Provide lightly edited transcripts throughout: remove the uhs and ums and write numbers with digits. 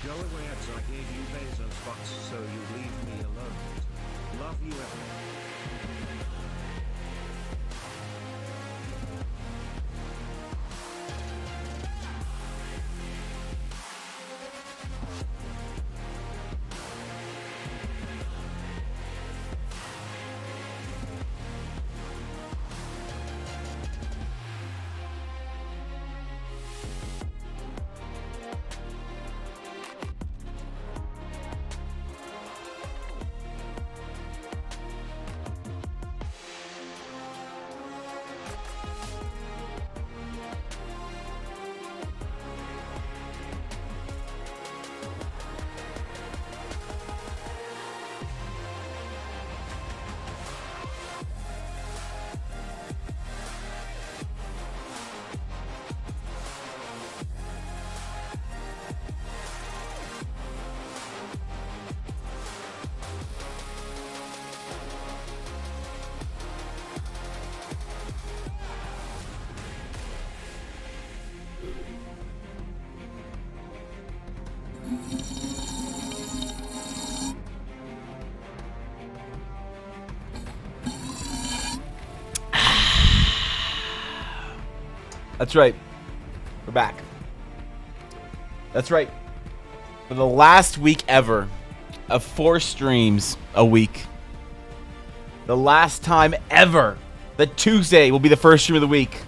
Go away as I gave you Bezos bucks so you leave me alone. Love you ever. That's right. We're back. That's right. For the last week ever of 4 streams a week. The last time ever that Tuesday will be the first stream of the week.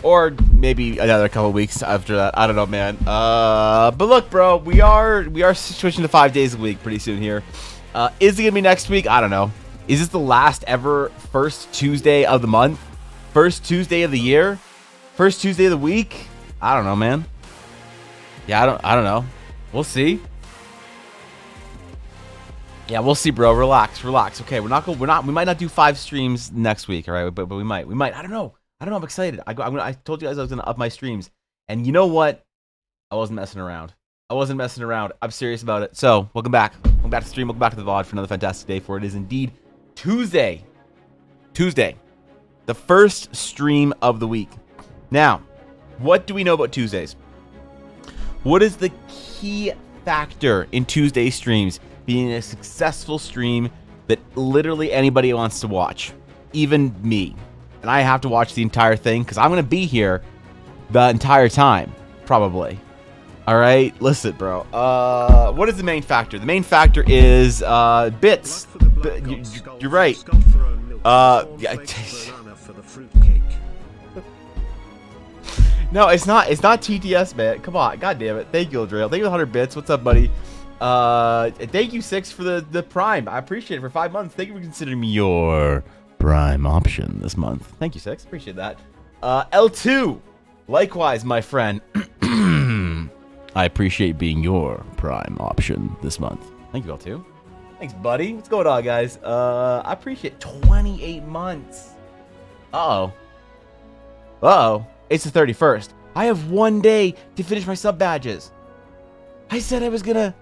Or maybe another couple weeks after that. I don't know, man. But look, bro, we are switching to 5 days a week pretty soon here. Is it gonna be next week? I don't know. Is this the last ever first Tuesday of the month? First Tuesday of the year? First Tuesday of the week? I don't know, man. Yeah, I don't know. We'll see. Yeah, we'll see, bro. Relax. Okay, we might not do 5 streams next week, all right? But we might. I don't know. I'm excited. I told you guys I was gonna up my streams, and you know what? I wasn't messing around. I'm serious about it. So, welcome back. Welcome back to the stream. Welcome back to the VOD for another fantastic day. For it is indeed Tuesday. The first stream of the week. Now, what do we know about Tuesdays? What is the key factor in Tuesday streams being a successful stream that literally anybody wants to watch? Even me. And I have to watch the entire thing because I'm going to be here the entire time, probably. All right, listen, bro. What is the main factor? The main factor is bits. You're right. Yeah. No, it's not TTS, man. Come on, god damn it. Thank you, Adriel. Thank you for 100 bits. What's up, buddy? Thank you, Syst, for the Prime. I appreciate it for 5 months. Thank you for considering me your Prime option this month. Thank you, Syst. Appreciate that. L2, likewise, my friend. I appreciate being your Prime option this month. Thank you, L2. Thanks, buddy. What's going on, guys? I appreciate 28 months. Uh-oh. It's the 31st. I have 1 day to finish my sub badges. I said I was gonna,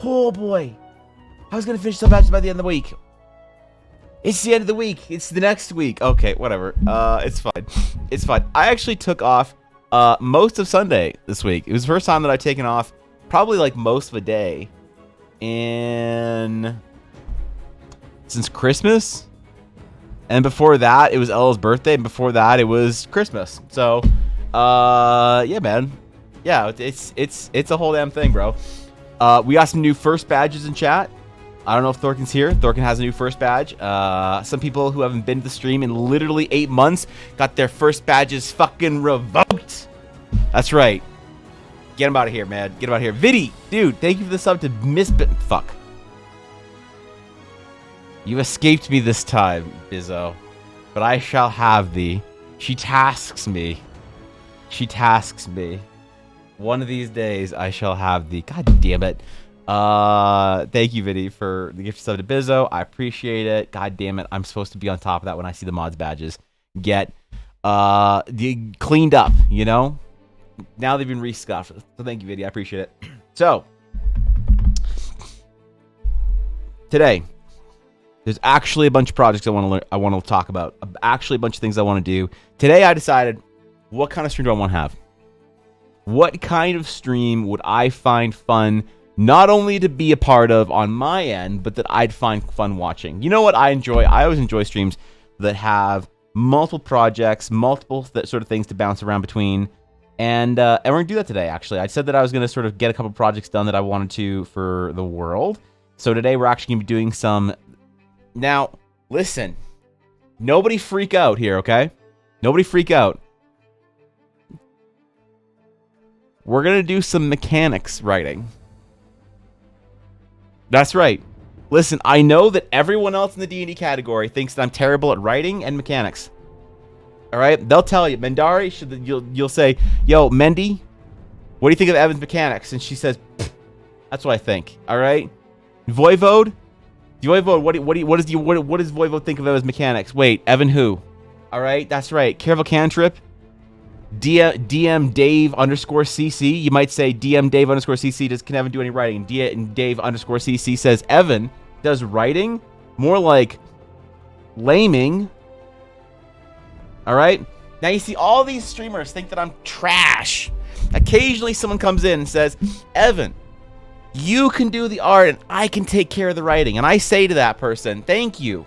oh boy. I was gonna finish sub badges by the end of the week. It's the end of the week. It's the next week. Okay, whatever. It's fine. It's fine. I actually took off most of Sunday this week. It was the first time that I've taken off probably like most of a day since Christmas. And before that, it was Ella's birthday, and before that, it was Christmas. So, yeah, man. Yeah, it's a whole damn thing, bro. We got some new first badges in chat. I don't know if Thorkin's here. Thorkin has a new first badge. Some people who haven't been to the stream in literally 8 months got their first badges fucking revoked. That's right. Get him out of here, man. Get him out of here. Viddy, dude, thank you for the sub to Fuck. You escaped me this time, Bizzo. But I shall have thee. She tasks me. One of these days, I shall have thee. God damn it. Thank you, Viddy, for the gift sub to Bizzo. I appreciate it. God damn it. I'm supposed to be on top of that when I see the mods badges get cleaned up, you know? Now they've been rescuffed. So thank you, Viddy. I appreciate it. So, today, there's actually a bunch of projects I want to talk about. Actually, a bunch of things I want to do. Today, I decided, what kind of stream do I want to have? What kind of stream would I find fun not only to be a part of on my end, but that I'd find fun watching? You know what I enjoy? I always enjoy streams that have multiple projects, multiple sort of things to bounce around between. And we're going to do that today, actually. I said that I was going to sort of get a couple projects done that I wanted to for the world. So today we're actually going to be doing some... Now, listen. Nobody freak out here, okay? Nobody freak out. We're going to do some mechanics writing. That's right. Listen, I know that everyone else in the D&D category thinks that I'm terrible at writing and mechanics. All right? They'll tell you. Mendari, you'll say, yo, Mendy, what do you think of Evan's mechanics? And she says, that's what I think. All right? Voivode, what does Voivode think of Evan's mechanics? Wait, Evan who? All right? That's right. Careful Cantrip. DM Dave _CC. You might say DM Dave _CC. Can Evan do any writing? Dave _CC says Evan does writing more like laming. All right. Now you see all these streamers think that I'm trash. Occasionally someone comes in and says, Evan, you can do the art and I can take care of the writing. And I say to that person, thank you.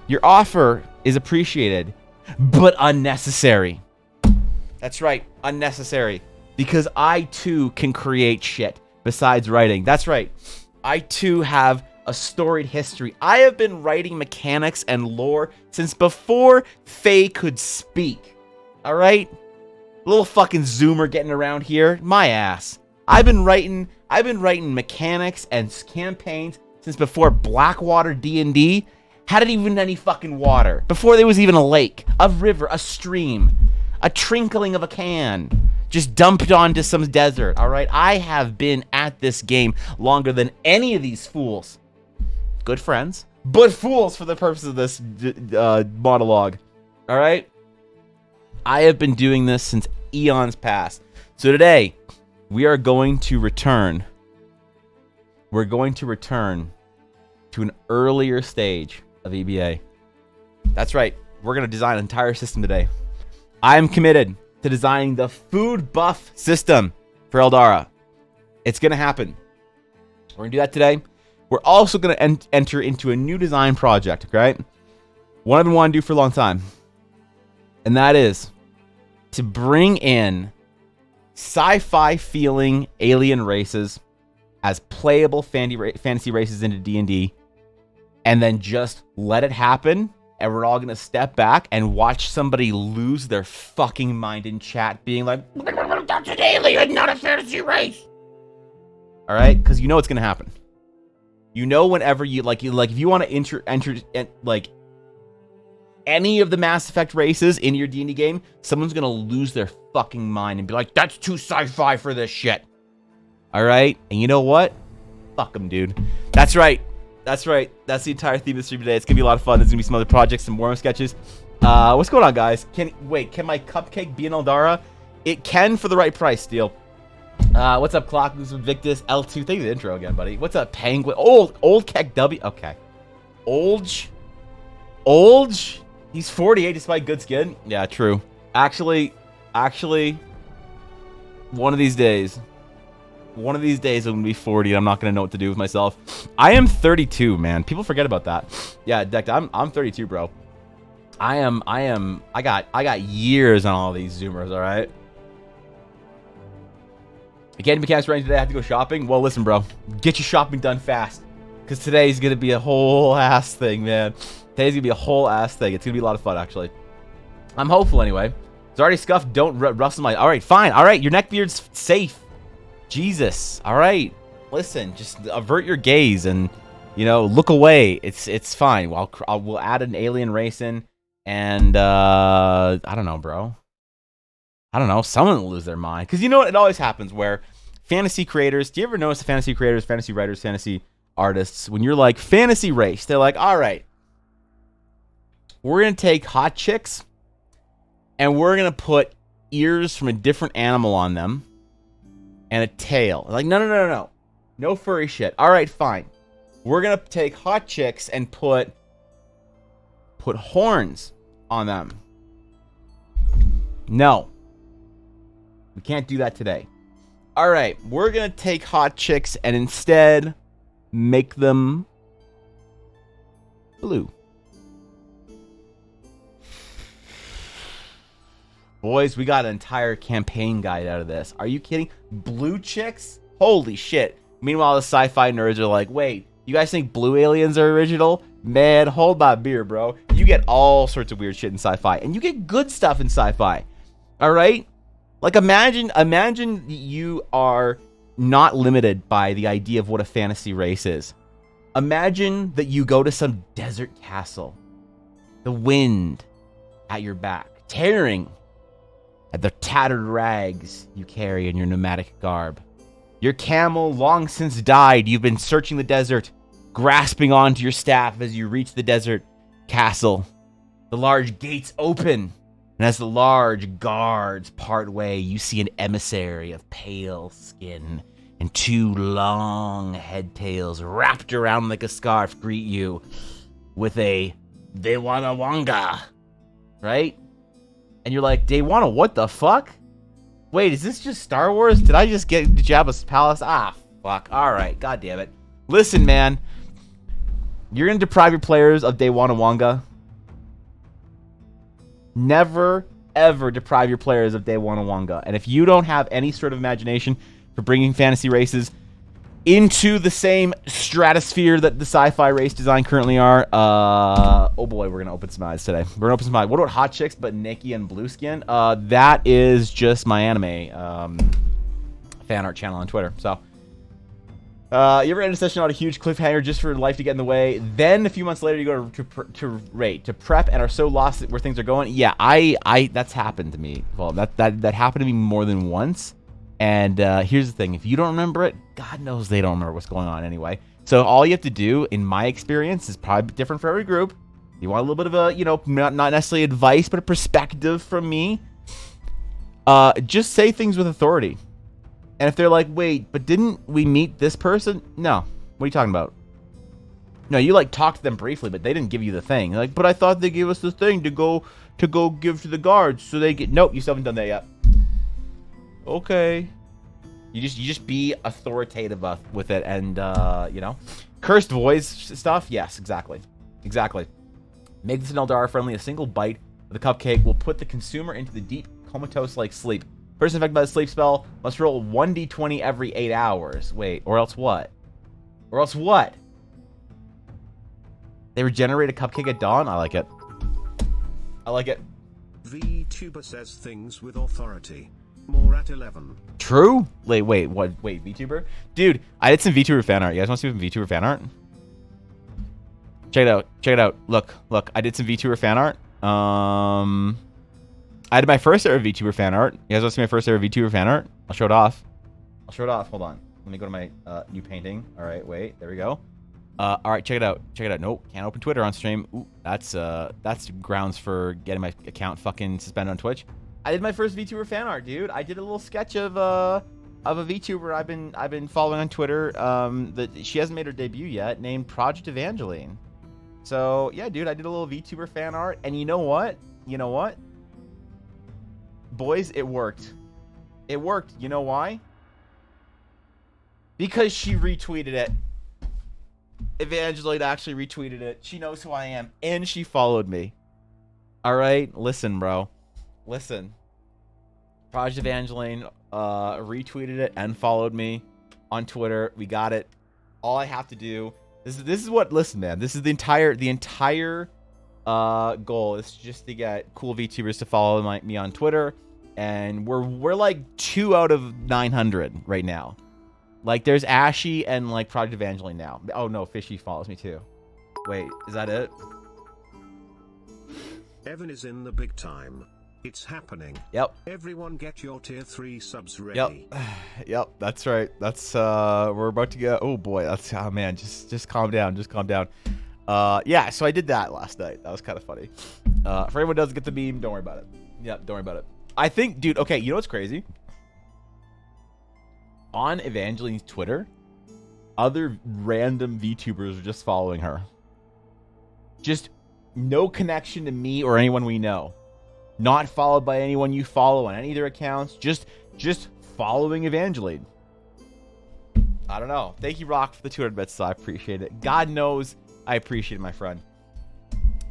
Your offer is appreciated, but unnecessary. That's right, unnecessary. Because I too can create shit besides writing. That's right. I too have a storied history. I have been writing mechanics and lore since before Faye could speak. All right? Little fucking zoomer getting around here. My ass. I've been writing mechanics and campaigns since before Blackwater D&D had even any fucking water. Before there was even a lake, a river, a stream. A trinkling of a can just dumped onto some desert, all right? I have been at this game longer than any of these fools. Good friends, but fools for the purpose of this monologue, all right? I have been doing this since eons past. So today, we are going to return. We're going to return to an earlier stage of EBA. That's right. We're going to design an entire system today. I'm committed to designing the food buff system for Eldara. It's going to happen. We're going to do that today. We're also going to enter into a new design project, okay? One I've been wanting to do for a long time. And that is to bring in sci-fi feeling alien races as playable fantasy races into D&D. And then just let it happen. And we're all going to step back and watch somebody lose their fucking mind in chat being like, that's an alien, not a fantasy race. All right? Because you know what's going to happen. You know whenever you, like if you want to enter like, any of the Mass Effect races in your D&D game, someone's going to lose their fucking mind and be like, that's too sci-fi for this shit. All right? And you know what? Fuck them, dude. That's right. That's right. That's the entire theme of the stream today. It's going to be a lot of fun. There's going to be some other projects, some warm sketches. What's going on, guys? Can my cupcake be in Eldara? It can for the right price, Steel. What's up, Clock? This is Victus. L2. Thank you for the intro again, buddy. What's up, Penguin? Old Keck W. Okay. Olge? He's 48 despite good skin. Yeah, true. Actually, one of these days I'm gonna be 40 and I'm not gonna know what to do with myself. I am 32, man. People forget about that. Yeah, Deck, I'm 32, bro. I got years on all these Zoomers, all right? I can't be cast running today. I have to go shopping. Well, listen, bro. Get your shopping done fast. Because today's gonna be a whole ass thing, man. Today's gonna be a whole ass thing. It's gonna be a lot of fun, actually. I'm hopeful, anyway. It's already scuffed. Don't rustle my... All right, fine. All right, your neckbeard's safe. Jesus. All right. Listen, just avert your gaze and, you know, look away. It's fine. We'll add an alien race in, and I don't know, bro. I don't know. Someone will lose their mind. Because you know what? It always happens where fantasy creators... Do you ever notice the fantasy creators, fantasy writers, fantasy artists, when you're like, fantasy race, they're like, all right, we're going to take hot chicks, and we're going to put ears from a different animal on them, and a tail. Like, no. No furry shit. All right, fine. We're going to take hot chicks and put horns on them. No. We can't do that today. All right, we're going to take hot chicks and instead make them blue. Boys, we got an entire campaign guide out of this. Are you kidding? Blue chicks? Holy shit. Meanwhile, the sci-fi nerds are like, wait, you guys think blue aliens are original? Man, hold my beer, bro. You get all sorts of weird shit in sci-fi, and you get good stuff in sci-fi. All right? Like, imagine you are not limited by the idea of what a fantasy race is. Imagine that you go to some desert castle. The wind at your back, tearing at the tattered rags you carry in your nomadic garb. Your camel long since died. You've been searching the desert, grasping onto your staff as you reach the desert castle. The large gates open, and as the large guards part way, you see an emissary of pale skin and two long head tails wrapped around like a scarf greet you with a Dewanawanga, right? And you're like, Dewana, what the fuck? Wait, is this just Star Wars? Did I just get Jabba's palace? Ah, fuck. All right, god damn it. Listen, man. You're going to deprive your players of Dewanawanga. Never, ever deprive your players of Dewanawanga. And if you don't have any sort of imagination for bringing fantasy races into the same stratosphere that the sci-fi race design currently are, oh boy, we're gonna open some eyes today. We're gonna open some eyes. What about hot chicks but naked and blue skin? That is just my anime fan art channel on Twitter. So you ever end a session on a huge cliffhanger just for life to get in the way? Then a few months later you go to prep and are so lost where things are going. Yeah, I that's happened to me. Well, that happened to me more than once. And here's the thing. If you don't remember it, God knows they don't remember what's going on anyway. So all you have to do, in my experience, is probably different for every group. You want a little bit of a, not necessarily advice, but a perspective from me. Just say things with authority. And if they're like, wait, but didn't we meet this person? No. What are you talking about? No, you talked to them briefly, but they didn't give you the thing. Like, but I thought they gave us the thing to go give to the guards so they get. Nope, you still haven't done that yet. Okay. You just be authoritative with it, and cursed voice stuff. Yes, exactly. Make this an Eldar friendly. A single bite of the cupcake will put the consumer into the deep comatose-like sleep. Person affected by the sleep spell must roll 1d20 every 8 hours. Wait, or else what? They regenerate a cupcake at dawn. I like it. VTuber says things with authority. More at 11. True? Wait, what? Wait, VTuber? Dude, I did some VTuber fan art. You guys want to see some VTuber fan art? Check it out. Look. I did some VTuber fan art. I did my first era of VTuber fan art. You guys want to see my first era of VTuber fan art? I'll show it off. Hold on. Let me go to my new painting. All right, wait. There we go. All right, check it out. Nope, can't open Twitter on stream. Ooh, that's grounds for getting my account fucking suspended on Twitch. I did my first VTuber fan art, dude. I did a little sketch of a VTuber I've been following on Twitter. That she hasn't made her debut yet, named Project Evangeline. So yeah, dude, I did a little VTuber fan art, and you know what? Boys, it worked. You know why? Because she retweeted it. Evangeline actually retweeted it. She knows who I am, and she followed me. All right, listen, bro. Listen. Project Evangeline retweeted it and followed me on Twitter. We got it. All I have to do. This is what. Listen, man. This is the entire goal is just to get cool VTubers to follow me on Twitter, and we're like 2 out of 900 right now. Like, there's Ashy and like Project Evangeline now. Oh no, Fishy follows me too. Wait, is that it? Evan is in the big time. It's happening. Yep. Everyone get your tier 3 subs ready. Yep, that's right. That's we're about to get. Oh boy, that's man, just calm down. Yeah, so I did that last night. That was kind of funny. For anyone who doesn't get the meme, don't worry about it. Yep, don't worry about it. I think, dude, okay, you know what's crazy? On Evangeline's Twitter, other random VTubers are just following her. Just no connection to me or anyone we know. not followed by anyone you follow on any of their accounts, just following Evangeline. I don't know. Thank you, Rock, for the 200 bits. So I appreciate it. God knows I appreciate it, my friend.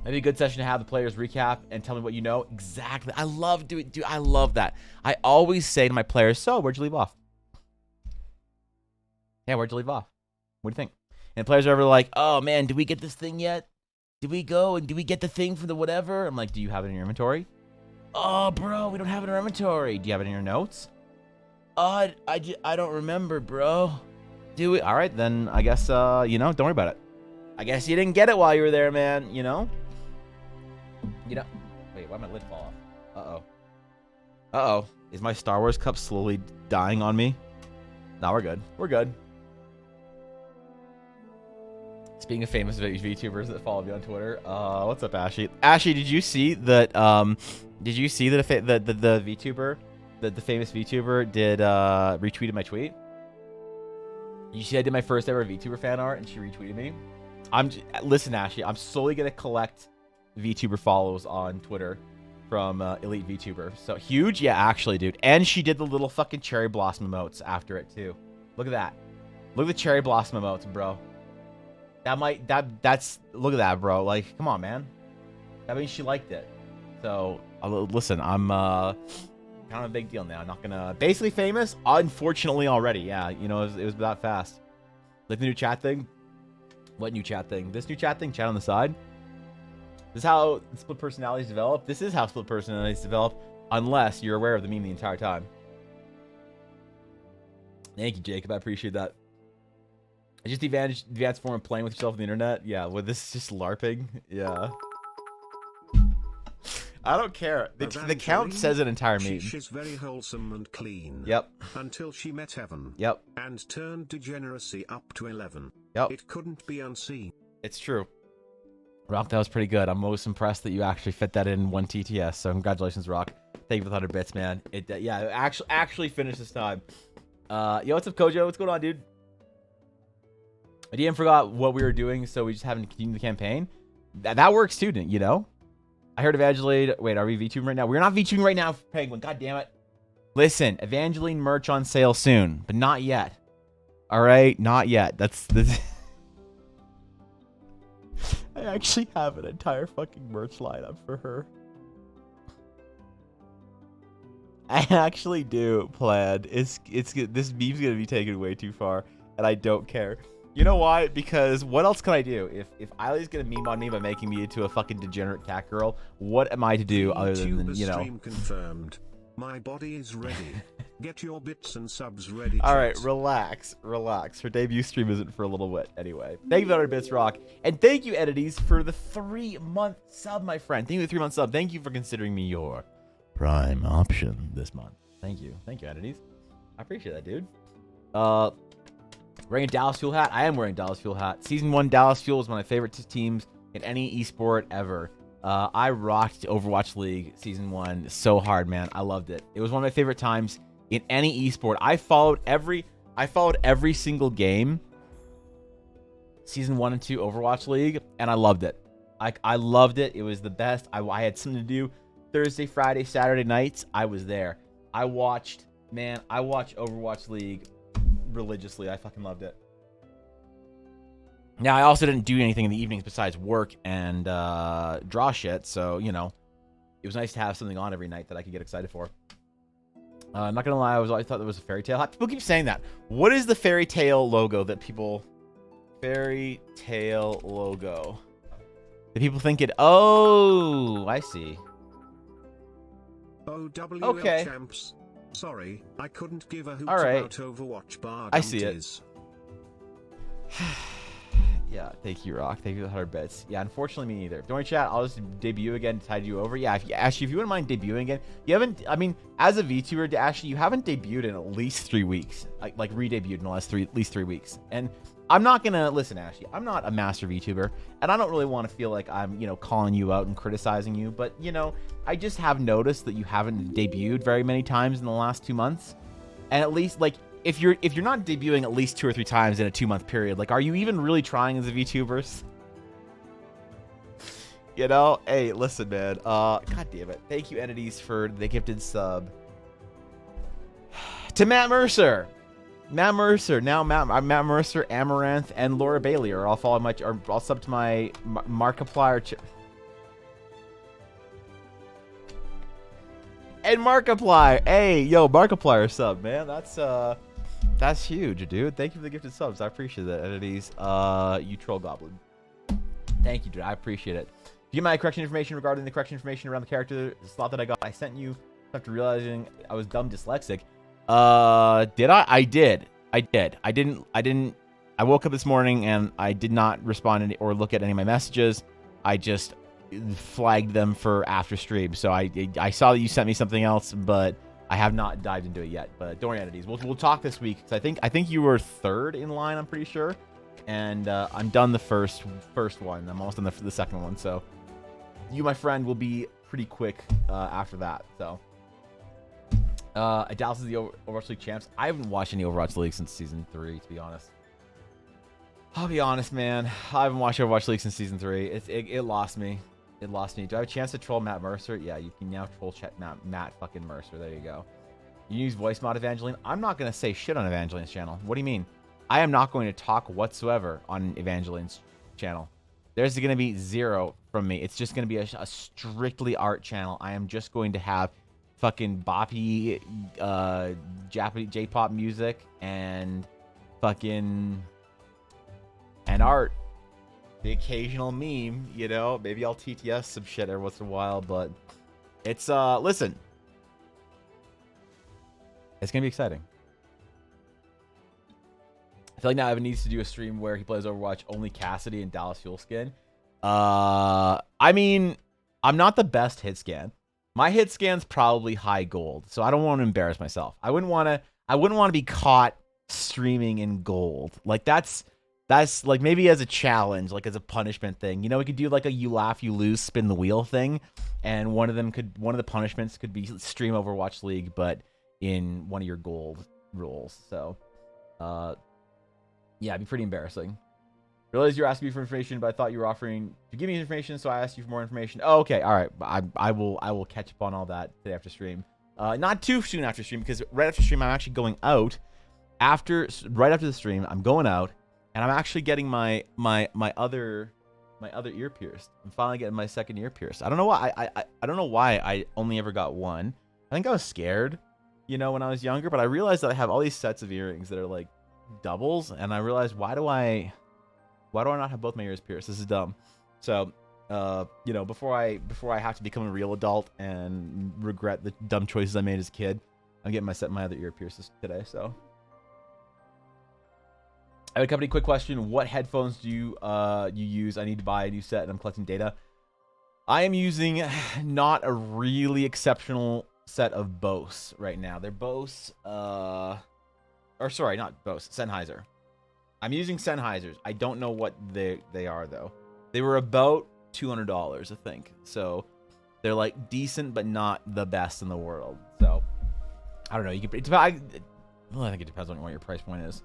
Maybe a good session to have the players recap and tell me what you know. Exactly. I love doing, dude. I love that. I always say to my players, so where'd you leave off? Yeah, where'd you leave off? What do you think? And players are ever like, oh man, did we get this thing yet? Did we go and did we get the thing for the whatever? I'm like, do you have it in your inventory? Oh, bro, we don't have it in our inventory. Do you have it in your notes? I don't remember, bro. Do we? All right, then I guess, you know, don't worry about it. I guess you didn't get it while you were there, man, you know? Wait, why'd my lid fall off? Uh-oh. Uh-oh. Is my Star Wars cup slowly dying on me? No, we're good. We're good. Speaking of famous VTubers that follow me on Twitter, what's up, Ashley? Ashley, did you see that, the VTuber, the famous VTuber did, retweeted my tweet? You see I did my first ever VTuber fan art and she retweeted me? Listen, Ashley, I'm slowly going to collect VTuber follows on Twitter from Elite VTuber. So huge? Yeah, actually, dude. And she did the little fucking cherry blossom emotes after it, too. Look at that. Look at the cherry blossom emotes, bro. That's, look at that, bro. Like, come on, man. That means she liked it. So, listen, I'm kind of a big deal now. I'm not gonna, basically famous, unfortunately already. Yeah, you know, it was that fast. Like the new chat thing. What new chat thing? This new chat thing, chat on the side. This is how split personalities develop. This is how split personalities develop, unless you're aware of the meme the entire time. Thank you, Jacob. I appreciate that. It's just the advanced form of playing with yourself on the internet. Yeah, well, this is just LARPing. Yeah. I don't care. The count says an entire meme. She's very wholesome and clean. Yep. Until she met Heaven. Yep. And turned degeneracy up to 11. Yep. It couldn't be unseen. It's true. Rock, that was pretty good. I'm most impressed that you actually fit that in one TTS. So congratulations, Rock. Thank you for the 100 bits, man. Yeah, actually finished this time. Yo, what's up, Kojo? What's going on, dude? I DM forgot what we were doing, so we just haven't continued the campaign. That works too, you know? I heard Evangeline. Wait, are we VTubing right now? We're not VTubing right now, Penguin. God damn it. Listen, Evangeline merch on sale soon, but not yet. All right? Not yet. That's I actually have an entire fucking merch lineup for her. I actually do plan. This meme's gonna be taken way too far, and I don't care. You know why? Because what else can I do? If Eileen's gonna meme on me by making me into a fucking degenerate cat girl, what am I to do other than, you know? Stream confirmed. My body is ready. Get your bits and subs ready. All right, relax. Her debut stream isn't for a little bit anyway. Thank you for 100 bits, Rock, and thank you, Entities, for the 3-month sub, my friend. Thank you for the 3-month sub. Thank you for considering me your prime option this month. Thank you, Entities. I appreciate that, dude. Wearing a Dallas Fuel hat? I am wearing a Dallas Fuel hat. Season 1 Dallas Fuel is one of my favorite teams in any esport ever. I rocked Overwatch League Season 1 so hard, man. I loved it. It was one of my favorite times in any esport. I followed every single game. Season 1 and 2 Overwatch League, and I loved it. I loved it. It was the best. I had something to do Thursday, Friday, Saturday nights. I was there. I watched Overwatch League religiously. I fucking loved it. Now, I also didn't do anything in the evenings besides work and draw shit, so, you know, it was nice to have something on every night that I could get excited for. I'm not gonna lie, I thought there was a fairy tale. People keep saying that. What is the fairy tale logo that people... Fairy tale logo. That people think it... Oh, I see. OWL okay. Champs. Sorry, I couldn't give a hoot about Overwatch bar. I see it. Yeah, thank you, Rock. Thank you for the 100 bits. Yeah, unfortunately, me neither. Don't worry, chat. I'll just debut again to tide you over. Yeah, Ashley, if you wouldn't mind debuting again. You haven't, I mean, as a VTuber, Ashley, you haven't debuted in at least 3 weeks. Like re-debuted in the last at least 3 weeks. And I'm not going to, listen, Ashley, I'm not a master VTuber. And I don't really want to feel like I'm, you know, calling you out and criticizing you. But, you know, I just have noticed that you haven't debuted very many times in the last 2 months. And at least, like, if you're not debuting at least 2 or 3 times in a 2-month period, like, are you even really trying as a VTuber? You know? Hey, listen, man. God damn it. Thank you, entities, for the gifted sub. To Matt Mercer. Matt Mercer. Now Matt Mercer, Amaranth, and Laura Bailey are all following my, or all sub to my Markiplier. And Markiplier. Hey, yo, Markiplier sub, man. That's huge, dude. Thank you for the gifted subs. I appreciate that, entities. You troll goblin. Thank you, dude. I appreciate it. Do you get my correction information regarding the correction information around the character slot that I got? I sent you after realizing I was dumb dyslexic. Did I? I did. I didn't. I woke up this morning and I did not respond or look at any of my messages. I just flagged them for after stream. So I saw that you sent me something else, but I have not dived into it yet. But don't worry, entities. We'll talk this week. Cause I think you were third in line. I'm pretty sure. And I'm done the first one. I'm almost done the second one. So you, my friend, will be pretty quick after that. So Dallas is the Overwatch League champs. I haven't watched any Overwatch League since season 3, to be honest. I'll be honest, man. I haven't watched Overwatch League since season 3. It lost me. It lost me. Do I have a chance to troll Matt Mercer? Yeah, you can now troll Matt fucking Mercer. There you go. You use voice mod Evangeline. I'm not going to say shit on Evangeline's channel. What do you mean? I am not going to talk whatsoever on Evangeline's channel. There's going to be 0 from me. It's just going to be a strictly art channel. I am just going to have fucking boppy Japanese J-pop music and fucking and art. The occasional meme, you know. Maybe I'll TTS some shit every once in a while, but it's listen. It's going to be exciting. I feel like now Evan needs to do a stream where he plays Overwatch only Cassidy and Dallas Fuel skin. I mean, I'm not the best hit scan. My hit scan's probably high gold, so I don't want to embarrass myself. I wouldn't want to be caught streaming in gold. Like that's like maybe as a challenge, like as a punishment thing. You know, we could do like a you laugh, you lose, spin the wheel thing, and one of the punishments could be stream Overwatch League, but in one of your gold roles. So, yeah, it'd be pretty embarrassing. Realized you're asking me for information, but I thought you were offering to give me information, so I asked you for more information. Oh, okay, all right. I will catch up on all that today after stream. Not too soon after stream, because right after stream I'm actually going out. Right after the stream, I'm going out, and I'm actually getting my other ear pierced. I'm finally getting my second ear pierced. I don't know why I don't know why I only ever got one. I think I was scared, you know, when I was younger, but I realized that I have all these sets of earrings that are like doubles, and I realized why do I not have both my ears pierced? This is dumb. So you know, before I have to become a real adult and regret the dumb choices I made as a kid, I'm getting my other ear pierced today. So I have a company quick question. What headphones do you use? I need to buy a new set and I'm collecting data. I am using not a really exceptional set of Bose right now. They're Bose or sorry, not Bose, Sennheiser. I'm using Sennheisers. I don't know what they are though. They were about $200, I think. So they're like decent, but not the best in the world. So I don't know. You could. I think it depends on what your price point is.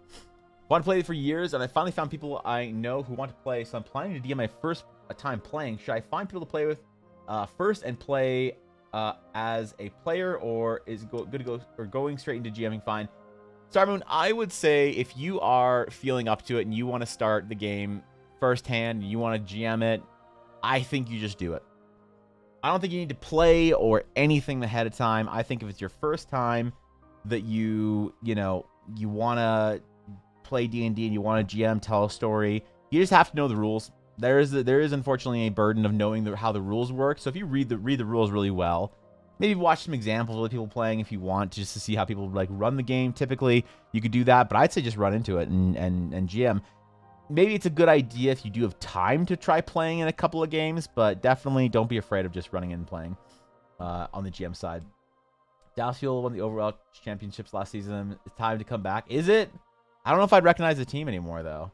Want to play it for years, and I finally found people I know who want to play. So I'm planning to DM my first time playing. Should I find people to play with first and play as a player, or is it good to go or going straight into GMing fine? Starmoon, I would say if you are feeling up to it and you want to start the game firsthand and you want to GM it, I think you just do it. I don't think you need to play or anything ahead of time. I think if it's your first time that you want to play D&D and you want to GM, tell a story, you just have to know the rules. There is unfortunately a burden of knowing how the rules work. So if you read the rules really well, maybe watch some examples of other people playing if you want, just to see how people like run the game. Typically, you could do that, but I'd say just run into it and GM. Maybe it's a good idea if you do have time to try playing in a couple of games, but definitely don't be afraid of just running in and playing on the GM side. Dallas Fuel won the Overwatch Championships last season. It's time to come back. Is it? I don't know if I'd recognize the team anymore, though.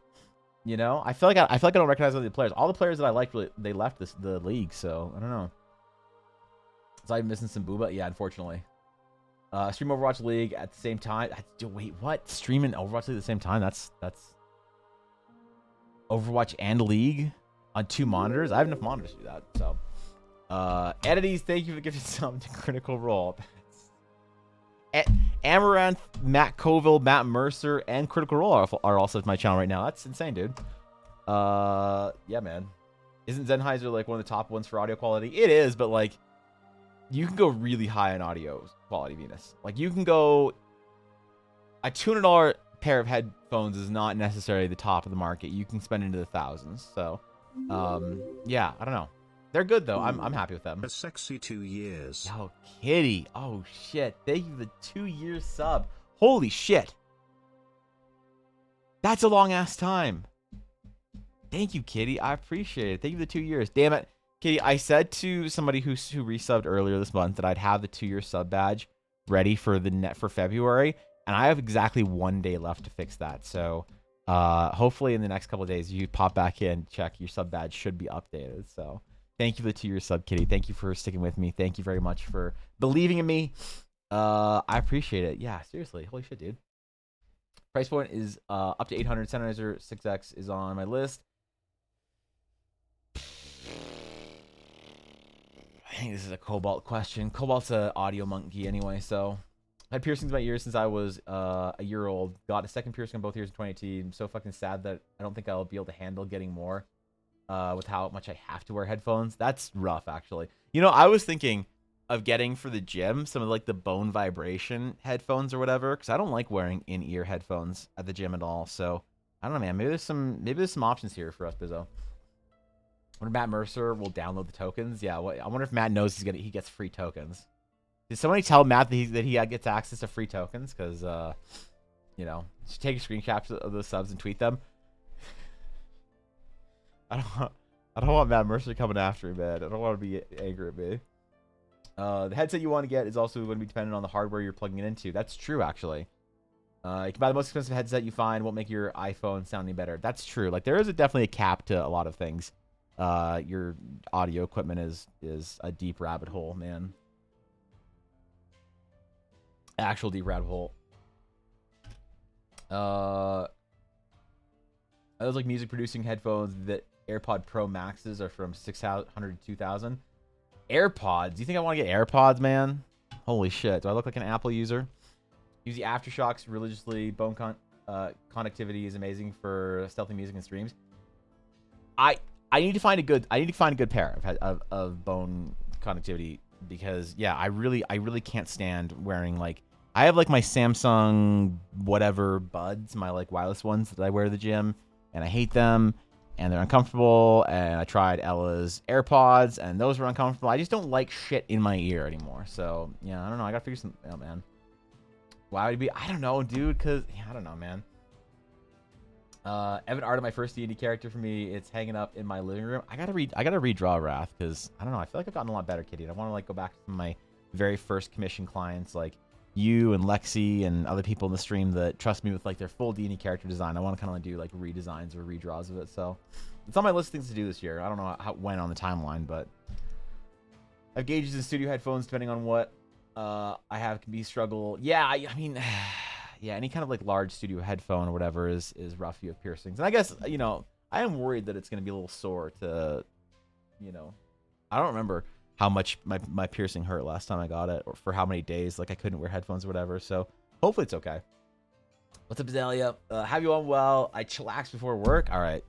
You know, I feel like I don't recognize all the players. All the players that I liked, really, they left the league, so I don't know. So I'm missing some Booba? Yeah, unfortunately. Stream Overwatch League at the same time. Wait, what? Stream and Overwatch League at the same time? That's Overwatch and League? on 2 monitors. I have enough monitors to do that. So, Edities, thank you for giving something to Critical Role. Amaranth, Matt Colville, Matt Mercer, and Critical Role are also at my channel right now. That's insane, dude. Yeah, man. Isn't Sennheiser like one of the top ones for audio quality? It is, but like, you can go really high in audio quality, Venus. Like, you can go... A $200 pair of headphones is not necessarily the top of the market. You can spend into the thousands. So, yeah, I don't know. They're good, though. I'm happy with them. A sexy 2 years. Oh, Kitty. Oh, shit. Thank you for the 2-year sub. Holy shit. That's a long-ass time. Thank you, Kitty. I appreciate it. Thank you for the 2 years. Damn it. Kitty, I said to somebody who resubbed earlier this month that I'd have the 2-year sub badge ready for for February, and I have exactly 1 day left to fix that. So hopefully in the next couple of days, you pop back in, check your sub badge should be updated. So thank you for the 2-year sub, Kitty. Thank you for sticking with me. Thank you very much for believing in me. I appreciate it. Yeah, seriously. Holy shit, dude. Price point is up to 800. Sennheiser 6X is on my list. I think this is a Cobalt question. Cobalt's a audio monkey anyway, so I had piercings in my ears since I was a year old. Got a second piercing in both ears in 2018. I'm so fucking sad that I don't think I'll be able to handle getting more with how much I have to wear headphones. That's rough, actually. You know, I was thinking of getting for the gym some of like the bone vibration headphones or whatever, because I don't like wearing in-ear headphones at the gym at all. So I don't know, man. Maybe there's some options here for us, Bizzo. I wonder if Matt Mercer will download the tokens. Yeah, I wonder if Matt knows he gets free tokens. Did somebody tell Matt that he gets access to free tokens? Because, you know, just take a screenshot of those subs and tweet them. I don't want Matt Mercer coming after me, man. I don't want to be angry at me. The headset you want to get is also going to be dependent on the hardware you're plugging it into. That's true, actually. You can buy the most expensive headset you find. Won't make your iPhone sound any better. That's true. Like, there is definitely a cap to a lot of things. Your audio equipment is a deep rabbit hole, man. Actual deep rabbit hole. Those like music producing headphones that AirPod Pro Maxes are from 600 to 2000. AirPods? Do you think I want to get AirPods, man? Holy shit. Do I look like an Apple user? Use the Aftershocks religiously. Bone connectivity is amazing for stealthy music and streams. I need to find a good pair of bone connectivity, because yeah, I really can't stand wearing, like, I have like my Samsung whatever buds, my like wireless ones that I wear to the gym, and I hate them and they're uncomfortable, and I tried Ella's AirPods and those were uncomfortable. I just don't like shit in my ear anymore. So yeah, I don't know. I gotta figure something out, man. Why would it be? I don't know, dude, because yeah, I don't know, man. Evan Art, my first D&D character for me. It's hanging up in my living room. I gotta redraw Wrath, because I don't know. I feel like I've gotten a lot better, Kitty. I want to like go back to my very first commission clients, like you and Lexi and other people in the stream that trust me with like their full D&D character design. I want to kind of like do like redesigns or redraws of it. So it's on my list of things to do this year. I don't know when on the timeline, but I have gauges and studio headphones depending on what I have can be struggle. Yeah, I mean. Yeah, any kind of like large studio headphone or whatever is rough. You have piercings, and I guess, you know, I am worried that it's gonna be a little sore to, you know, I don't remember how much my piercing hurt last time I got it, or for how many days like I couldn't wear headphones or whatever. So hopefully it's okay. What's up, Azalea? Have you on well? I chillax before work. All right,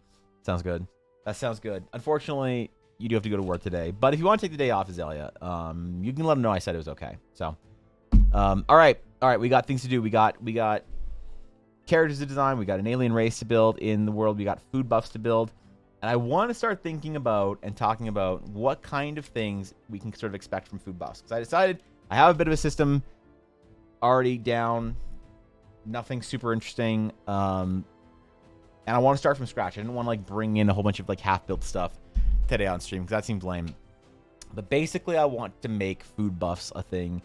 sounds good. That sounds good. Unfortunately, you do have to go to work today, but if you want to take the day off, Azalea, you can let them know I said it was okay. So, all right. We got things to do. We got characters to design. We got an alien race to build in the world. We got food buffs to build. And I want to start thinking about and talking about what kind of things we can sort of expect from food buffs. Because I decided I have a bit of a system already down. Nothing super interesting. And I want to start from scratch. I didn't want to like bring in a whole bunch of like half-built stuff today on stream, because that seems lame. But basically, I want to make food buffs a thing.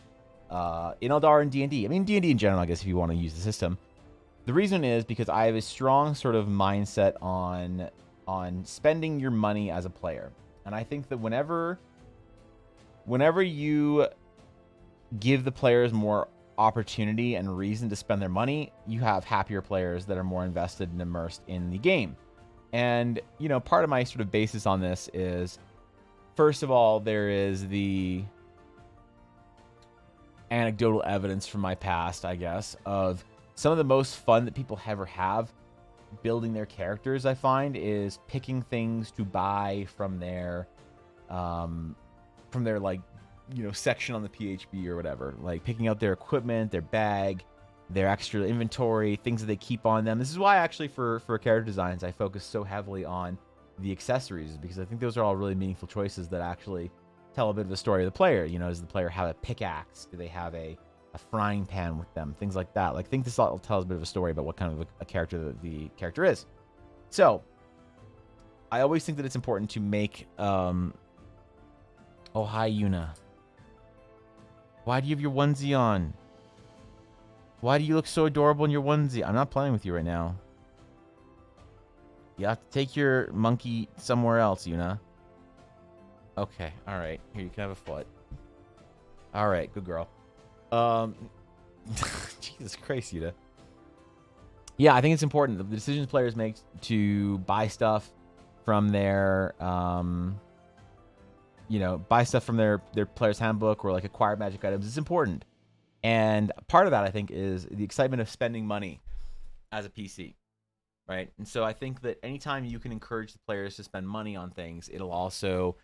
In Eldar and D&D. I mean, D&D in general, I guess, if you want to use the system. The reason is because I have a strong sort of mindset on spending your money as a player. And I think that whenever you give the players more opportunity and reason to spend their money, you have happier players that are more invested and immersed in the game. And, you know, part of my sort of basis on this is, first of all, there is the anecdotal evidence from my past, I guess, of some of the most fun that people ever have building their characters, I find, is picking things to buy from their like, you know, section on the PHB or whatever. Like picking out their equipment, their bag, their extra inventory, things that they keep on them. This is why actually for character designs, I focus so heavily on the accessories, because I think those are all really meaningful choices that actually tell a bit of the story of the player. You know, does the player have a pickaxe? Do they have a frying pan with them? Things like that. Like, I think this all tells a bit of a story about what kind of a character the character is. So, I always think that it's important to make... Oh, hi, Yuna. Why do you have your onesie on? Why do you look so adorable in your onesie? I'm not playing with you right now. You have to take your monkey somewhere else, Yuna. Okay, alright. Here, you can have a foot. Alright, good girl. Jesus Christ, Yuna. Yeah, I think it's important. The decisions players make to buy stuff from their, you know, buy stuff from their player's handbook or like acquire magic items is important. And part of that, I think, is the excitement of spending money as a PC, right? And so I think that anytime you can encourage the players to spend money on things, it'll also,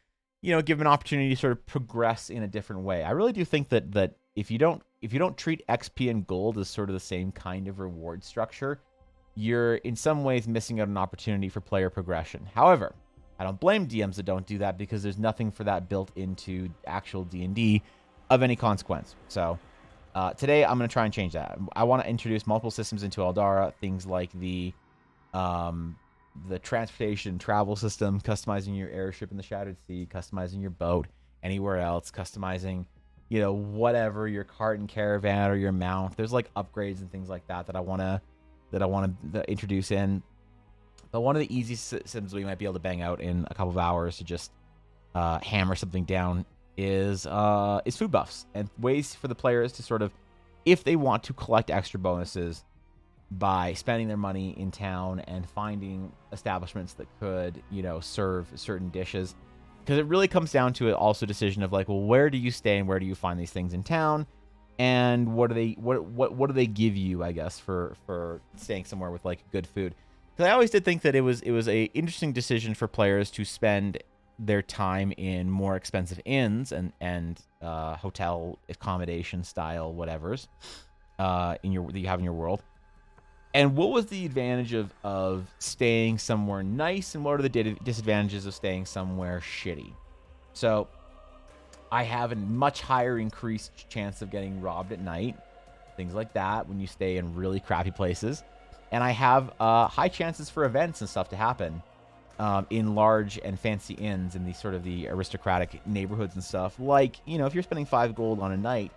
you know, give them an opportunity to sort of progress in a different way. I really do think that if you don't treat XP and gold as sort of the same kind of reward structure, you're in some ways missing out on an opportunity for player progression. However, I don't blame DMs that don't do that, because there's nothing for that built into actual D&D of any consequence. So today I'm going to try and change that. I want to introduce multiple systems into Eldara, things like the transportation travel system, customizing your airship in the Shattered Sea, customizing your boat anywhere else, customizing, you know, whatever, your cart and caravan or your mount. There's like upgrades and things like that that I want to introduce in. But one of the easy systems we might be able to bang out in a couple of hours to just hammer something down is food buffs, and ways for the players to sort of, if they want to collect extra bonuses by spending their money in town and finding establishments that could, you know, serve certain dishes. Because it really comes down to it also decision of like, well, where do you stay and where do you find these things in town, and what do they give you, I guess, for staying somewhere with like good food. Because I always did think that it was a interesting decision for players to spend their time in more expensive inns and hotel accommodation style whatevers that you have in your world. And what was the advantage of staying somewhere nice, and what are the disadvantages of staying somewhere shitty? So I have a much higher increased chance of getting robbed at night, things like that, when you stay in really crappy places. And I have high chances for events and stuff to happen in large and fancy inns in the aristocratic neighborhoods and stuff. Like, you know, if you're spending 5 gold on a night,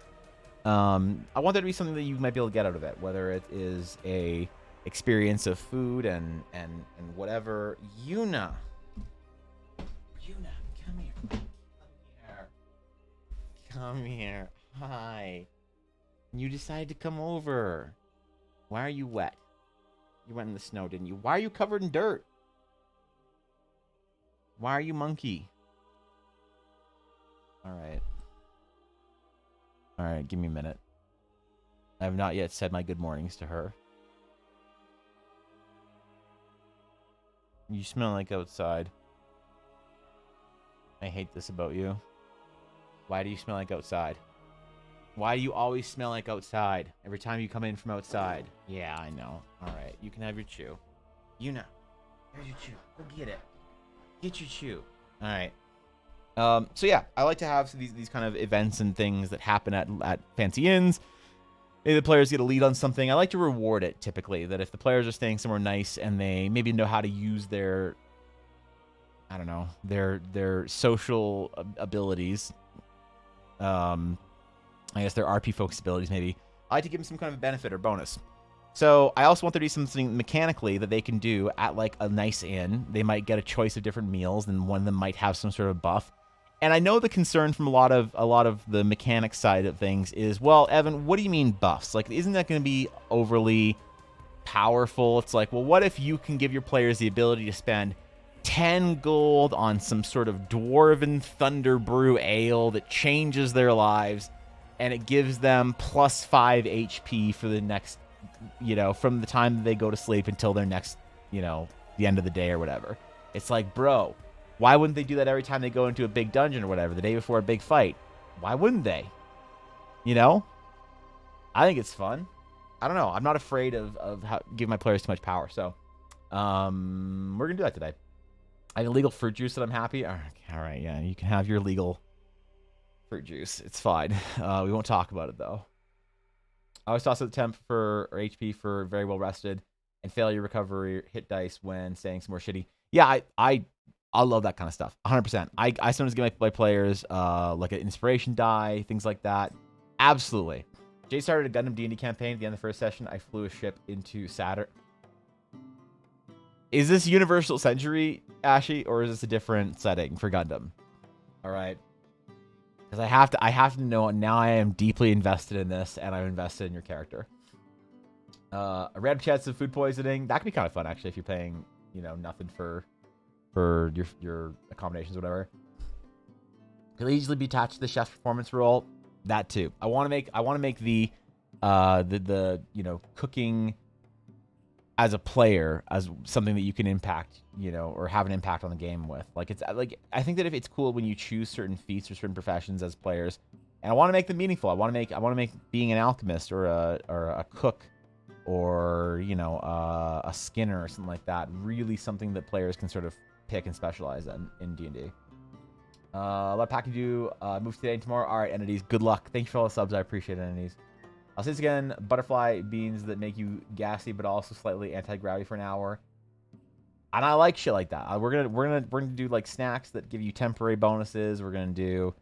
I want there to be something that you might be able to get out of it, whether it is a experience of food and whatever. Yuna, come here. Come here. Hi. You decided to come over. Why are you wet? You went in the snow, didn't you? Why are you covered in dirt? Why are you monkey? Alright. Alright, give me a minute. I have not yet said my good mornings to her. You smell like outside. I hate this about you. Why do you smell like outside? Why do you always smell like outside? Every time you come in from outside. Yeah, I know. Alright, you can have your chew. Yuna, here's your chew. Go get it. Get your chew. Alright. So yeah, I like to have these kind of events and things that happen at fancy inns. Maybe the players get a lead on something. I like to reward it, typically. That if the players are staying somewhere nice and they maybe know how to use their, I don't know, their social abilities, I guess their RP focused abilities maybe, I like to give them some kind of benefit or bonus. So I also want there to be something mechanically that they can do at like a nice inn. They might get a choice of different meals, and one of them might have some sort of buff. And I know the concern from a lot of the mechanics side of things is, well, Evan, what do you mean buffs? Like, isn't that going to be overly powerful. It's like, well, what if you can give your players the ability to spend 10 gold on some sort of dwarven thunder brew ale that changes their lives, and it gives them plus 5 HP for the next, from the time they go to sleep until their next, the end of the day or whatever. It's like, bro, why wouldn't they do that every time they go into a big dungeon or whatever, the day before a big fight? Why wouldn't they? I think it's fun. I don't know. I'm not afraid of giving my players too much power. So we're going to do that today. I have illegal fruit juice that I'm happy. All right, yeah, you can have your legal fruit juice. It's fine. We won't talk about it, though. I always toss out the temp for or HP for very well rested, and failure recovery hit dice when saying some more shitty. Yeah, I love that kind of stuff. 100%. I sometimes give my players like an inspiration die, things like that. Absolutely. Jay started a Gundam D&D campaign at the end of the first session. I flew a ship into Saturn. Is this Universal Century, Ashy, or is this a different setting for Gundam? All right. Because I have to know, now I am deeply invested in this, and I'm invested in your character. A random chance of food poisoning. That could be kind of fun, actually, if you're paying, nothing for your accommodations or whatever. Could easily be attached to the chef's performance role. That too. I want to make the cooking as a player as something that you can impact, or have an impact on the game with. Like, it's like, I think that if it's cool when you choose certain feats or certain professions as players, and I want to make them meaningful. I want to make being an alchemist or a cook or a skinner or something like that really something that players can sort of pick and specialize in D&D. Let Packy do move today and tomorrow. All right, entities. Good luck. Thank you for all the subs. I appreciate it, entities. I'll say this again. Butterfly beans that make you gassy, but also slightly anti-gravity for an hour. And I like shit like that. We're gonna do like snacks that give you temporary bonuses. We're gonna do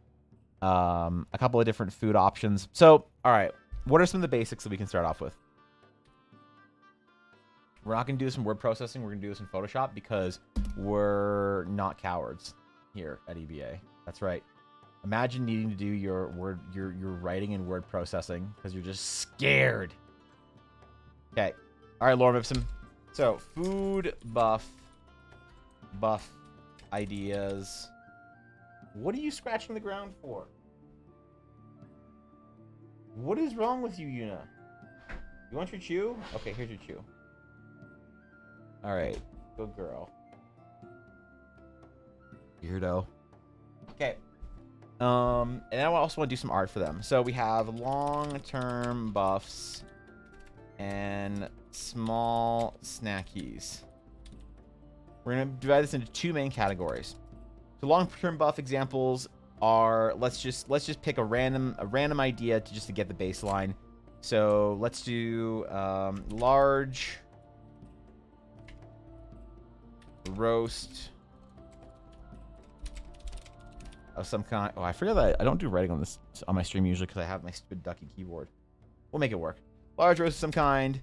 a couple of different food options. So, all right, what are some of the basics that we can start off with? We're not gonna do this in word processing. We're gonna do this in Photoshop because we're not cowards here at EBA. That's right. Imagine needing to do your writing and word processing because you're just scared. Okay. All right, Lore Mipsum. So, food buff ideas. What are you scratching the ground for? What is wrong with you, Yuna? You want your chew? Okay, here's your chew. All right. Good girl. Weirdo. Okay. And I also want to do some art for them. So we have long-term buffs and small snackies. We're going to divide this into two main categories. So long-term buff examples are, let's just pick a random idea to get the baseline. So let's do large roast of some kind. Oh, I forget that I don't do writing on my stream usually because I have my stupid ducky keyboard. We'll make it work. Large roast of some kind.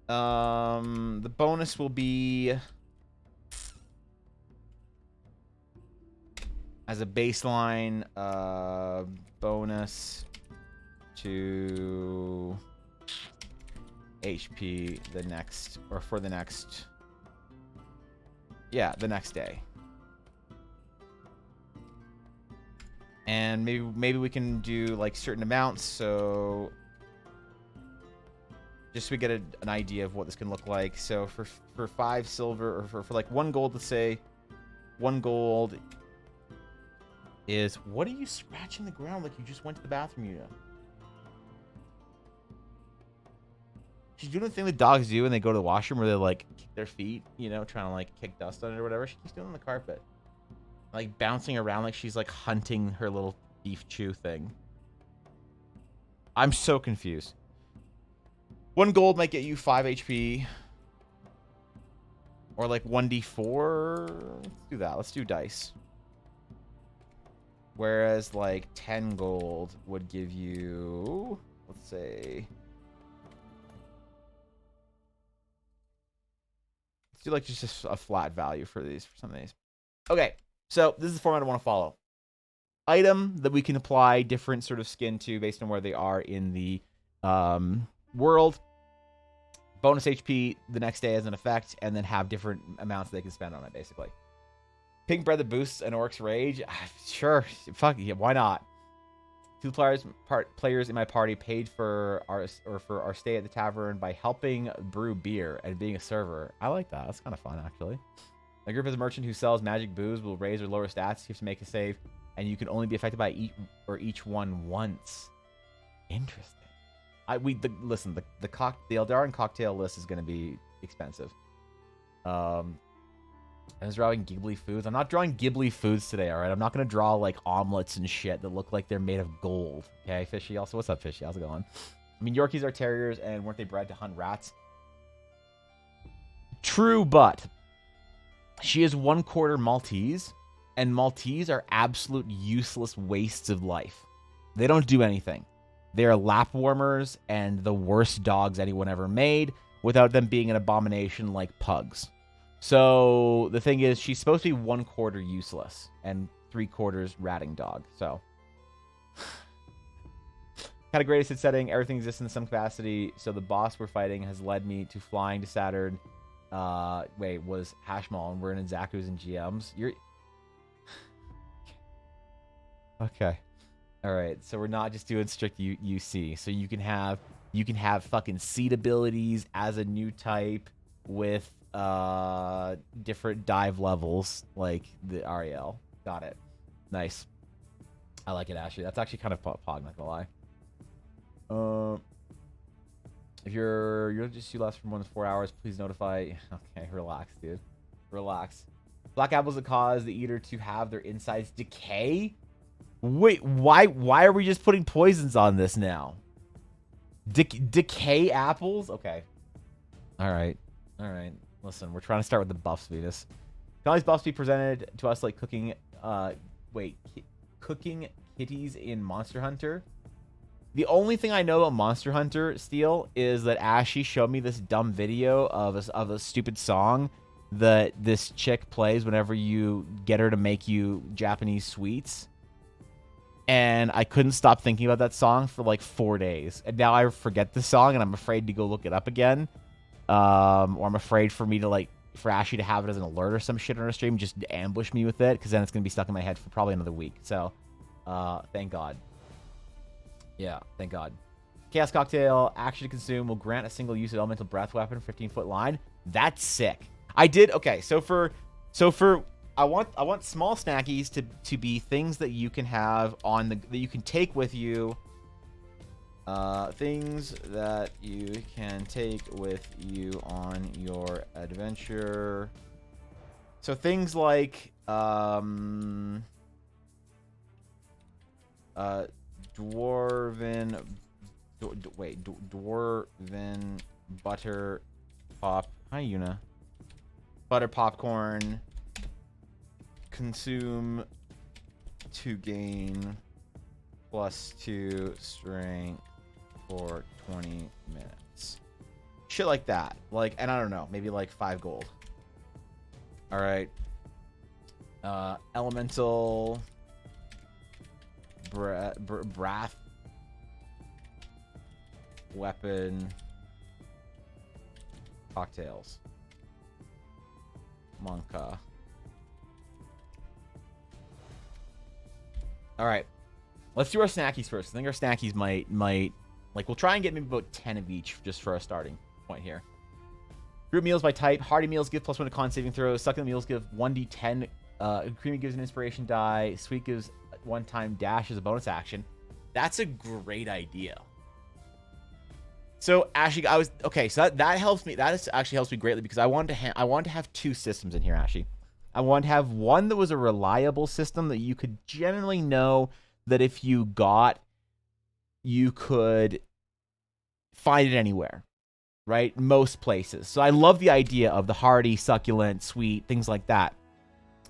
The bonus will be as a baseline bonus to HP the next day. And maybe we can do like certain amounts, so just so we get an idea of what this can look like. So for 5 silver, or for like 1 gold, let's say 1 gold is, what are you scratching the ground like you just went to the bathroom, Yuna? She's doing the thing that dogs do when they go to the washroom where they like kick their feet, trying to like kick dust on it or whatever. She keeps doing it on the carpet. Like bouncing around like she's like hunting her little beef chew thing. I'm so confused. 1 gold might get you 5 HP. Or like 1d4. Let's do that. Let's do dice. Whereas like 10 gold would give you, let's say, let's do like just a flat value for some of these. Okay. So this is the format I want to follow. Item that we can apply different sort of skin to based on where they are in the world. bonus HP the next day as an effect, and then have different amounts they can spend on it, basically. Pink bread that boosts an orc's rage? Sure, fuck yeah, why not? 2 players in my party paid for our stay at the tavern by helping brew beer and being a server. I like that. That's kind of fun, actually. A group is a merchant who sells magic booze will raise or lower stats. You have to make a save, and you can only be affected by each one once. Interesting. Listen, the Eldarin cocktail list is going to be expensive. I was drawing Ghibli foods. I'm not drawing Ghibli foods today, all right? I'm not going to draw, like, omelets and shit that look like they're made of gold. Okay, Fishy? Also, what's up, Fishy? How's it going? I mean, Yorkies are terriers, and weren't they bred to hunt rats? True, but she is 1/4 Maltese, and Maltese are absolute useless wastes of life. They don't do anything. They are lap warmers and the worst dogs anyone ever made, without them being an abomination like pugs. So the thing is, she's supposed to be 1/4 useless and 3/4 ratting dog. So kind of greatest at setting. Everything exists in some capacity. So the boss we're fighting has led me to flying to Saturn. Was Hashmal, and we're in Zaku's and GMs. You're okay. All right. So we're not just doing strict UC. So you can have fucking seed abilities as a new type with different dive levels like the Ariel. Got it. Nice. I like it, Ashley. That's actually kind of pog, not gonna lie. If you're just you last for more than 4 hours, please notify. Okay, relax, dude. Relax. Black apples that cause the eater to have their insides decay. Wait, why are we just putting poisons on this now? Decay apples? Okay. All right. Listen, we're trying to start with the buffs, Venus. Can all these buffs be presented to us like cooking cooking kitties in Monster Hunter? The only thing I know about Monster Hunter, Steel, is that Ashy showed me this dumb video of a stupid song that this chick plays whenever you get her to make you Japanese sweets. And I couldn't stop thinking about that song for like 4 days. And now I forget the song, and I'm afraid to go look it up again. Or I'm afraid for Ashy to have it as an alert or some shit on her stream, just to ambush me with it, because then it's going to be stuck in my head for probably another week. So, thank God. Yeah, thank God. Chaos Cocktail, action to consume, will grant a single use of elemental breath weapon, 15-foot line. That's sick. I did, okay, so for I want small snackies to be things that you can have on that you can take with you. Things that you can take with you on your adventure. So things like dwarven butter pop. Hi, Yuna. Butter popcorn. Consume to gain +2 strength for 20 minutes. Shit like that. Like, and I don't know, maybe like 5 gold. All right. Elemental breath weapon cocktails. Monka. All right. Let's do our snackies first. I think our snackies might like, we'll try and get maybe about 10 of each just for our starting point here. Group meals by type. Hearty meals give +1 to con saving throws. Succulent meals give 1d10. Creamy gives an inspiration die. Sweet gives one-time dash as a bonus action. That's a great idea. So Ashley, so that helps me. That actually helps me greatly because I wanted to have 2 systems in here, Ashley. I wanted to have one that was a reliable system that you could generally know that if you got, you could find it anywhere, right? Most places. So I love the idea of the hearty, succulent, sweet, things like that.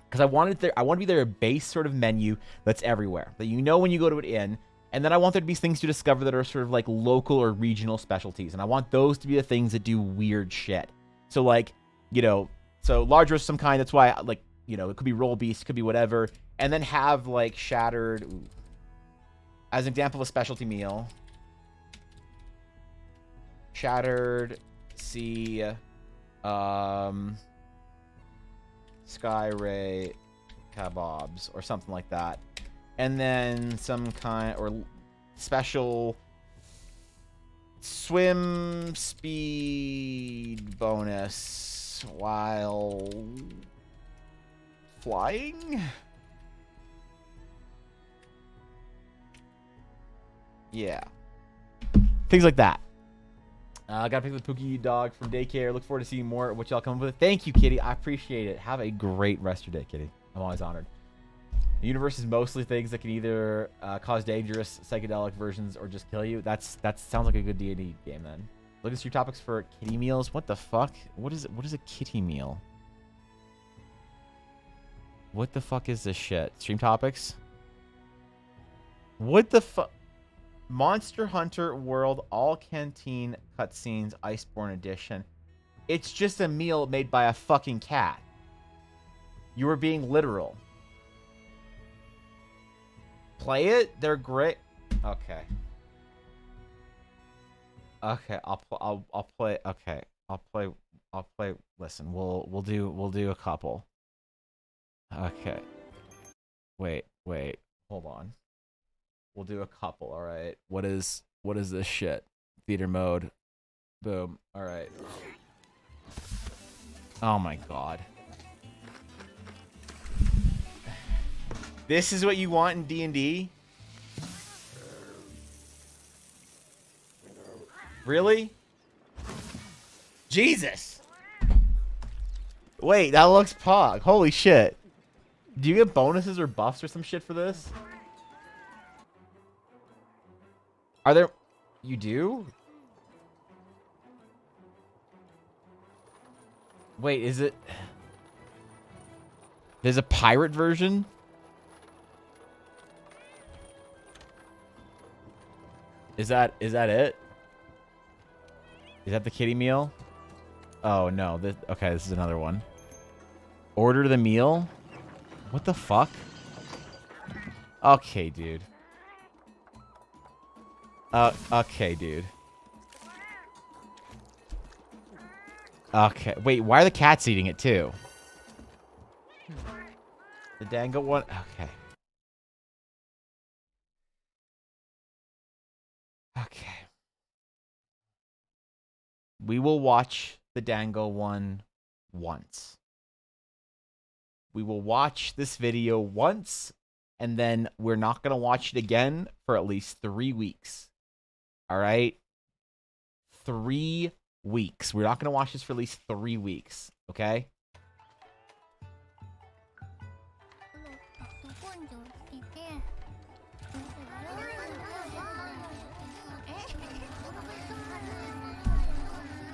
Because I want to be there a base sort of menu that's everywhere, that you know when you go to an inn. And then I want there to be things to discover that are sort of like local or regional specialties. And I want those to be the things that do weird shit. So like, so large roast of some kind. That's why, like, it could be roll beast, it could be whatever. And then have like shattered, as an example of a specialty meal. Shattered see Skyray kebabs or something like that. And then some kind or special swim speed bonus while flying. Yeah. Things like that. Gotta pick the Pookie dog from daycare. Look forward to seeing more of what y'all come up with. Thank you, Kitty. I appreciate it. Have a great rest of your day, Kitty. I'm always honored. The universe is mostly things that can either cause dangerous psychedelic versions or just kill you. That sounds like a good D&D game then. Look at stream topics for kitty meals. What the fuck? What is a kitty meal? What the fuck is this shit? Stream topics? What the fuck? Monster Hunter World All Canteen Cutscenes Iceborne Edition. It's just a meal made by a fucking cat. You were being literal. Play it. They're great. Okay. Okay. I'll play. Okay. I'll play. Listen. We'll do a couple. Okay. Wait. Hold on. We'll do a couple. All right. What is this shit? Theater mode. Boom. All right. Oh my god. This is what you want in D&D? Really? Jesus. Wait, that looks pog. Holy shit. Do you get bonuses or buffs or some shit for this? Are there... You do? Wait, is it... There's a pirate version? Is that it? Is that the kitty meal? Oh, no. Okay, this is another one. Order the meal? What the fuck? Okay, dude. Okay, dude. Okay. Wait, why are the cats eating it too? The dango one? Okay. Okay. We will watch the dango one once. We will watch this video once, and then we're not going to watch it again for at least 3 weeks. All right? 3 weeks. We're not going to watch this for at least 3 weeks. Okay?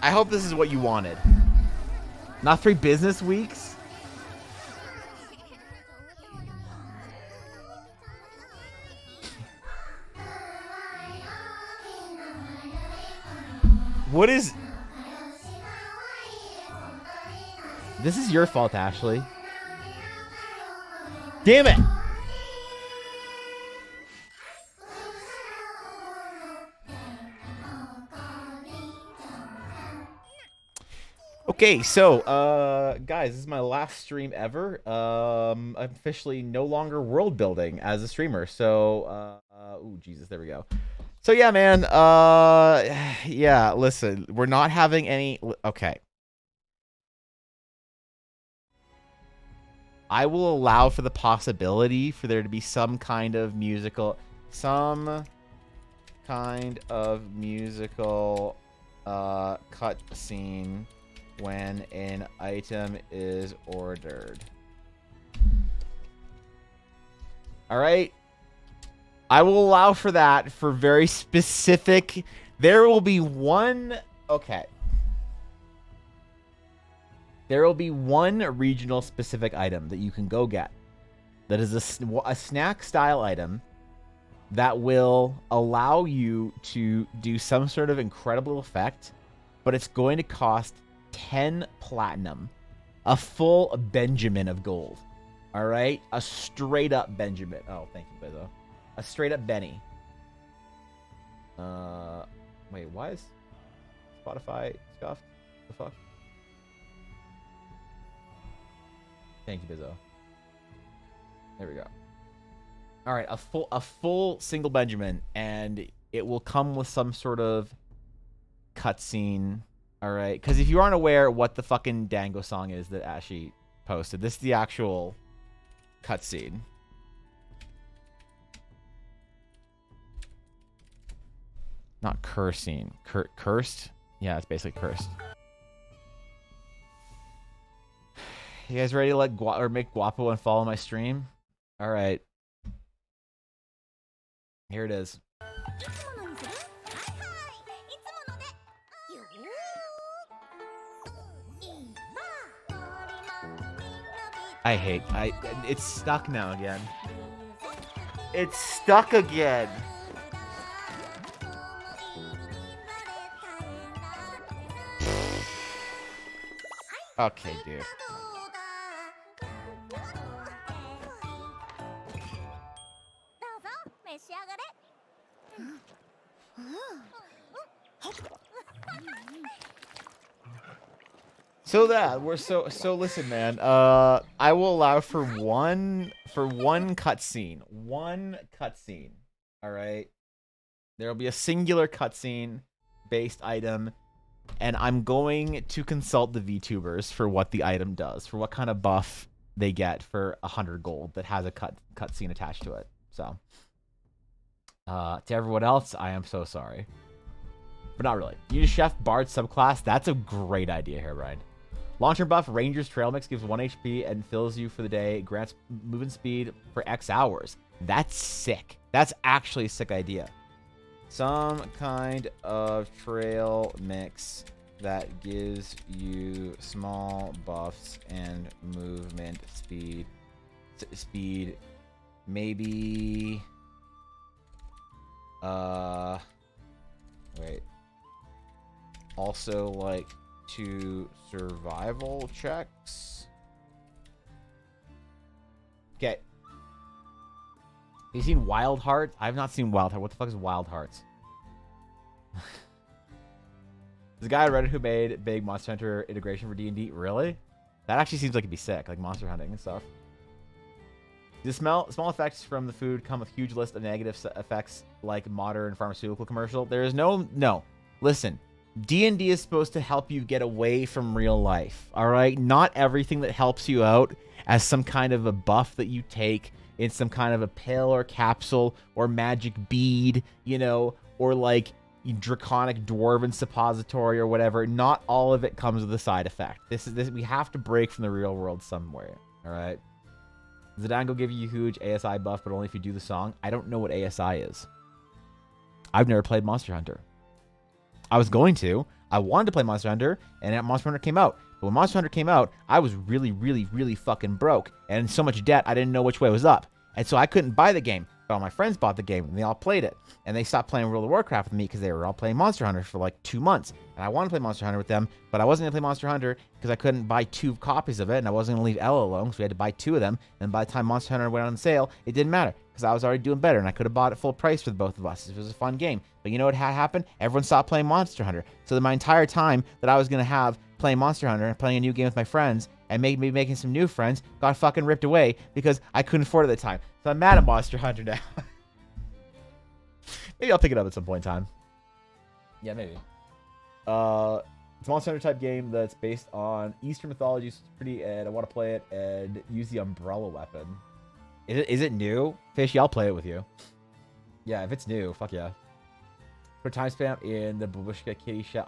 I hope this is what you wanted. Not 3 business weeks? What is... This is your fault, Ashley. Damn it! Okay, so, guys, this is my last stream ever. I'm officially no longer world building as a streamer, so, ooh, Jesus, there we go. So, yeah, man, yeah, listen, we're not having any, okay. I will allow for the possibility for there to be some kind of musical, cut scene when an item is ordered. All right. I will allow for that for very specific. There will be one. Okay. There will be one regional specific item that you can go get. That is a snack style item that will allow you to do some sort of incredible effect, but it's going to cost 10 platinum, a full Benjamin of gold. All right, a straight up Benjamin. Oh, thank you, Bezzo. A straight up Benny. Wait, why is Spotify scuffed? The fuck? Thank you, Bizzo. There we go. All right, a full single Benjamin, and it will come with some sort of cutscene. All right, because if you aren't aware what the fucking Dango song is that Ashy posted, this is the actual cutscene. Not cursing. Cursed? Yeah, it's basically cursed. You guys ready to make Guapo and follow my stream? All right. Here it is. It's stuck now again. It's stuck again. Okay, dude. So that we're so listen, man. I will allow for one cutscene. One cutscene. All right. There'll be a singular cutscene based item, and I'm going to consult the VTubers for what the item does, for what kind of buff they get for 100 gold that has a cutscene attached to it. So, to everyone else, I am so sorry, but not really. Use Chef Bard subclass. That's a great idea here, Ryan. Long-term buff, Ranger's Trail Mix gives 1 HP and fills you for the day. Grants movement speed for X hours. That's sick. That's actually a sick idea. Some kind of trail mix that gives you small buffs and movement speed. Maybe... Wait. Also, like... 2 survival checks. Okay. Have you seen Wild Heart? I have not seen Wild Heart. What the fuck is Wild Hearts? There's a guy on Reddit who made big Monster Hunter integration for D&D. Really? That actually seems like it'd be sick, like monster hunting and stuff. The small effects from the food come with a huge list of negative effects like modern pharmaceutical commercial. There is no. Listen. D&D is supposed to help you get away from real life, all right? Not everything that helps you out as some kind of a buff that you take in some kind of a pill or capsule or magic bead, you know, or like draconic dwarven suppository or whatever. Not all of it comes with a side effect. This we have to break from the real world somewhere, all right? Zadango give you a huge ASI buff, but only if you do the song. I don't know what ASI is. I've never played Monster Hunter. I was going to. I wanted to play Monster Hunter, and Monster Hunter came out. But when Monster Hunter came out, I was really, really, really fucking broke. And in so much debt, I didn't know which way was up. And so I couldn't buy the game. But all my friends bought the game, and they all played it. And they stopped playing World of Warcraft with me because they were all playing Monster Hunter for like 2 months. And I wanted to play Monster Hunter with them, but I wasn't going to play Monster Hunter because I couldn't buy 2 copies of it, and I wasn't going to leave Ella alone, so we had to buy 2 of them. And by the time Monster Hunter went on sale, it didn't matter because I was already doing better, and I could have bought it full price for both of us. It was a fun game. But you know what had happened? Everyone stopped playing Monster Hunter. So my entire time that I was going to have playing Monster Hunter and playing a new game with my friends and maybe making some new friends got fucking ripped away because I couldn't afford it at the time. So I'm mad at Monster Hunter now. Maybe I'll pick it up at some point in time. Yeah, maybe. It's a Monster Hunter type game that's based on Eastern mythology. So it's pretty, and I want to play it and use the umbrella weapon. Is it new? Fishy, I'll play it with you. Yeah, if it's new, fuck yeah. For time spam in the Babushka Kitty Shell.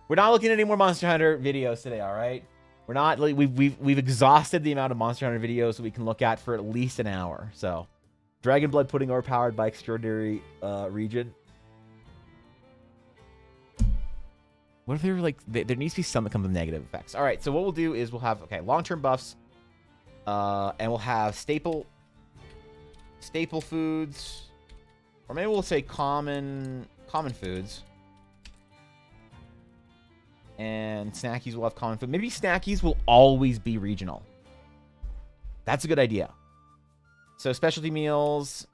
We're not looking at any more Monster Hunter videos today, all right? We're not, like, we've exhausted the amount of Monster Hunter videos that we can look at for at least an hour, so. Dragon Blood pudding overpowered by extraordinary region. What if they were like, there needs to be some that comes with negative effects. All right, so what we'll do is we'll have, okay, long-term buffs, and we'll have staple foods, or maybe we'll say common foods. And snackies will have common food. Maybe snackies will always be regional. That's a good idea. So specialty meals,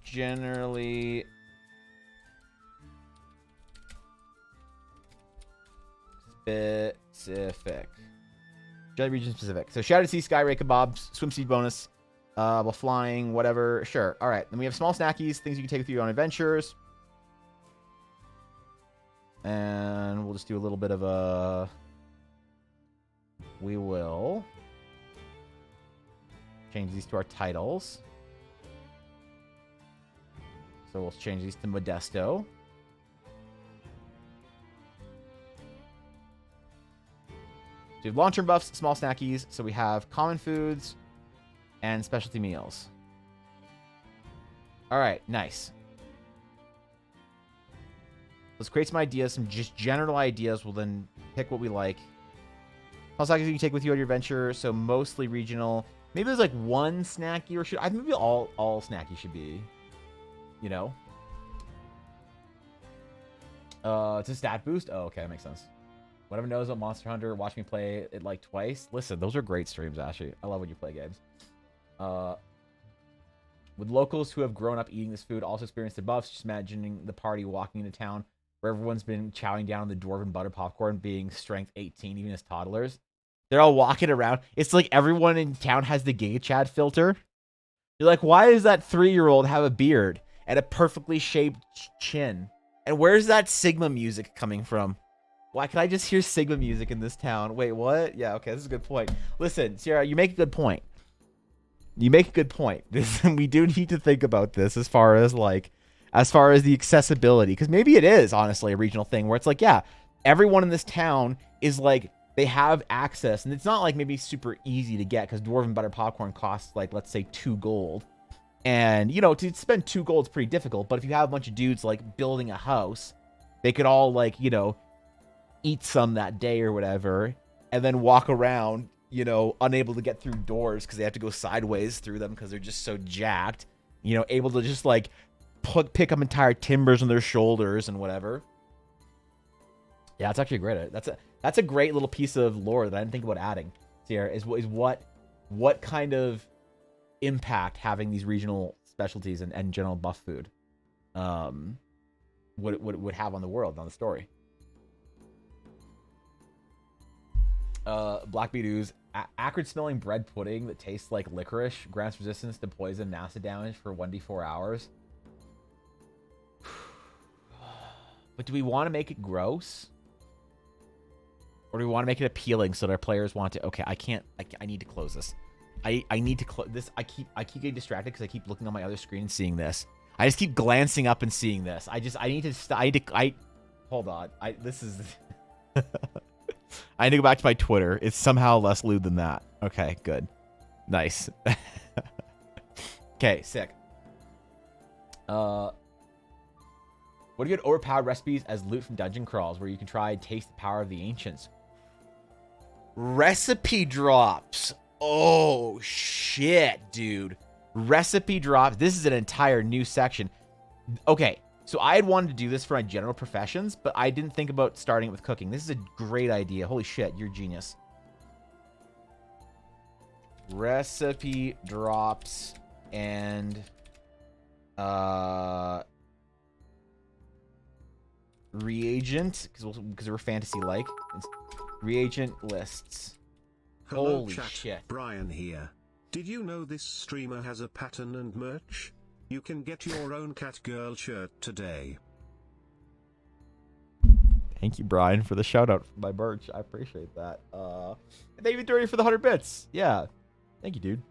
generally specific. Jelly region specific. So Shattered Sea, Sky Ray Kebabs, Swim Speed bonus, while flying, whatever. Sure. All right. Then we have small snackies, things you can take with you on adventures. And we'll just do a little bit of a... We will change these to our titles. So we'll change these to Modesto. So we have long-term buffs, small snackies. So we have common foods and specialty meals. All right, nice. Let's create some ideas, some just general ideas. We'll then pick what we like. How snackies you can take with you on your adventure. So mostly regional. Maybe there's like one snacky, or should I maybe all snacky should be, you know. It's a stat boost. Oh, okay, that makes sense. Whatever knows about Monster Hunter, watch me play it like twice. Listen, those are great streams, Ashley. I love when you play games. With locals who have grown up eating this food also experience the buffs, just imagining the party walking into town where everyone's been chowing down on the dwarven butter popcorn, being strength 18, even as toddlers. They're all walking around. It's like everyone in town has the gay Chad filter. You're like, why does that 3-year-old have a beard and a perfectly shaped chin? And where's that Sigma music coming from? Why can I just hear Sigma music in this town? Wait, what? Yeah, okay, this is a good point. Listen, Sierra, you make a good point. You make a good point. We do need to think about this as far as the accessibility, because maybe it is honestly a regional thing where it's like, yeah, everyone in this town is like, they have access, and it's not like maybe super easy to get because dwarven butter popcorn costs like, let's say 2 gold. And, you know, to spend 2 gold is pretty difficult, but if you have a bunch of dudes like building a house, they could all like, you know, eat some that day or whatever, and then walk around, you know, unable to get through doors because they have to go sideways through them because they're just so jacked, you know, able to just like pick up entire timbers on their shoulders and whatever. Yeah, it's actually great. That's a great little piece of lore that I didn't think about adding here, is what kind of impact having these regional specialties and general buff food would have on the world, on the story. Blackbeard ooze, acrid smelling bread pudding that tastes like licorice, grants resistance to poison, acid damage for 1d4 hours. But do we want to make it gross? Or do we want to make it appealing so that our players want to? Okay, I need to close this. I need to close this. I keep getting distracted because I keep looking on my other screen and seeing this. I just keep glancing up and seeing this. Hold on. This is I need to go back to my Twitter. It's somehow less lewd than that. Okay, good. Nice. Okay, sick. What are good overpowered recipes as loot from dungeon crawls where you can try and taste the power of the ancients? Recipe drops. Oh, shit, dude. Recipe drops. This is an entire new section. Okay, so I had wanted to do this for my general professions, but I didn't think about starting it with cooking. This is a great idea. Holy shit, you're a genius. Recipe drops and reagent, because we're fantasy like. Reagent lists. Hello, holy chat. Shit. Brian here. Did you know this streamer has a pattern and merch? You can get your own cat girl shirt today. Thank you, Brian, for the shout out for my merch. I appreciate that. Thank you, Dirty, for the 100 bits. Yeah. Thank you, dude.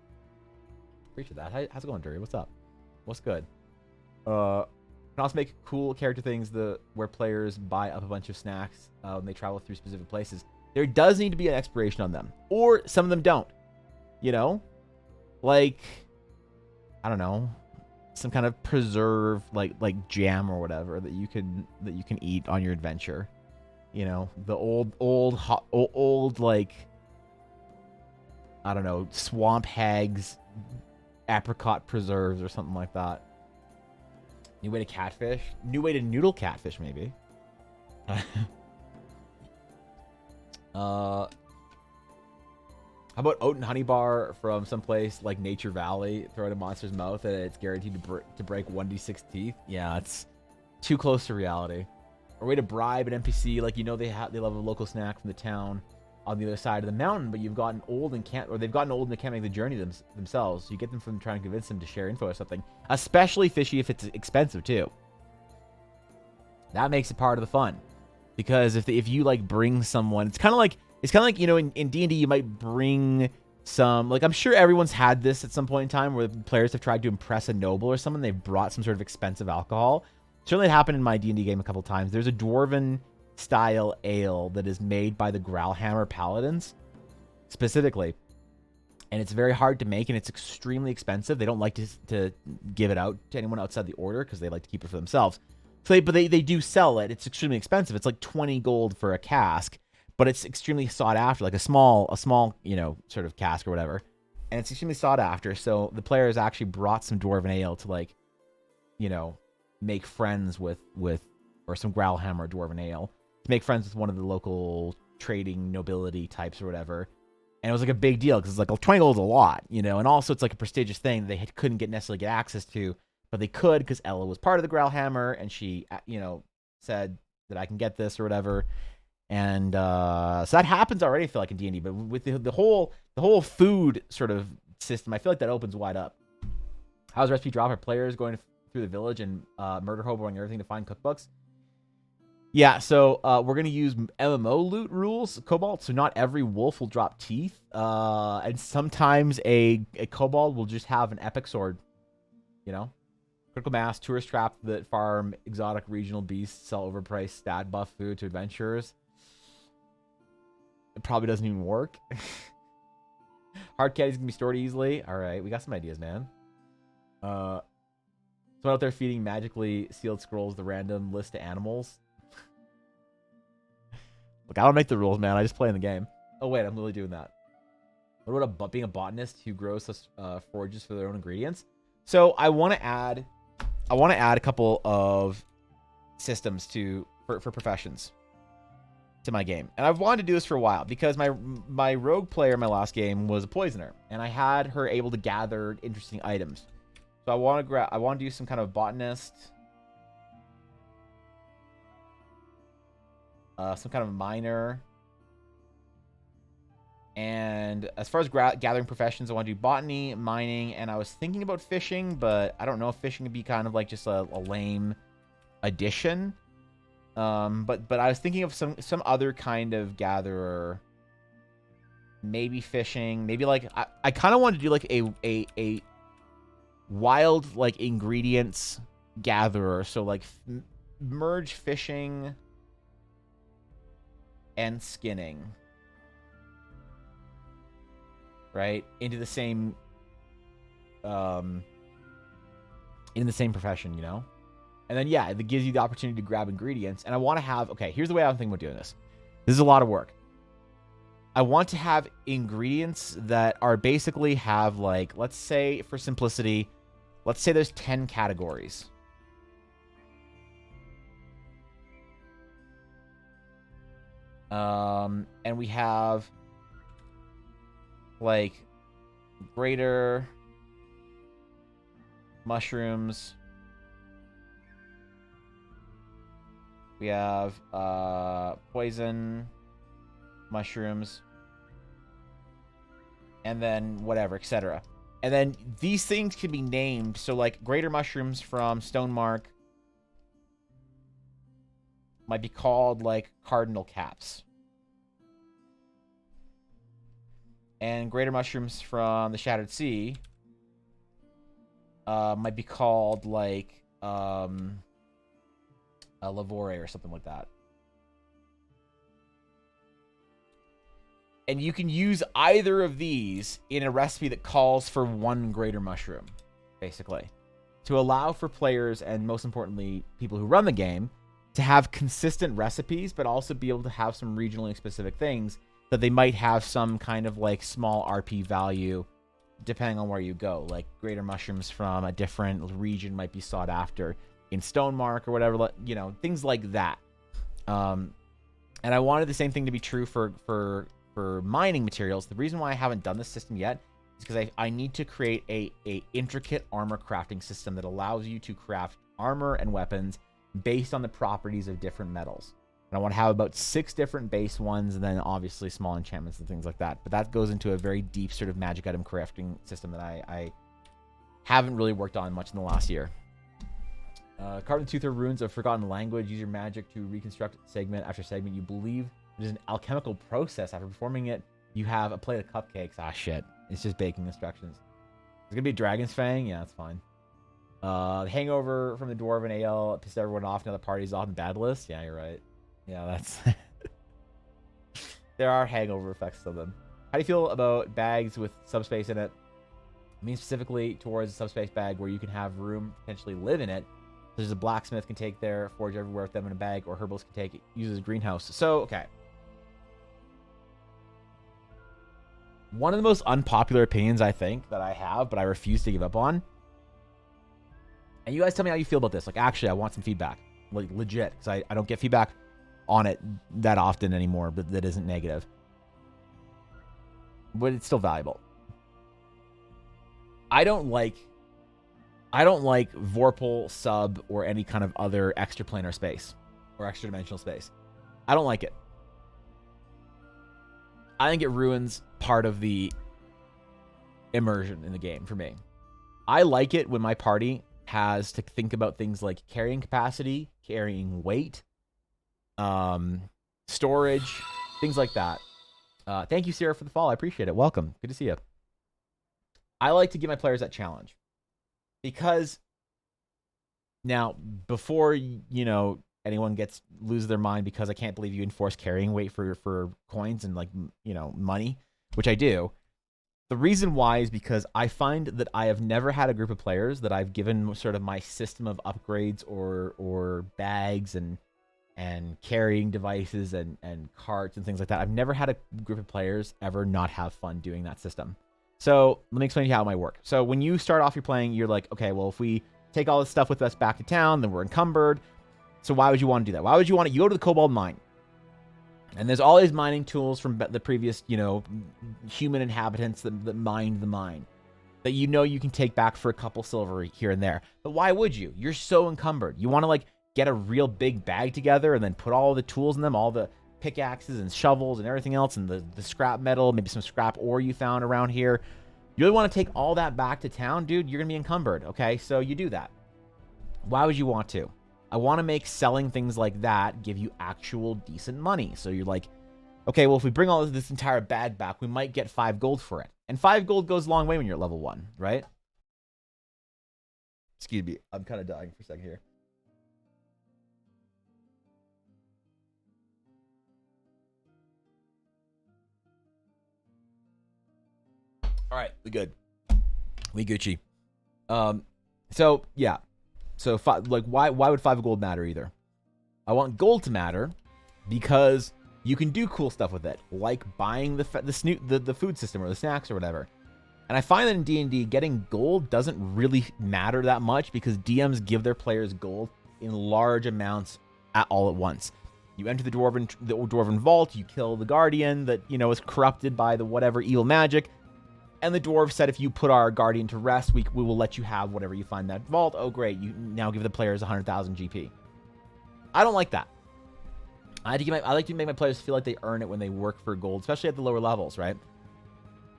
Appreciate that. How's it going, Dirty? What's up? What's good? Can also make cool character things where players buy up a bunch of snacks when they travel through specific places. There does need to be an expiration on them, or some of them don't. You know, like, I don't know, some kind of preserve, like jam or whatever that you can eat on your adventure. You know, the old like, I don't know, swamp hags, apricot preserves or something like that. New way to catfish. New way to noodle catfish, maybe. How about oat and honey bar from someplace like Nature Valley? Throw it in a monster's mouth and it's guaranteed to break 1d6 teeth. Yeah, it's too close to reality. or a way to bribe an NPC. Like, they love a local snack from the town on the other side of the mountain, but they've gotten old and can't make the journey themselves. So you get them from trying to convince them to share info or something. Especially fishy if it's expensive too. That makes it part of the fun, because if you like bring someone, it's kind of like in D&D you might bring some, like, I'm sure everyone's had this at some point in time where players have tried to impress a noble or someone. They've brought some sort of expensive alcohol. Certainly happened in my D&D game a couple times. There's a dwarven style ale that is made by the Growlhammer Paladins specifically, and it's very hard to make, and it's extremely expensive. They don't like to give it out to anyone outside the order because they like to keep it for themselves. So they do sell it. It's extremely expensive. It's like 20 gold for a cask, but it's extremely sought after, like a small sort of cask or whatever, and it's extremely sought after. So the players actually brought some dwarven ale to, like, make friends with or some Growlhammer dwarven ale to make friends with one of the local trading nobility types or whatever. And it was like a big deal because it's like 20 gold is a lot, and also it's like a prestigious thing they couldn't necessarily get access to, but they could because Ella was part of the Growlhammer and she, said that I can get this or whatever. And so that happens already, I feel like, in D&D, but with the whole food sort of system, I feel like that opens wide up. How's recipe drop? Are players going through the village and murder hoboing everything to find cookbooks? Yeah, so we're going to use MMO loot rules, Kobold, so not every wolf will drop teeth, and sometimes a Kobold will just have an epic sword, Critical mass, tourist trap that farm exotic regional beasts, sell overpriced stat buff food to adventurers. It probably doesn't even work. Hard candies can be stored easily. All right, we got some ideas, man. Someone out there feeding magically sealed scrolls the random list of animals. Look, I don't make the rules, man. I just play in the game. Oh wait, I'm literally doing that. What about being a botanist who grows forages for their own ingredients? So I want to add a couple of systems for professions to my game, and I've wanted to do this for a while because my rogue player in my last game was a poisoner, and I had her able to gather interesting items. So I want to do some kind of botanist, some kind of miner, and as far as gathering professions, I want to do botany, mining, and I was thinking about fishing, but I don't know if fishing would be kind of like just a lame addition. But I was thinking of some other kind of gatherer. Maybe fishing. Maybe like I kind of want to do like a wild like ingredients gatherer. So like merge fishing and skinning, right, into the same profession, And then, yeah, it gives you the opportunity to grab ingredients. And I want to have, okay, here's the way I'm thinking about doing this. This is a lot of work. I want to have ingredients that are basically have, like, let's say, for simplicity, let's say there's 10 categories. And we have, like, greater mushrooms. We have poison, mushrooms, and then whatever, etc. And then these things can be named. So like greater mushrooms from Stonemark might be called like cardinal caps. And greater mushrooms from the Shattered Sea might be called like Lavore or something like that. And you can use either of these in a recipe that calls for one greater mushroom, basically, to allow for players and, most importantly, people who run the game to have consistent recipes, but also be able to have some regionally specific things that they might have some kind of like small RP value depending on where you go. Like greater mushrooms from a different region might be sought after in Stonemark or whatever, things like that. And I wanted the same thing to be true for mining materials. The reason why I haven't done this system yet is because I need to create a intricate armor crafting system that allows you to craft armor and weapons based on the properties of different metals. And I want to have about 6 different base ones, and then obviously small enchantments and things like that. But that goes into a very deep sort of magic item crafting system that I haven't really worked on much in the last year. Carve the tooth or runes of forgotten language. Use your magic to reconstruct segment after segment. You believe it is an alchemical process. After performing it, you have a plate of cupcakes. Ah, shit. It's just baking instructions. There's going to be a dragon's fang. Yeah, that's fine. Hangover from the dwarven ale pissed everyone off. Now the party's off the bad list. Yeah, you're right. Yeah, that's... There are hangover effects to them. How do you feel about bags with subspace in it? I mean specifically towards a subspace bag where you can have room potentially live in it. There's a blacksmith can take their forge everywhere with them in a bag, or herbalist can take it, use it as a greenhouse. So, okay. One of the most unpopular opinions I think that I have, but I refuse to give up on. And you guys tell me how you feel about this. Like, actually, I want some feedback. Like, legit. Because I don't get feedback on it that often anymore, but that isn't negative. But it's still valuable. I don't like Vorpal, sub, or any kind of other extraplanar space or extra dimensional space. I don't like it. I think it ruins part of the immersion in the game for me. I like it when my party has to think about things like carrying capacity, carrying weight, storage, things like that. Thank you, Sarah, for the follow. I appreciate it. Welcome. Good to see you. I like to give my players that challenge. Because now, before, you know, anyone loses their mind because I can't believe you enforce carrying weight for coins and, like, you know, money, which I do. The reason why is because I find that I have never had a group of players that I've given sort of my system of upgrades or bags and carrying devices and carts and things like that. I've never had a group of players ever not have fun doing that system. So let me explain to you how it might work. So when you start off your playing, you're like, okay, well, if we take all this stuff with us back to town, then we're encumbered. So why would you want to do that? Why would you want to? You go to the Cobalt mine. And there's all these mining tools from the previous, you know, human inhabitants that mined the mine that you know you can take back for a couple silver here and there. But why would you? You're so encumbered. You want to, like, get a real big bag together and then put all the tools in them, all the pickaxes and shovels and everything else, and the scrap metal, maybe some scrap ore you found around here. You really want to take all that back to town, dude? You're going to be encumbered, okay? So you do that. Why would you want to? I want to make selling things like that give you actual decent money. So you're like, okay, well, if we bring all this entire bag back, we might get 5 gold for it. And 5 gold goes a long way when you're at level 1, right? Excuse me. I'm kind of dying for a second here. All right, we good. We Gucci. So yeah. So why would 5 gold matter either? I want gold to matter because you can do cool stuff with it, like buying the food system or the snacks or whatever. And I find that in D&D, getting gold doesn't really matter that much because DMs give their players gold in large amounts all at once. You enter the dwarven vault, you kill the guardian that, you know, is corrupted by the whatever evil magic. And the dwarves said, if you put our guardian to rest, we will let you have whatever you find in that vault. Oh, great. You now give the players 100,000 GP. I don't like that. I like to make my players feel like they earn it when they work for gold, especially at the lower levels, right?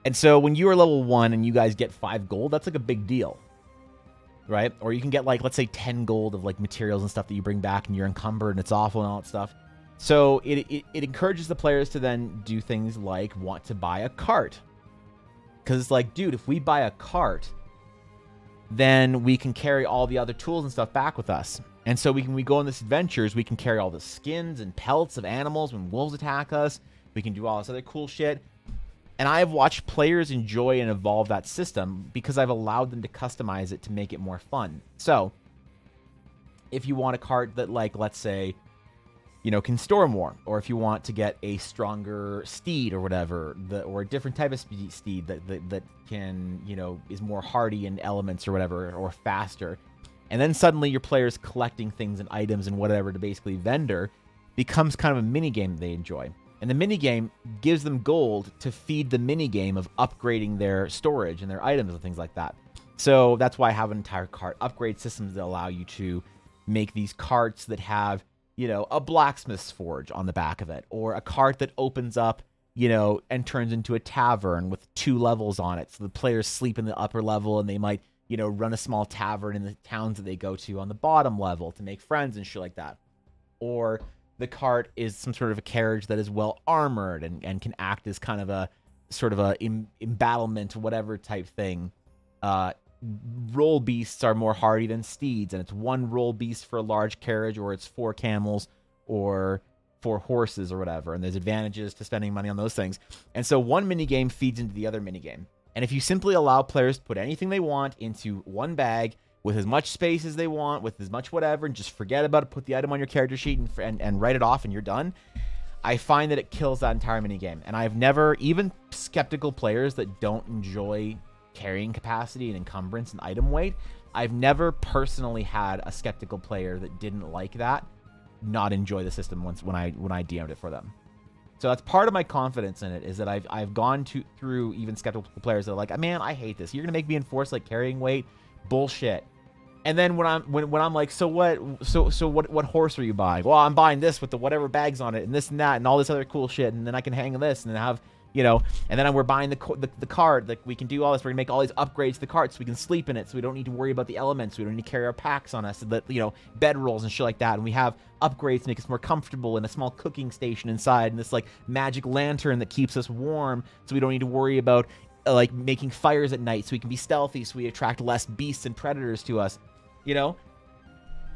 And so when you are level 1 and you guys get 5 gold, that's like a big deal, right? Or you can get, like, let's say 10 gold of, like, materials and stuff that you bring back and you're encumbered and it's awful and all that stuff. So it encourages the players to then do things like want to buy a cart. Because it's like, dude, if we buy a cart, then we can carry all the other tools and stuff back with us. And so we go on this adventures, we can carry all the skins and pelts of animals when wolves attack us. We can do all this other cool shit. And I have watched players enjoy and evolve that system because I've allowed them to customize it to make it more fun. So if you want a cart that, like, let's say, you know, can store more, or if you want to get a stronger steed or whatever, or a different type of steed that can, you know, is more hardy in elements or whatever, or faster, and then suddenly your players collecting things and items and whatever to basically vendor becomes kind of a mini game they enjoy. And the mini game gives them gold to feed the mini game of upgrading their storage and their items and things like that. So that's why I have an entire cart upgrade systems that allow you to make these carts that have, you know, a blacksmith's forge on the back of it, or a cart that opens up, you know, and turns into a tavern with 2 levels on it. So the players sleep in the upper level, and they might, you know, run a small tavern in the towns that they go to on the bottom level to make friends and shit like that. Or the cart is some sort of a carriage that is well armored and can act as kind of a sort of a embattlement, whatever type thing. Roll beasts are more hardy than steeds, and it's 1 roll beast for a large carriage, or it's 4 camels or 4 horses or whatever. And there's advantages to spending money on those things. And so one minigame feeds into the other minigame. And if you simply allow players to put anything they want into one bag with as much space as they want, with as much whatever, and just forget about it, put the item on your character sheet and write it off, and you're done, I find that it kills that entire minigame. And I've never, even skeptical players that don't enjoy carrying capacity and encumbrance and item weight, I've never personally had a skeptical player that didn't like that not enjoy the system when I DM'd it for them. So that's part of my confidence in it, is that I've gone through even skeptical players that are like, man, I hate this. You're gonna make me enforce like carrying weight, bullshit. And then when I'm like, so what horse are you buying? Well, I'm buying this with the whatever bags on it and this and that and all this other cool shit, and then I can hang this and then have, you know, and then we're buying the cart. Like, we can do all this. We're gonna make all these upgrades to the cart so we can sleep in it, so we don't need to worry about the elements. We don't need to carry our packs on us, so that, you know, bed rolls and shit like that. And we have upgrades to make us more comfortable, and a small cooking station inside, and this like magic lantern that keeps us warm, so we don't need to worry about like making fires at night, so we can be stealthy, so we attract less beasts and predators to us, you know.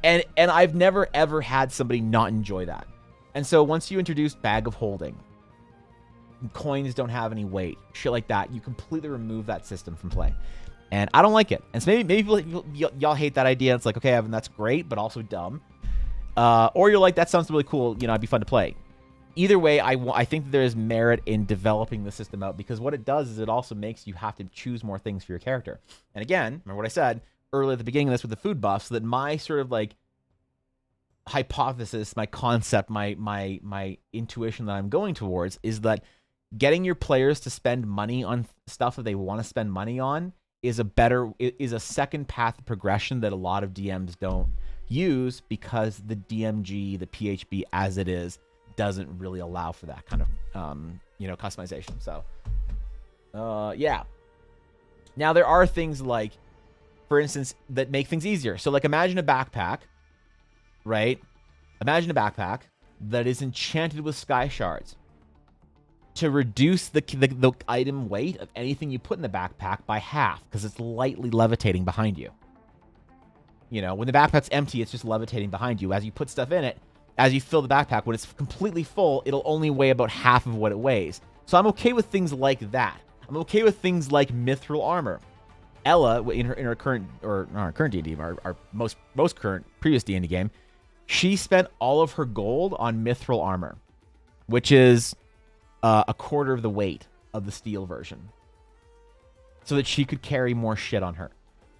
And I've never ever had somebody not enjoy that. And so once you introduce bag of holding, coins don't have any weight, shit like that, you completely remove that system from play, and I don't like it. And so maybe y'all hate that idea. It's like, okay, Evan, that's great, but also dumb. Or you're like, that sounds really cool, you know, it'd be fun to play. Either way, I think that there is merit in developing the system out, because what it does is it also makes you have to choose more things for your character. And again, remember what I said earlier at the beginning of this with the food buffs, that my sort of like hypothesis, my concept, my intuition that I'm going towards is that getting your players to spend money on stuff that they want to spend money on is a second path of progression that a lot of DMs don't use, because the DMG, the PHB as it is, doesn't really allow for that kind of you know, customization. So yeah. Now there are things like, for instance, that make things easier. So like, imagine a backpack, right? Imagine a backpack that is enchanted with sky shards. To reduce the item weight of anything you put in the backpack by half, because it's lightly levitating behind you. You know, when the backpack's empty, it's just levitating behind you. As you put stuff in it, as you fill the backpack, when it's completely full, it'll only weigh about half of what it weighs. So I'm okay with things like that. I'm okay with things like mithril armor. Ella, in her current, or not our current D&D, our most current previous D&D game, she spent all of her gold on mithril armor, which is a quarter of the weight of the steel version, so that she could carry more shit on her.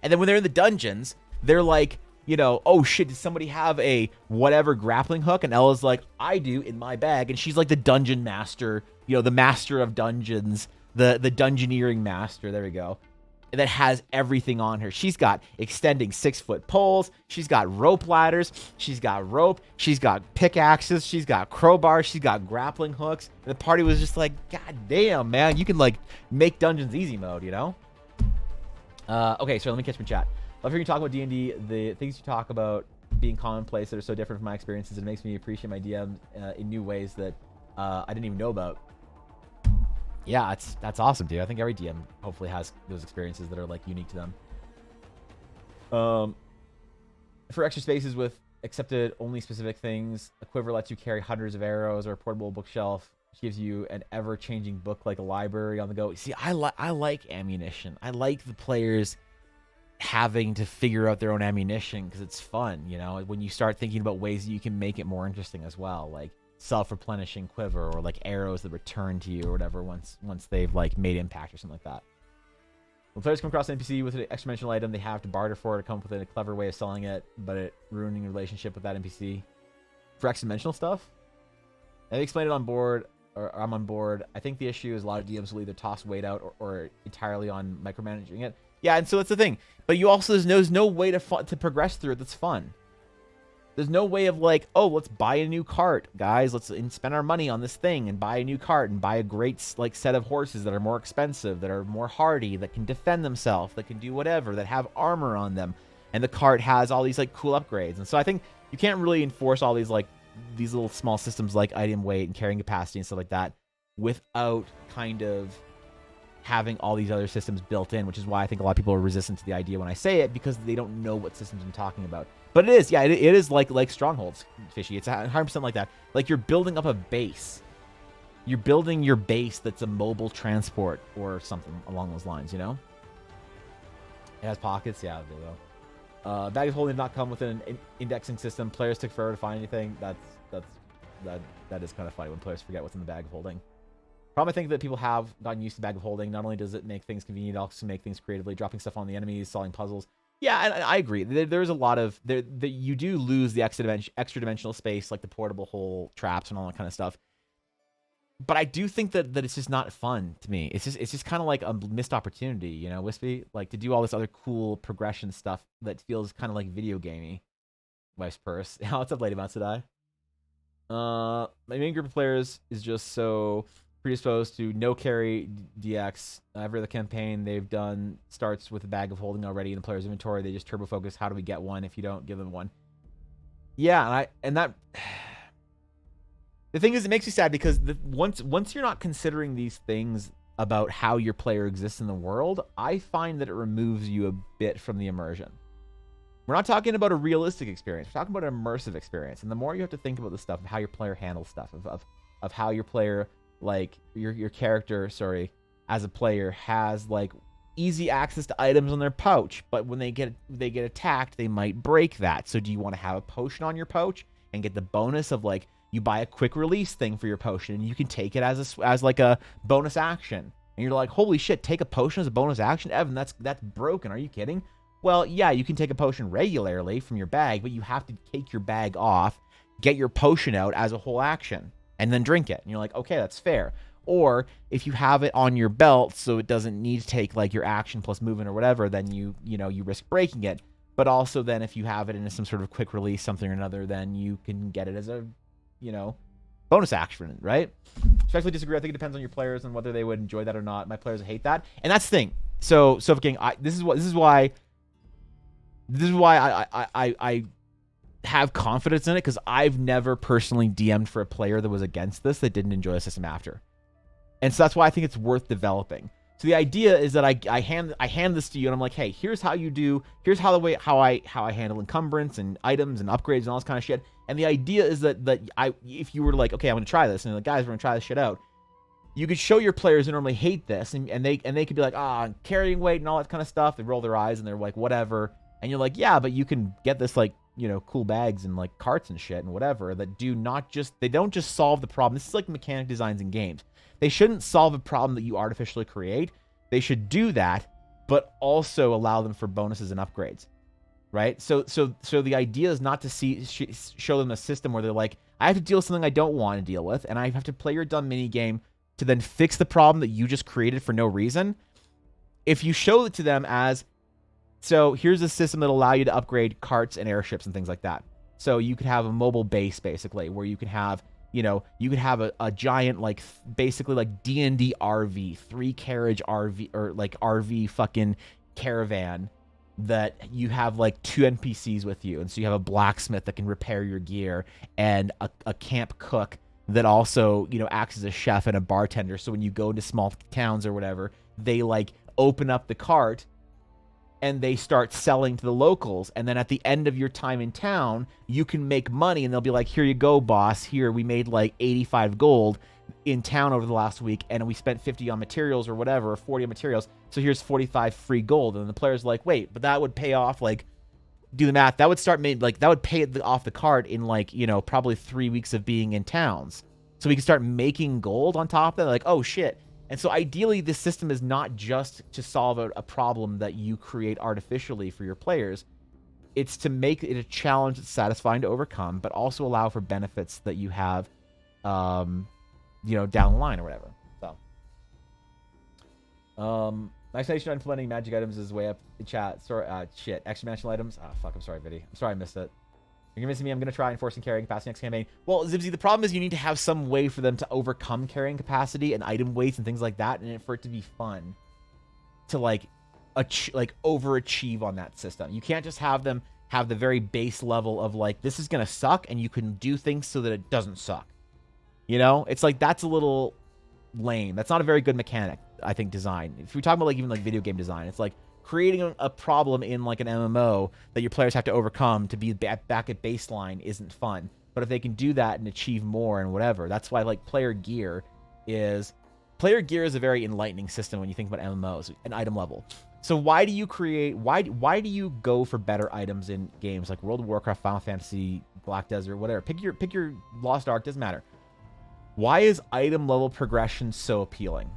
And then when they're in the dungeons, they're like, you know, oh shit, did somebody have a whatever grappling hook? And Ella's like, I do, in my bag. And she's like the dungeon master, you know, the master of dungeons, the dungeoneering master, there we go, that has everything on her. She's got extending 6-foot poles. She's got rope ladders. She's got rope. She's got pickaxes. She's got crowbars. She's got grappling hooks. And the party was just like, God damn, man, you can like make dungeons easy mode, you know? Okay, so let me catch my chat. Love hearing you talk about D&D. The things you talk about being commonplace that are so different from my experiences. It makes me appreciate my DMs in new ways that I didn't even know about. Yeah, that's awesome, dude. I think every DM hopefully has those experiences that are like unique to them. For extra spaces with accepted only specific things, a quiver lets you carry hundreds of arrows, or a portable bookshelf, which gives you an ever-changing book like a library on the go. See, I like ammunition. I like the players having to figure out their own ammunition, because it's fun, you know, when you start thinking about ways that you can make it more interesting as well, like self-replenishing quiver, or like arrows that return to you or whatever once they've like made impact or something like that. When players come across an NPC with an extra dimensional item, they have to barter for it or come up with a clever way of selling it, but it ruining the relationship with that NPC. For extra dimensional stuff, I've explained it on board, or I'm on board. I think the issue is a lot of DMs will either toss weight out or entirely on micromanaging it. Yeah, and so that's the thing. But you also, there's no way to progress through it that's fun. There's no way of like, oh, let's buy a new cart, guys. Let's spend our money on this thing and buy a new cart and buy a great like set of horses that are more expensive, that are more hardy, that can defend themselves, that can do whatever, that have armor on them. And the cart has all these like cool upgrades. And so I think you can't really enforce all these like these little small systems like item weight and carrying capacity and stuff like that without kind of having all these other systems built in, which is why I think a lot of people are resistant to the idea when I say it, because they don't know what systems I'm talking about. But it is, yeah, it is like strongholds, Fishy. It's 100% like that. Like you're building up a base. You're building your base that's a mobile transport or something along those lines, you know? It has pockets, yeah, they will. Bag of holding did not come with an indexing system. Players took forever to find anything. That is kind of funny when players forget what's in the bag of holding. Problem I think that people have gotten used to bag of holding. Not only does it make things convenient, it also make things creatively, dropping stuff on the enemies, solving puzzles. Yeah, and I agree. There's a lot of you do lose the extra dimensional space, like the portable hole traps and all that kind of stuff. But I do think that it's just not fun to me. It's just kind of like a missed opportunity, you know, Wispy, like to do all this other cool progression stuff that feels kind of like video gamey. Wife's purse. What's up, Lady Matsuda? My main group of players is just so predisposed to no carry DX. Every other campaign they've done starts with a bag of holding already in the player's inventory. They just turbo focus. How do we get one if you don't give them one? Yeah, and that. The thing is, it makes me sad because once you're not considering these things about how your player exists in the world, I find that it removes you a bit from the immersion. We're not talking about a realistic experience. We're talking about an immersive experience. And the more you have to think about the stuff of how your player handles stuff, of how your player, like your character, sorry, as a player has like easy access to items on their pouch, but when they get attacked, they might break that. So do you want to have a potion on your pouch and get the bonus of like you buy a quick release thing for your potion and you can take it as like a bonus action? And you're like, holy shit, take a potion as a bonus action? Evan, that's broken. Are you kidding? Well, yeah, you can take a potion regularly from your bag, but you have to take your bag off, get your potion out as a whole action, and then drink it. And you're like, okay, that's fair. Or if you have it on your belt so it doesn't need to take like your action plus movement or whatever, then you risk breaking it. But also then if you have it in some sort of quick release, something or another, then you can get it as a, bonus action, right? Especially disagree. I think it depends on your players and whether they would enjoy that or not. My players hate that. And that's the thing. So gang, this is why I have confidence in it, because I've never personally DM'd for a player that was against this that didn't enjoy the system after. And so that's why I think it's worth developing. So the idea is that I hand this to you and I'm like, hey, here's how you do, here's how I handle encumbrance and items and upgrades and all this kind of shit. And the idea is that if you were like, okay, I'm gonna try this, and like, guys, we're gonna try this shit out, you could show your players who normally hate this, and they could be like, carrying weight and all that kind of stuff. They roll their eyes and they're like, whatever. And you're like, yeah, but you can get this like, cool bags and like carts and shit and whatever that they don't just solve the problem. This is like mechanic designs in games. They shouldn't solve a problem that you artificially create. They should do that, but also allow them for bonuses and upgrades, right? So the idea is not to show them a system where they're like, I have to deal with something I don't want to deal with, and I have to play your dumb mini game to then fix the problem that you just created for no reason. If you show it to them as, so here's a system that'll allow you to upgrade carts and airships and things like that. So you could have a mobile base basically where you can have, you could have a giant, like basically like D&D RV, 3-carriage RV, or like RV fucking caravan that you have like 2 NPCs with you. And so you have a blacksmith that can repair your gear and a camp cook that also, acts as a chef and a bartender. So when you go into small towns or whatever, they like open up the cart and they start selling to the locals. And then at the end of your time in town, you can make money, and they'll be like, here you go, boss. Here, we made like 85 gold in town over the last week, and we spent 50 on materials or whatever, or 40 on materials. So here's 45 free gold. And the player's like, wait, but that would pay off, like, do the math. That would that would pay off the cart in like, probably 3 weeks of being in towns. So we can start making gold on top of that. Like, oh shit. And so ideally, this system is not just to solve a problem that you create artificially for your players. It's to make it a challenge that's satisfying to overcome, but also allow for benefits that you have, down the line or whatever. So, my station on implementing magic items is way up in chat. Sorry, shit. Extra dimensional items. Fuck. I'm sorry, Viddy. I'm sorry I missed it. You're convincing me I'm going to try enforcing carrying capacity next campaign. Well, Zibsy, the problem is you need to have some way for them to overcome carrying capacity and item weights and things like that, and for it to be fun to like overachieve on that system. You can't just have them have the very base level of like, this is going to suck, and you can do things so that it doesn't suck. You know? It's like, that's a little lame. That's not a very good mechanic, I think, design. If we talk about like even like video game design, it's like creating a problem in like an MMO that your players have to overcome to be back at baseline isn't fun. But if they can do that and achieve more and whatever, that's why like player gear is a very enlightening system when you think about MMOs, an item level. So why do you create, why do you go for better items in games like World of Warcraft, Final Fantasy, Black Desert, whatever? Pick your Lost Ark, doesn't matter. Why is item level progression so appealing?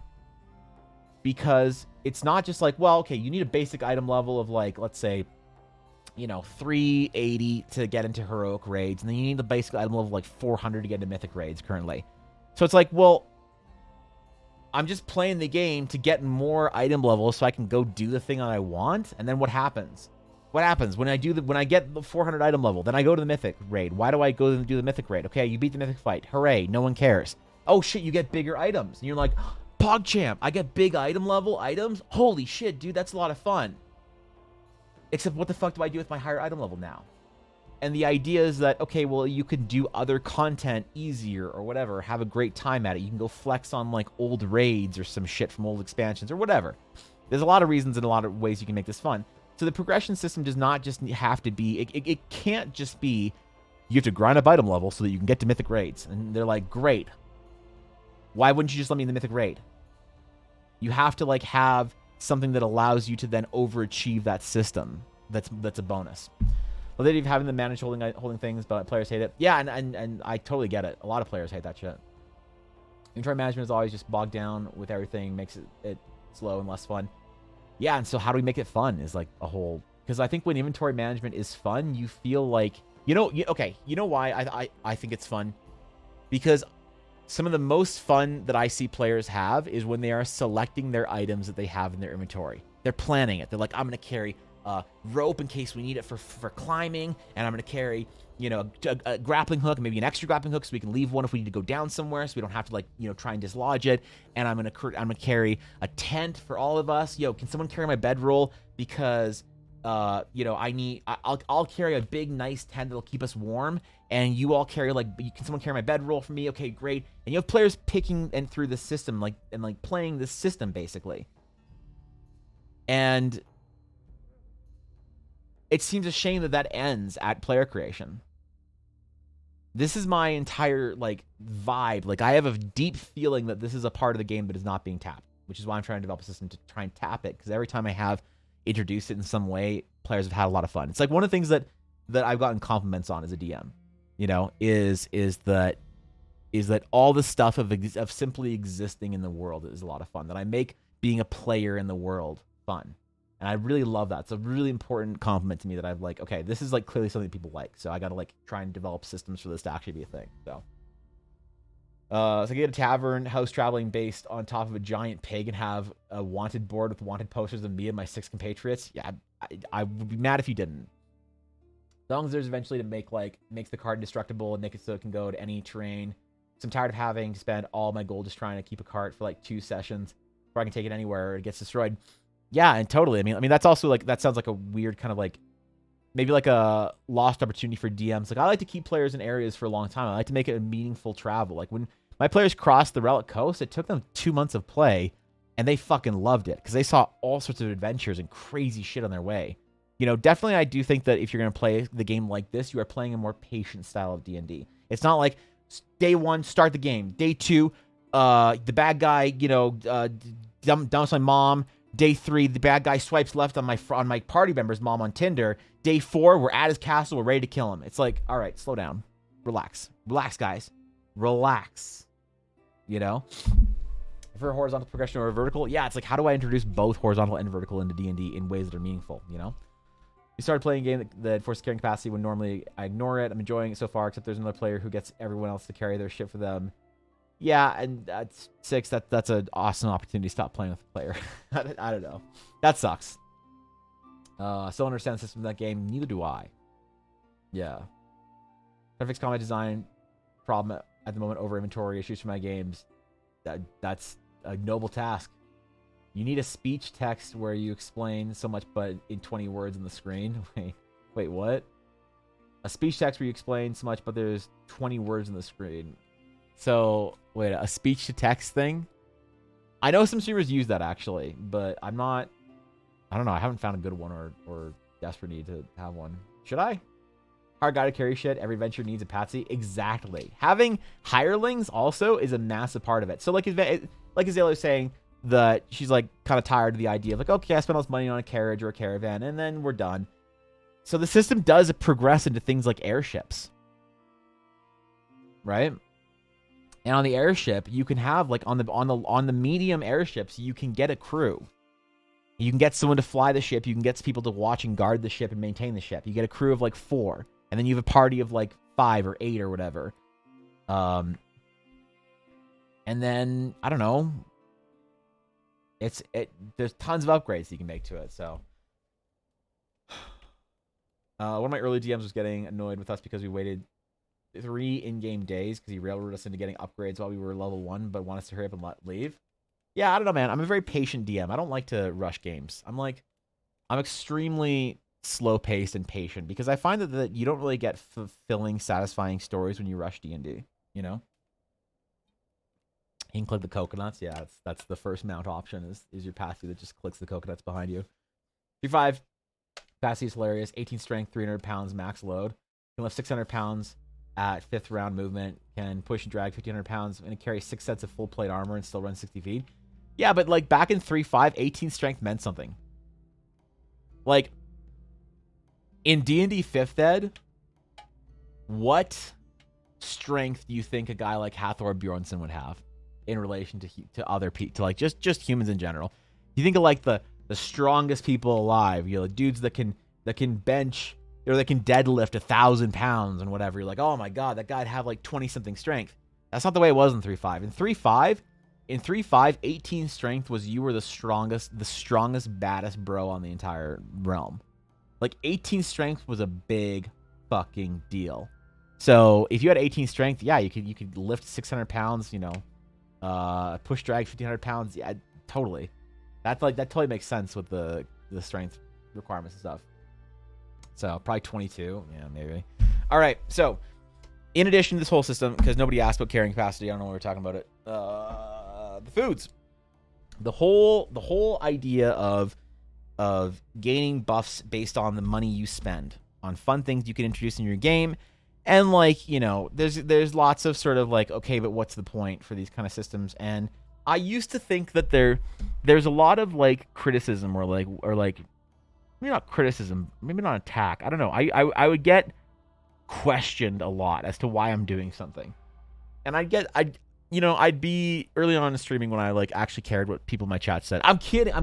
Because it's not just like, well, okay, you need a basic item level of like, let's say, you know, 380 to get into heroic raids, and then you need the basic item level of like 400 to get into mythic raids currently. So it's like, well, I'm just playing the game to get more item levels so I can go do the thing that I want, and then what happens? What happens when I get the 400 item level? Then I go to the mythic raid. Why do I go and do the mythic raid? Okay, you beat the mythic fight. Hooray, no one cares. Oh shit, you get bigger items. And you're like, PogChamp, I get big item level items? Holy shit, dude, that's a lot of fun. Except what the fuck do I do with my higher item level now? And the idea is that, okay, well, you can do other content easier or whatever, have a great time at it. You can go flex on like old raids or some shit from old expansions or whatever. There's a lot of reasons and a lot of ways you can make this fun. So the progression system does not just have to be, it can't just be, you have to grind up item level so that you can get to mythic raids. And they're like, great. Why wouldn't you just let me in the mythic raid? You have to like have something that allows you to then overachieve that system. That's a bonus. Well, they're having them manage holding things, but players hate it. Yeah, and I totally get it. A lot of players hate that shit. Inventory management is always just bogged down with everything, makes it slow and less fun. Yeah, and so how do we make it fun is like a whole... Because I think when inventory management is fun, you feel like... okay, you know why I think it's fun? Because some of the most fun that I see players have is when they are selecting their items that they have in their inventory. They're planning it. They're like, I'm going to carry rope in case we need it for climbing, and I'm going to carry, a grappling hook, maybe an extra grappling hook so we can leave one if we need to go down somewhere so we don't have to like, try and dislodge it. And I'm going to carry a tent for all of us. Can someone carry my bedroll because I'll carry a big nice tent that'll keep us warm, and you all carry can someone carry my bedroll for me? Okay, great. And you have players picking and through the system and playing this system basically. And it seems a shame that ends at player creation. This is my entire vibe. I have a deep feeling that this is a part of the game that is not being tapped, which is why I'm trying to develop a system to try and tap it, because every time I have introduced it in some way, players have had a lot of fun. It's like one of the things that I've gotten compliments on as a DM, is that all the stuff of simply existing in the world is a lot of fun. That I make being a player in the world fun. And I really love that. It's a really important compliment to me that I've okay, this is clearly something people like. So I got to try and develop systems for this to actually be a thing. So I get a tavern house traveling based on top of a giant pig and have a wanted board with wanted posters of me and my 6 compatriots. Yeah, I would be mad if you didn't. As long as there's eventually to makes the card indestructible and make it so it can go to any terrain. So I'm tired of having to spend all my gold just trying to keep a cart for 2 sessions before I can take it anywhere or it gets destroyed. Yeah, and totally. I mean, that's also that sounds like a weird kind of maybe a lost opportunity for DMs. I like to keep players in areas for a long time. I like to make it a meaningful travel. When my players crossed the Relic Coast, it took them 2 months of play, and they fucking loved it because they saw all sorts of adventures and crazy shit on their way. Definitely I do think that if you're going to play the game like this, you are playing a more patient style of D&D. It's not like day 1, start the game. Day 2, the bad guy, dumps my mom. Day 3, the bad guy swipes left on my party member's mom on Tinder. Day 4, we're at his castle. We're ready to kill him. It's all right, slow down. Relax. Relax, guys. Relax. For a horizontal progression or a vertical, yeah, it's how do I introduce both horizontal and vertical into D&D in ways that are meaningful, We started playing a game that enforces carrying capacity when normally I ignore it. I'm enjoying it so far, except there's another player who gets everyone else to carry their shit for them. Yeah, and that's 6. That's an awesome opportunity to stop playing with the player. I don't know. That sucks. Still understand the system of that game. Neither do I. Yeah. Perfect combat design problem at the moment over inventory issues for my games. That's a noble task. You need a speech text where you explain so much, but in 20 words on the screen. Wait, what? A speech text where you explain so much, but there's 20 words on the screen. So, wait, a speech to text thing? I know some streamers use that actually, but I don't know. I haven't found a good one or desperate need to have one. Should I? Hard guy to carry shit. Every venture needs a patsy. Exactly. Having hirelings also is a massive part of it. So like Azalea was saying, that she's like kind of tired of the idea of like, okay, I spent all this money on a carriage or a caravan and then we're done. So the system does progress into things like airships, right? And on the airship, you can have like on the medium airships, you can get a crew. You can get someone to fly the ship. You can get people to watch and guard the ship and maintain the ship. You get a crew of like 4, and then you have a party of like 5 or 8 or whatever. And then I don't know. There's tons of upgrades you can make to it. So, one of my early DMs was getting annoyed with us because we waited 3 in-game days because he railroaded us into getting upgrades while we were level 1, but wanted us to hurry up and leave. Yeah, I don't know, man. I'm a very patient DM. I don't like to rush games. I'm extremely slow-paced and patient because I find that you don't really get fulfilling, satisfying stories when you rush D&D. You know. You can click the coconuts. Yeah, that's the first mount option is your passy that just clicks the coconuts behind you. 3-5. Passy is hilarious. 18 strength, 300 pounds max load. Can lift 600 pounds at 5th round movement. Can push and drag 1,500 pounds and carry 6 sets of full plate armor and still run 60 feet. Yeah, but like back in 3.5, 18 strength meant something. Like in D&D 5th Ed, what strength do you think a guy like Hathor Bjornsson would have in relation to other people, to like just humans in general? You think of like the strongest people alive, you know, dudes that can bench or that can deadlift 1,000 pounds and whatever. You're like, oh my god, that guy'd have like 20 something strength. That's not the way it was in 3.5. In 3.5, 18 strength was you were the strongest, baddest bro on the entire realm. Like 18 strength was a big fucking deal. So if you had 18 strength, yeah, you could lift 600 pounds, you know, push drag 1,500 pounds. Yeah, totally. That totally makes sense with the strength requirements and stuff. So probably 22, yeah, maybe. All right, so in addition to this whole system, because nobody asked about carrying capacity, I don't know why we're talking about it. The foods, the whole idea of gaining buffs based on the money you spend on fun things you can introduce in your game. And like, you know, there's lots of sort of like, okay, but what's the point for these kind of systems? And I used to think that there's a lot of like criticism or like maybe not criticism, maybe not attack. I don't know. I would get questioned a lot as to why I'm doing something. And I'd be early on in streaming when I like actually cared what people in my chat said. I'm kidding.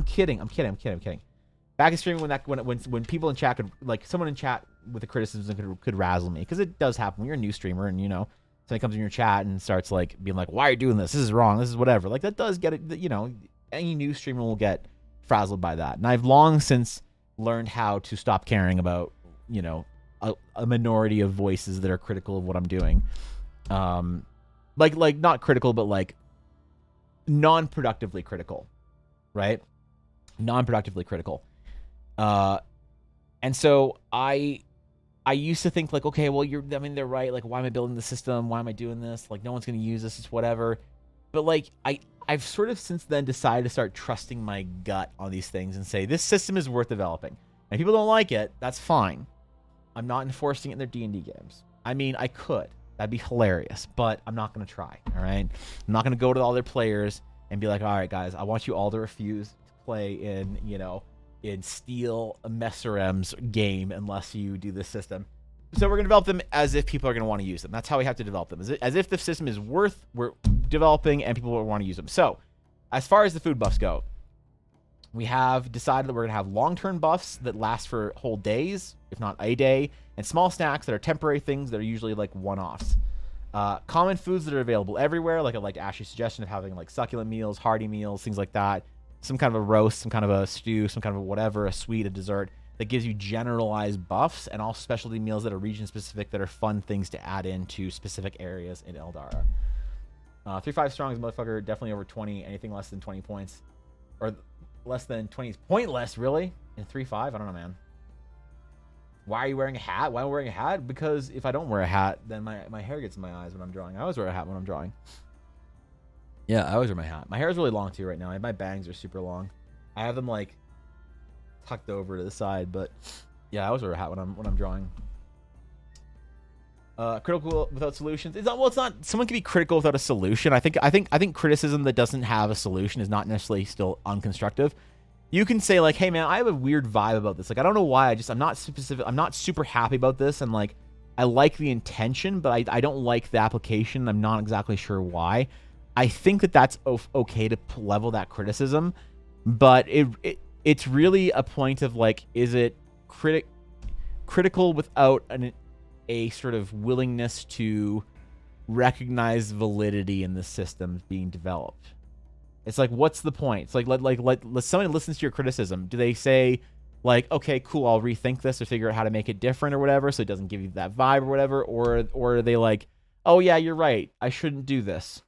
Back in streaming when people in chat could, like, someone in chat with a criticism could razzle me, because it does happen when you're a new streamer and, you know, somebody comes in your chat and starts like being like, why are you doing this? This is wrong. This is whatever. Like, that does get it. You know, any new streamer will get frazzled by that. And I've long since learned how to stop caring about, you know, a minority of voices that are critical of what I'm doing. Like not critical, but like non-productively critical, right? Non-productively critical. And so I used to think like, okay, well, they're right. Like, why am I building the system? Why am I doing this? Like, no one's going to use this. It's whatever. But like, I've sort of since then decided to start trusting my gut on these things and say, this system is worth developing. And if people don't like it, that's fine. I'm not enforcing it in their D&D games. I mean, I could. That'd be hilarious, but I'm not going to try, all right? I'm not going to go to all their players and be like, all right, guys, I want you all to refuse to play in, you know, in Steel Messerem's game unless you do this system. So we're going to develop them as if people are going to want to use them. That's how we have to develop them, as if the system is worth we're developing and people will want to use them. So as far as the food buffs go, we have decided that we're going to have long-term buffs that last for whole days, if not a day, and small snacks that are temporary things that are usually like one-offs. Common foods that are available everywhere, like Ashley's suggestion of having like succulent meals, hearty meals, things like that. Some kind of a roast, some kind of a stew, some kind of a whatever, a sweet, a dessert that gives you generalized buffs, and all specialty meals that are region specific that are fun things to add into specific areas in Eldara. 3-5 strong is motherfucker, definitely over 20. Anything less than 20 points, or less than 20 is pointless, really. In 3-5, I don't know, man. Why are you wearing a hat? Why am I wearing a hat? Because if I don't wear a hat, then my hair gets in my eyes when I'm drawing. I always wear a hat when I'm drawing. Yeah, I always wear my hat. My hair is really long too right now. My bangs are super long. I have them like tucked over to the side, but yeah, I always wear a hat when I'm drawing. Critical without solutions. It's not. Someone can be critical without a solution. I think criticism that doesn't have a solution is not necessarily still unconstructive. You can say like, hey man, I have a weird vibe about this. Like, I don't know why. I'm not specific. I'm not super happy about this, and like, I like the intention, but I don't like the application. I'm not exactly sure why. I think that that's okay to level that criticism, but it's really a point of like, is it critical without a sort of willingness to recognize validity in the systems being developed? It's like, what's the point? It's like, let somebody listens to your criticism. Do they say, like, okay, cool, I'll rethink this or figure out how to make it different or whatever, so it doesn't give you that vibe or whatever? Or are they like, oh yeah, you're right, I shouldn't do this?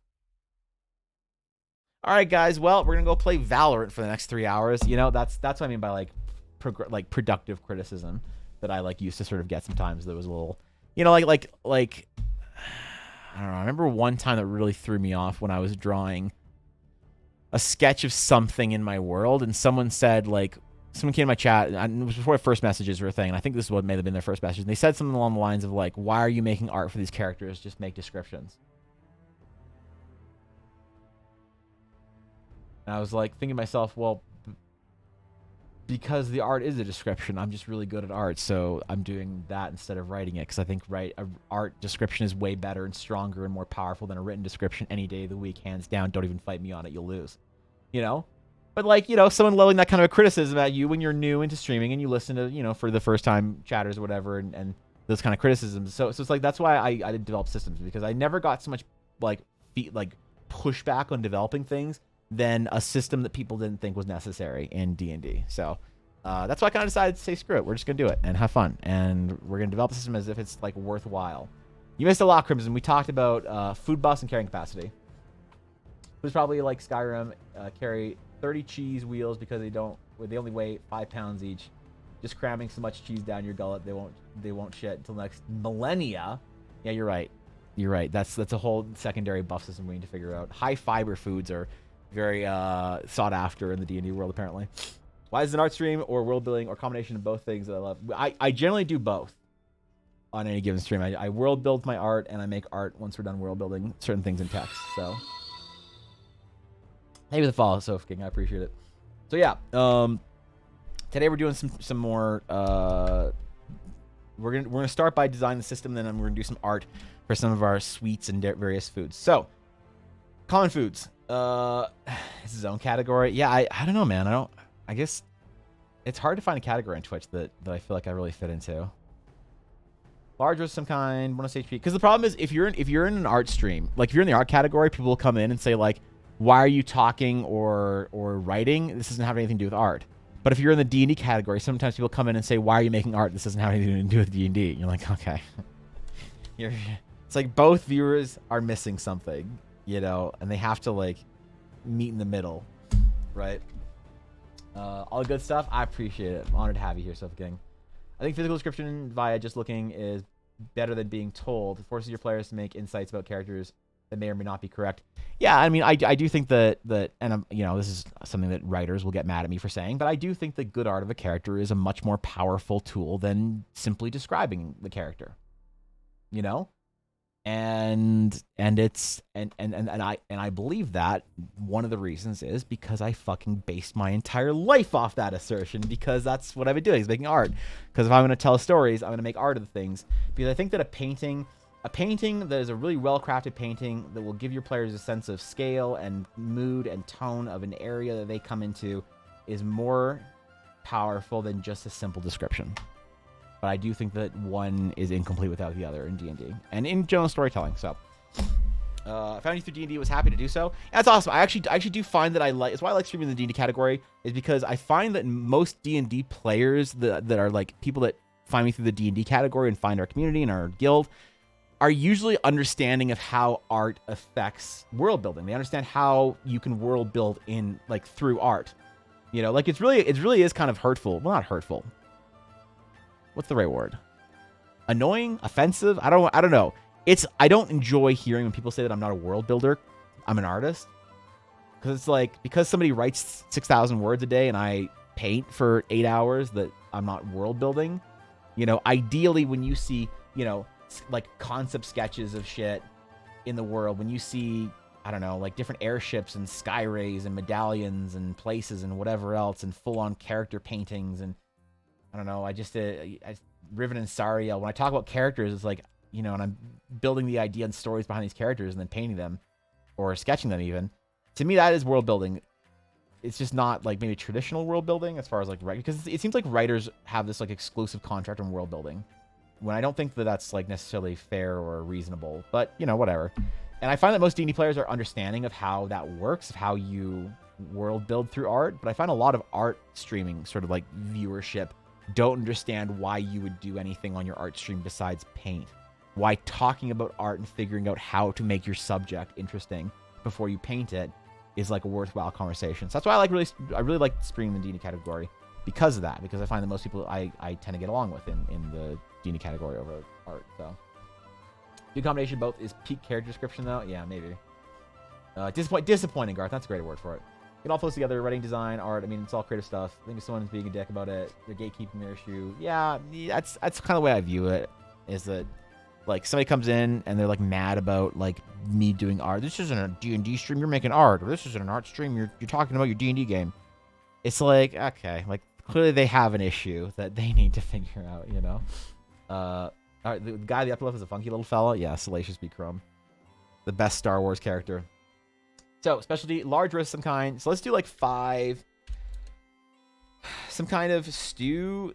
All right, guys. Well, we're gonna go play Valorant for the next 3 hours. You know, that's what I mean by like productive criticism that I like used to sort of get sometimes. That was a little, you know, like I don't know. I remember one time that really threw me off when I was drawing a sketch of something in my world, and someone said, like, someone came in my chat, and it was before first messages were a thing, and I think this is what may have been their first message, and they said something along the lines of like, why are you making art for these characters? Just make descriptions. And I was like thinking to myself, well, because the art is a description, I'm just really good at art, so I'm doing that instead of writing it, because I think art description is way better and stronger and more powerful than a written description any day of the week, hands down. Don't even fight me on it, you'll lose. You know? But like, you know, someone leveling that kind of a criticism at you when you're new into streaming and you listen to, you know, for the first time chatters or whatever, and those kind of criticisms. So it's like, that's why I developed systems, because I never got so much like pushback on developing things than a system that people didn't think was necessary in D&D. So that's why I kind of decided to say, screw it, we're just gonna do it and have fun, and we're gonna develop the system as if it's like worthwhile. You missed a lot, Crimson. We talked about food bus and carrying capacity. It was probably like Skyrim, carry 30 cheese wheels because they only weigh 5 pounds each. Just cramming so much cheese down your gullet, they won't shit until next millennia. Yeah, you're right. You're right. That's a whole secondary buff system we need to figure out. High fiber foods are very sought after in the D&D world, apparently. Why is it an art stream or world building or combination of both things that I love? I generally do both on any given stream. I world build my art, and I make art once we're done world building certain things in text. So maybe the follow, Soph King. I appreciate it. So yeah, today we're doing some more. We're gonna start by designing the system, then we're gonna do some art for some of our sweets and various foods. So common foods. It's his own category. Yeah, I don't know, man. I guess it's hard to find a category on Twitch that I feel like I really fit into. Large of some kind, bonus HP. Because the problem is, if you're in an art stream, like if you're in the art category, people will come in and say like, why are you talking or writing? This doesn't have anything to do with art. But if you're in the D&D category, sometimes people come in and say, why are you making art? This doesn't have anything to do with D&D. You're like, okay. It's like both viewers are missing something, you know, and they have to like meet in the middle, right? All the good stuff. I appreciate it. I'm honored to have you here, Soph King. I think physical description via just looking is better than being told. It forces your players to make insights about characters that may or may not be correct. Yeah, I mean, I do think that and you know, this is something that writers will get mad at me for saying, but I do think the good art of a character is a much more powerful tool than simply describing the character. You know? And I believe that one of the reasons is because I fucking based my entire life off that assertion, because that's what I've been doing, is making art. Because if I'm going to tell stories, I'm going to make art of the things. Because I think that a painting that is a really well-crafted painting that will give your players a sense of scale and mood and tone of an area that they come into is more powerful than just a simple description. But I do think that one is incomplete without the other in D&D and in general storytelling. So I found you through D&D, was happy to do so. That's awesome. I actually do find that I like, it's why I like streaming the D&D category, is because I find that most D&D players that are like people that find me through the D&D category and find our community and our guild are usually understanding of how art affects world building. They understand how you can world build in like through art. You know, like it really is kind of hurtful. Well, not hurtful. What's the right word? Annoying? Offensive? I don't know. I don't enjoy hearing when people say that I'm not a world builder. I'm an artist. Because it's like, because somebody writes 6,000 words a day and I paint for 8 hours, that I'm not world building. You know, ideally when you see, you know, like concept sketches of shit in the world, when you see, I don't know, like different airships and sky rays and medallions and places and whatever else and full on character paintings and I don't know, Riven and Sariel, when I talk about characters, it's like, you know, and I'm building the idea and stories behind these characters and then painting them or sketching them even. To me, that is world building. It's just not like maybe traditional world building as far as like, because it seems like writers have this like exclusive contract on world building when I don't think that that's like necessarily fair or reasonable, but you know, whatever. And I find that most D&D players are understanding of how that works, of how you world build through art. But I find a lot of art streaming sort of like viewership don't understand why you would do anything on your art stream besides paint. Why talking about art and figuring out how to make your subject interesting before you paint it is like a worthwhile conversation. So that's why I really like streaming the D&D category because of that. Because I find that most people I tend to get along with in the D&D category over art. So good combination both is peak character description though. Yeah, maybe. Disappointing, Garth. That's a great word for it. It all flows together. Writing, design, art. I mean, it's all creative stuff. I think if someone's being a dick about it, they're gatekeeping their issue. Yeah, that's kind of the way I view it. Is that like somebody comes in and they're like mad about like me doing art. This isn't a D&D stream. You're making art, or this isn't an art stream. You're talking about your D&D game. It's like, okay, like clearly they have an issue that they need to figure out. You know. All right, the guy in the upper left is a funky little fella. Yeah, Salacious B. Crumb, the best Star Wars character. So, specialty, large roast of some kind. So let's do like 5. Some kind of stew.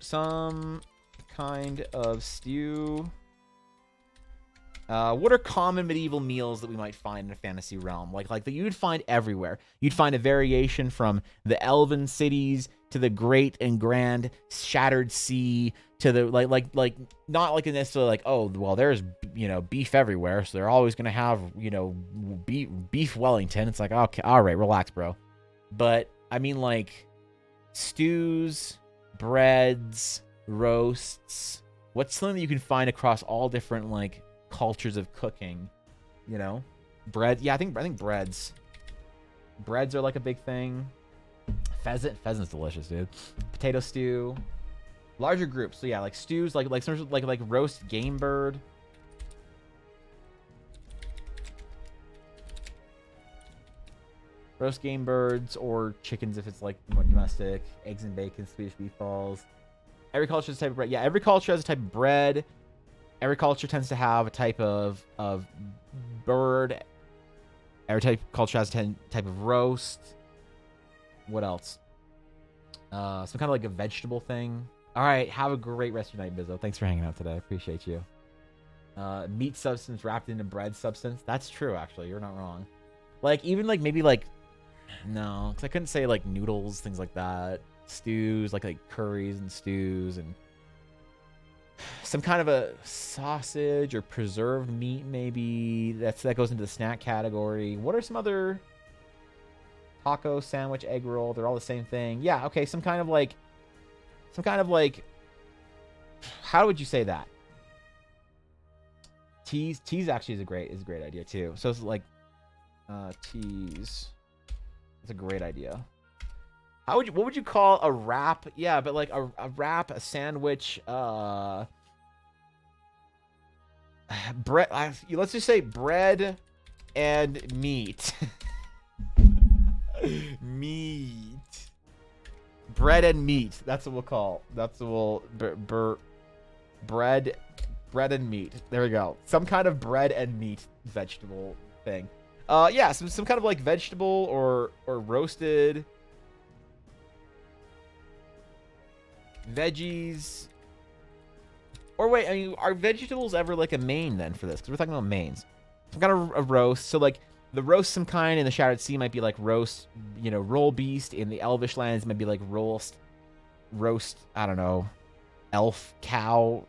What are common medieval meals that we might find in a fantasy realm? Like that you'd find everywhere. You'd find a variation from the elven cities to the great and grand shattered sea to the like not like necessarily like, oh well, there's, you know, beef everywhere, so they're always gonna have, you know, beef Wellington. It's like, okay, all right, relax, bro. But I mean, like stews, breads, roasts. What's something that you can find across all different like cultures of cooking? You know, bread. Yeah, I think breads are like a big thing. Pheasant's delicious, dude. Potato stew. Larger groups. So yeah, like stews, like roast game bird. Roast game birds or chickens if it's like more domestic. Eggs and bacon, Swedish meatballs. Every culture has a type of bread. Yeah, every culture has a type of bread. Every culture tends to have a type of bird. Every culture has a type of roast. What else? Some kind of like a vegetable thing. All right, have a great rest of your night, Bizzo. Thanks for hanging out today. I appreciate you. Meat substance wrapped into bread substance. That's true, actually. You're not wrong. Like, even like maybe like, no, because I couldn't say like noodles, things like that. Stews, like curries and stews, and some kind of a sausage or preserved meat, maybe. That goes into the snack category. What are some other taco, sandwich, egg roll? They're all the same thing. Yeah, okay, some kind of like, how would you say that? Teas actually is a great idea too. So it's like teas. It's a great idea. What would you call a wrap? Yeah, but like a wrap, a sandwich, bread. Let's just say bread and meat. Bread and meat. That's what we'll call. That's what we'll bread and meat. There we go. Some kind of bread and meat vegetable thing. Yeah, some kind of like vegetable or roasted veggies. Or wait, I mean, are vegetables ever like a main then for this? Because we're talking about mains. I've got a roast. So like the roast some kind in the Shattered Sea might be like roast, roll beast. In the Elvish lands might be like roast, I don't know, elf cow.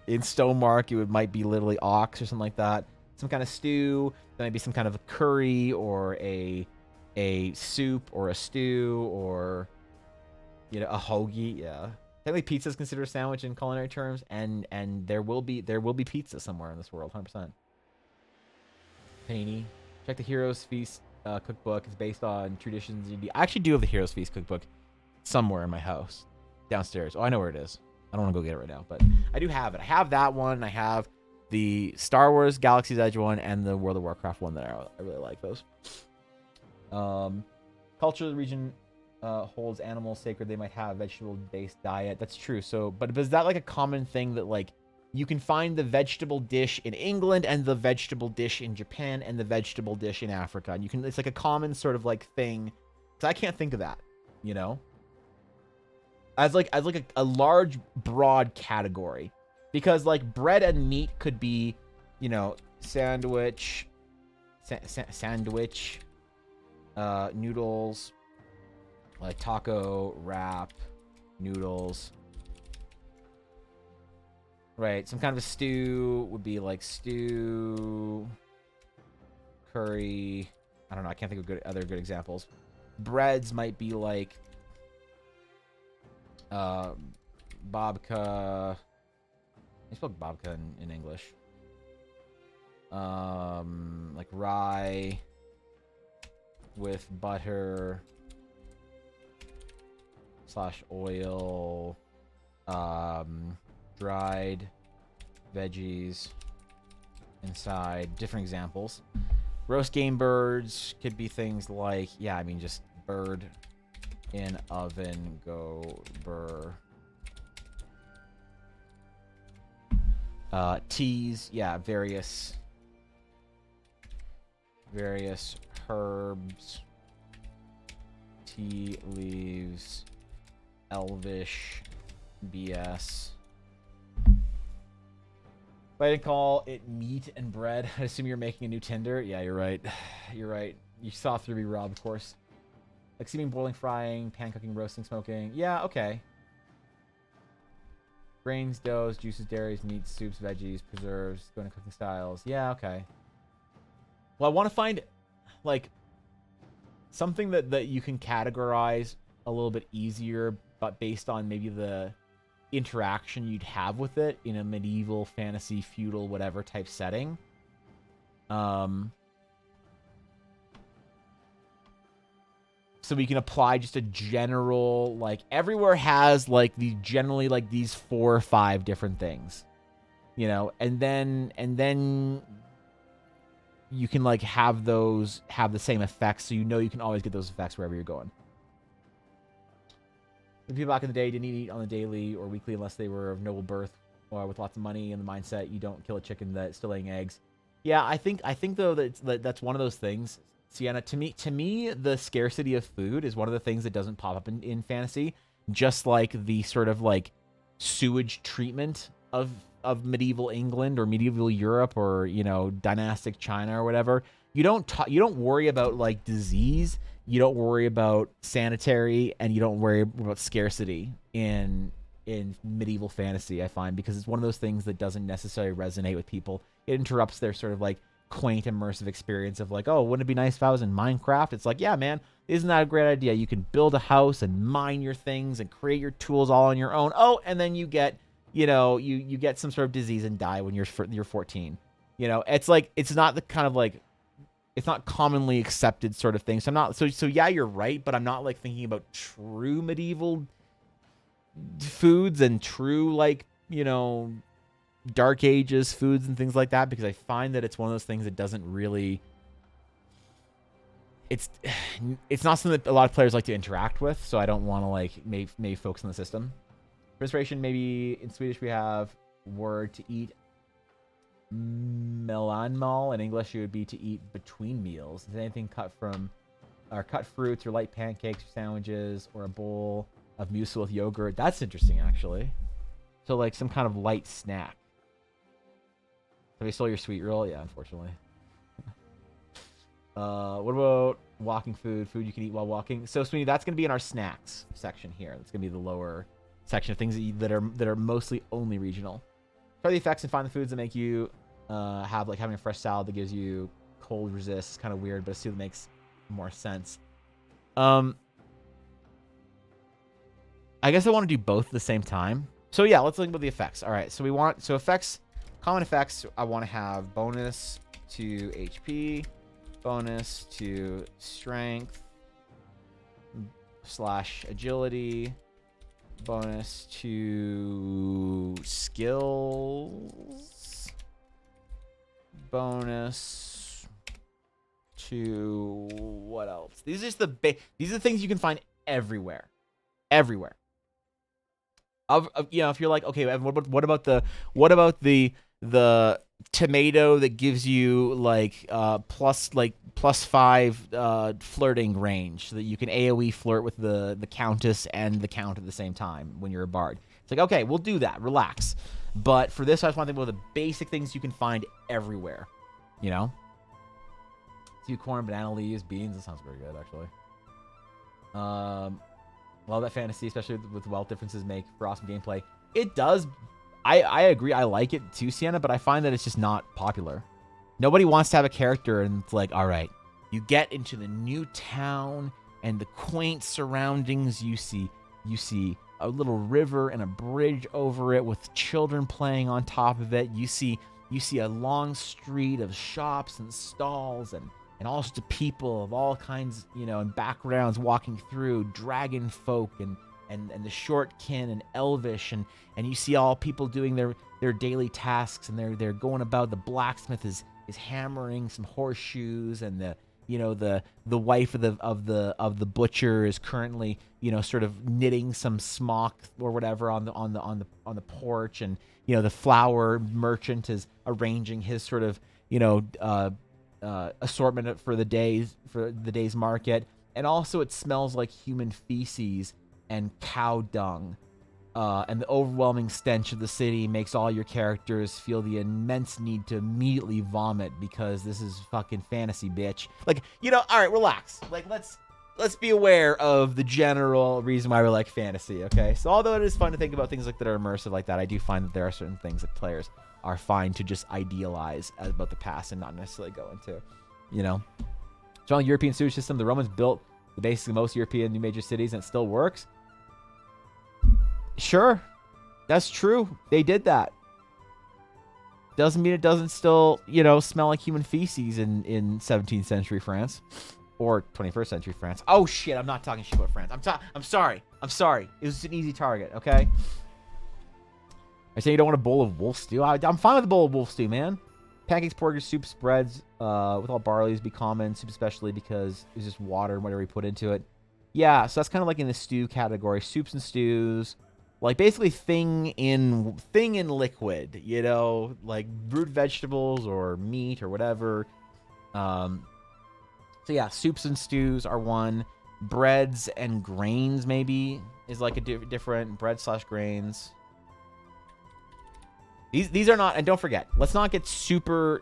In Stonemark, it might be literally ox or something like that. Some kind of stew. There might be some kind of a curry or a soup or a stew or a hoagie. Yeah, technically pizza is considered a sandwich in culinary terms, and there will be pizza somewhere in this world, 100%. Panini. Check the Heroes Feast cookbook. It's based on traditions. I actually do have the Heroes Feast cookbook somewhere in my house, downstairs. Oh, I know where it is. I don't want to go get it right now, but I do have it. I have that one. I have the Star Wars Galaxy's Edge one and the World of Warcraft one that I really like those. Culture of the region holds animals sacred. They might have a vegetable-based diet. That's true. So, but is that like a common thing that like you can find the vegetable dish in England and the vegetable dish in Japan and the vegetable dish in Africa? And it's like a common sort of like thing. So I can't think of that, as a large broad category, because like bread and meat could be sandwich, noodles, like taco, wrap, noodles, right? Some kind of a stew would be like stew, curry. I don't know, I can't think of other good examples. Breads might be like babka. I spelled babka in English. Like rye with butter / oil, dried veggies inside. Different examples. Roast game birds could be things like, just bird in oven, go burr. Teas, various herbs, tea leaves, Elvish BS. But I didn't call it meat and bread. I assume you're making a new Tinder. Yeah, you're right. You're right. You saw through me, Rob, of course. Like steaming, boiling, frying, pan cooking, roasting, smoking. Yeah, okay. Grains, doughs, juices, dairies, meats, soups, veggies, preserves, going to cooking styles. Yeah, okay. Well, I want to find, like, something that you can categorize a little bit easier, but based on maybe the interaction you'd have with it in a medieval, fantasy, feudal, whatever type setting. So we can apply just a general, like, everywhere has, like, generally, like, these 4 or 5 different things, and then you can, like, have those have the same effects, so you can always get those effects wherever you're going. The people back in the day didn't eat on the daily or weekly unless they were of noble birth or with lots of money and the mindset you don't kill a chicken that's still laying eggs. Yeah, I think though that's one of those things. Sienna, to me, the scarcity of food is one of the things that doesn't pop up in fantasy. Just like the sort of like sewage treatment of medieval England or medieval Europe or dynastic China or whatever. You don't worry about like disease. You don't worry about sanitary, and you don't worry about scarcity in medieval fantasy, I find, because it's one of those things that doesn't necessarily resonate with people. It interrupts their sort of like quaint immersive experience of like, oh, wouldn't it be nice if I was in Minecraft? It's like, yeah, man, isn't that a great idea? You can build a house and mine your things and create your tools all on your own. Oh, and then you get, you get some sort of disease and die when you're 14. It's like, it's not the kind of like, it's not commonly accepted sort of thing. So I'm not, so yeah, you're right, but I'm not like thinking about true medieval foods and true like, Dark Ages foods and things like that, because I find that it's one of those things that doesn't really, it's not something that a lot of players like to interact with, so I don't want to like maybe focus on the system. For inspiration, maybe in Swedish we have word to eat mellanmål. In English it would be to eat between meals. Is anything cut fruits or light pancakes or sandwiches or a bowl of muesli with yogurt? That's interesting, actually. So like some kind of light snack. Have you stole your sweet roll? Yeah, unfortunately. What about walking food? Food you can eat while walking. So, Sweeney, that's going to be in our snacks section here. That's going to be the lower section of things that are mostly only regional. Try the effects and find the foods that make you have, like, having a fresh salad that gives you cold resist. It's kind of weird, but I see that makes more sense. I guess I want to do both at the same time. So, yeah, let's look at the effects. All right, so effects, common effects, I want to have bonus to HP, bonus to strength / agility, bonus to skills, bonus to what else? These are just these are the things you can find everywhere. If you're like, okay, Evan, what about the tomato that gives you like +5 flirting range, so that you can AoE flirt with the countess and the count at the same time when you're a bard. It's like, okay, we'll do that. Relax. But for this, I just want to think about the basic things you can find everywhere. You know, corn, banana leaves, beans. That sounds very good, actually. Love that fantasy, especially with wealth differences make for awesome gameplay. It does. I agree. I like it too, Sienna, but I find that it's just not popular. Nobody wants to have a character and it's like, all right, you get into the new town and the quaint surroundings. You see a little river and a bridge over it with children playing on top of it. You see a long street of shops and stalls and all sorts of people of all kinds, and backgrounds walking through, dragon folk and the short kin and elvish, and you see all people doing their daily tasks, and they're going about. The blacksmith is hammering some horseshoes, and the wife of the butcher is currently sort of knitting some smock or whatever on the porch, and the flower merchant is arranging his sort of assortment for the day's market. And also it smells like human feces and cow dung, and the overwhelming stench of the city makes all your characters feel the immense need to immediately vomit, because this is fucking fantasy, bitch. Like, all right, relax. Like, let's be aware of the general reason why we like fantasy, okay? So although it is fun to think about things like that are immersive like that, I do find that there are certain things that players are fine to just idealize about the past and not necessarily go into, Strong European sewage system. The Romans built basically most European new major cities, and it still works. Sure, that's true. They did that. Doesn't mean it doesn't still, smell like human feces in 17th century France or 21st century France. Oh shit, I'm not talking shit about France. I'm sorry. It was an easy target, okay? I say you don't want a bowl of wolf stew. I'm fine with a bowl of wolf stew, man. Pancakes, porridge, soup, spreads with all barleys be common. Soup especially because it's just water and whatever we put into it. Yeah, so that's kind of like in the stew category. Soups and stews. Like basically thing in liquid, like brewed vegetables or meat or whatever. So yeah, soups and stews are one. Breads and grains maybe is like a different bread/grains. These are not, and don't forget, let's not get super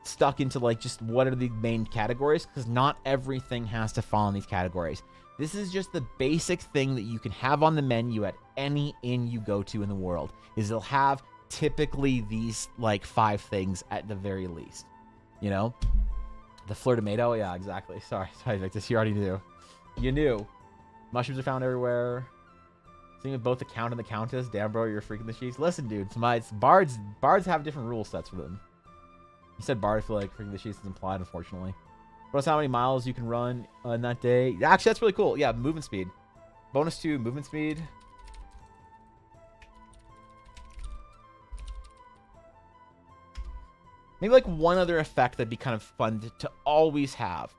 stuck into like just what are the main categories, because not everything has to fall in these categories. This is just the basic thing that you can have on the menu at any inn you go to in the world, is they'll have typically these like 5 things at the very least. The fleur tomato, yeah, exactly. Sorry, Victus, you already knew. You knew. Mushrooms are found everywhere. Same with both the Count and the Countess. Damn, bro, you're freaking the sheets. Listen, dude, it's bards have different rule sets for them. You said bard, I feel like freaking the sheets is implied, unfortunately. Bonus how many miles you can run in that day. Actually, that's really cool. Yeah, movement speed. Bonus to movement speed. Maybe like one other effect that'd be kind of fun to always have.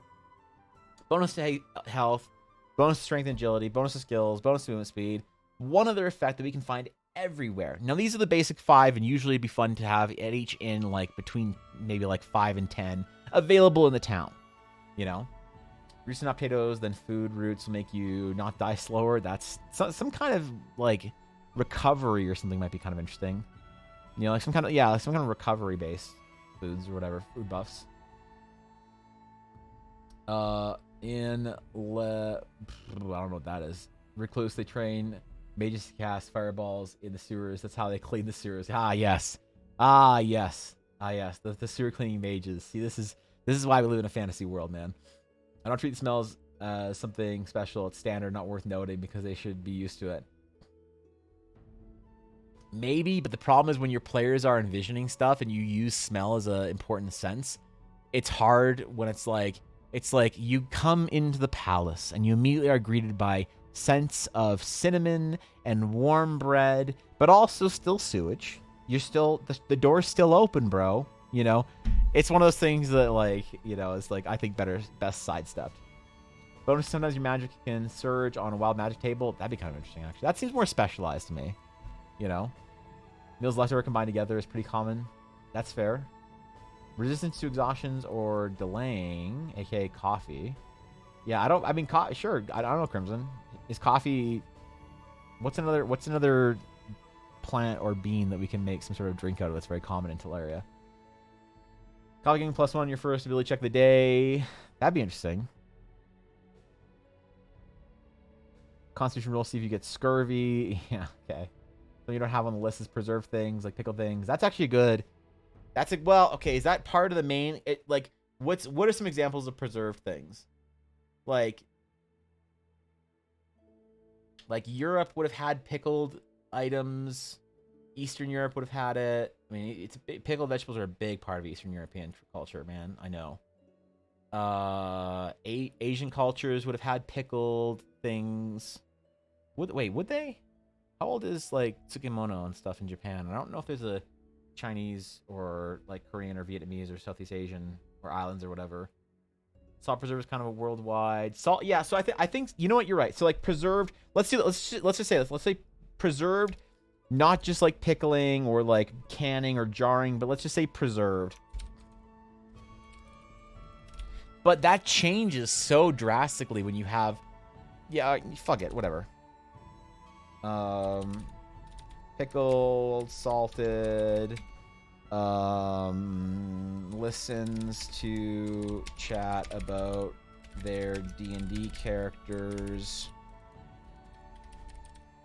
Bonus to health. Bonus to strength and agility. Bonus to skills. Bonus to movement speed. One other effect that we can find everywhere. Now, these are the basic 5, and usually it'd be fun to have at each inn, like between maybe like 5 and 10 available in the town. Recent hot potatoes, then food roots will make you not die slower. That's some kind of like recovery or something might be kind of interesting. Like some kind of recovery base. foods or whatever, food buffs. I don't know what that is. Recluse, they train mages to cast fireballs in the sewers. That's how they clean the sewers. Yes. The sewer cleaning mages. See, this is why we live in a fantasy world, man. I don't treat the smells as something special. It's standard, not worth noting, because they should be used to it. Maybe, but the problem is when your players are envisioning stuff and you use smell as an important sense, it's hard when it's like you come into the palace and you immediately are greeted by scents of cinnamon and warm bread, but also still sewage. You're still, the door's still open, bro. You know, it's one of those things that, like, you know, it's like, I think best sidestepped. Bonus, sometimes your magic can surge on a wild magic table. That'd be kind of interesting, actually. That seems more specialized to me, you know. Meals leftover combined together is pretty common. That's fair. Resistance to exhaustions or delaying, aka coffee. Yeah, sure. I don't know, Crimson. Is coffee... What's another plant or bean that we can make some sort of drink out of that's very common in Teleria? Coffee getting +1 your first ability check of the day. That'd be interesting. Constitution roll, see if you get scurvy. Yeah, okay. So you don't have on the list is preserved things, like pickled things. That's actually good. That's like, well, okay, is that part of the main... like, what are some examples of preserved things? Like Europe would have had pickled items. Eastern Europe would have had it. I mean, pickled vegetables are a big part of Eastern European culture, man. I know. Asian cultures would have had pickled things. Would they? How old is, like, tsukemono and stuff in Japan? I don't know if there's a Chinese or, like, Korean or Vietnamese or Southeast Asian or islands or whatever. Salt preserve is kind of a worldwide salt. Yeah, so I think you know what, you're right. So, like, preserved. Let's just say this. Let's say preserved, not just like pickling or like canning or jarring, but let's just say preserved. But that changes so drastically when you have, yeah, fuck it, whatever. Pickled, salted. Listens to chat about their D&D characters,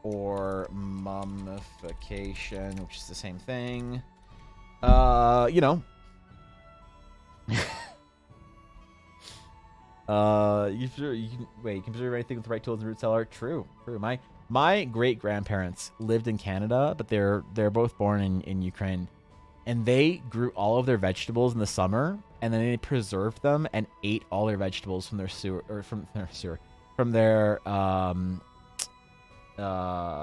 or mummification, which is the same thing. You know. You can preserve anything with the right tools and root cellar. True. My great grandparents lived in Canada, but they're both born in Ukraine. And they grew all of their vegetables in the summer, and then they preserved them and ate all their vegetables from their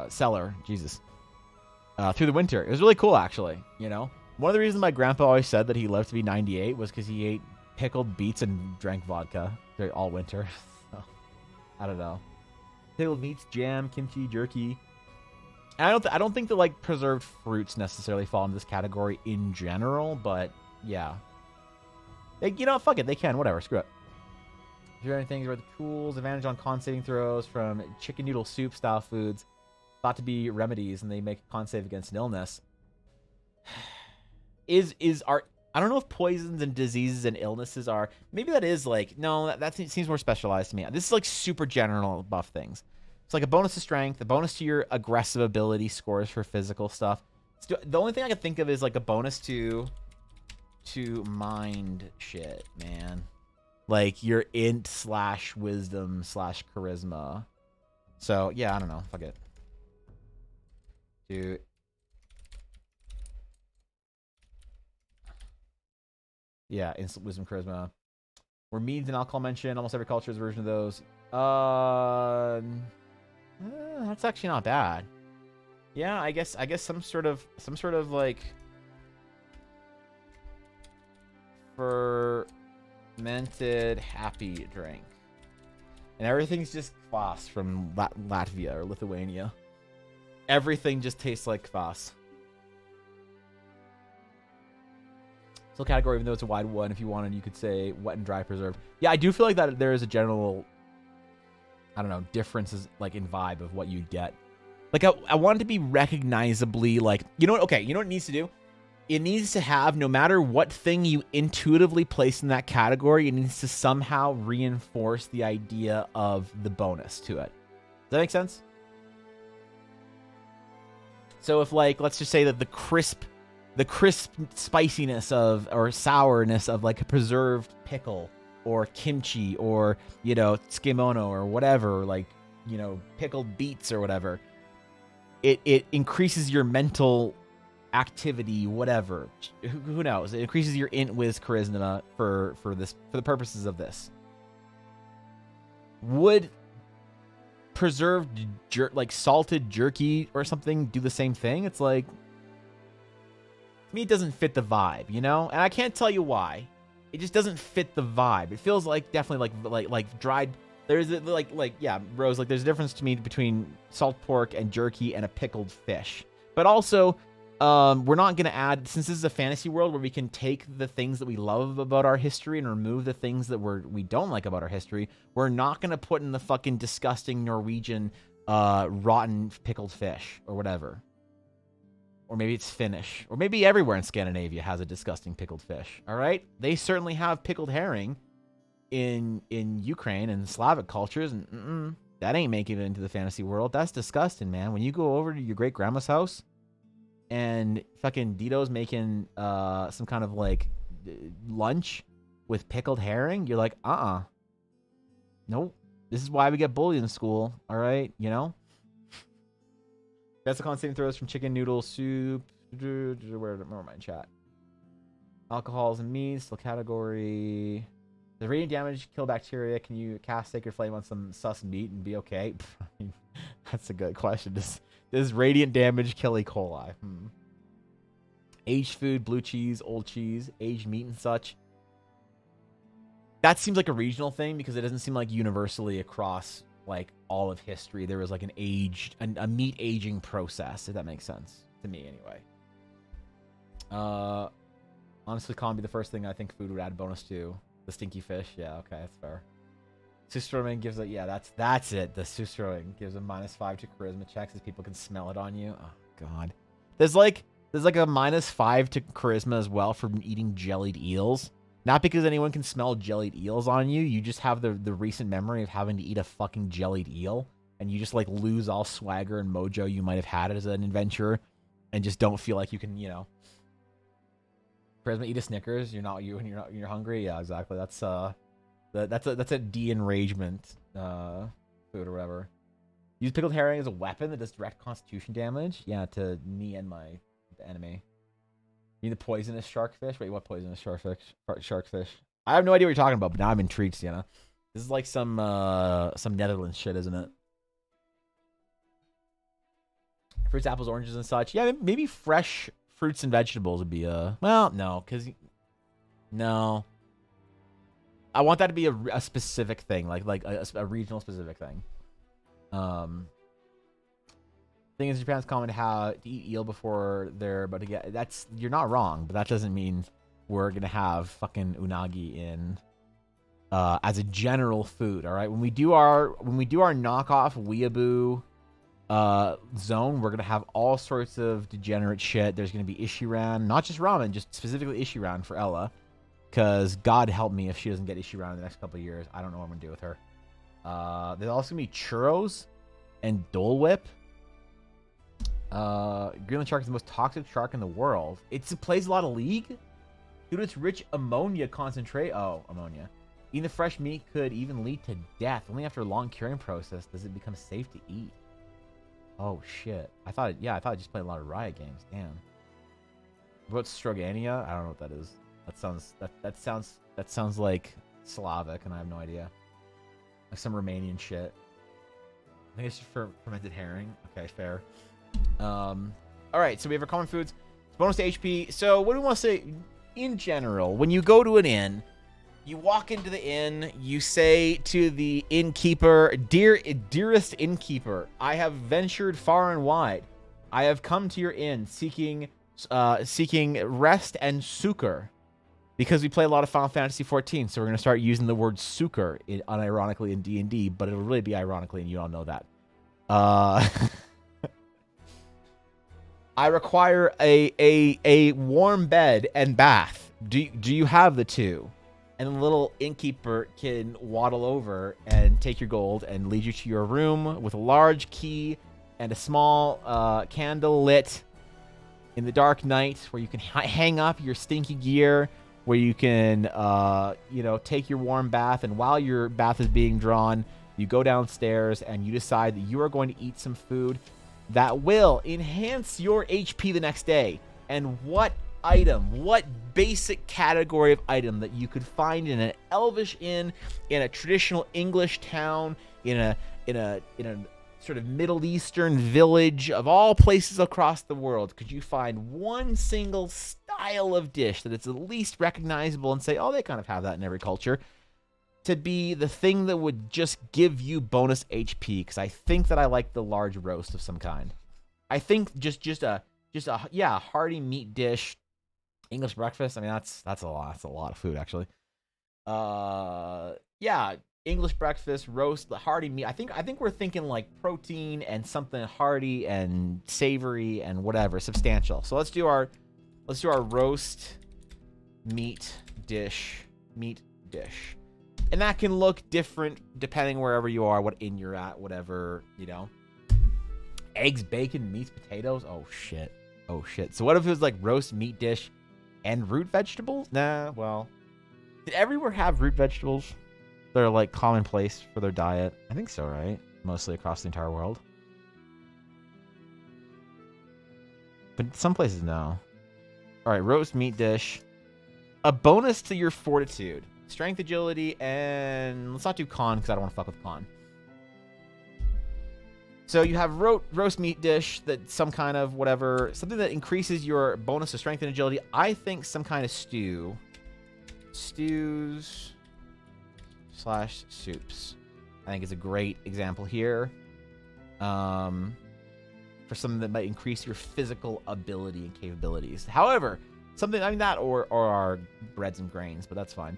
cellar. Jesus. Through the winter. It was really cool, actually. You know, one of the reasons my grandpa always said that he lived to be 98 was because he ate pickled beets and drank vodka all winter. So, I don't know. Pickled meats, jam, kimchi, jerky. And I don't think that, like, preserved fruits necessarily fall into this category in general, but yeah. You know, fuck it, they can, whatever, screw it. If you're anything about the tools, advantage on con saving throws from chicken noodle soup style foods, thought to be remedies, and they make a con save against an illness. I don't know if poisons and diseases and illnesses are, maybe that is like, no, that seems more specialized to me. This is like super general buff things. It's like a bonus to strength, a bonus to your aggressive ability scores for physical stuff. The only thing I can think of is like a bonus to mind shit, man. Like your int / wisdom / charisma. So yeah, I don't know. Fuck it. Dude. Yeah, instant wisdom, charisma. Were meads and alcohol mentioned? Almost every culture has a version of those. That's actually not bad. Yeah, I guess some sort of like fermented happy drink, and everything's just kvass from Latvia or Lithuania. Everything just tastes like kvass. So category, even though it's a wide one, if you wanted, you could say wet and dry preserved. Yeah, I do feel like that there is a general, I don't know, differences like in vibe of what you'd get. Like I want it to be recognizably like, you know what? Okay, you know what it needs to do? it needs to have, no matter what thing you intuitively place in that category, it needs to somehow reinforce the idea of the bonus to it. Does that make sense? So if, like, let's just say that the crisp spiciness of, or sourness of, like, a preserved pickle or kimchi or, you know, tsukemono or whatever, like, you know, pickled beets or whatever, it increases your mental activity, whatever. Who knows? It increases your int whiz charisma for the purposes of this. Would preserved like salted jerky or something do the same thing? It's like, to me, it doesn't fit the vibe, you know? And I can't tell you why. It just doesn't fit the vibe. It feels like definitely like dried. There's yeah, Rose, like there's a difference to me between salt pork and jerky and a pickled fish. But also, we're not going to add, since this is a fantasy world where we can take the things that we love about our history and remove the things that we don't like about our history, we're not going to put in the fucking disgusting Norwegian rotten pickled fish or whatever. Or maybe it's Finnish. Or maybe everywhere in Scandinavia has a disgusting pickled fish. All right? They certainly have pickled herring in Ukraine and Slavic cultures. And that ain't making it into the fantasy world. That's disgusting, man. When you go over to your great-grandma's house and fucking Dito's making some kind of, like, lunch with pickled herring, you're like, nope. This is why we get bullied in school, all right? You know? That's the constant throws from chicken noodle soup. Where am I in chat? Alcohols and meats, still category. The radiant damage, kill bacteria. Can you cast Sacred Flame on some sus meat and be okay? I mean, that's a good question. Does radiant damage kill E. coli? Aged food, blue cheese, old cheese, aged meat and such. That seems like a regional thing because it doesn't seem like universally across, like, all of history there was, like, a meat aging process, if that makes sense to me anyway. Honestly, calling be the first thing I think food would add bonus to. The stinky fish, yeah, okay, that's fair. Sustroming gives it, yeah, that's it. The Sustroming gives a -5 to charisma checks as people can smell it on you. Oh god, there's like a -5 to charisma as well from eating jellied eels. Not because anyone can smell jellied eels on you. You just have the recent memory of having to eat a fucking jellied eel, and you just, like, lose all swagger and mojo you might have had as an adventurer, and just don't feel like you can, you know. Charisma, eat a Snickers. You're hungry. Yeah, exactly. That's a de-enragement food or whatever. Use pickled herring as a weapon that does direct constitution damage. Yeah, to me and my enemy. You need the poisonous sharkfish. Wait, what poisonous sharkfish? I have no idea what you're talking about, but now I'm intrigued, Sienna. This is like some Netherlands shit, isn't it? Fruits, apples, oranges, and such. Yeah, maybe fresh fruits and vegetables would be well, no, because no. I want that to be a specific thing, like a regional specific thing. Thing is, Japan's common to eat eel before they're about to get. You're not wrong, but that doesn't mean we're gonna have fucking unagi in as a general food. All right, when we do our knockoff weeaboo zone, we're gonna have all sorts of degenerate shit. There's gonna be Ishiran, not just ramen, just specifically Ishiran for Ella, because God help me if she doesn't get Ishiran in the next couple of years. I don't know what I'm gonna do with her. There's also gonna be churros and Dole Whip. Greenland shark is the most toxic shark in the world. It plays a lot of League due to its rich ammonia concentrate. Oh, ammonia. Eating the fresh meat could even lead to death. Only after a long curing process does it become safe to eat. Oh shit! I thought it just played a lot of Riot games. Damn. What about Strogania? I don't know what that is. That sounds like Slavic, and I have no idea. Like some Romanian shit. I think it's just for fermented herring. Okay, fair. All right, so we have our common foods. Bonus to HP. So what do we want to say in general? When you go to an inn, you walk into the inn, you say to the innkeeper, dearest innkeeper, I have ventured far and wide. I have come to your inn seeking rest and succor. Because we play a lot of Final Fantasy XIV, so we're going to start using the word succor unironically in D&D, but it'll really be ironically, and you all know that. I require a warm bed and bath. Do you have the two? And the little innkeeper can waddle over and take your gold and lead you to your room with a large key and a small candle lit in the dark night, where you can hang up your stinky gear, where you can take your warm bath, and while your bath is being drawn, you go downstairs and you decide that you are going to eat some food that will enhance your HP the next day. And what basic category of item that you could find in an elvish inn, in a traditional English town, in a sort of Middle Eastern village, of all places across the world, could you find one single style of dish that is the least recognizable and say, oh, they kind of have that in every culture, to be the thing that would just give you bonus HP? Because I think that I like the large roast of some kind. I think just a hearty meat dish, English breakfast. I mean, that's a lot. That's a lot of food, actually. English breakfast, roast, the hearty meat. I think we're thinking like protein and something hearty and savory and whatever, substantial. So let's do our roast meat dish. And that can look different depending wherever you are, what inn you're at, whatever, Eggs, bacon, meats, potatoes. Oh shit. So what if it was like roast meat dish and root vegetables? Nah, well, did everywhere have root vegetables? They're like commonplace for their diet. I think so, right? Mostly across the entire world. But some places no. All right, roast meat dish. A bonus to your fortitude, strength, agility, and let's not do con because I don't want to fuck with con. So you have roast meat dish, that some kind of whatever, something that increases your bonus to strength and agility. I think some kind of stews / soups, I think is a great example here. For something that might increase your physical ability and capabilities. However, something, I mean, that or our breads and grains, but that's fine.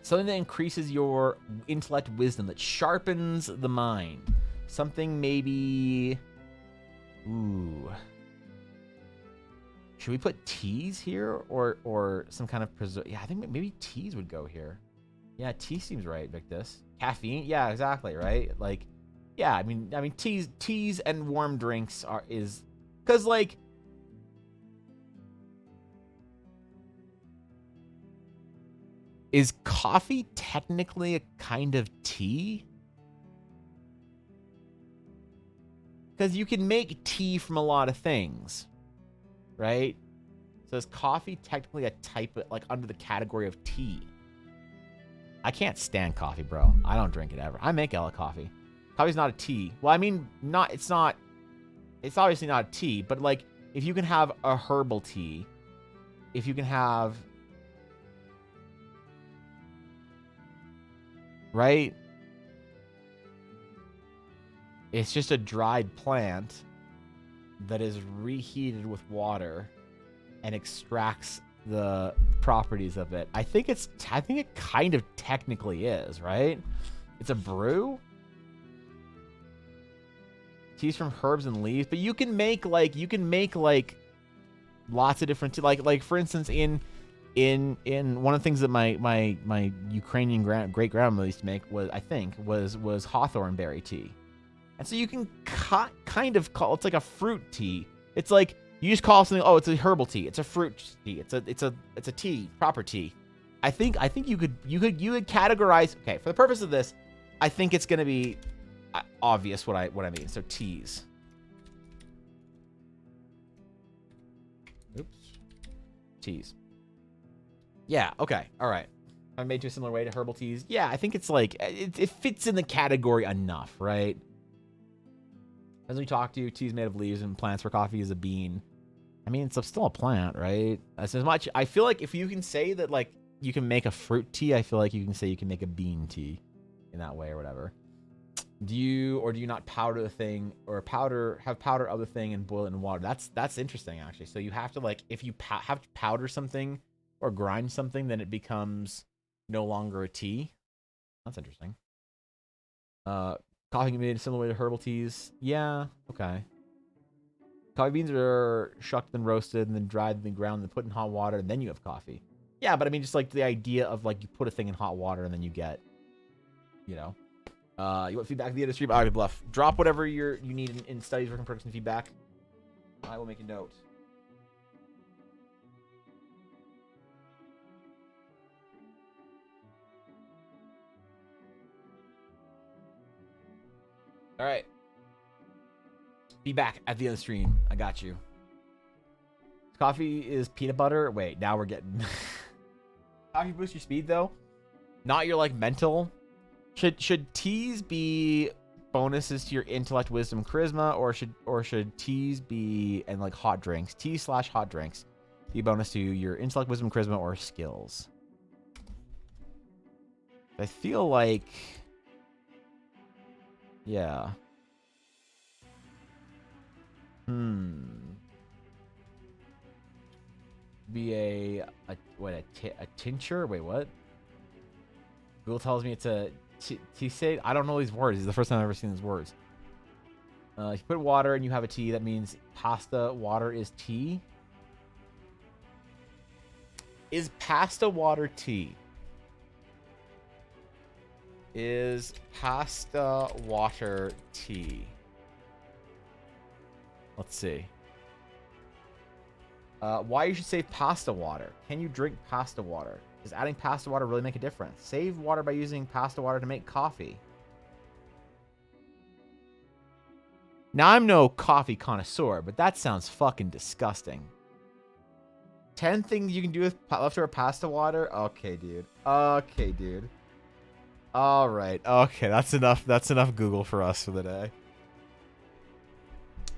Something that increases your intellect, wisdom, that sharpens the mind. Something maybe... Ooh. Should we put teas here or some kind of preserve? Yeah, I think maybe teas would go here. Yeah, tea seems right, Victus. Caffeine? Yeah, exactly, right? Like, yeah, I mean teas and warm drinks is cuz like is coffee technically a kind of tea? Cuz you can make tea from a lot of things, right? So is coffee technically a type of, like, under the category of tea? I can't stand coffee, bro. I don't drink it ever. I make Ella coffee. Coffee's not a tea. Well, I mean, it's obviously not a tea, but like, if you can have a herbal tea, if you can have, right? It's just a dried plant that is reheated with water and extracts the properties of it. I think it kind of technically is, right? It's a brew. Teas from herbs and leaves, but you can make like lots of different like for instance in one of the things that my Ukrainian great grandmother used to make was hawthorn berry tea. And so you can kind of call it's like a fruit tea. It's like you just call something, oh, it's a herbal tea, it's a fruit tea, it's a tea, proper tea. I think you could categorize. Okay, for the purpose of this, I think it's gonna be obvious what I mean. So teas. Oops. Teas. Yeah. Okay. All right. I made to a similar way to herbal teas. Yeah, I think it's like it fits in the category enough, right? As we talked to, teas made of leaves and plants, where coffee is a bean. I mean, it's still a plant, right? As much. I feel like if you can say that, like, you can make a fruit tea, I feel like you can say you can make a bean tea in that way or whatever. Do you not powder the thing, or have powder of the thing and boil it in water? That's interesting, actually. So you have to, like, if you have to powder something or grind something, then it becomes no longer a tea. That's interesting. Coffee can be made a similar way to herbal teas. Yeah, okay. Coffee beans are shucked and roasted and then dried and then ground and put in hot water and then you have coffee. Yeah, but I mean, just like the idea of like you put a thing in hot water and then you get, you know. You want feedback at the end of the stream? Alright, Bluff. Drop whatever you need in studies, work in progress, and feedback. I will make a note. Alright. Feedback at the end of the stream. I got you. Coffee is peanut butter. Wait, now we're getting... Coffee boosts your speed, though? Not your, like, mental... Should teas be bonuses to your intellect, wisdom, charisma, or should teas be and like hot drinks, tea/hot drinks, be a bonus to your intellect, wisdom, charisma, or skills? I feel like, yeah. Be a tincture? Wait, what? Google tells me it's a tea. I don't know these words. This is the first time I've ever seen these words. If you put water and you have a tea, that means pasta water is tea. Is pasta water tea? Is pasta water tea? Let's see. Why you should save pasta water? Can you drink pasta water? Does adding pasta water really make a difference? Save water by using pasta water to make coffee. Now, I'm no coffee connoisseur, but that sounds fucking disgusting. 10 things you can do with leftover pasta water? Okay, dude. Okay, dude. All right. Okay, that's enough. That's enough Google for us for the day.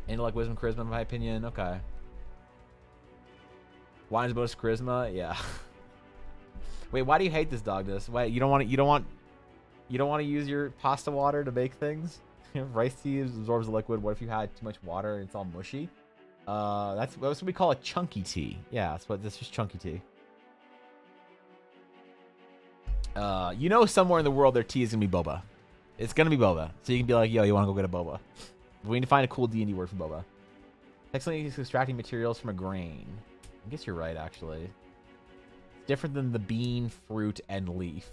Intellect, wisdom, charisma, in my opinion. Okay. Wine is bonus charisma? Yeah. Wait, why do you hate this dog? Wait, you don't want to use your pasta water to make things? Rice tea absorbs the liquid. What if you had too much water and it's all mushy? That's what we call a chunky tea. Yeah, that's just chunky tea. You know, somewhere in the world their tea is gonna be boba. It's gonna be boba. So you can be like, yo, you want to go get a boba? We need to find a cool D&D word for boba. Excellent is extracting materials from a grain. I guess you're right, actually. Different than the bean, fruit, and leaf.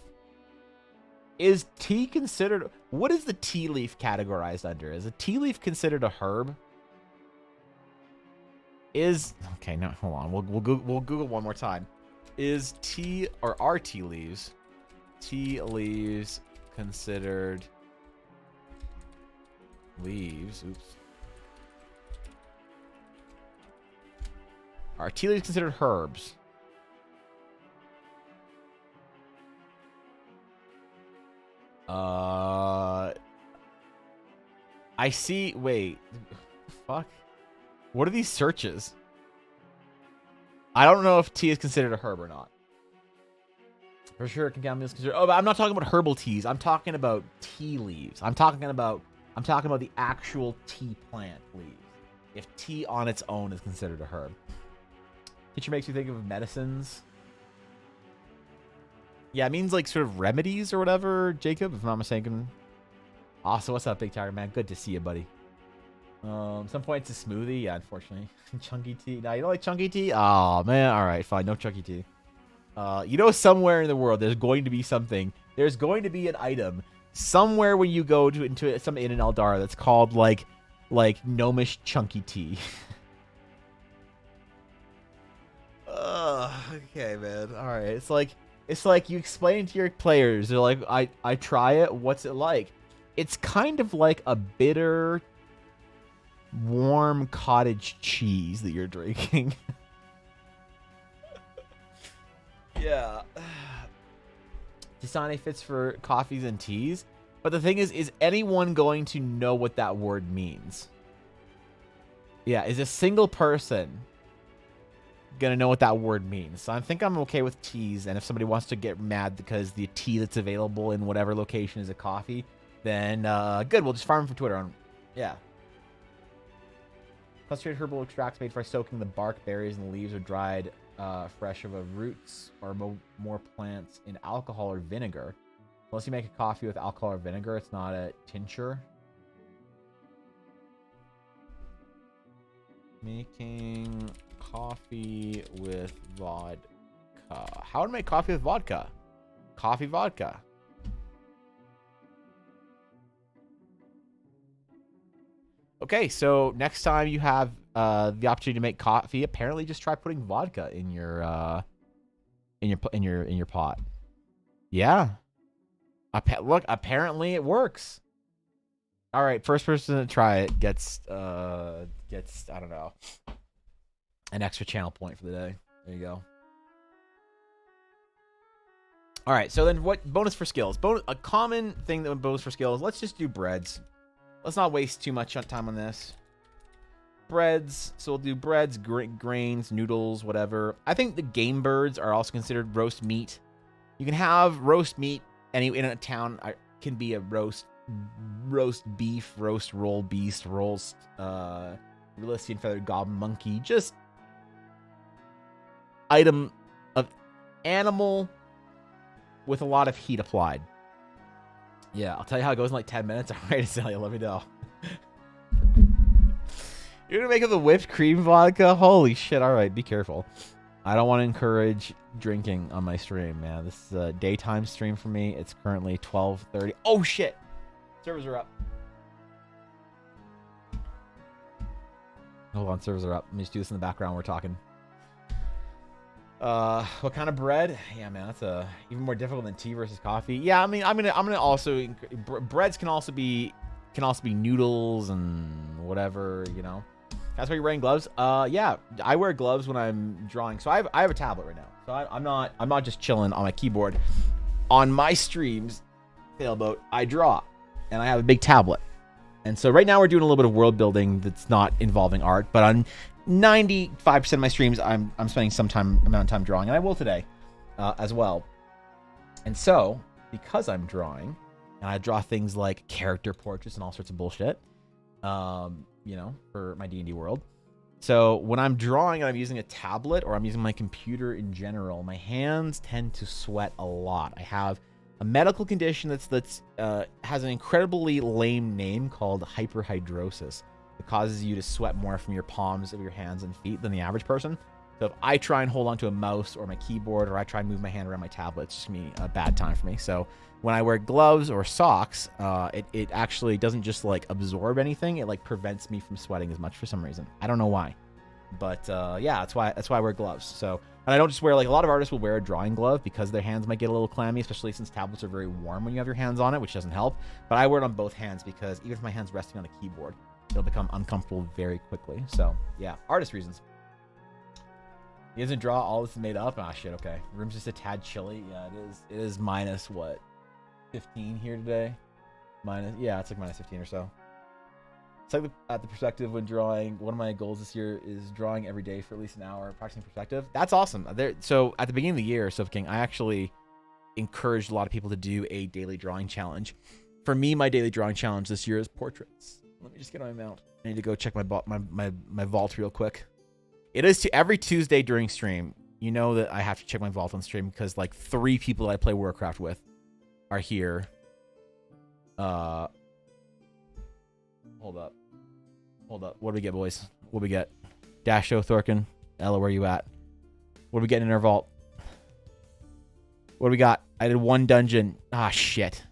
Is tea considered... What is the tea leaf categorized under? Is a tea leaf considered a herb? Okay, no, hold on. We'll Google one more time. Is tea... Or are tea leaves considered... Leaves? Oops. Are tea leaves considered herbs? I see. Wait. Fuck. What are these searches? I don't know if tea is considered a herb or not. For sure, it can count as considered. Oh, but I'm not talking about herbal teas. I'm talking about tea leaves. I'm talking about the actual tea plant leaves. If tea on its own is considered a herb. Teacher makes you think of medicines. Yeah, it means like sort of remedies or whatever, Jacob, if I'm not mistaken. Also, what's up, Big Tiger Man? Good to see you, buddy. Some point it's a smoothie. Yeah, unfortunately. Chunky tea. Nah, you don't like chunky tea? Oh, man. All right, fine. No chunky tea. You know, somewhere in the world, there's going to be something. There's going to be an item somewhere when you go into some inn in Eldara that's called like gnomish chunky tea. Okay, man. All right. It's like you explain to your players. They're like, I try it. What's it like? It's kind of like a bitter, warm cottage cheese that you're drinking. Yeah. Dasani fits for coffees and teas. But the thing is anyone going to know what that word means? Yeah, is a single person gonna know what that word means? So I think I'm okay with teas, and if somebody wants to get mad because the tea that's available in whatever location is a coffee, then good, we'll just farm for Twitter on. Yeah. Concentrated herbal extracts made by soaking the bark, berries, and leaves or dried fresh of roots or more plants in alcohol or vinegar. Unless you make a coffee with alcohol or vinegar, it's not a tincture. Making coffee with vodka. How to make coffee with vodka? Coffee vodka. Okay, so next time you have the opportunity to make coffee, apparently just try putting vodka in your pot. Yeah. Look, apparently it works. All right, first person to try it gets I don't know, an extra channel point for the day. There you go. All right, so then what bonus for skills? A common thing that bonus for skills. Let's just do breads. Let's not waste too much time on this. Breads. So we'll do breads, grains, noodles, whatever. I think the game birds are also considered roast meat. You can have roast meat in a town. Can be a roast beef, roast roll beast, roast Ulyssean feathered goblin monkey. Just item of animal with a lot of heat applied. Yeah, I'll tell you how it goes in like 10 minutes. All right, Azalea, let me know. You're gonna make it the whipped cream vodka? Holy shit, all right, be careful. I don't want to encourage drinking on my stream, man. This is a daytime stream for me. It's currently 12:30. Oh shit! Servers are up. Hold on, servers are up. Let me just do this in the background. We're talking. What kind of bread? Yeah, man, that's even more difficult than tea versus coffee. Yeah, I mean, I'm gonna also breads can also be noodles and whatever, you know. That's why you're wearing gloves. Yeah, I wear gloves when I'm drawing. So I have a tablet right now. So I'm not just chilling on my keyboard. On my streams, Sailboat, I draw, and I have a big tablet. And so right now we're doing a little bit of world building that's not involving art, but on 95% of my streams, I'm spending some amount of time drawing, and I will today as well. And so, because I'm drawing, and I draw things like character portraits and all sorts of bullshit, you know, for my D&D world. So when I'm drawing and I'm using a tablet or I'm using my computer in general, my hands tend to sweat a lot. I have a medical condition that's has an incredibly lame name called hyperhidrosis. It causes you to sweat more from your palms of your hands and feet than the average person. So if I try and hold onto a mouse or my keyboard, or I try and move my hand around my tablet, it's just gonna be a bad time for me. So when I wear gloves or socks, it actually doesn't just like absorb anything. It like prevents me from sweating as much for some reason. I don't know why, but yeah, that's why I wear gloves. So, and I don't just wear, like, a lot of artists will wear a drawing glove because their hands might get a little clammy, especially since tablets are very warm when you have your hands on it, which doesn't help. But I wear it on both hands because even if my hand's resting on a keyboard, it'll become uncomfortable very quickly. So yeah, artist reasons. He doesn't draw. All this is made up. Ah, shit. Okay, room's just a tad chilly. Yeah, it is. It is minus what, 15 here today. Yeah, it's like minus 15 or so. It's like at the perspective when drawing. One of my goals this year is drawing every day for at least an hour, practicing perspective. That's awesome. So at the beginning of the year, Sofa King, I actually encouraged a lot of people to do a daily drawing challenge. For me, my daily drawing challenge this year is portraits. Let me just get on my mount. I need to go check my vault real quick. It is every Tuesday during stream. You know that I have to check my vault on stream because like 3 people that I play Warcraft with are here. Hold up. What do we get, boys? What do we get? Dasho, Thorkin, Ella, where you at? What do we get in our vault? What do we got? I did 1 dungeon. Ah, shit.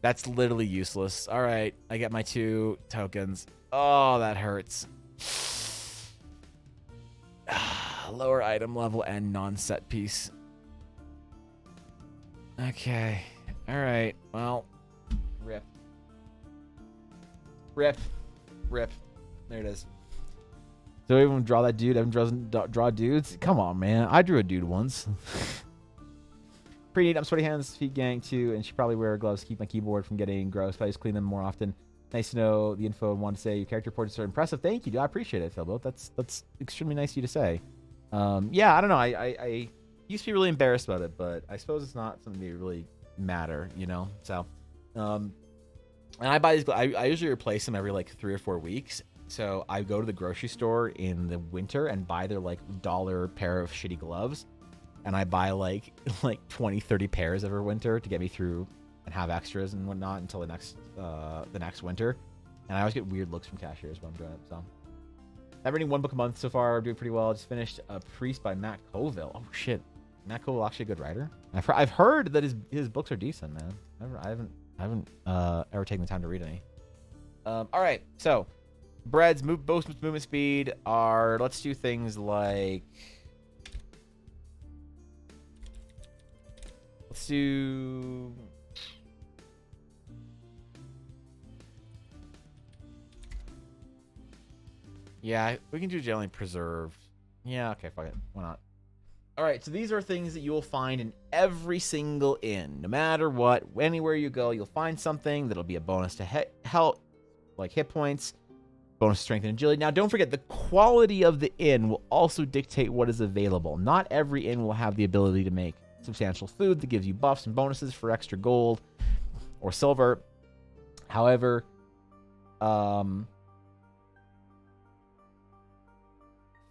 That's literally useless. All right, I get my 2 tokens. Oh, that hurts. Lower item level and non-set piece. Okay. All right. Well, rip. There it is. So everyone draw that dude. Everyone draw dudes. Come on, man. I drew a dude once. Pretty neat. I'm sweaty hands, feet gang too, and should probably wear gloves to keep my keyboard from getting gross. But I just clean them more often. Nice to know the info and want to say your character portraits are impressive. Thank you, dude. I appreciate it, Philbo. That's extremely nice of you to say. Yeah, I don't know. I used to be really embarrassed about it, but I suppose it's not something that really matter, you know. So, and I buy these. I usually replace them every like 3 or 4 weeks. So I go to the grocery store in the winter and buy their like $1 pair of shitty gloves. And I buy like 20, 30 pairs every winter to get me through and have extras and whatnot until the next winter. And I always get weird looks from cashiers when I'm doing it. So I'm reading 1 book a month so far. Doing pretty well. Just finished A Priest by Matt Colville. Oh shit, Matt Colville actually a good writer. I've heard that his books are decent, man. I haven't ever taken the time to read any. All right, so breads boost movement speed are, let's do things like, let's do, yeah, we can do generally preserved. Yeah, okay, fuck it, why not? All right, so these are things that you will find in every single inn. No matter what, anywhere you go, you'll find something that'll be a bonus to health, like hit points, bonus to strength and agility. Now, don't forget, the quality of the inn will also dictate what is available. Not every inn will have the ability to make substantial food that gives you buffs and bonuses for extra gold or silver. However,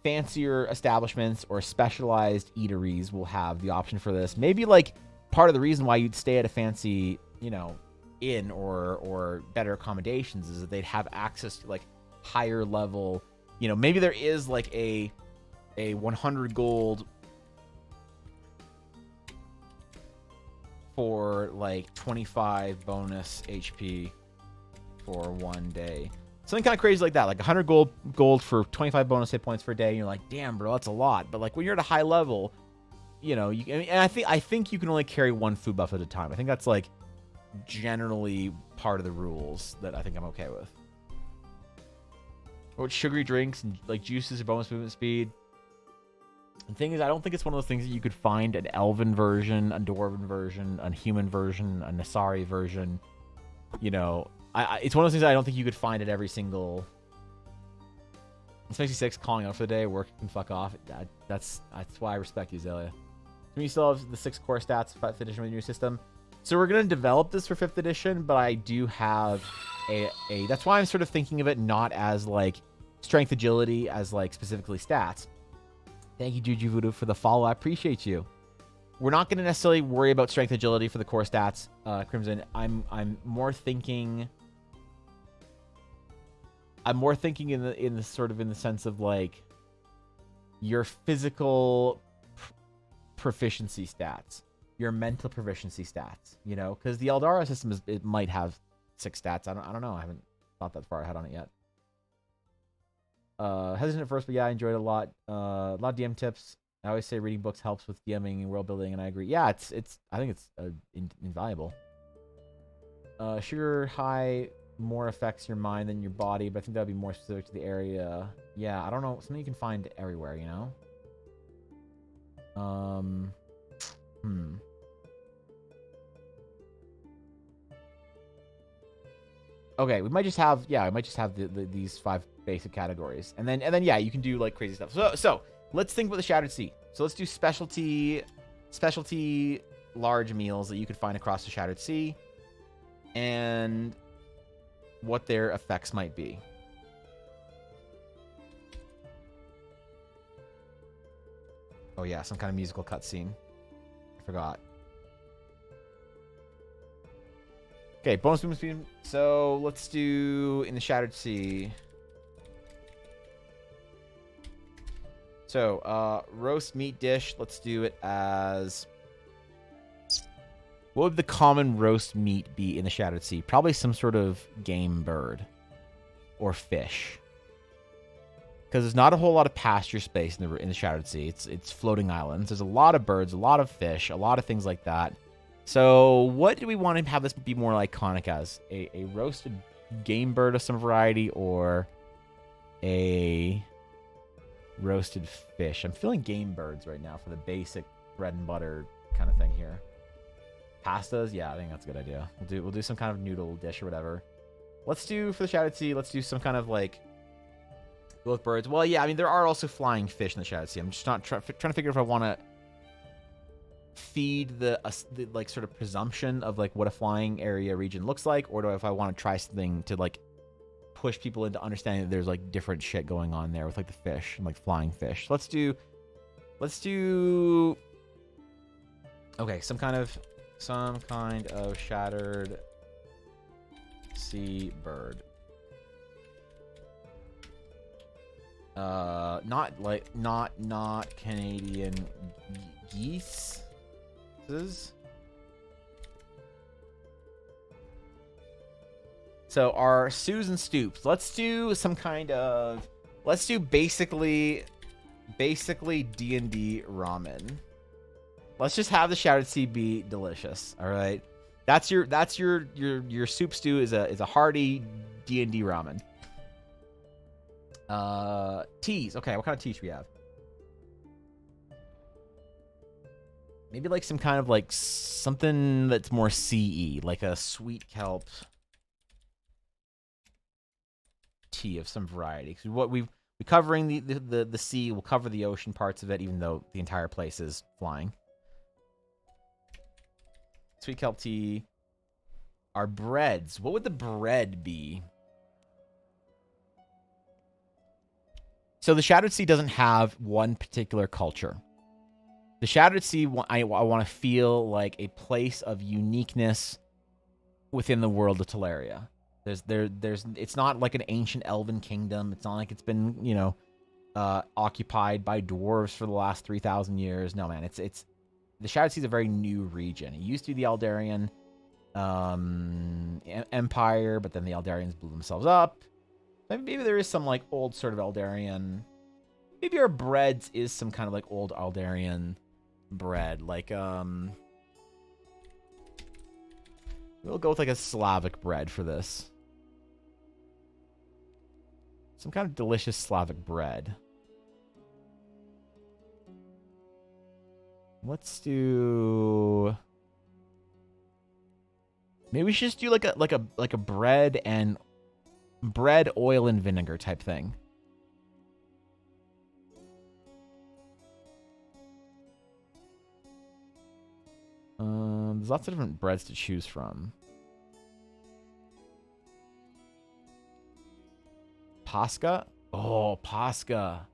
fancier establishments or specialized eateries will have the option for this. Maybe like part of the reason why you'd stay at a fancy, inn or better accommodations is that they'd have access to like higher level, maybe there is like a 100 gold for like 25 bonus HP for 1 day. Something kind of crazy like that, like 100 gold for 25 bonus hit points per day. And you're like, damn, bro, that's a lot. But like when you're at a high level, and I think you can only carry 1 food buff at a time. I think that's like generally part of the rules that I think I'm okay with. Or sugary drinks and like juices or bonus movement speed. The thing is, I don't think it's one of those things that you could find an elven version, a dwarven version, a human version, a Nasari version. It's one of those things that I don't think you could find at every single. It's 66 calling out for the day. Work can fuck off. That's why I respect you, Zelia. You still have the 6 core stats, 5th edition with your new system. So we're gonna develop this for 5th edition, but I do have a. That's why I'm sort of thinking of it not as like strength, agility, as like specifically stats. Thank you, Juju Voodoo, for the follow. I appreciate you. We're not going to necessarily worry about strength, agility for the core stats, Crimson. I'm more thinking. I'm more thinking in the sense of like your physical proficiency stats, your mental proficiency stats. Because the Eldara system it might have 6 stats. I don't know. I haven't thought that far ahead on it yet. Hesitant at first, but yeah, I enjoyed it a lot. A lot of DM tips. I always say reading books helps with DMing and world building, and I agree. Yeah, I think it's invaluable. Sugar high more affects your mind than your body, but I think that'd be more specific to the area. Yeah, I don't know. Something you can find everywhere, Okay, we might just have these 5 basic categories, and then yeah, you can do like crazy stuff. So let's think about the Shattered Sea. So let's do specialty large meals that you could find across the Shattered Sea, and what their effects might be. Oh yeah, some kind of musical cutscene. I forgot. Okay, bonus movement speed. So let's do in the Shattered Sea. So, roast meat dish. Let's do it as. What would the common roast meat be in the Shattered Sea? Probably some sort of game bird or fish. Because there's not a whole lot of pasture space in the Shattered Sea. It's floating islands. There's a lot of birds, a lot of fish, a lot of things like that. So what do we want to have this be more iconic as? A roasted game bird of some variety, or a roasted fish? I'm feeling game birds right now for the basic bread and butter kind of thing here. Pastas? Yeah, I think that's a good idea. We'll do some kind of noodle dish or whatever. Let's do, for the Shattered Sea, let's do some kind of like both birds. Well, yeah, I mean, there are also flying fish in the Shattered Sea. I'm just not trying to figure if I want to feed the like sort of presumption of like what a flying area region looks like, or if I want to try something to like push people into understanding that there's like different shit going on there with like the fish and like flying fish. Let's do okay, some kind of Some kind of shattered sea bird. Not Canadian geese. So our stews and stoops. Let's do some kind of. Let's do basically D&D ramen. Let's just have the Shattered Sea be delicious. All right, that's your soup stew is a hearty D&D ramen. Teas. Okay, what kind of tea should we have? Maybe like some kind of like something that's more CE, like a sweet kelp tea of some variety. Because what we're covering the sea, we'll cover the ocean parts of it, even though the entire place is flying. Sweet kelp tea. Our breads. What would the bread be? So the Shattered Sea doesn't have one particular culture. The Shattered Sea, I want to feel like a place of uniqueness within the world of Teleria. It's not like an ancient elven kingdom. It's not like it's been, occupied by dwarves for the last 3,000 years. No, man, it's the Shattered Sea is a very new region. It used to be the Eldarian Empire, but then the Eldarians blew themselves up. Maybe there is some like old sort of Eldarian. Maybe our breads is some kind of like old Eldarian bread. Like we'll go with like a Slavic bread for this. Some kind of delicious Slavic bread. Let's do. Maybe we should just do like a bread and bread, oil, and vinegar type thing. There's lots of different breads to choose from. Pasca? Oh, Pasca.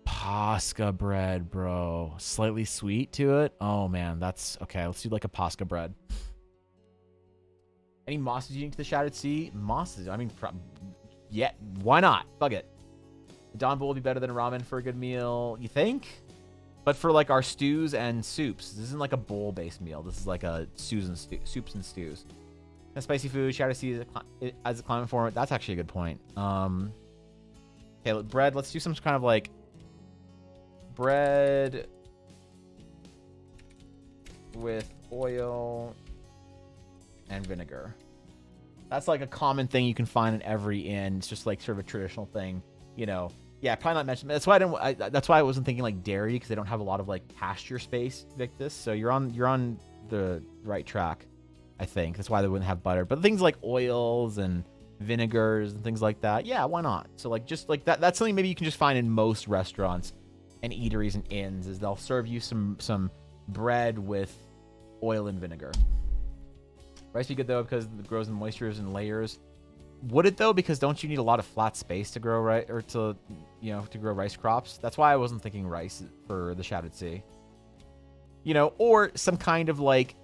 Pasca bread, bro. Slightly sweet to it. Oh, man. That's... Okay, let's do like a Pasca bread. Any mosses unique to the Shattered Sea? Mosses? I mean, yeah, why not? Fuck it. Dawn bowl would be better than ramen for a good meal. You think? But for like our stews and soups, this isn't like a bowl-based meal. This is like a soups and stews. And spicy food, Shattered Sea as a climate form. That's actually a good point. Okay, bread. Let's do some kind of like bread with oil and vinegar. That's like a common thing you can find in every inn. It's just like sort of a traditional thing, Yeah, probably not mentioned. That's why that's why I wasn't thinking like dairy, because they don't have a lot of like pasture space like this. So you're on the right track, I think. That's why they wouldn't have butter. But things like oils and vinegars and things like that, yeah, why not? So like just like that. That's something maybe you can just find in most restaurants and eateries and inns. Is they'll serve you some bread with oil and vinegar. Rice be good though because it grows in moistures and layers. Would it though? Because don't you need a lot of flat space to grow to grow rice crops? That's why I wasn't thinking rice for the Shattered Sea. Or some kind of like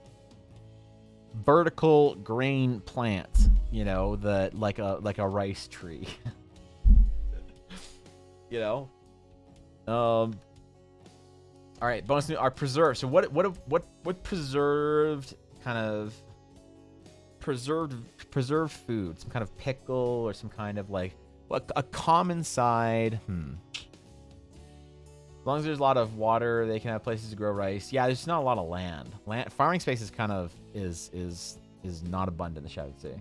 vertical grain plant. Like a rice tree. All right, bonus new are preserved. So what preserved kind of preserved food, some kind of pickle or some kind of like a common side. As long as there's a lot of water, they can have places to grow rice. Yeah, there's not a lot of land. Farming space is kind of is not abundant in the Shattered Sea.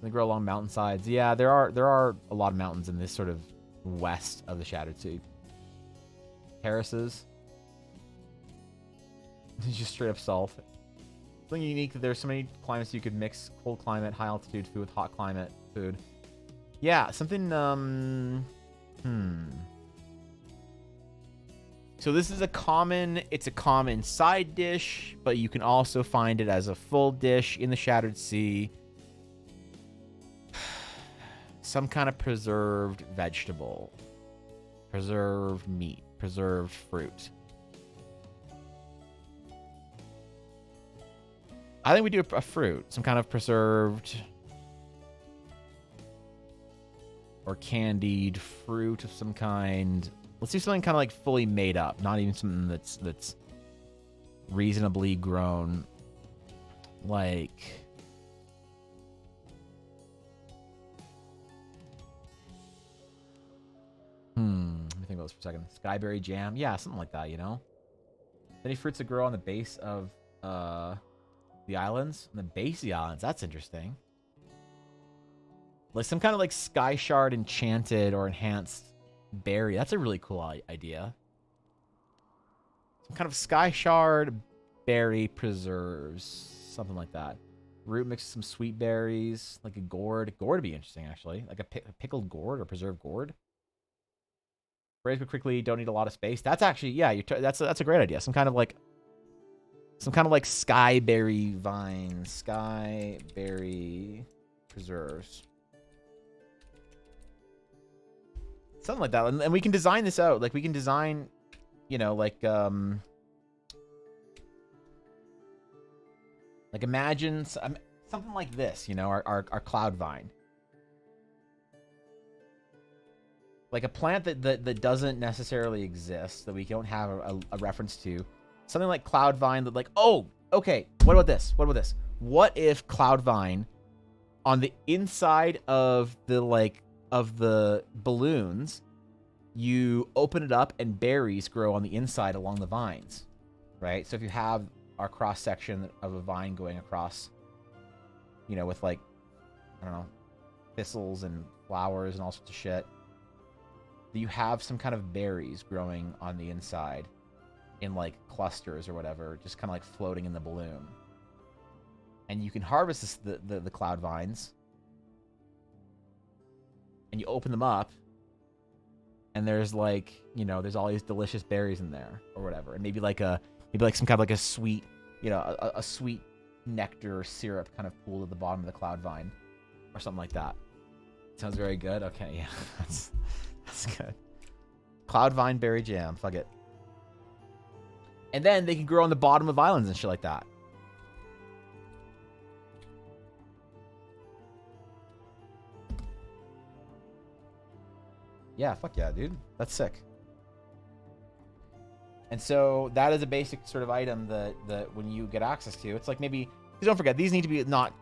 They grow along mountainsides. Yeah, there are a lot of mountains in this sort of west of the Shattered Sea. Terraces. It's just straight up salt. Something unique that there's so many climates you could mix cold climate, high altitude food with hot climate food. Yeah, something So this is a common side dish, but you can also find it as a full dish in the Shattered Sea. Some kind of preserved vegetable, preserved meat, preserved fruit. I think we do a fruit, some kind of preserved or candied fruit of some kind. Let's do something kind of like fully made up, not even something that's reasonably grown. Like, let me think about this for a second. Skyberry jam, yeah, something like that. You know, any fruits that grow on the base of the islands, on the base of the islands. That's interesting. Like some kind of like sky shard enchanted or enhanced berry. That's a really cool idea. Some kind of sky shard berry preserves, something like that. Root mixed with some sweet berries, like a gourd. Gourd would be interesting, actually. Like a pickled gourd or preserved gourd. Braise but quickly, don't need a lot of space. That's actually, yeah, that's a great idea. Some kind of like skyberry vine, skyberry preserves. Something like that. And we can design this out. Like we can design, you know, like imagine something like this, you know, our cloud vine. Like a plant that doesn't necessarily exist, that we don't have a reference to. Something like cloud vine that like, oh, okay, what about this? What about this? What if cloud vine on the inside of the balloons, you open it up and berries grow on the inside along the vines, right? So if you have our cross section of a vine going across, you know, with like, I don't know, thistles and flowers and all sorts of shit, that you have some kind of berries growing on the inside in like clusters or whatever, just kind of like floating in the balloon. And you can harvest the cloud vines, and you open them up, and there's like, you know, there's all these delicious berries in there or whatever, and maybe like some kind of like a sweet, you know, a sweet nectar or syrup kind of pool at the bottom of the cloud vine or something like that. Sounds very good. Okay, yeah, that's good. Cloud vine berry jam, fuck it. And then they can grow on the bottom of islands and shit like that. Yeah, fuck yeah, dude. That's sick. And so that is a basic sort of item that when you get access to, it's like maybe, because don't forget, these need to be not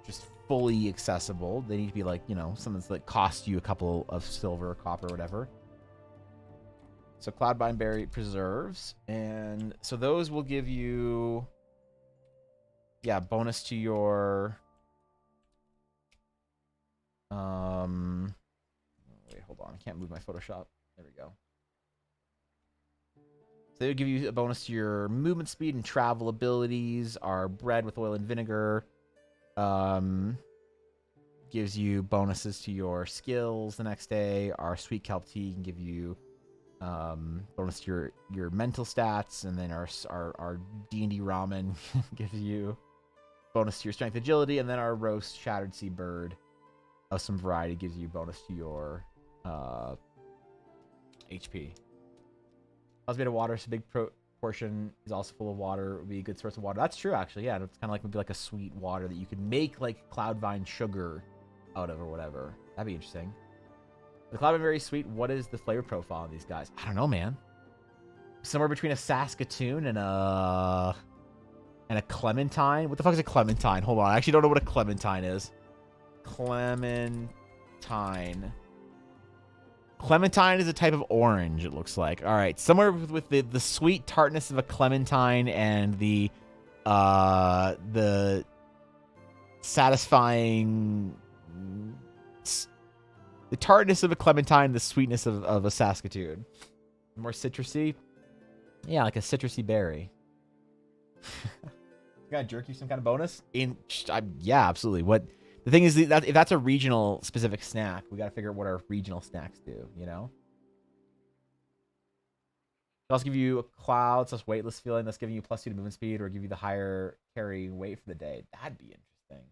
just fully accessible. They need to be like, you know, something that costs you a couple of silver or copper or whatever. So Cloudvine Berry preserves. And so those will give you, yeah, bonus to your... Wait, hold on. I can't move my Photoshop. There we go. So they would give you a bonus to your movement speed and travel abilities. Our bread with oil and vinegar gives you bonuses to your skills the next day. Our sweet kelp tea can give you bonus to your mental stats, and then our D&D ramen gives you bonus to your strength, agility, and then our roast shattered sea bird of some variety gives you bonus to your HP. Also made of water, so a big portion is also full of water. It would be a good source of water. That's true, actually. Yeah, it's kind of like maybe like a sweet water that you could make like Cloudvine sugar out of or whatever. That'd be interesting. The Cloudvine very sweet. What is the flavor profile of these guys? I don't know, man. Somewhere between a Saskatoon and a Clementine. What the fuck is a Clementine? Hold on, I actually don't know what a Clementine is. Clementine is a type of orange, it looks like. All right, somewhere with the sweet tartness of a clementine and the satisfying, the tartness of a clementine, the sweetness of a Saskatoon. More citrusy, yeah, like a citrusy berry. Gotta jerk you some kind of bonus yeah, absolutely. What the thing is that if that's a regional specific snack, we gotta figure out what our regional snacks do, you know? It'll also give you a cloud, so it's weightless feeling. That's giving you +2 to movement speed, or give you the higher carry weight for the day. That'd be interesting.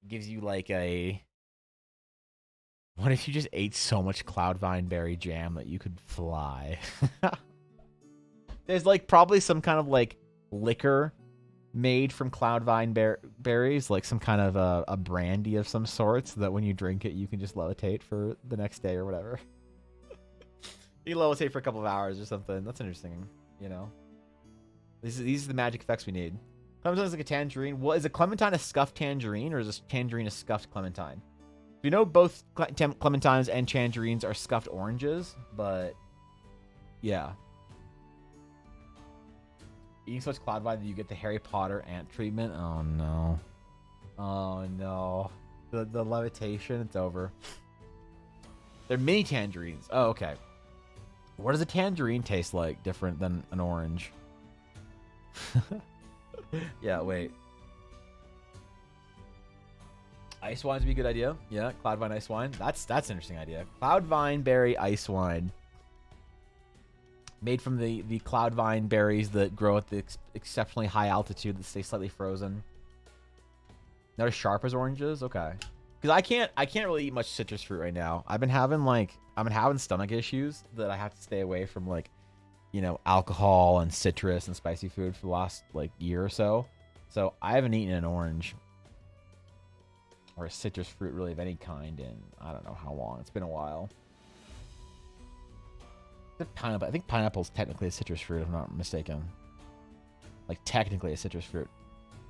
It gives you like a... What if you just ate so much Cloudvine berry jam that you could fly? There's like probably some kind of like liquor made from cloudvine berries, like some kind of a brandy of some sort, so that when you drink it, you can just levitate for the next day or whatever. You levitate for a couple of hours or something. That's interesting, you know. These are the magic effects we need. Clementine's like a tangerine. Well, is a clementine a scuffed tangerine, or is a tangerine a scuffed clementine? We know both clementines and tangerines are scuffed oranges, but yeah. Eating so much cloudvine that you get the Harry Potter ant treatment. Oh no. Oh no. The levitation, it's over. They're mini tangerines. Oh, okay. What does a tangerine taste like different than an orange? Yeah, wait. Ice wines would be a good idea. Yeah, cloudvine ice wine. That's an interesting idea. Cloudvine berry ice wine. Made from the cloudvine berries that grow at the exceptionally high altitude that stay slightly frozen. Not as sharp as oranges? Okay. Because I can't really eat much citrus fruit right now. I've been having stomach issues that I have to stay away from, like, you know, alcohol and citrus and spicy food for the last like year or so. So I haven't eaten an orange or a citrus fruit really of any kind in I don't know how long. It's been a while. Pineapple. I think pineapple is technically a citrus fruit, if I'm not mistaken. Like technically a citrus fruit.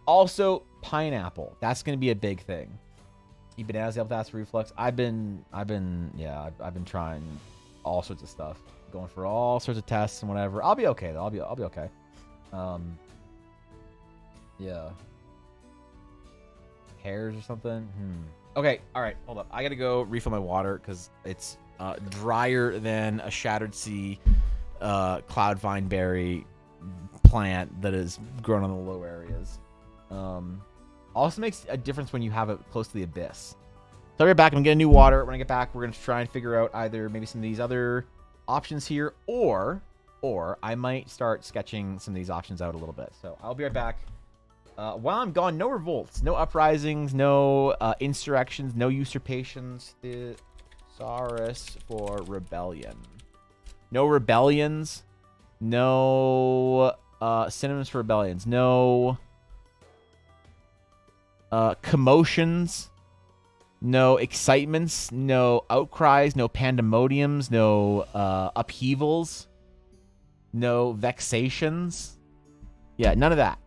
Also, pineapple. That's going to be a big thing. Eat bananas, help with acid reflux. I've been trying all sorts of stuff, going for all sorts of tests and whatever. I'll be okay though. I'll be okay. Yeah. Hairs or something. Okay. All right. Hold up. I gotta go refill my water because it's drier than a shattered sea cloudvine berry plant that is grown on the low areas. Also makes a difference when you have it close to the abyss. So I'll be back. I'm gonna get new water. When I get back, we're gonna try and figure out either maybe some of these other options here, or I might start sketching some of these options out a little bit. So I'll be right back. While I'm gone, no revolts, no uprisings, no insurrections, no usurpations. Thesaurus for rebellion. No rebellions. No synonyms for rebellions. No commotions. No excitements. No outcries. No pandemoniums. No upheavals. No vexations. Yeah, none of that.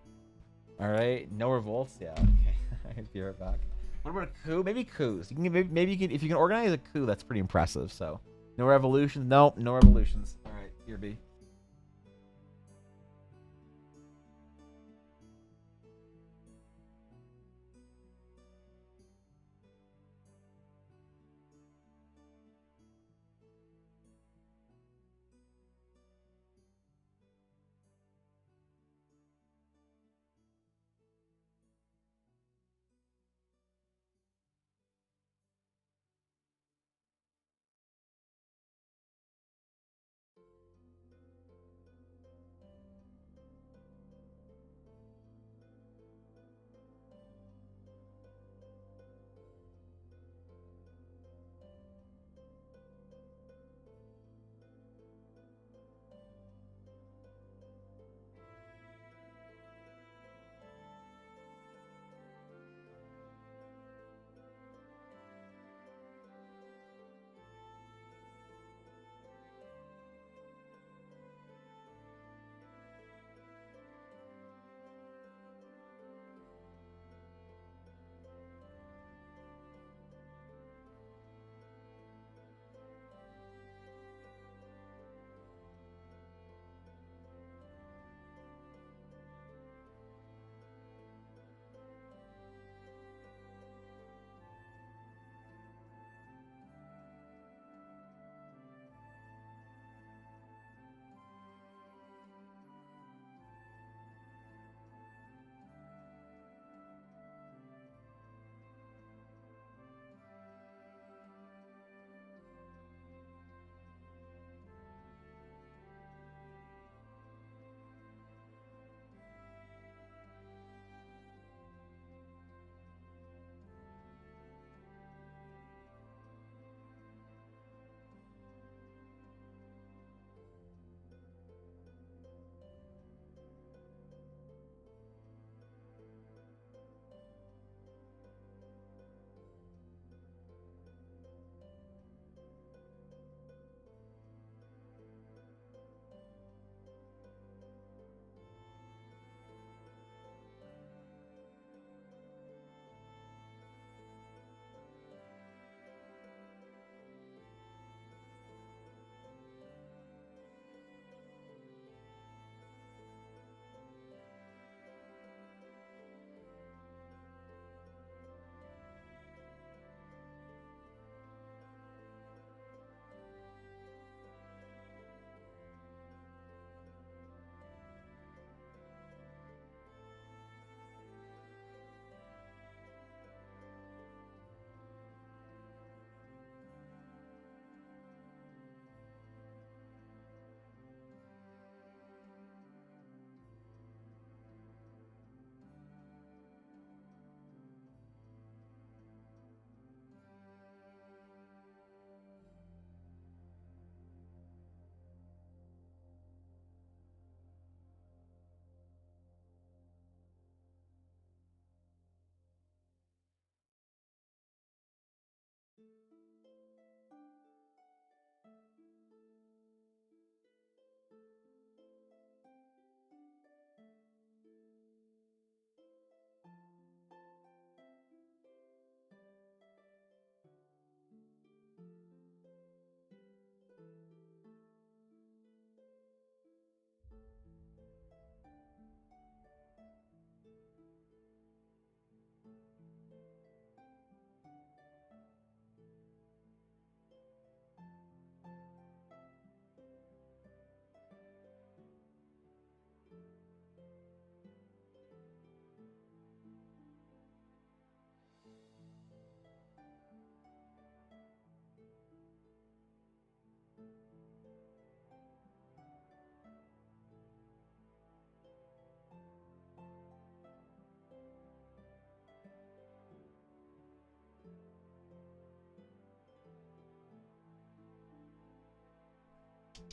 All right, no revolts. Yeah, okay. I'll be right back. What about a coup? Maybe coups. You can maybe you can, if you can organize a coup, that's pretty impressive. So, no revolutions. Nope, no revolutions. All right, here be.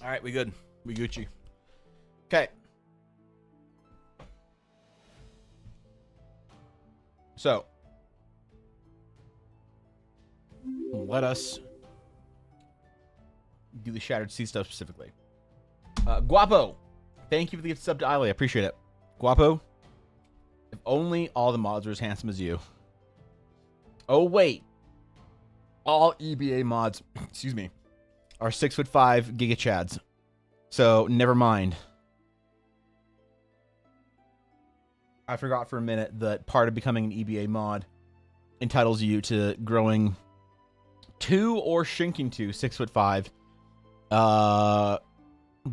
All right, we good. We Gucci. Okay. So, let us do the Shattered Sea stuff specifically. Guapo, thank you for the gift sub to Eiley. I appreciate it. Guapo, if only all the mods were as handsome as you. Oh, wait. All EBA mods, excuse me, are 6'5" Giga Chads. So, never mind. I forgot for a minute that part of becoming an EBA mod entitles you to growing to or shrinking to 6'5",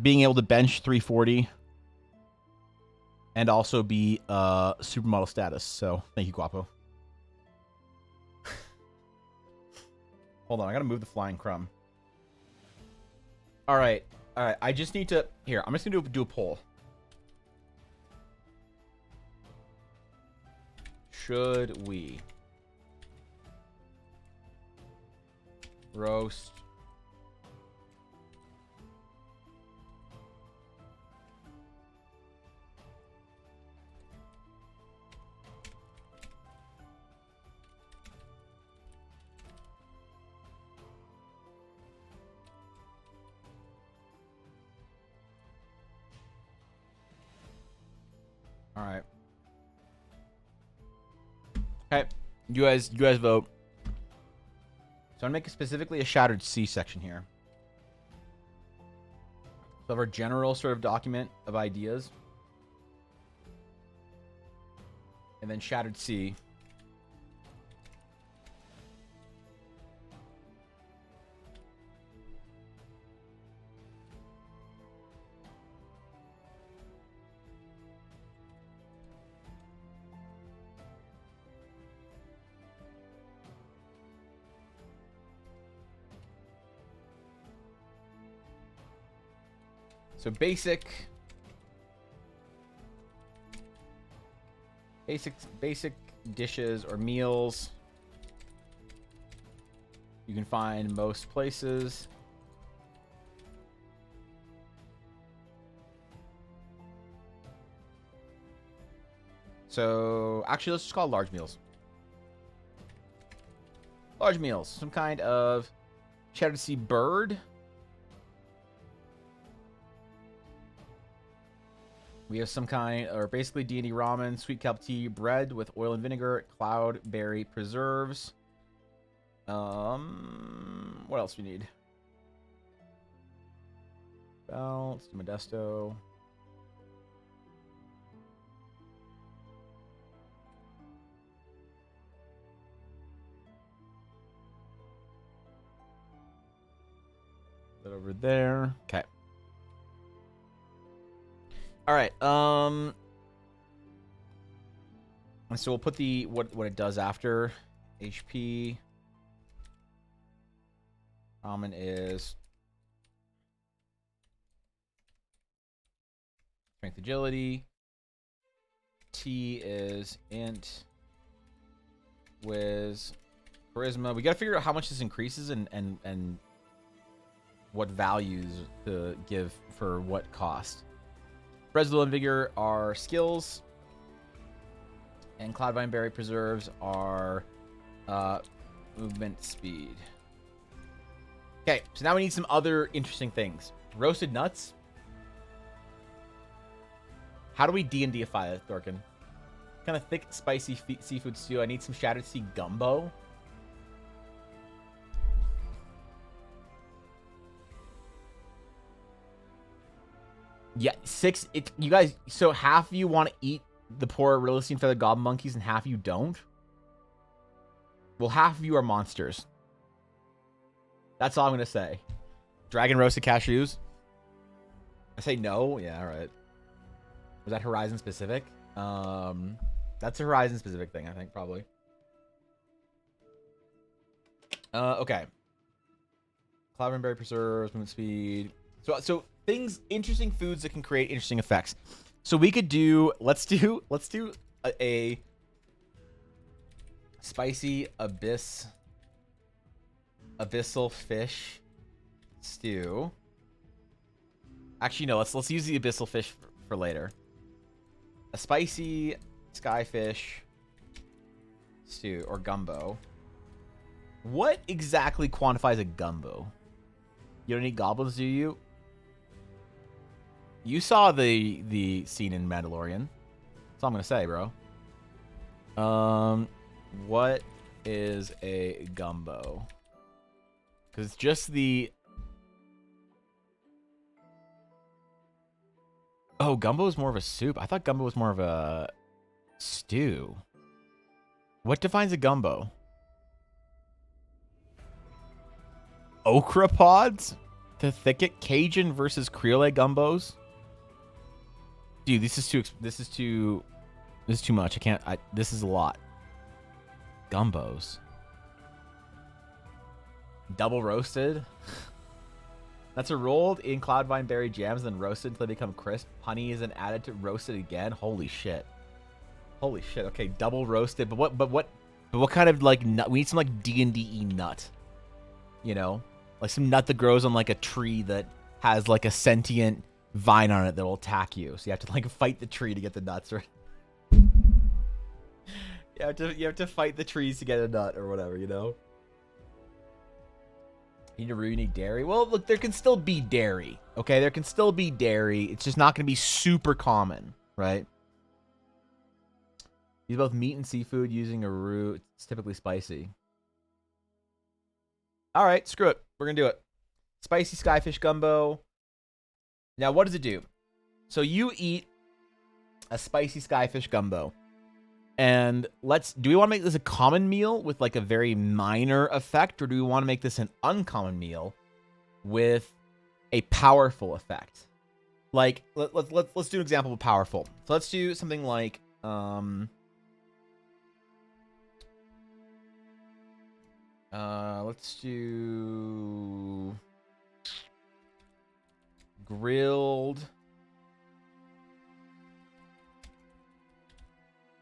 being able to bench 340, and also be supermodel status. So thank you, Guapo. Hold on, I gotta move the flying crumb. All right. I just need to here. I'm just gonna do a poll. Should we roast all right. Okay, you guys vote. So I'm gonna make specifically a Shattered Sea section here. So our general sort of document of ideas, and then Shattered Sea. So basic dishes or meals you can find most places. So actually, let's just call it large meals. Large meals, some kind of Shattered Sea bird. We have some kind, or basically D&D ramen, sweet kelp tea, bread with oil and vinegar, cloudberry preserves. What else do we need? Belts, Modesto. That over there. Okay. All right. So we'll put the what it does after HP. Ramen is strength, agility. T is int. Wiz, charisma. We gotta figure out how much this increases and what values to give for what cost. Bread's and vigor are skills, and Cloudvine Berry preserves are movement speed. Okay, so now we need some other interesting things. Roasted nuts. How do we D&Dify it, Dorkin? Kind of thick, spicy seafood stew. I need some Shattered Sea gumbo. Yeah, 6. You guys. So half of you want to eat the poor Realistic Feather Goblin monkeys, and half of you don't. Well, half of you are monsters. That's all I'm gonna say. Dragon roasted cashews. I say no. Yeah, all right. Was that Horizon specific? That's a Horizon specific thing, I think, probably. Okay. Cloudberry preserves, movement speed. So things, interesting foods that can create interesting effects. So we could do, let's do a spicy abyssal fish stew. Actually, no. Let's use the abyssal fish for later. A spicy skyfish stew or gumbo. What exactly quantifies a gumbo? You don't eat goblins, do you? You saw the scene in Mandalorian. That's all I'm gonna say, bro. What is a gumbo? Because it's just the... Oh, gumbo is more of a soup. I thought gumbo was more of a stew. What defines a gumbo? Okra pods? The thicket Cajun versus Creole gumbos? Dude, this is too much. I can't. This is a lot. Gumbos. Double roasted. That's a rolled in cloudvine berry jams, then roasted until they become crisp. Honey is then added to roasted again. Holy shit. Holy shit. Okay, double roasted. But what kind of like nut? We need some like D&D nut. You know, like some nut that grows on like a tree that has like a sentient vine on it that will attack you. So you have to like fight the tree to get the nuts, right? You have to fight the trees to get a nut or whatever, you know? You need dairy. Well, look, there can still be dairy. Okay, there can still be dairy. It's just not going to be super common, right? Use both meat and seafood using a roux. It's typically spicy. All right, screw it. We're going to do it. Spicy skyfish gumbo. Now, what does it do? So you eat a spicy skyfish gumbo. And do we want to make this a common meal with like a very minor effect, or do we want to make this an uncommon meal with a powerful effect? Like, let's do an example of powerful. So let's do something like, let's do grilled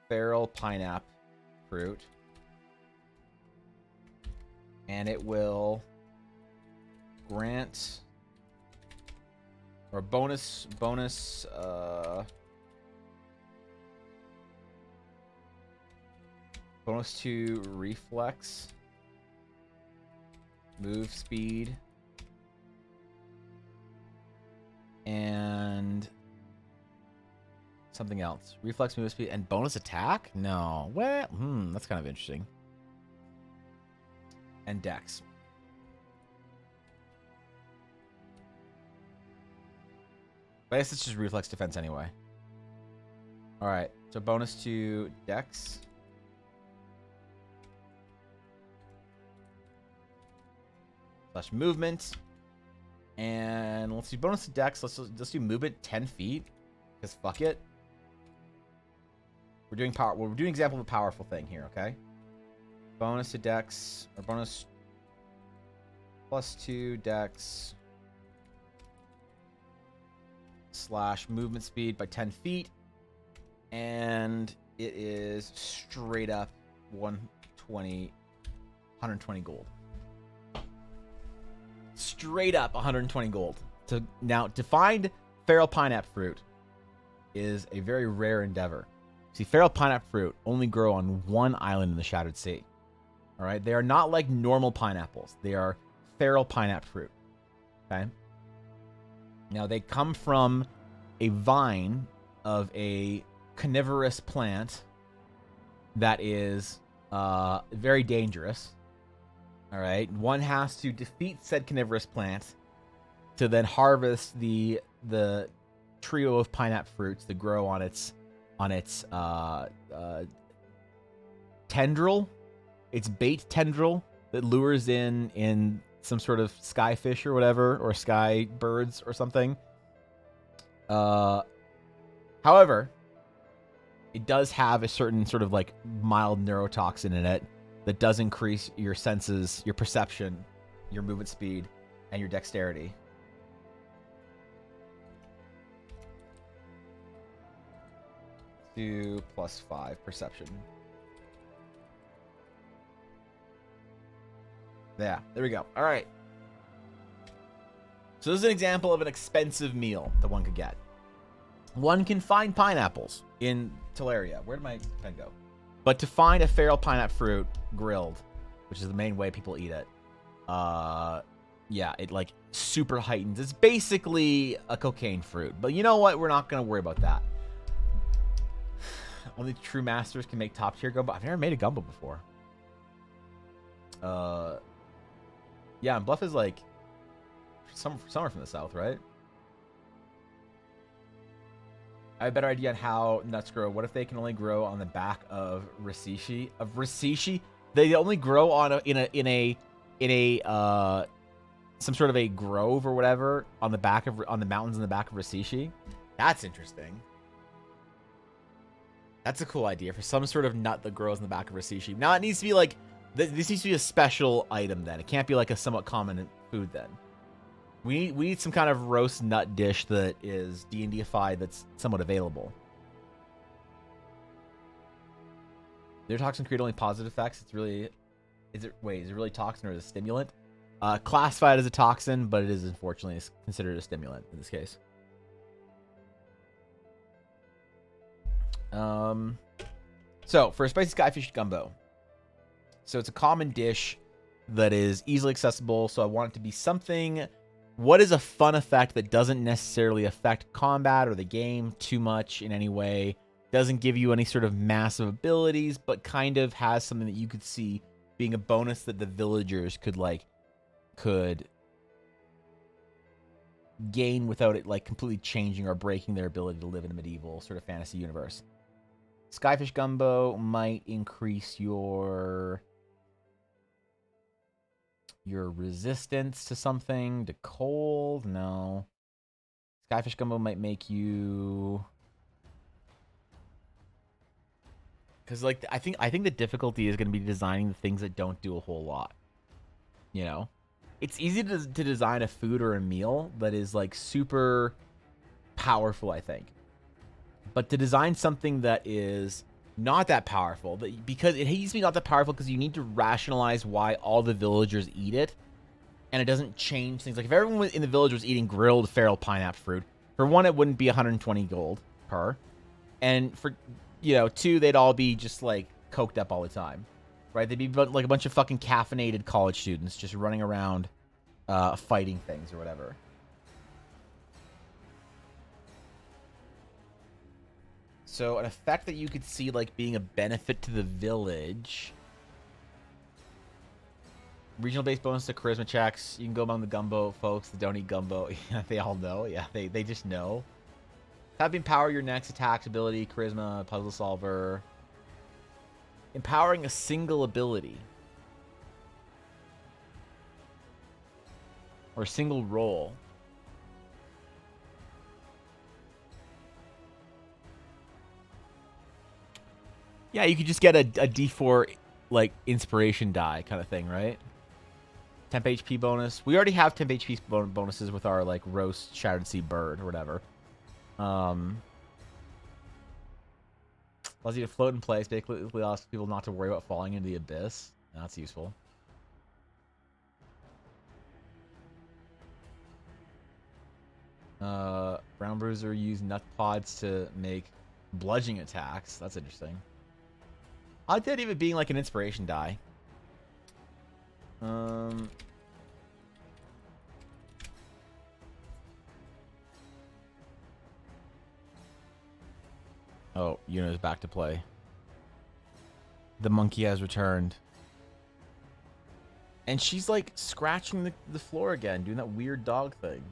feral pineapple fruit, and it will grant or bonus to reflex, move speed, and something else. Reflex, move speed, and bonus attack? No. What? That's kind of interesting. And dex. But I guess it's just reflex defense anyway. Alright, so bonus to dex. / movement. And let's do bonus to dex. Let's do movement 10 feet. Because fuck it. We're doing power. We're doing example of a powerful thing here, okay? Bonus to dex, or bonus +2 dex / movement speed by 10 feet. And it is straight up 120 gold. Straight up 120 gold. Now, to find feral pineapple fruit is a very rare endeavor. See, feral pineapple fruit only grow on one island in the Shattered Sea. All right? They are not like normal pineapples. They are feral pineapple fruit. Okay? Now, they come from a vine of a carnivorous plant that is very dangerous. All right? One has to defeat said carnivorous plant to then harvest the trio of pineapple fruits that grow on its tendril, its bait tendril that lures in some sort of skyfish or whatever, or sky birds or something. However, it does have a certain sort of like mild neurotoxin in it that does increase your senses, your perception, your movement speed, and your dexterity. Do +5 perception. Yeah, there we go. All right. So this is an example of an expensive meal that one could get. One can find pineapples in Teleria. Where did my pen go? But to find a feral pineapple fruit grilled, which is the main way people eat it, yeah, it like super heightens. It's basically a cocaine fruit. But you know what? We're not going to worry about that. Only true masters can make top tier gumbo. I've never made a gumbo before. Yeah, and Bluff is like somewhere from the south, right? I have a better idea on how nuts grow. What if they can only grow on the back of Rasishi? They only grow on in a some sort of a grove or whatever on the mountains in the back of Rasishi. That's interesting. That's a cool idea for some sort of nut that grows in the back of Rasishi. Now it needs to be like this needs to be a special item then. It can't be like a somewhat common food then. We need some kind of roast nut dish that is D&D-ified that's somewhat available. Their toxin create only positive effects. It's really is it really toxin or is it a stimulant? Classified as a toxin, but it is unfortunately considered a stimulant in this case. So for a spicy skyfish gumbo. So it's a common dish that is easily accessible. So I want it to be something. What is a fun effect that doesn't necessarily affect combat or the game too much in any way? Doesn't give you any sort of massive abilities, but kind of has something that you could see being a bonus that the villagers could gain without it like completely changing or breaking their ability to live in a medieval sort of fantasy universe. Skyfish gumbo might increase your resistance to something, to cold. No. Skyfish gumbo might make you, because like I think the difficulty is going to be designing the things that don't do a whole lot. You know, it's easy to design a food or a meal that is like super powerful, I think. But to design something that is not that powerful, because it needs to be not that powerful because you need to rationalize why all the villagers eat it, and it doesn't change things. Like if everyone in the village was eating grilled feral pineapple fruit, for one, it wouldn't be 120 gold per, and for two, they'd all be just like coked up all the time, right? They'd be like a bunch of fucking caffeinated college students just running around, fighting things or whatever. So an effect that you could see like being a benefit to the village. Regional based bonus to charisma checks. You can go among the gumbo folks that don't eat gumbo. Yeah, they all know. Yeah, they just know. Have empower your next attack ability, charisma, puzzle solver. Empowering a single ability. Or a single roll. Yeah, you could just get a D4 like inspiration die kind of thing, right? Temp HP bonus. We already have temp HP bonuses with our like roast shattered sea bird or whatever. Allows you to float in place. Basically allows people not to worry about falling into the abyss. That's useful. Brown Bruiser use nut pods to make bludgeoning attacks. That's interesting. I like the idea of it being like an inspiration die. Oh, Yuna's back to play. The monkey has returned. And she's like scratching the floor again, doing that weird dog thing.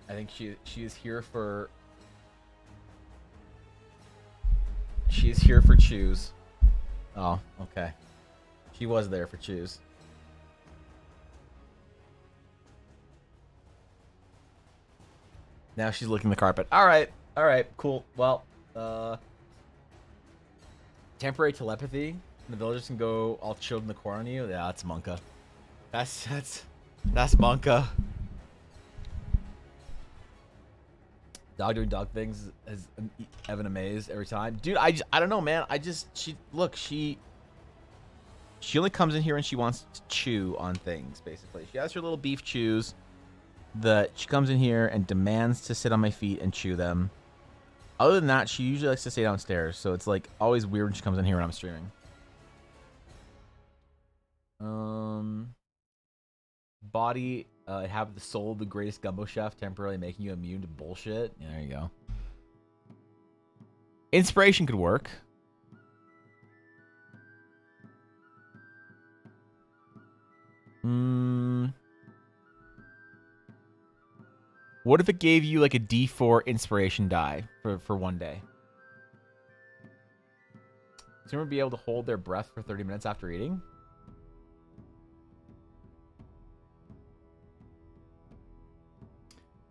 I think she is here for... She is here for Choose. Oh, okay. She was there for Choose. Now she's licking the carpet. All right, cool. Well, temporary telepathy. The villagers can go all chilled in the corner on you. Yeah, that's Monka. That's Monka. Dog doing dog things has Evan amazed every time. Dude, I don't know, man. She She only comes in here when she wants to chew on things, basically. She has her little beef chews that she comes in here and demands to sit on my feet and chew them. Other than that, she usually likes to stay downstairs, so it's like always weird when she comes in here when I'm streaming. Body, have the soul of the greatest gumbo chef, temporarily making you immune to bullshit. Yeah, there you go. Inspiration could work. What if it gave you like a D4 inspiration die for one day? Does someone be able to hold their breath for 30 minutes after eating?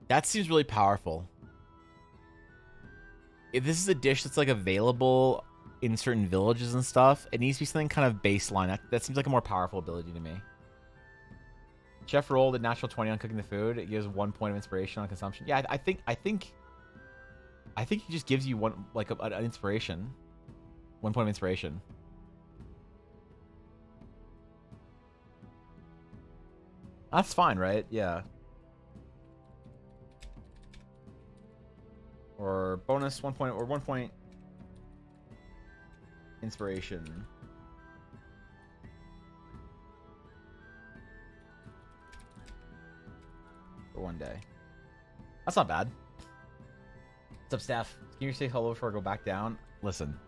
That seems really powerful. If this is a dish that's like available in certain villages and stuff, it needs to be something kind of baseline. That seems like a more powerful ability to me. Chef rolled a natural 20 on cooking the food. It gives 1 point of inspiration on consumption. Yeah, I think it just gives you one, like an inspiration. 1 point of inspiration. That's fine, right? Yeah. Or bonus 1 point, or 1 point inspiration. For one day. That's not bad. What's up, Steph? Can you say hello before I go back down? Listen.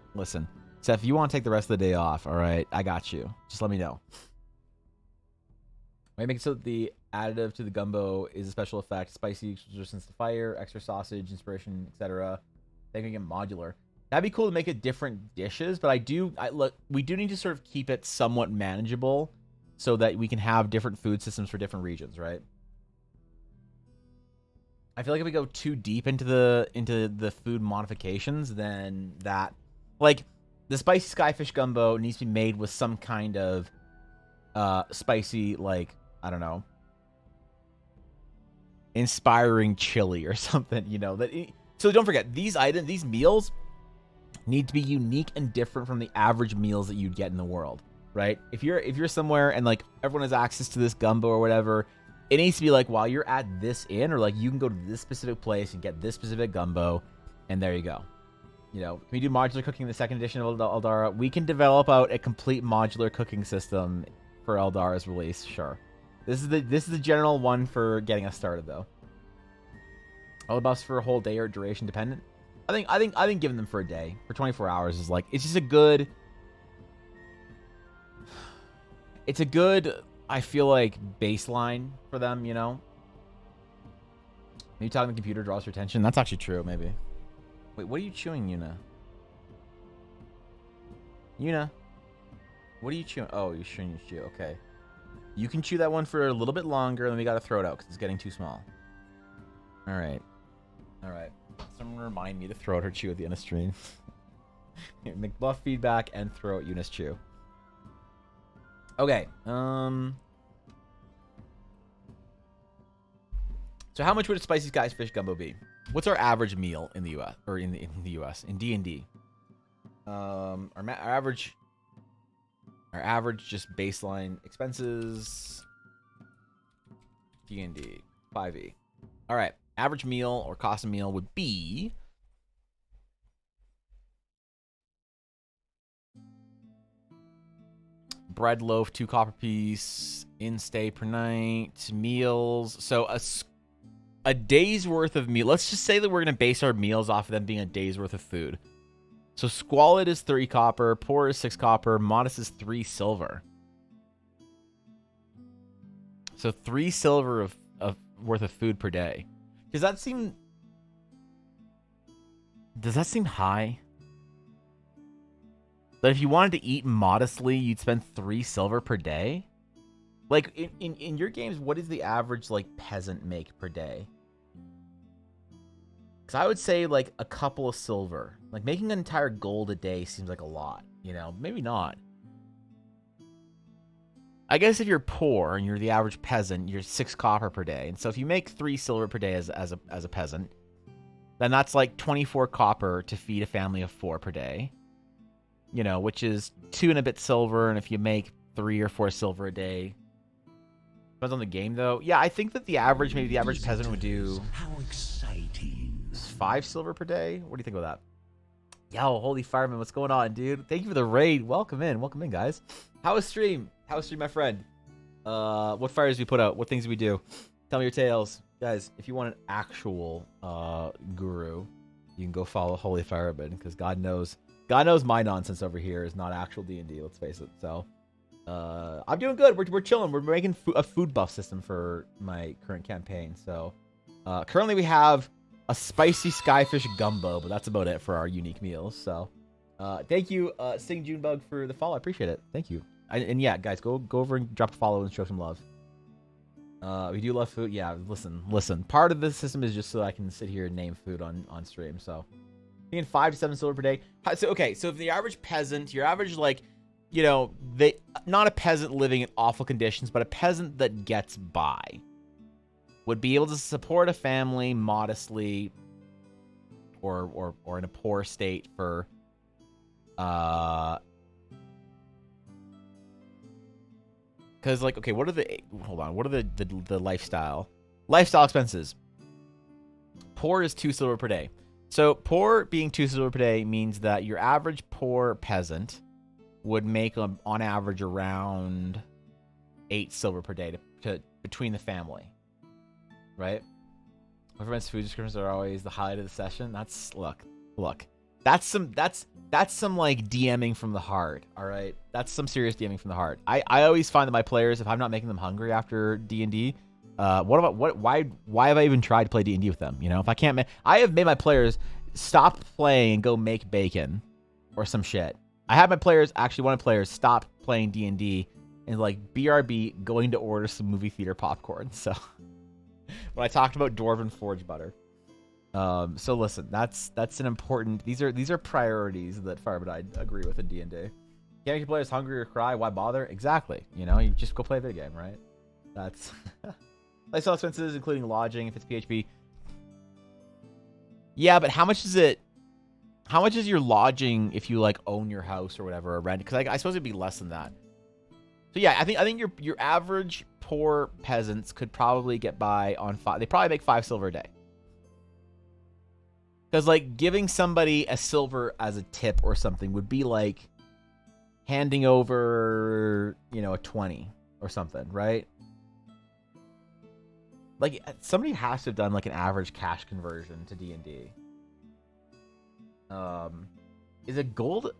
Steph, if you want to take the rest of the day off, all right, I got you. Just let me know. Might make it so that the additive to the gumbo is a special effect, spicy, resistance to fire, extra sausage, inspiration, etc. They can get modular. That'd be cool to make it different dishes, but look, we do need to sort of keep it somewhat manageable so that we can have different food systems for different regions, right? I feel like if we go too deep into the food modifications, then that, like, the spicy skyfish gumbo needs to be made with some kind of spicy, like, I don't know, inspiring chili or something, you know. So don't forget, these meals need to be unique and different from the average meals that you'd get in the world, right? If you're somewhere and like everyone has access to this gumbo or whatever, it needs to be like, while you're at this inn, or like you can go to this specific place and get this specific gumbo, and there you go. You know, can we do modular cooking in the second edition of Eldara? We can develop out a complete modular cooking system for Eldara's release, sure. This is the general one for getting us started, though. All the buffs for a whole day or duration dependent. I think giving them for a day, for 24 hours, is like, it's just a good. It's a good, I feel like, baseline for them, you know. Maybe talking the computer draws your attention. That's actually true, maybe. Wait, what are you chewing, Yuna? Yuna, what are you chewing? Oh, you're chewing your chew. Okay. You can chew that one for a little bit longer, and then we gotta throw it out because it's getting too small. All right. Someone remind me to throw out her chew at the end of stream. Make buff feedback and throw out Yuna's chew. Okay. So how much would a spicy skyfish gumbo be? What's our average meal in the U.S. or in the U.S. in D&D? Our average just baseline expenses. D&D 5e. All right. Average meal or cost of meal would be bread loaf, 2 copper piece, in stay per night, meals. So a day's worth of meal. Let's just say that we're going to base our meals off of them being a day's worth of food. So squalid is 3 copper, poor is 6 copper, modest is 3 silver. So 3 silver of worth of food per day. Does that seem high? That if you wanted to eat modestly, you'd spend 3 silver per day? Like, in your games, what is the average, like, peasant make per day? Because I would say, like, a couple of silver. Like, making an entire gold a day seems like a lot, you know? Maybe not. I guess if you're poor and you're the average peasant, you're 6 copper per day. And so if you make 3 silver per day as a peasant, then that's like 24 copper to feed a family of 4 per day. You know, which is 2 and a bit silver. And if you make 3 or 4 silver a day. Depends on the game, though. Yeah, I think that the average peasant would do How exciting. 5 silver per day. What do you think about that? Yo, holy fireman, what's going on, dude? Thank you for the raid. Welcome in, guys. How was stream? My friend? What fires we put out? What things did we do? Tell me your tales, guys. If you want an actual guru, you can go follow Holy Fireman, because God knows my nonsense over here is not actual D&D. Let's face it. So, I'm doing good. We're chilling. We're making a food buff system for my current campaign. So, currently we have a spicy skyfish gumbo, but that's about it for our unique meals. So, thank you, Sing Junebug, for the follow. I appreciate it. Thank you. And yeah, guys, go over and drop a follow and show some love. We do love food. Yeah, listen. Part of this system is just so I can sit here and name food on stream. So, thinking 5 to 7 silver per day. So if the average peasant, your average, like, you know, not a peasant living in awful conditions, but a peasant that gets by, would be able to support a family modestly, or in a poor state for, because, like, okay, what are the lifestyle expenses? Poor is 2 silver per day. So poor being 2 silver per day means that your average poor peasant would make on average around 8 silver per day to between the family. Right? Everyone's food descriptions are always the highlight of the session. That's look. That's some like DMing from the heart. All right, that's some serious DMing from the heart. I always find that my players, if I'm not making them hungry after D&D, why have I even tried to play D&D with them? You know, if I can't, I have made my players stop playing and go make bacon or some shit. I had my players, actually one of my players, stop playing D&D and like BRB going to order some movie theater popcorn. So when I talked about Dwarven Forge butter. So listen, that's an important, these are priorities that Fireman and I agree with in D&D. Can't make your players hungry or cry, why bother? Exactly. You know, you just go play a video game, right? That's lifestyle expenses, including lodging if it's PHP. Yeah, but how much is your lodging if you like own your house or whatever, or rent? Because I suppose it'd be less than that. So yeah, I think your average poor peasants could probably get by on 5. They probably make 5 silver a day. Because like giving somebody a silver as a tip or something would be like handing over, you know, a 20 or something, right? Like somebody has to have done like an average cash conversion to D&D. Is a gold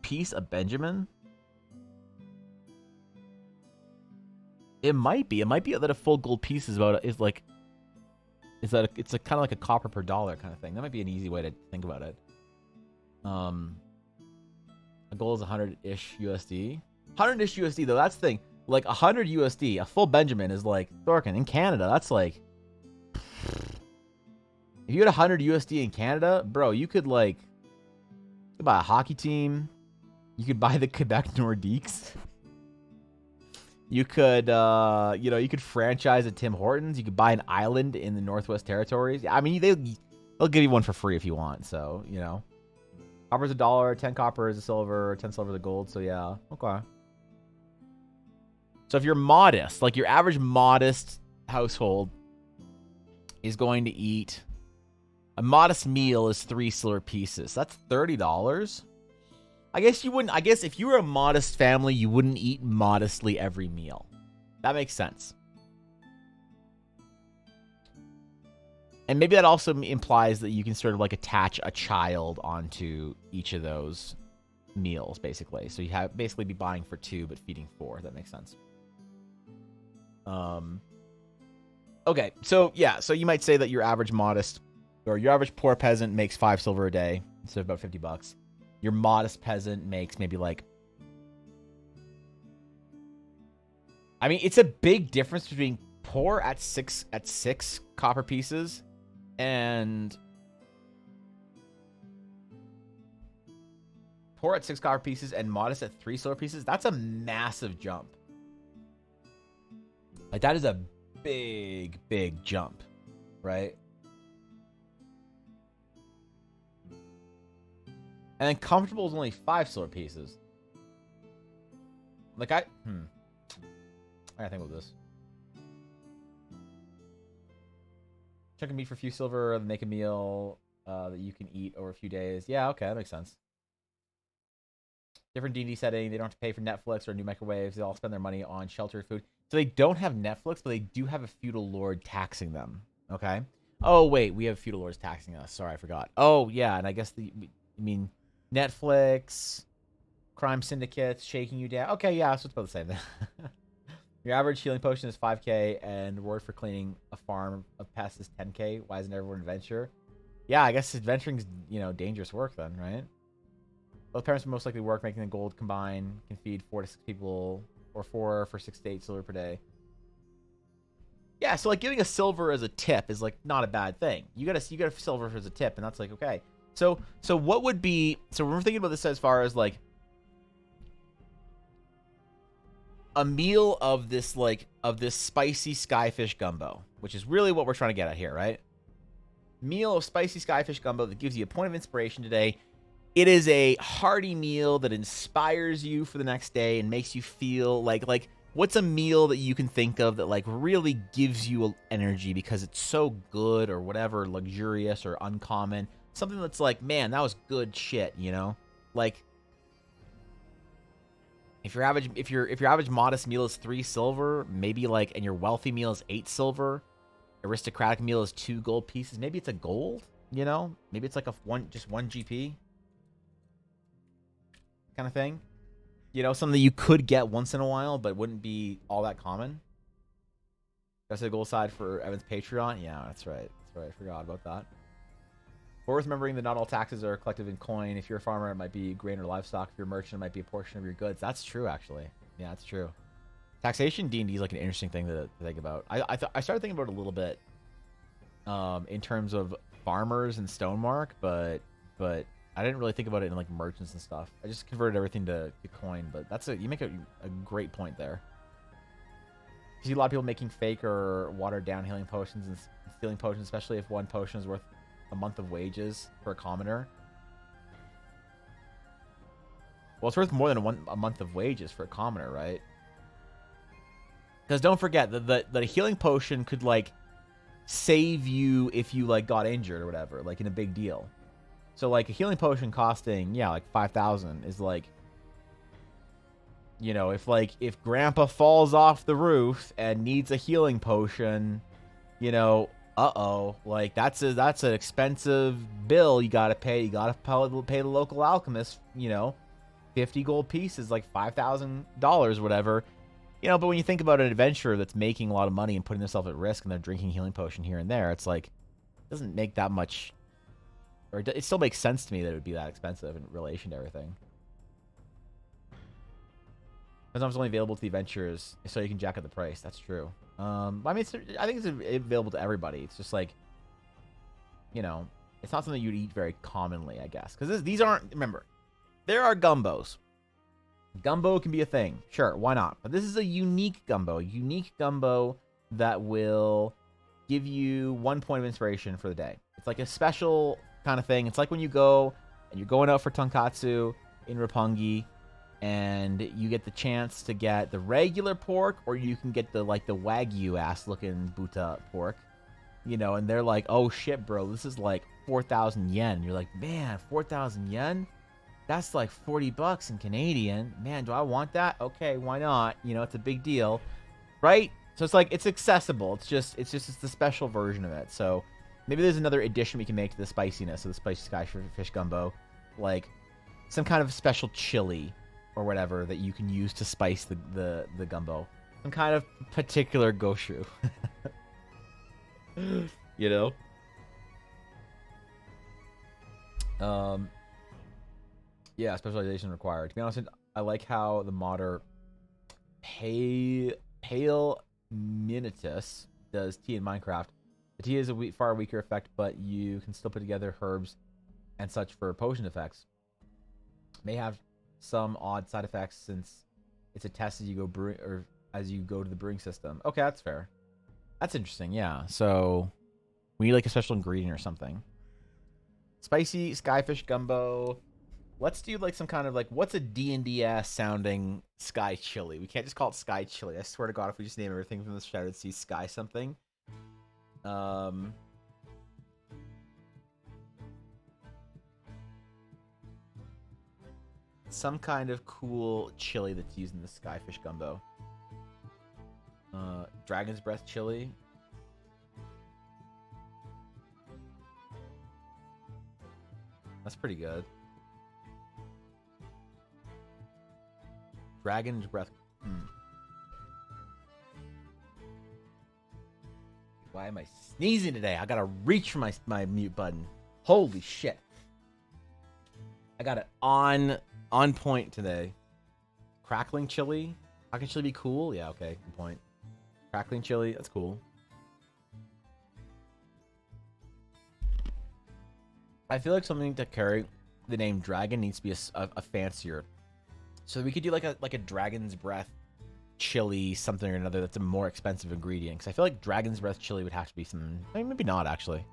piece a Benjamin? It might be. It might be that a full gold piece is it's kind of like a copper per dollar kind of thing. That might be an easy way to think about it. A gold is 100-ish USD. 100-ish USD though. That's the thing. Like 100 USD, a full Benjamin is like Thorkin in Canada. That's like, if you had 100 USD in Canada, bro, you could buy a hockey team. You could buy the Quebec Nordiques. You could, you could franchise a Tim Hortons. You could buy an island in the Northwest Territories. I mean, they'll give you one for free if you want. So, you know, copper's $1, 10 copper is a silver, 10 silver is a gold. So yeah, okay. So if you're modest, like your average modest household is going to eat, a modest meal is 3 silver pieces. That's $30. I guess if you were a modest family, you wouldn't eat modestly every meal. That makes sense. And maybe that also implies that you can sort of like attach a child onto each of those meals, basically. So you have basically be buying for 2, but feeding 4. That makes sense. Okay, so yeah, so you might say that your average modest or your average poor peasant makes 5 silver a day, so about $50. Your modest peasant makes maybe like, I mean, it's a big difference between poor at 6 copper pieces and poor at 6 copper pieces and modest at 3 silver pieces. That's a massive jump. Like that is a big jump, right? And then comfortable is only 5 silver pieces. Like I gotta think about this. Chunk of meat for a few silver, make a meal that you can eat over a few days. Yeah, okay, that makes sense. Different D&D setting. They don't have to pay for Netflix or new microwaves. They all spend their money on shelter, food. So they don't have Netflix, but they do have a feudal lord taxing them. Okay. Oh wait, we have feudal lords taxing us. Sorry, I forgot. Oh yeah, and I guess Netflix, crime syndicates shaking you down. Okay, yeah, so it's about the same thing. Your average healing potion is 5k, and reward for cleaning a farm of pests is 10k. Why isn't everyone adventure? Yeah, I guess adventuring's, dangerous work then, right? Both parents would most likely work, making the gold combined can feed 4 to 6 people, or 4 for 6 to 8 silver per day. Yeah, so like giving a silver as a tip is like not a bad thing. You got a silver as a tip, and that's like okay. So what would be? So we're thinking about this as far as like a meal of this spicy skyfish gumbo, which is really what we're trying to get at here, right? Meal of spicy skyfish gumbo that gives you a point of inspiration today. It is a hearty meal that inspires you for the next day and makes you feel like what's a meal that you can think of that like really gives you energy because it's so good or whatever, luxurious or uncommon, something that's like, man, that was good shit, like if your average modest meal is 3 silver, maybe like, and your wealthy meal is 8 silver, aristocratic meal is 2 gold pieces, maybe it's a gold, maybe it's like just 1 GP kind of thing. Something that you could get once in a while, but wouldn't be all that common. That's the goal side for Evan's Patreon. Yeah, that's right. I forgot about that. Worth remembering that not all taxes are collected in coin. If you're a farmer, it might be grain or livestock. If you're a merchant, it might be a portion of your goods. That's true, actually. Yeah, that's true. Taxation D&D is like an interesting thing to think about. I started thinking about it a little bit in terms of farmers and Stonemark, but I didn't really think about it in like merchants and stuff. I just converted everything to coin, but you make a great point there. You see a lot of people making fake or watered down healing potions and stealing potions, especially if one potion is worth a month of wages for a commoner. Well, it's worth more than a month of wages for a commoner, right? Because don't forget that the healing potion could like save you if you like got injured or whatever, like in a big deal. So like a healing potion costing, like 5,000 is like, if grandpa falls off the roof and needs a healing potion, like that's an expensive bill you got to pay. You got to pay the local alchemist, 50 gold pieces, like $5,000, whatever. But when you think about an adventurer that's making a lot of money and putting themselves at risk and they're drinking healing potion here and there, it's like, it doesn't make that much. Or it still makes sense to me that it would be that expensive in relation to everything. Sometimes it's only available to the adventurers, so you can jack up the price. That's true. I think it's available to everybody. It's just like, it's not something you'd eat very commonly, I guess. Because these aren't, remember, there are gumbos. Gumbo can be a thing. Sure, why not? But this is a unique gumbo. A unique gumbo that will give you 1 point of inspiration for the day. It's like a special kind of thing. It's like when you go and you're going out for tonkatsu in Roppongi and you get the chance to get the regular pork, or you can get the wagyu ass looking buta pork, and they're like, oh shit bro, this is like 4,000 yen. And you're like, man, 4,000 yen, that's like $40 in Canadian. Man, do I want that? Okay, why not? It's a big deal, right? So it's like, it's accessible. It's the special version of it. So maybe there's another addition we can make to the spiciness of the spicy skyfish gumbo, like some kind of special chili or whatever that you can use to spice the gumbo. Some kind of particular goshu. Yeah, specialization required. To be honest, I like how the modder Pale Minitus does tea in Minecraft. The tea is a far weaker effect, but you can still put together herbs and such for potion effects. May have some odd side effects since it's a test as you go brewing, or as you go to the brewing system. Okay, that's fair. That's interesting. Yeah. So we need like a special ingredient or something. Spicy skyfish gumbo. Let's do like some kind of like, what's a D&D-ass sounding sky chili? We can't just call it sky chili. I swear to God, if we just name everything from the Shattered Sea sky something. Some kind of cool chili that's used in the skyfish gumbo. Dragon's breath chili. That's pretty good. Dragon's breath. Why am I sneezing today? I gotta reach for my mute button. Holy shit. I got it on point today. Crackling chili. How can chili be cool? Yeah, okay, good point. Crackling chili, that's cool. I feel like something to carry the name dragon needs to be a fancier. So we could do like a dragon's breath chili something or another that's a more expensive ingredient. Because I feel like dragon's breath chili would have to be some... maybe not, actually.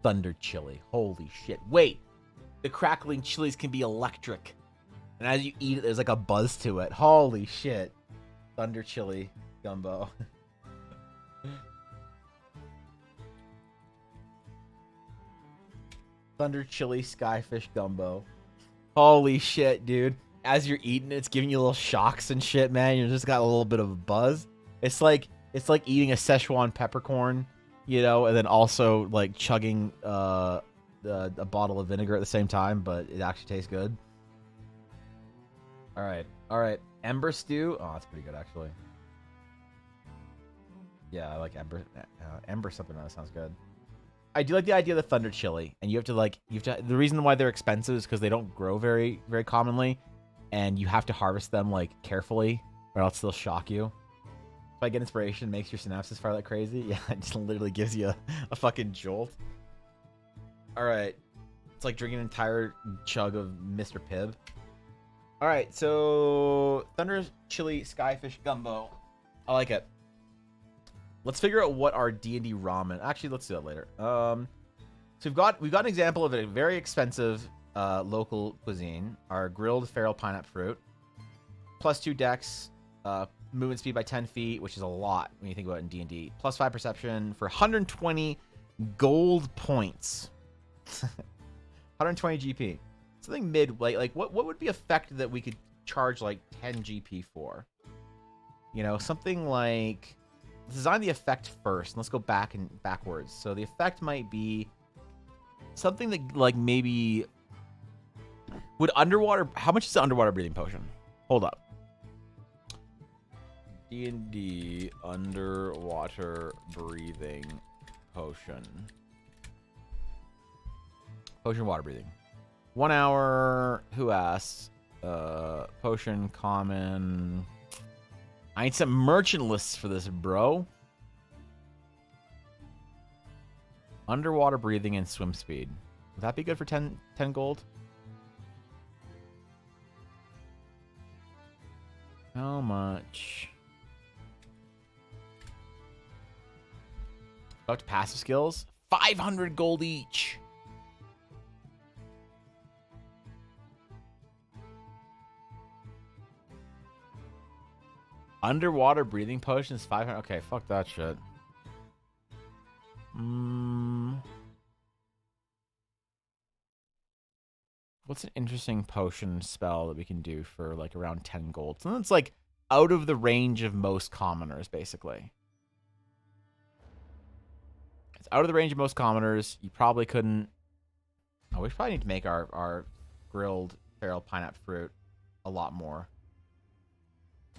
Thunder chili. Holy shit. Wait! The crackling chilies can be electric. And as you eat it, there's like a buzz to it. Holy shit. Thunder chili gumbo. Thunder chili skyfish gumbo. Holy shit, dude. As you're eating it, it's giving you little shocks and shit, man. You just got a little bit of a buzz. It's like eating a Szechuan peppercorn, you know, and then also like chugging a bottle of vinegar at the same time, but it actually tastes good. All right. Ember stew. Oh, that's pretty good, actually. Yeah, I like ember something. That sounds good. I do like the idea of the thunder chili, and you have to. The reason why they're expensive is because they don't grow very, very commonly, and you have to harvest them like carefully, or else they'll shock you. If I get inspiration, makes your synapses fire like crazy. Yeah, it just literally gives you a fucking jolt. All right, it's like drinking an entire chug of Mr. Pibb. All right, so thunder chili skyfish gumbo. I like it. Let's figure out what our D&D ramen. Actually, let's do that later. So we've got an example of a very expensive local cuisine. Our grilled feral pineapple fruit, +2 dex, movement speed by 10 feet, which is a lot when you think about it in D&D. +5 perception for 120 gold points. 120 GP. Something mid, like what would be effective that we could charge like 10 GP for? You know, something like... design the effect first. Let's go backwards. So the effect might be something that like maybe would underwater. How much is the underwater breathing potion? Hold up. D&D underwater breathing potion. Potion water breathing. 1 hour. Who asks? Potion common. I need some merchant lists for this, bro. Underwater breathing and swim speed. Would that be good for 10 gold? How much? Up to passive skills? 500 gold each. Underwater breathing potion is 500. Okay, fuck that shit. What's an interesting potion spell that we can do for like around 10 gold? So it's like out of the range of most commoners, basically. It's out of the range of most commoners. You probably couldn't... Oh, we probably need to make our grilled feral pineapple fruit a lot more.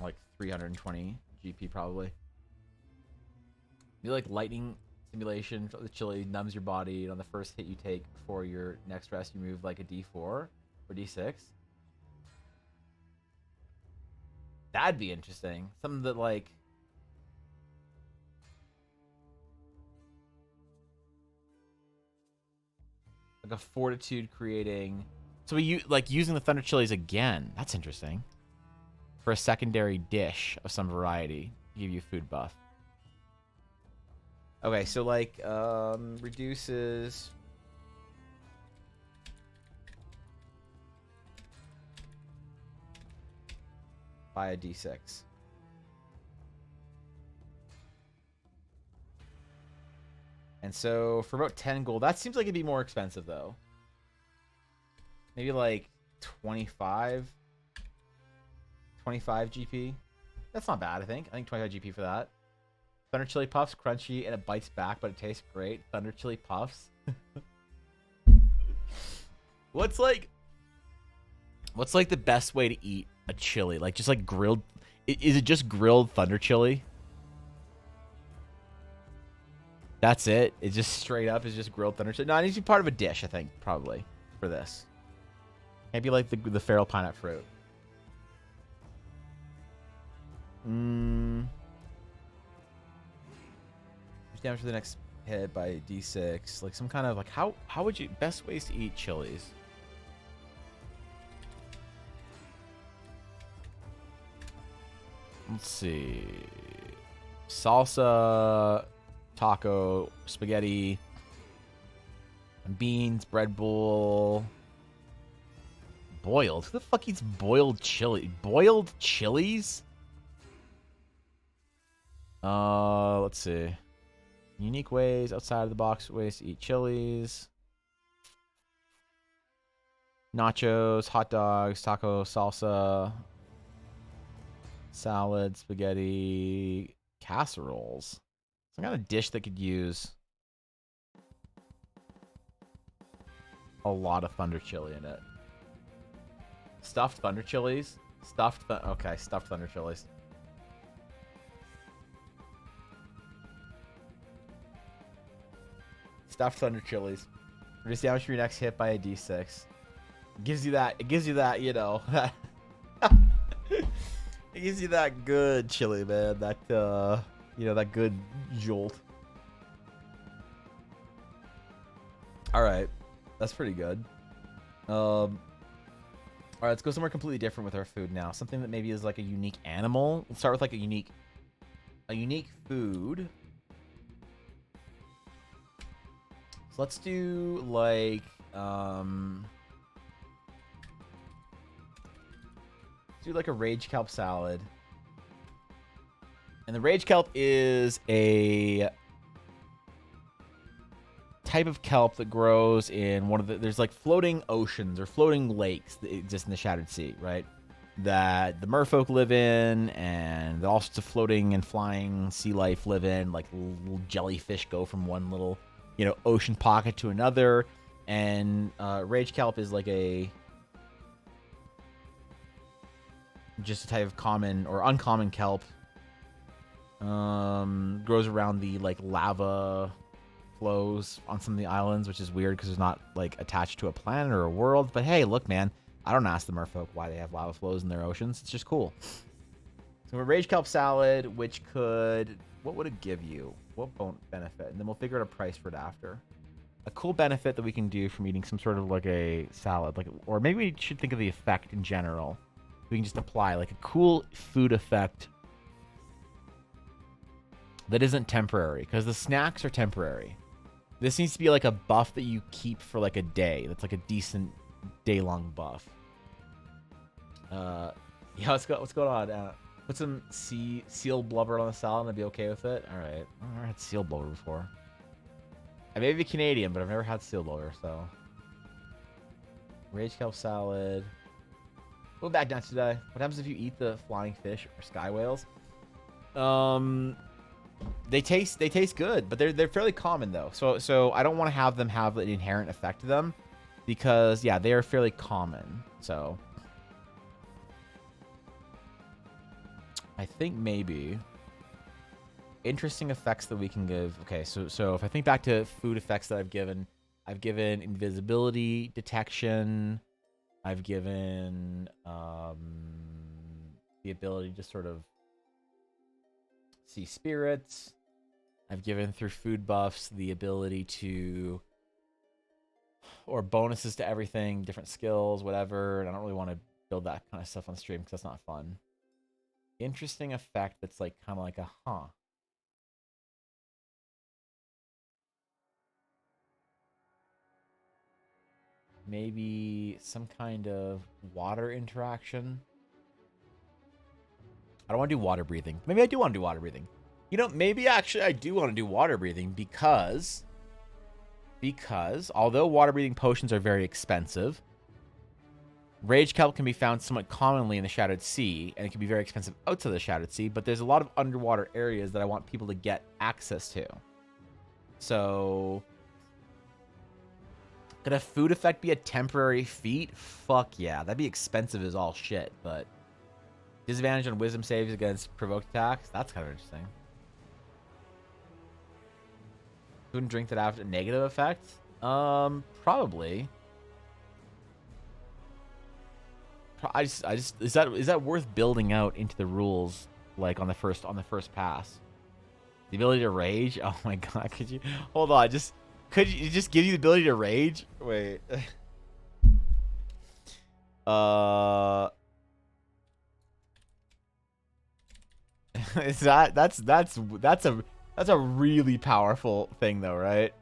Like 320 GP probably. You like lightning simulation. The chili numbs your body, and on the first hit you take before your next rest, you move like a D4 or D6. That'd be interesting. Something that like a fortitude creating. So we like using the thunder chilies again. That's interesting. For a secondary dish of some variety, give you a food buff. Okay, so like reduces Buy a D6. And so for about 10 gold, that seems like it'd be more expensive though. Maybe like 25 GP. That's not bad, I think. I think 25 GP for that. Thunder Chili Puffs, crunchy, and it bites back, but it tastes great. Thunder Chili Puffs. What's like the best way to eat a chili? Like just like grilled. Is it just grilled Thunder Chili? That's it. It's just straight up is just grilled Thunder Chili. No, it needs to be part of a dish, I think, probably for this. Maybe like the feral pineapple fruit. Damage for the next hit by D6. Like some kind of like how would you best ways to eat chilies? Let's see. Salsa, taco, spaghetti, beans, bread bowl. Boiled? Who the fuck eats boiled chili? Boiled chilies? Let's see. Unique ways, outside of the box ways to eat chilies. Nachos, hot dogs, taco, salsa, salad, spaghetti, casseroles. Some kind of dish that could use a lot of thunder chili in it. Stuffed thunder chilies? Okay, stuffed thunder chilies. Stuffed thunder chilies. Reduce damage for your next hit by a D6. It gives you that, you know. It gives you that good chili, man. That you know, that good jolt. Alright. That's pretty good. Alright, let's go somewhere completely different with our food now. Something that maybe is like a unique animal. Let's start with like a unique food. So let's do like let's do like a rage kelp salad. And the rage kelp is a type of kelp that grows in one of there's like floating oceans or floating lakes that exist in the Shattered Sea, right? That the merfolk live in, and all sorts of floating and flying sea life live in. Like little jellyfish go from one little, you know, ocean pocket to another. And rage kelp is like just a type of common or uncommon kelp. Grows around the like lava flows on some of the islands, which is weird because it's not like attached to a planet or a world. But hey, look, man, I don't ask the merfolk why they have lava flows in their oceans. It's just cool. So a rage kelp salad, which could, what would it give you? What benefit? And then we'll figure out a price for it after. A cool benefit that we can do from eating some sort of like a salad, like, or maybe we should think of the effect in general. We can just apply like a cool food effect that isn't temporary, because the snacks are temporary. This needs to be like a buff that you keep for like a day. That's like a decent day-long buff. Yeah, what's going on? Put some seal blubber on the salad and I'd be okay with it. All right, I've never had seal blubber before. I may be Canadian, but I've never had seal blubber. So, rage kelp salad. We'll back down today. What happens if you eat the flying fish or sky whales? They taste good, but they're fairly common though. So I don't want to have them have an inherent effect to them, because yeah, they are fairly common. So I think maybe interesting effects that we can give. Okay, so if I think back to food effects that I've given invisibility, detection. I've given the ability to sort of see spirits. I've given through food buffs the ability to, or bonuses to everything, different skills, whatever. And I don't really want to build that kind of stuff on stream because that's not fun. Interesting effect that's like kind of like a maybe some kind of water interaction. I don't want to do water breathing. Maybe I do want to do water breathing. You know, maybe actually I do want to do water breathing because although water breathing potions are very expensive, Rage Kelp can be found somewhat commonly in the Shadowed Sea, and it can be very expensive outside the Shadowed Sea, but there's a lot of underwater areas that I want people to get access to. So, could a food effect be a temporary feat? Fuck yeah. That'd be expensive as all shit, but disadvantage on wisdom saves against provoked attacks? That's kind of interesting. Food and drink that have a negative effect? Probably. I just is that worth building out into the rules like on the first pass? The ability to rage? Oh my god, could you hold on, could you just give you the ability to rage? Wait. Is that's a really powerful thing though, right?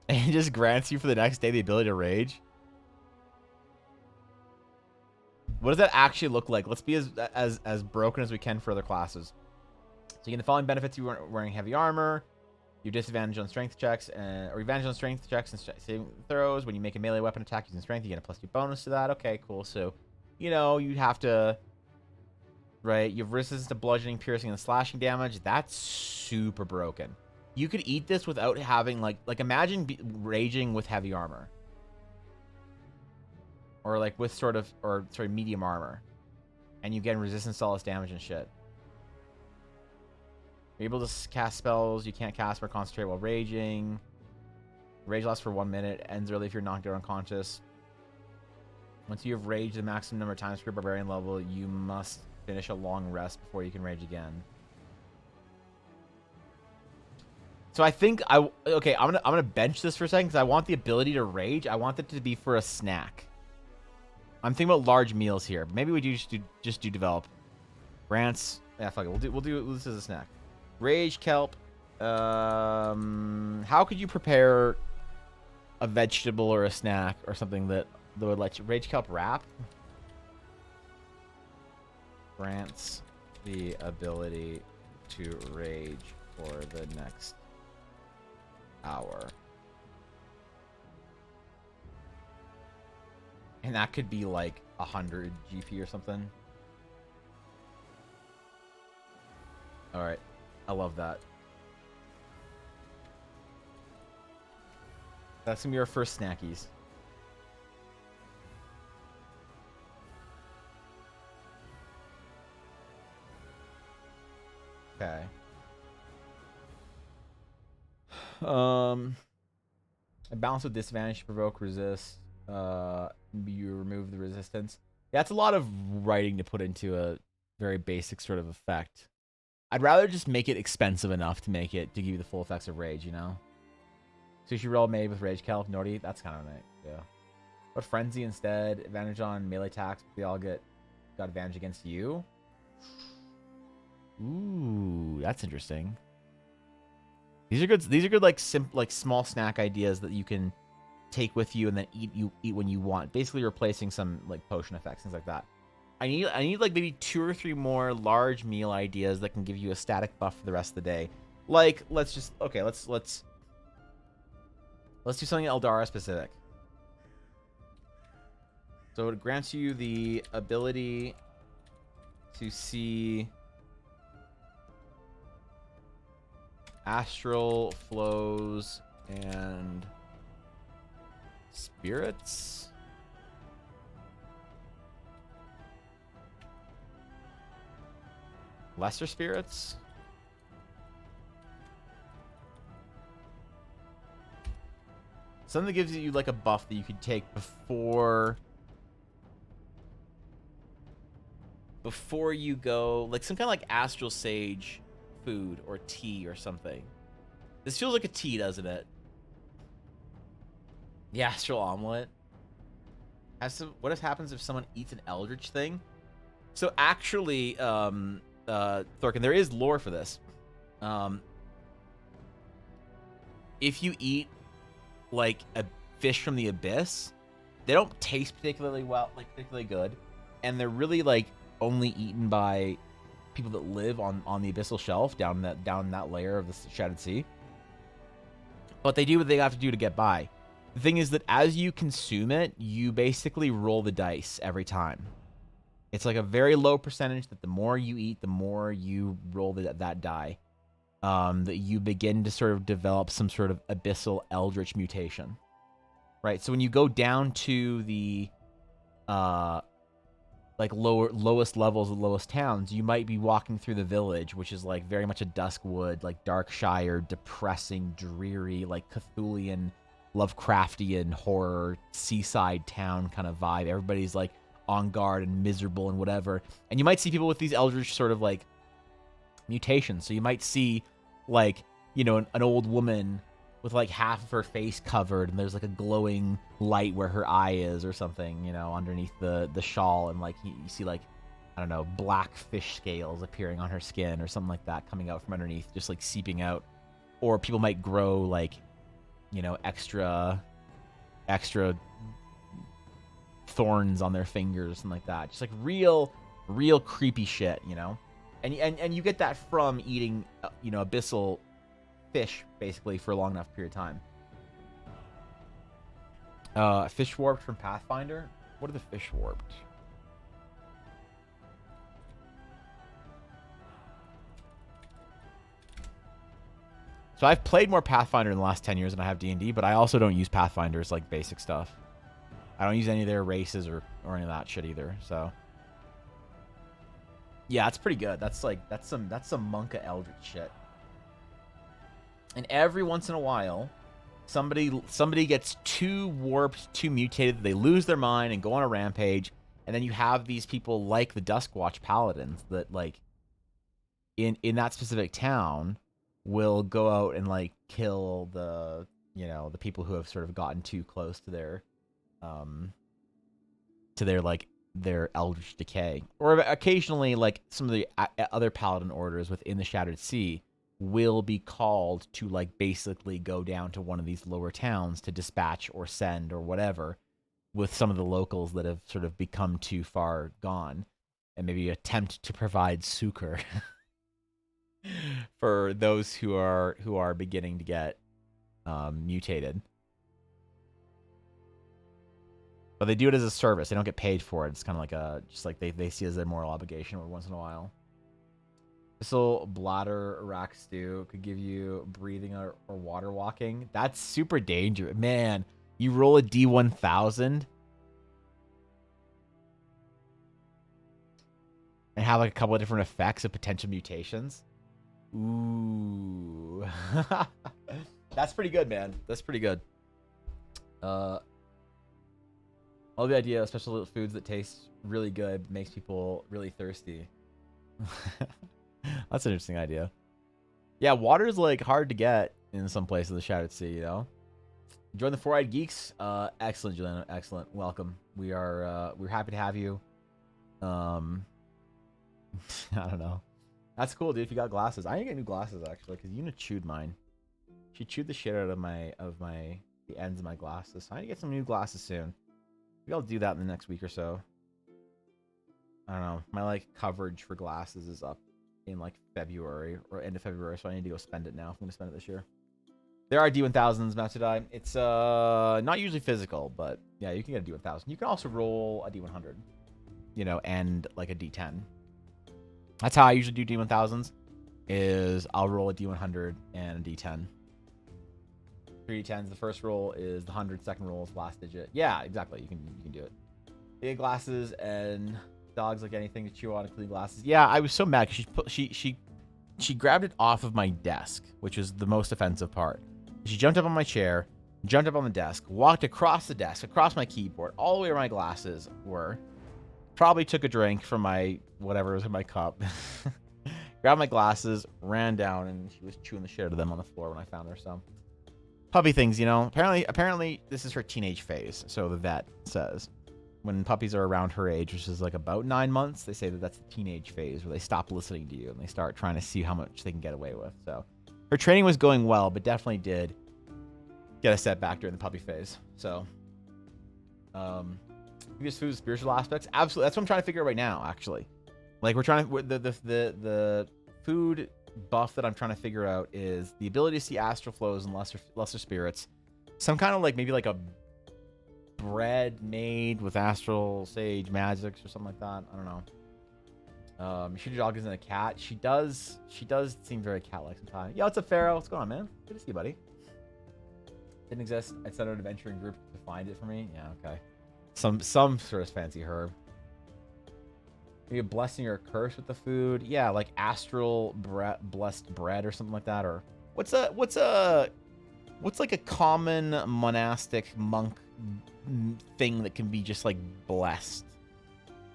And it just grants you for the next day the ability to rage. What does that actually look like? Let's be as broken as we can for other classes. So you get the following benefits: you wearing heavy armor, you disadvantage on strength checks, or advantage on strength checks and saving throws. When you make a melee weapon attack using strength, you get a +2 bonus to that. Okay, cool. So, you know, you have to, right? You have resistance to bludgeoning, piercing, and slashing damage. That's super broken. You could eat this without having like imagine raging with heavy armor. Or like with medium armor. And you get resistance to all this damage and shit. You're able to cast spells you can't cast or concentrate while raging. Rage lasts for 1 minute. Ends early if you're knocked out unconscious. Once you have raged the maximum number of times for your barbarian level, you must finish a long rest before you can rage again. So I think I'm gonna bench this for a second because I want the ability to rage. I want it to be for a snack. I'm thinking about large meals here. Maybe we just do develop. Grants. Yeah, fuck it. We'll do this as a snack. Rage Kelp. How could you prepare a vegetable or a snack or something that would let you Rage Kelp wrap? Grants the ability to rage for the next hour. And that could be like 100 GP or something. Alright. I love that. That's gonna be our first snackies. Okay. A balance with disadvantage to provoke resist. You remove the resistance. Yeah, that's a lot of writing to put into a very basic sort of effect. I'd rather just make it expensive enough to give you the full effects of rage, you know? Sushi roll made with rage kelp, Nordy, that's kind of nice, yeah. But frenzy instead, advantage on melee attacks, they all got advantage against you. Ooh, that's interesting. These are good like small snack ideas that you can take with you and then eat when you want. Basically replacing some like potion effects, things like that. I need like maybe 2 or 3 more large meal ideas that can give you a static buff for the rest of the day. Like let's do something Eldara specific. So it grants you the ability to see astral flows and spirits. Lesser spirits. Something that gives you like a buff that you could take before you go, like some kind of like astral sage food or tea or something. This feels like a tea, doesn't it? The astral omelet. What happens if someone eats an eldritch thing? So actually, Thorkin, there is lore for this. If you eat like a fish from the abyss, they don't taste particularly good, and they're really like only eaten by people that live on the abyssal shelf down that layer of the Shattered Sea. But they do what they have to do to get by. The thing is that as you consume it, you basically roll the dice every time. It's like a very low percentage that the more you eat, the more you roll that die. That you begin to sort of develop some sort of abyssal eldritch mutation, right? So when you go down to the like lowest levels of lowest towns, you might be walking through the village, which is like very much a Duskwood, like Darkshire, depressing, dreary, like Cthulhian, Lovecraftian horror seaside town kind of vibe. Everybody's like on guard and miserable and whatever. And you might see people with these eldritch sort of like mutations. So you might see like, you know, an old woman with like half of her face covered and there's like a glowing light where her eye is or something, you know, underneath the shawl, and like you see like, I don't know, black fish scales appearing on her skin or something like that coming out from underneath, just like seeping out. Or people might grow like, you know, extra thorns on their fingers and like that. Just like real creepy shit, you know? And you get that from eating, you know, abyssal fish, basically, for a long enough period of time. Fish warped from Pathfinder? What are the fish warped? So I've played more Pathfinder in the last 10 years than I have D&D, but I also don't use Pathfinder's like basic stuff. I don't use any of their races or any of that shit either, so... Yeah, it's pretty good. That's some Monka Eldritch shit. And every once in a while, somebody gets too warped, too mutated, they lose their mind and go on a rampage, and then you have these people like the Duskwatch Paladins that like in that specific town will go out and like kill the, you know, the people who have sort of gotten too close to their like their eldritch decay. Or occasionally, like, some of the other paladin orders within the Shattered Sea will be called to, like, basically go down to one of these lower towns to dispatch or send or whatever with some of the locals that have sort of become too far gone, and maybe attempt to provide succor for those who are beginning to get mutated. But they do it as a service. They don't get paid for it. It's kind of like just like they see it as a moral obligation every once in a while. Thistle bladder rack stew could give you breathing or water walking. That's super dangerous. Man, you roll a D1000 and have like a couple of different effects of potential mutations. Ooh. That's pretty good, man. That's pretty good. All the idea of special foods that taste really good makes people really thirsty. That's an interesting idea. Yeah, water is like hard to get in some places of the Shattered Sea, you know? Join the Four-Eyed Geeks. Excellent, Juliana. Excellent. Welcome. We're happy to have you. I don't know. That's cool, dude. If you got glasses, I need to get new glasses actually, because Una chewed mine. She chewed the shit out of the ends of my glasses. So I need to get some new glasses soon. Maybe I'll do that in the next week or so. I don't know. My like coverage for glasses is up in like February or end of February, so I need to go spend it now if I'm gonna spend it this year. There are D1000s, Matadai. It's not usually physical, but yeah, you can get a D1000. You can also roll a D100, you know, and like a D10. That's how I usually do D1000s. Is I'll roll a D100 and a D10. 3 D10s. The first roll is the 100. Second roll is last digit. Yeah, exactly. You can do it. Big glasses and dogs like anything to chew on, including glasses. Yeah, I was so mad because she grabbed it off of my desk, which is the most offensive part. She jumped up on my chair, jumped up on the desk, walked across the desk, across my keyboard, all the way where my glasses were. Probably took a drink from my whatever was in my cup. Grabbed my glasses, ran down, and she was chewing the shit out of them on the floor when I found her. So puppy things, you know. Apparently this is her teenage phase. So the vet says when puppies are around her age, which is like about 9 months, they say that that's the teenage phase where they stop listening to you and they start trying to see how much they can get away with. So her training was going well, but definitely did get a setback during the puppy phase. So Previous food, spiritual aspects. Absolutely, that's what I'm trying to figure out right now. Actually, like we're trying to the food buff that I'm trying to figure out is the ability to see astral flows and lesser spirits. Some kind of like maybe like a bread made with astral sage magics or something like that. I don't know. You shoot your dog isn't a cat. She does seem very cat-like sometimes. Yo, what's up, Pharaoh? What's going on, man? Good to see you, buddy. Didn't exist. I set out an adventuring group to find it for me. Yeah, okay. Some sort of fancy herb. Maybe a blessing or a curse with the food. Yeah, like astral blessed bread or something like that. Or what's like a common monastic monk thing that can be just like blessed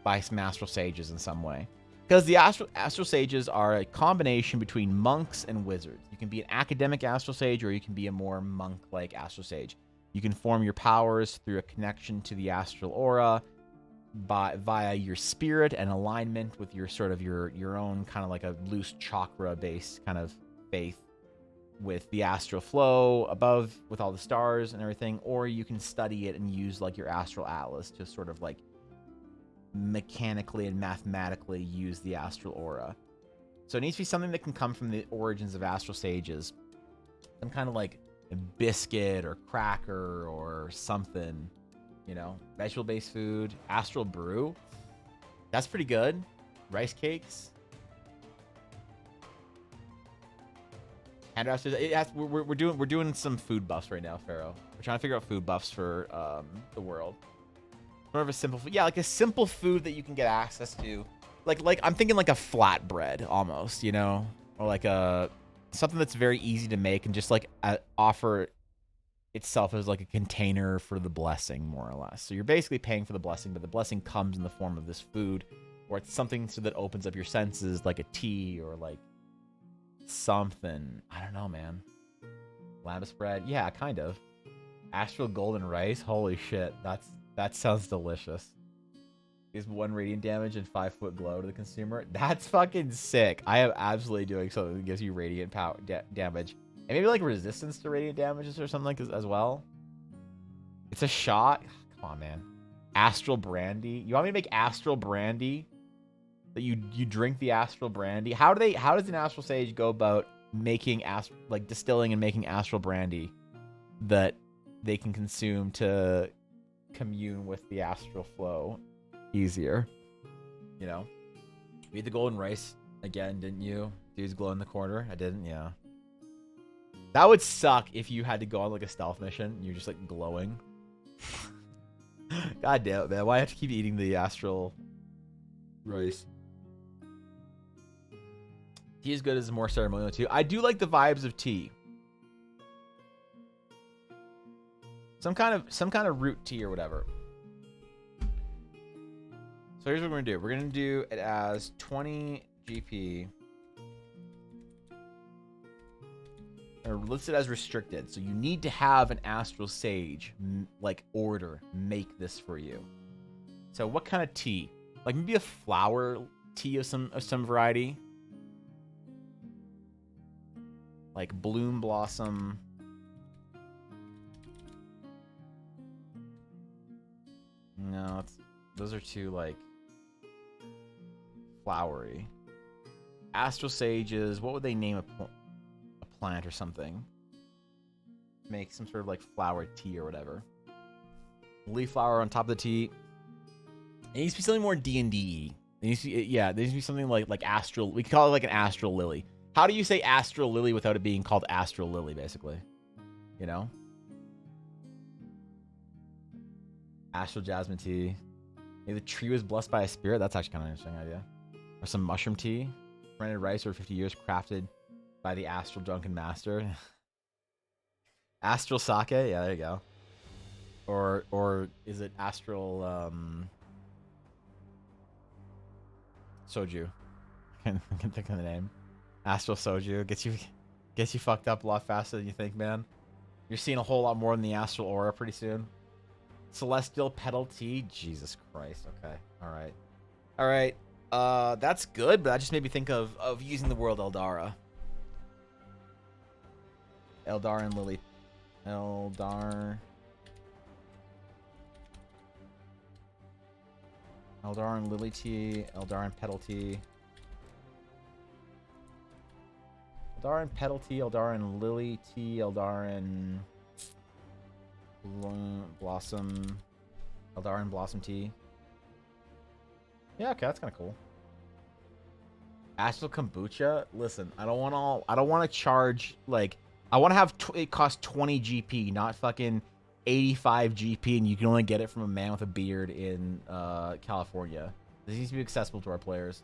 by some astral sages in some way? Because the astral sages are a combination between monks and wizards. You can be an academic astral sage, or you can be a more monk-like astral sage. You can form your powers through a connection to the astral aura via your spirit and alignment with your sort of your own kind of like a loose chakra-based kind of faith with the astral flow above with all the stars and everything. Or you can study it and use like your astral atlas to sort of like mechanically and mathematically use the astral aura. So it needs to be something that can come from the origins of astral sages. Some kind of like a biscuit or cracker or something, you know, vegetable-based food. Astral brew, that's pretty good. Rice cakes. And we're doing some food buffs right now, Pharaoh. We're trying to figure out food buffs for the world. More of a simple food. Yeah, like a simple food that you can get access to. Like I'm thinking like a flatbread almost, you know? Or like something that's very easy to make and just like offer itself as like a container for the blessing, more or less. So you're basically paying for the blessing, but the blessing comes in the form of this food, or it's something so that opens up your senses, like a tea or like something. I don't know, man. Lambus bread. Yeah, kind of. Astral golden rice. Holy shit. That sounds delicious. Gives 1 radiant damage and 5-foot glow to the consumer. That's fucking sick. I am absolutely doing something that gives you radiant power damage. And maybe like resistance to radiant damages or something like as well. It's a shot. Come on, man. Astral brandy. You want me to make astral brandy? That you drink the astral brandy? How does an astral sage go about making distilling and making astral brandy that they can consume to commune with the astral flow easier? You know, you ate the golden rice again, didn't you? Dude's glow in the corner. I didn't. Yeah, that would suck if you had to go on like a stealth mission and you're just like glowing. God damn it, man. Why have to keep eating the astral rice? Tea is good as more ceremonial too. I do like the vibes of tea. Some kind of root tea or whatever. So here's what we're gonna do. We're gonna do it as 20 GP. Or list it as restricted. So you need to have an astral sage like order make this for you. So what kind of tea? Like maybe a flower tea of some variety. Like bloom blossom. No, those are too like flowery. Astral sages. What would they name a plant or something? Make some sort of like flower tea or whatever. Leaf flower on top of the tea. It needs to be something more D&D. It needs to be, yeah, there needs to be something like astral. We can call it like an astral lily. How do you say astral lily without it being called astral lily, basically? You know? Astral jasmine tea. Maybe the tree was blessed by a spirit. That's actually kind of an interesting idea. Or some mushroom tea. Fermented rice over 50 years, crafted by the astral drunken master. Astral sake. Yeah, there you go. Or is it astral soju? I can think of the name. Astral soju gets you fucked up a lot faster than you think, man. You're seeing a whole lot more in the astral aura pretty soon. Celestial petal tea. Jesus Christ. Okay. All right. That's good, but that just made me think of using the word Eldara. Eldar and Lily. Eldar. Eldarin Lily Tea, Eldarin Petal Tea. Eldarin Petal Tea, Eldarin Lily Tea, Eldarin Blossom, Eldarin Blossom Tea. Yeah, okay, that's kind of cool. Astral Kombucha. Listen, I don't want to charge like I want to have it cost 20 GP, not fucking 85 GP, and you can only get it from a man with a beard in California. This needs to be accessible to our players.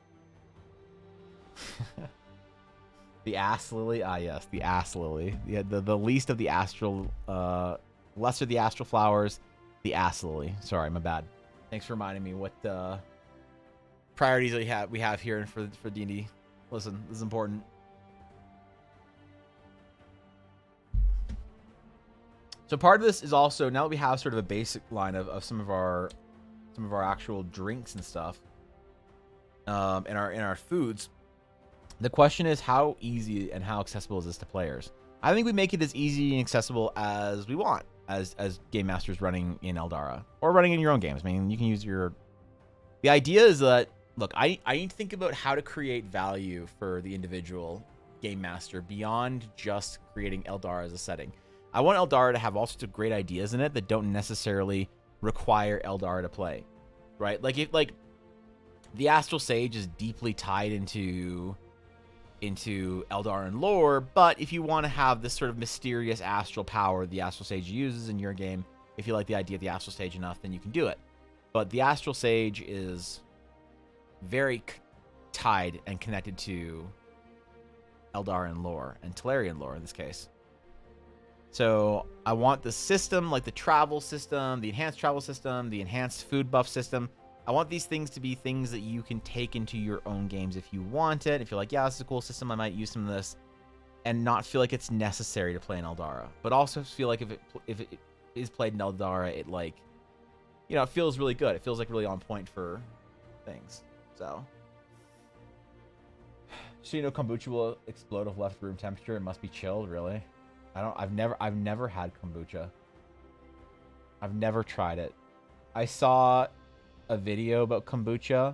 The ass lily. Ah, yes, the ass lily. Yeah, the least of the astral, lesser of the astral flowers, the ass lily. Sorry, my bad. Thanks for reminding me what priorities we have here for D&D. Listen, this is important. So part of this is also, now that we have sort of a basic line of some of our actual drinks and stuff, in our foods, the question is how easy and how accessible is this to players? I think we make it as easy and accessible as we want as game masters running in Eldara or running in your own games. I mean, you can use your. The idea is that, look, I need to think about how to create value for the individual game master beyond just creating Eldara as a setting. I want Eldara to have all sorts of great ideas in it that don't necessarily require Eldara to play, right? Like if the Astral Sage is deeply tied into Eldarin lore, but if you want to have this sort of mysterious astral power the Astral Sage uses in your game, if you like the idea of the Astral Sage enough, then you can do it. But the Astral Sage is very tied and connected to Eldarin lore and Telerian lore in this case. So I want the system, like the travel system, the enhanced travel system, the enhanced food buff system. I want these things to be things that you can take into your own games if you want it. If you're like, yeah, this is a cool system, I might use some of this, and not feel like it's necessary to play in Eldara. But also feel like if it is played in Eldara, it like, you know, it feels really good. It feels like really on point for things. So you know, kombucha will explode if left room temperature. It must be chilled, really. I've never had kombucha. I've never tried it. I saw a video about kombucha,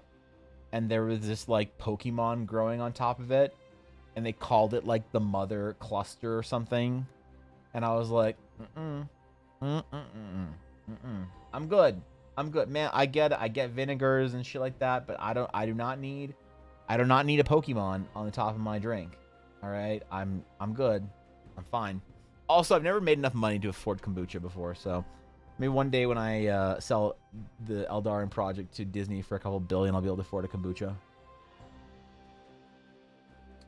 and there was this like Pokemon growing on top of it, and they called it like the mother cluster or something, and I was like, I'm good, man. I get vinegars and shit like that, but I do not need a Pokemon on the top of my drink. All right, I'm good, I'm fine. Also, I've never made enough money to afford kombucha before, so maybe one day when I sell the Eldarin project to Disney for a couple billion, I'll be able to afford a kombucha.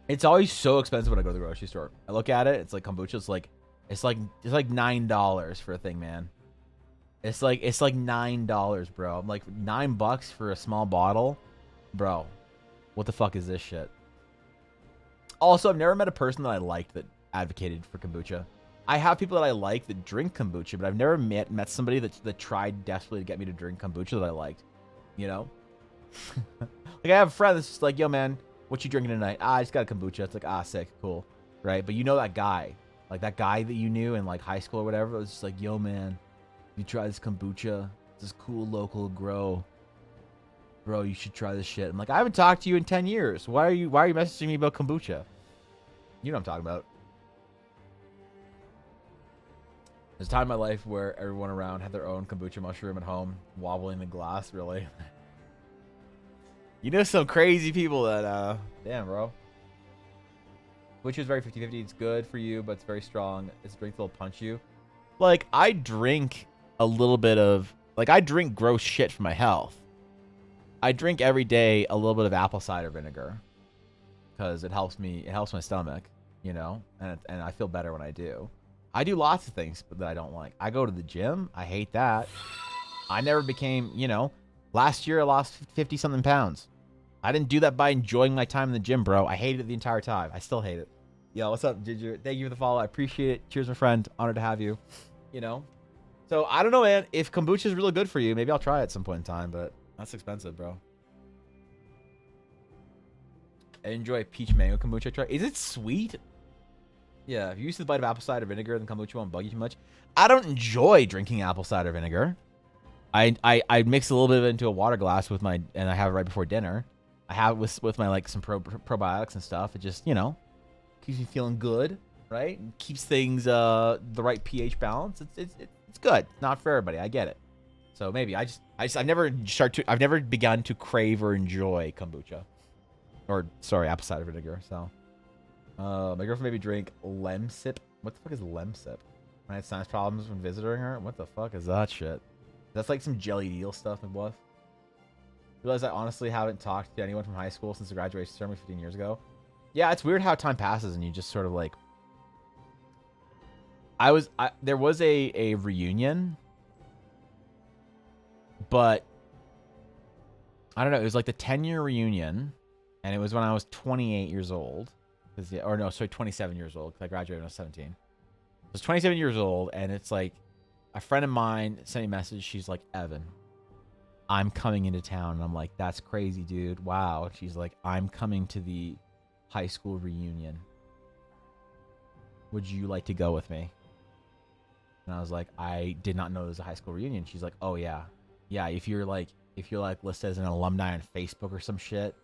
It's always so expensive when I go to the grocery store. I look at it, it's like kombucha. It's like $9 for a thing, man. It's like $9, bro. I'm like $9 for a small bottle, bro. What the fuck is this shit? Also, I've never met a person that I liked that advocated for kombucha. I have people that I like that drink kombucha, but I've never met somebody that tried desperately to get me to drink kombucha that I liked. You know? Like, I have a friend that's just like, yo, man, what you drinking tonight? I just got a kombucha. It's like, sick, cool. Right? But you know that guy. Like, that guy that you knew in, like, high school or whatever. It was just like, yo, man, you try this kombucha. It's this cool local grow. Bro, you should try this shit. I'm like, I haven't talked to you in 10 years. Why are you messaging me about kombucha? You know what I'm talking about. There's a time in my life where everyone around had their own kombucha mushroom at home, wobbling the glass, really. You know some crazy people that, damn, bro. Which is very 50-50. It's good for you, but it's very strong. It's a drink that'll punch you. Like, I drink a little bit of, like, I drink gross shit for my health. I drink every day a little bit of apple cider vinegar because it helps my stomach, you know, and I feel better when I do. I do lots of things that I don't like. I go to the gym. I hate that. I never became, you know, last year I lost 50-something pounds. I didn't do that by enjoying my time in the gym, bro. I hated it the entire time. I still hate it. Yo, what's up, Ginger? Thank you for the follow. I appreciate it. Cheers, my friend. Honored to have you. You know? So, I don't know, man. If kombucha is really good for you, maybe I'll try it at some point in time, but that's expensive, bro. I enjoy peach mango kombucha. Try. Is it sweet? Yeah, if you use the bite of apple cider vinegar, then kombucha won't bug you too much. I don't enjoy drinking apple cider vinegar. I mix a little bit of it into a water glass with my, and I have it right before dinner. I have it with my like some probiotics and stuff. It just, you know, keeps me feeling good, right? And keeps things the right pH balance. It's good. Not for everybody. I get it. So maybe I've never begun to crave or enjoy kombucha, or sorry, apple cider vinegar. So my girlfriend made me drink Lemsip. What the fuck is Lemsip? When I had sinus problems when visiting her. What the fuck is that shit? That's like some jelly deal stuff and bluff. Realize I honestly haven't talked to anyone from high school since the graduation ceremony 15 years ago. Yeah, it's weird how time passes and you just sort of like. There was a reunion, but I don't know. It was like the 10-year reunion, and it was when I was 28 years old. Or no, sorry, 27 years old, because I graduated when I was 17. I was 27 years old, and it's like a friend of mine sent me a message. She's like, Evan, I'm coming into town. And I'm like, that's crazy, dude. Wow. She's like, I'm coming to the high school reunion. Would you like to go with me? And I was like, I did not know there was a high school reunion. She's like, oh yeah. Yeah, if you're like listed as an alumni on Facebook or some shit.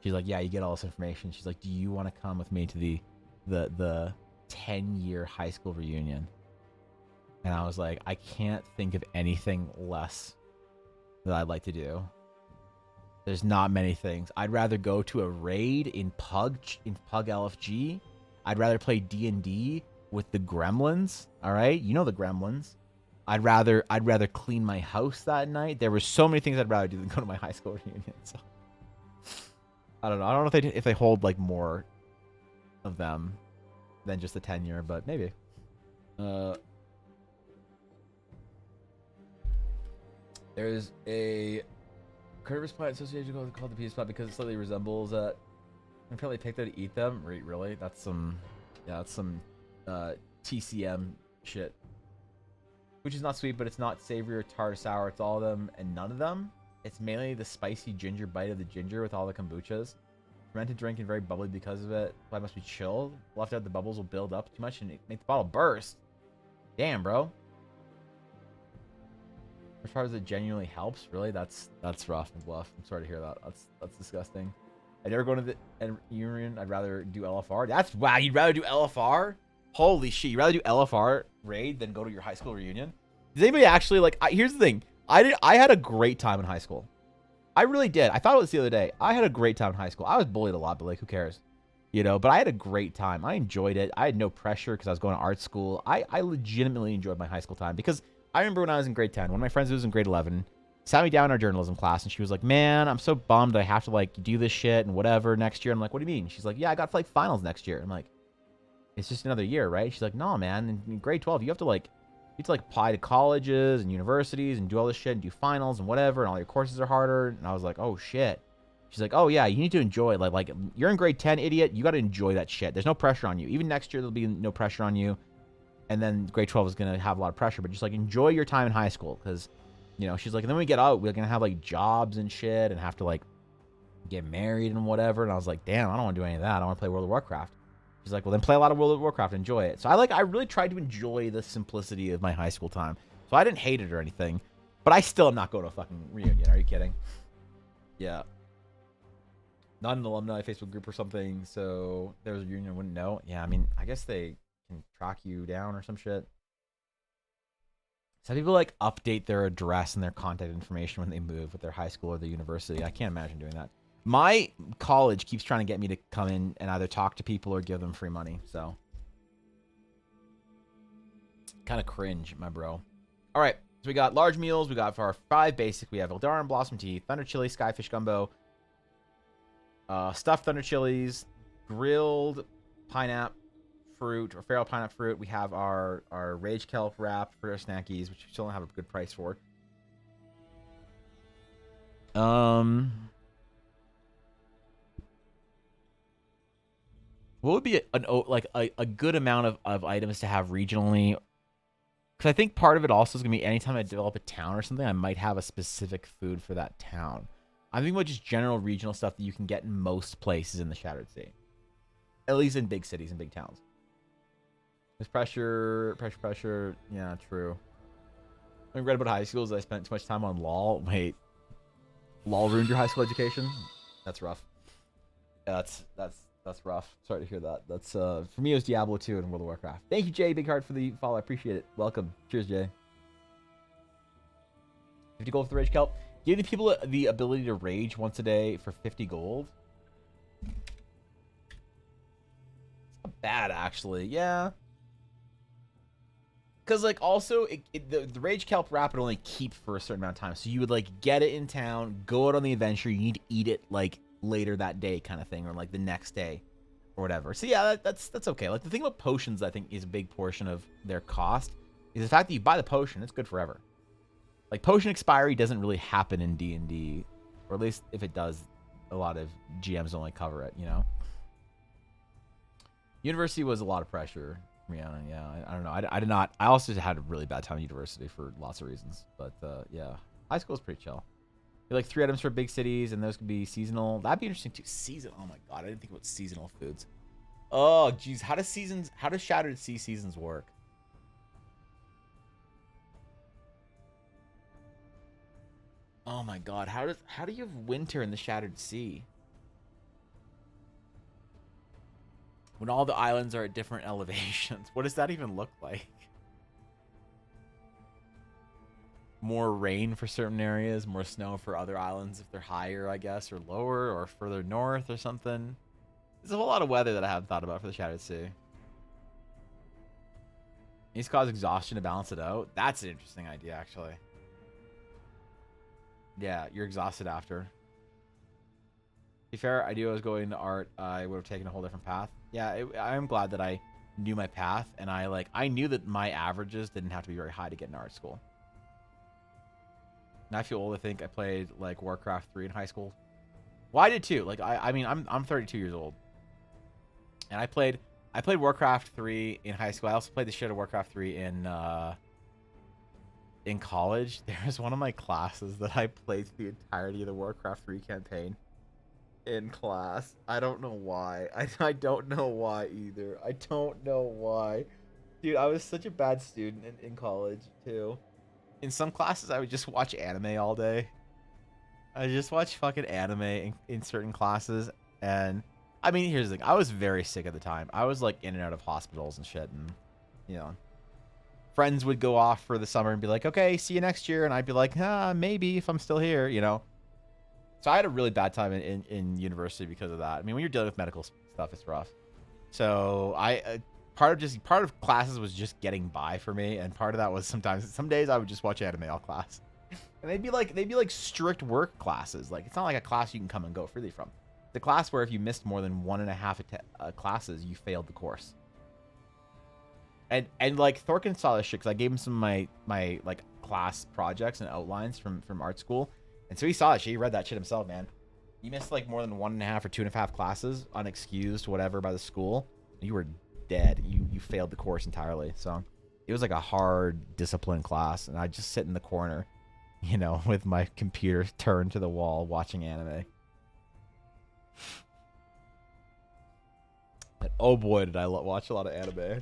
She's like, yeah, you get all this information. She's like, do you want to come with me to the 10-year high school reunion? And I was like, I can't think of anything less that I'd like to do. There's not many things. I'd rather go to a raid in Pug LFG. I'd rather play D&D with the Gremlins. All right, you know the Gremlins. I'd rather clean my house that night. There were so many things I'd rather do than go to my high school reunion. So I don't know. I don't know if they hold like more of them than just the 10-year, but maybe. There's a Curvis plant association called the Peace Plant because it slightly resembles that. I'm probably picked there to eat them. Really? That's some TCM shit. Which is not sweet, but it's not savory or tart or sour. It's all of them and none of them. It's mainly the spicy ginger bite of the ginger with all the kombuchas. Fermented drink and very bubbly because of it. But it must be chilled. Left out, the bubbles will build up too much and make the bottle burst. Damn, bro. As far as it genuinely helps, really, that's rough and bluff. I'm sorry to hear that. That's disgusting. I'd never go to the reunion. I'd rather do LFR. Wow, you'd rather do LFR? Holy shit, you'd rather do LFR raid than go to your high school reunion? Does anybody actually like? Here's the thing. I had a great time in high school. I really did. I thought it was the other day. I had a great time in high school. I was bullied a lot, but like, who cares? You know, but I had a great time. I enjoyed it. I had no pressure because I was going to art school. I legitimately enjoyed my high school time because I remember when I was in grade 10, one of my friends who was in grade 11 sat me down in our journalism class and she was like, man, I'm so bummed I have to like do this shit and whatever next year. I'm like, what do you mean? She's like, yeah, I got like finals next year. I'm like, it's just another year, right? She's like, no, man, in grade 12, you have to like apply to colleges and universities and do all this shit and do finals and whatever, and all your courses are harder. And I was like, oh shit. She's like, oh yeah, you need to enjoy it. Like you're in grade 10, idiot. You got to enjoy that shit. There's no pressure on you. Even next year, there'll be no pressure on you. And then grade 12 is going to have a lot of pressure, but just like enjoy your time in high school. Because, you know, she's like, and then when we get out, we're going to have like jobs and shit and have to like get married and whatever. And I was like, damn, I don't want to do any of that. I want to play World of Warcraft. She's like, well, then play a lot of World of Warcraft. Enjoy it. So I really tried to enjoy the simplicity of my high school time. So I didn't hate it or anything, but I still am not going to a fucking reunion. Are you kidding? Yeah. Not an alumni Facebook group or something. So there was a reunion, I wouldn't know. Yeah. I mean, I guess they can track you down or some shit. Some people like update their address and their contact information when they move with their high school or the university. I can't imagine doing that. My college keeps trying to get me to come in and either talk to people or give them free money. So kind of cringe, my bro. All right. So we got large meals. We got for our 5 basic. We have Eldarin Blossom Tea, Thunder Chili, Skyfish Gumbo, stuffed Thunder Chilies, grilled pineapple fruit or feral pineapple fruit. We have our Rage Kelp wrap for our snackies, which we still don't have a good price for. What would be a good amount of items to have regionally? Because I think part of it also is going to be anytime I develop a town or something, I might have a specific food for that town. I'm thinking about just general regional stuff that you can get in most places in the Shattered Sea. At least in big cities and big towns. There's pressure. Yeah, true. I read about high schools. I spent too much time on LOL. Wait, LOL ruined your high school education? That's rough. Yeah, that's rough. Sorry to hear that. That's for me it was Diablo 2 and World of Warcraft. Thank you, Jay. Big heart for the follow. I appreciate it. Welcome. Cheers, Jay. 50 gold for the Rage Kelp. Give the people the ability to rage once a day for 50 gold. It's not bad, actually. Yeah. Because, like, also, the Rage Kelp wrap would only keep for a certain amount of time. So you would, like, get it in town, go out on the adventure. You need to eat it, like, later that day kind of thing. Or, like, the next day or whatever. So, yeah, that's okay. Like, the thing about potions, I think, is a big portion of their cost. Is the fact that you buy the potion, it's good forever. Like, potion expiry doesn't really happen in D&D. Or at least, if it does, a lot of GMs only cover it, you know? University was a lot of pressure. Yeah, I don't know. I did not. I also had a really bad time at university for lots of reasons. But, yeah. High school is pretty chill. You like 3 items for big cities, and those could be seasonal. That'd be interesting, too. Season. Oh, my God. I didn't think about seasonal foods. Oh, geez. How does Shattered Sea seasons work? Oh, my God. How do you have winter in the Shattered Sea? When all the islands are at different elevations. What does that even look like? More rain for certain areas, more snow for other islands if they're higher, I guess, or lower, or further north or something. There's a whole lot of weather that I haven't thought about for the Shattered Sea. Needs to cause exhaustion to balance it out. That's an interesting idea, actually. Yeah, you're exhausted after. To be fair, I was going to art. I would have taken a whole different path. Yeah, I am glad that I knew my path, and I knew that my averages didn't have to be very high to get into art school. And I feel old. I think I played like Warcraft 3 in high school. Well, I did too. Like I mean, I'm 32 years old, and I played Warcraft 3 in high school. I also played the shit of Warcraft 3 in college. There was one of my classes that I played the entirety of the Warcraft 3 campaign in class. I don't know why. I don't know why either. I don't know why. Dude, I was such a bad student in college too. In some classes, I would just watch anime all day. I just watch fucking anime in certain classes. And, I mean, here's the thing. I was very sick at the time. I was, like, in and out of hospitals and shit. And, you know, friends would go off for the summer and be like, okay, see you next year. And I'd be like, maybe if I'm still here, you know. So I had a really bad time in university because of that. I mean, when you're dealing with medical stuff, it's rough. So part of classes was just getting by for me, and part of that was some days I would just watch anime all class. And they'd be like strict work classes. Like, it's not like a class you can come and go freely from. The class where if you missed more than 1.5 classes, you failed the course. And like Thorkin saw this shit because I gave him some of my like class projects and outlines from art school. And so he saw that shit. He read that shit himself, man. You missed like more than 1.5 or 2.5 classes, unexcused, whatever, by the school. You were dead. You failed the course entirely. So it was like a hard discipline class, and I'd just sit in the corner, you know, with my computer turned to the wall watching anime. And oh boy, did I watch a lot of anime.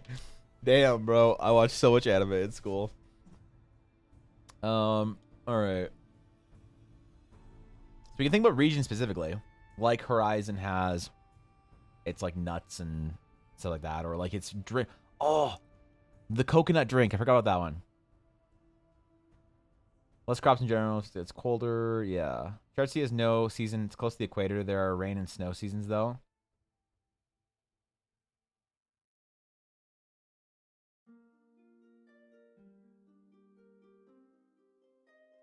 Damn, bro. I watched so much anime in school. All right. So we can think about region specifically. Like Horizon has it's like nuts and stuff like that, or like it's drink. Oh, the coconut drink. I forgot about that one. Less crops in general. It's colder. Yeah. Shattered Sea has no season. It's close to the equator. There are rain and snow seasons though.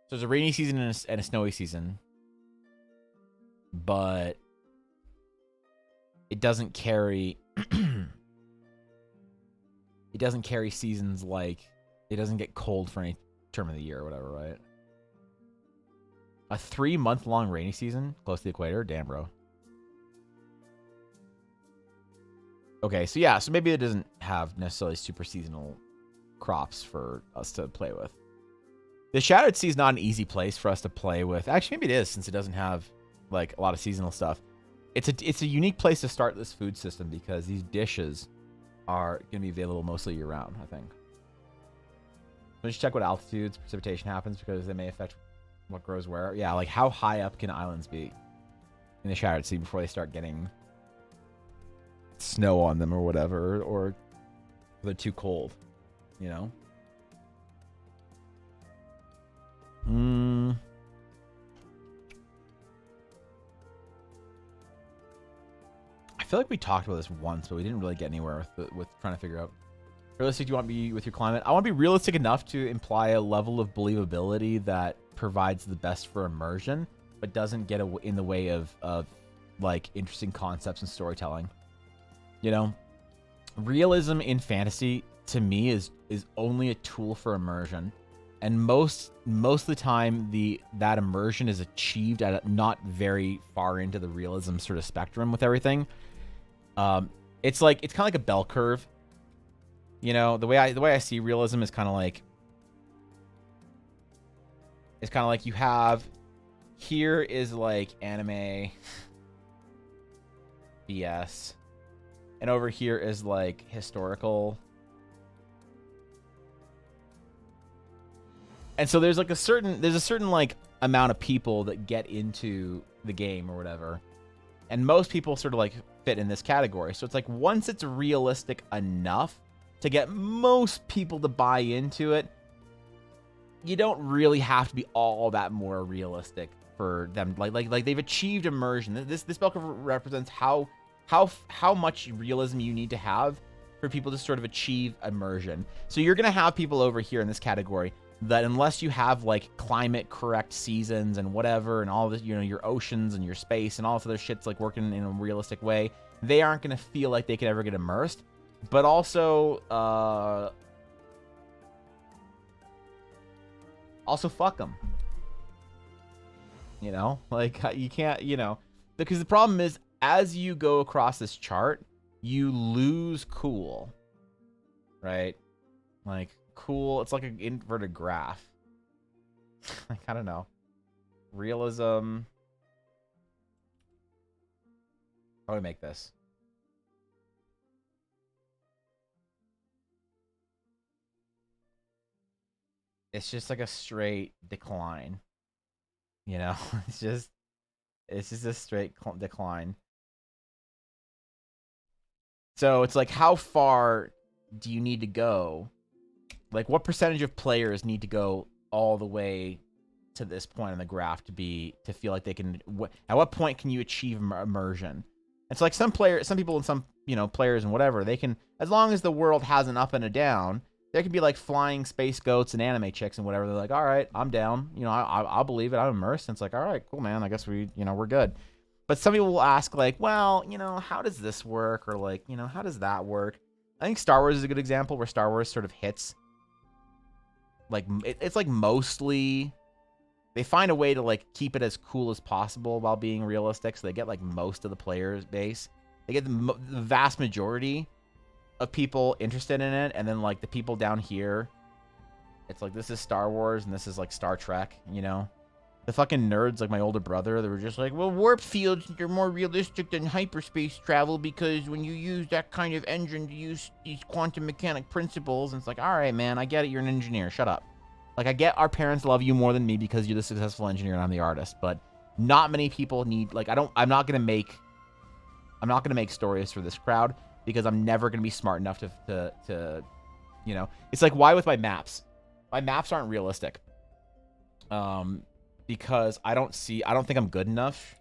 So there's a rainy season and a snowy season, but it doesn't carry. It doesn't carry seasons like it doesn't get cold for any term of the year or whatever, right? A 3-month-long rainy season close to the equator? Damn, bro. Okay, so yeah, so maybe it doesn't have necessarily super seasonal crops for us to play with. The Shattered Sea is not an easy place for us to play with. Actually, maybe it is, since it doesn't have like a lot of seasonal stuff. It's a unique place to start this food system because these dishes are going to be available mostly year round, I think. So just check what altitudes precipitation happens because they may affect what grows where. Yeah, like how high up can islands be in the Shattered Sea before they start getting snow on them or whatever, or they're too cold, you know? I feel like we talked about this once, but we didn't really get anywhere with trying to figure out. Realistic do you want to be with your climate? I want to be realistic enough to imply a level of believability that provides the best for immersion, but doesn't get in the way of like interesting concepts and storytelling. You know, realism in fantasy to me is only a tool for immersion, and most of the time that immersion is achieved at not very far into the realism sort of spectrum with everything. It's kind of like a bell curve. You know, the way I see realism is kind of like you have here is like anime BS, and over here is like historical. And so there's a certain like amount of people that get into the game or whatever. And most people sort of like fit in this category. So it's like once it's realistic enough to get most people to buy into it, you don't really have to be all that more realistic for them. Like they've achieved immersion. This bell curve represents how much realism you need to have for people to sort of achieve immersion. So you're gonna have people over here in this category that unless you have like climate correct seasons and whatever and all this, you know, your oceans and your space and all this other shit's like working in a realistic way, they aren't gonna feel like they could ever get immersed. But also fuck them. You know, like you can't, you know, because the problem is as you go across this chart, you lose cool, right? Like cool, it's like an inverted graph. Like, I don't know. Realism. How do I make this? It's just like a straight decline. You know, it's just a straight decline. So it's like, how far do you need to go? Like, what percentage of players need to go all the way to this point in the graph to feel like they can? At what point can you achieve immersion? It's like some people and some, you know, players and whatever, they can, as long as the world has an up and a down, there can be like flying space goats and anime chicks and whatever. They're like, all right, I'm down. You know, I'll believe it. I'm immersed. And it's like, all right, cool, man. I guess we're good. But some people will ask like, well, you know, how does this work? Or like, you know, how does that work? I think Star Wars is a good example where Star Wars sort of hits. Like, it's like mostly, they find a way to like keep it as cool as possible while being realistic. So they get like most of the players base. They get the vast majority of people interested in it. And then like the people down here, it's like, this is Star Wars and this is like Star Trek, you know? The fucking nerds, like my older brother, they were just like, well, warp fields are more realistic than hyperspace travel because when you use that kind of engine to use these quantum mechanic principles, and it's like, all right, man, I get it. You're an engineer. Shut up. Like, I get our parents love you more than me because you're the successful engineer and I'm the artist, but not many people need, like, I'm not going to make stories for this crowd because I'm never going to be smart enough to, you know, it's like, why with my maps? My maps aren't realistic. Because I don't think I'm good enough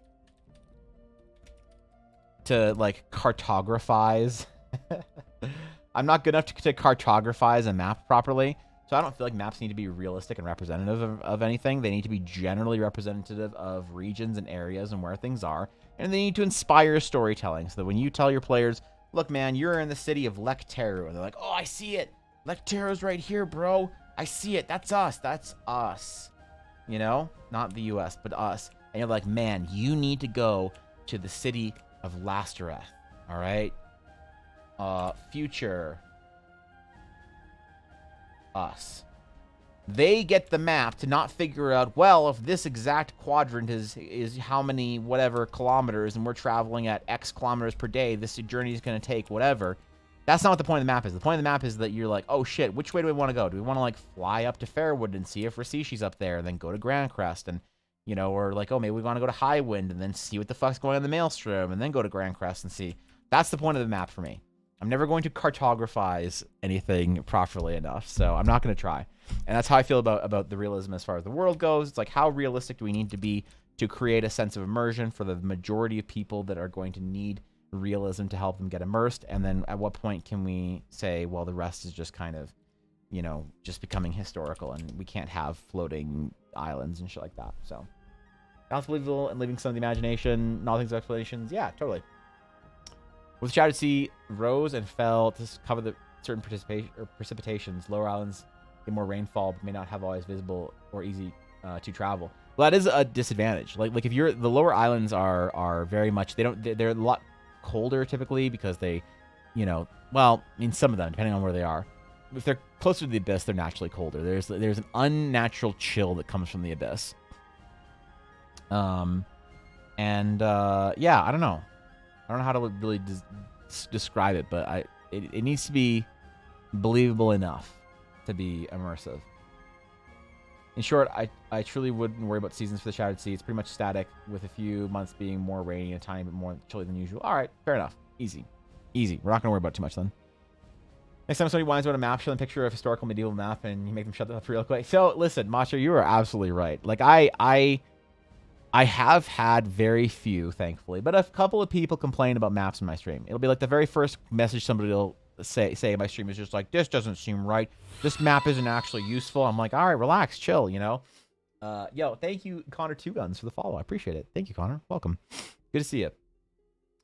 to like cartographize. I'm not good enough to cartographize a map properly. So I don't feel like maps need to be realistic and representative of anything. They need to be generally representative of regions and areas and where things are. And they need to inspire storytelling so that when you tell your players, look, man, you're in the city of Lecteru. And they're like, oh, I see it. Lecteru's right here, bro. I see it. That's us. That's us. You know, not the US, but us. And you're like, man, you need to go to the city of Lastereth. All right. Future. Us. They get the map to not figure out, well, if this exact quadrant is how many whatever kilometers and we're traveling at X kilometers per day, this journey is going to take whatever. That's not what the point of the map is. The point of the map is that you're like, oh shit, which way do we want to go? Do we want to like fly up to Fairwood and see if Rasishi's up there, and then go to Grand Crest, and or like, oh, maybe we want to go to Highwind and then see what the fuck's going on in the Maelstrom, and then go to Grand Crest and see. That's the point of the map for me. I'm never going to cartographize anything properly enough, so I'm not going to try. And that's how I feel about the realism as far as the world goes. It's like, how realistic do we need to be to create a sense of immersion for the majority of people that are going to need realism to help them get immersed? And then at what point can we say, well, the rest is just kind of, just becoming historical, and we can't have floating islands and shit like that. So that's believable and leaving some of the imagination, not things explanations. Yeah, totally. With Shattered Sea rose and fell to cover the certain precipitations, lower islands get more rainfall, but may not have always visible or easy to travel. Well, that is a disadvantage. Like if the lower islands are very much, they're a lot colder typically, because they, some of them, depending on where they are. If they're closer to the abyss, they're naturally colder. There's an unnatural chill that comes from the abyss. Yeah, I don't know. I don't know how to really describe it, but it needs to be believable enough to be immersive. In short, I truly wouldn't worry about seasons for the Shattered Sea. It's pretty much static, with a few months being more rainy and a tiny bit more chilly than usual. All right, fair enough. Easy. We're not going to worry about it too much then. Next time somebody whines about a map, show them a picture of a historical medieval map, and you make them shut up real quick. So, listen, Macho, you are absolutely right. Like, I have had very few, thankfully, but a couple of people complain about maps in my stream. It'll be like the very first message somebody will say in my stream is just like, this doesn't seem right. This map isn't actually useful. I'm like, all right, relax, chill, Yo, thank you, Connor Two Guns, for the follow. I appreciate it. Thank you, Connor. Welcome. Good to see you.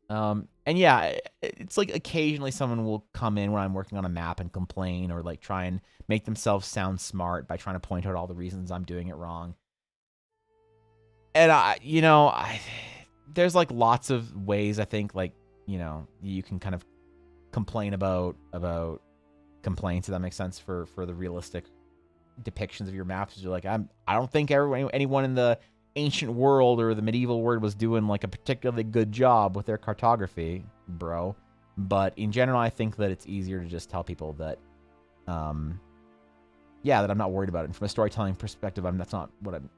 And yeah, it's like occasionally someone will come in when I'm working on a map and complain, or like try and make themselves sound smart by trying to point out all the reasons I'm doing it wrong. And there's like lots of ways, I think, like, you can kind of complain about complaints, if that makes sense, for the realistic depictions of your maps. You're like, I don't think anyone in the ancient world or the medieval world was doing like a particularly good job with their cartography, bro. But in general, I think that it's easier to just tell people that, that I'm not worried about it. And from a storytelling perspective, that's not what I'm,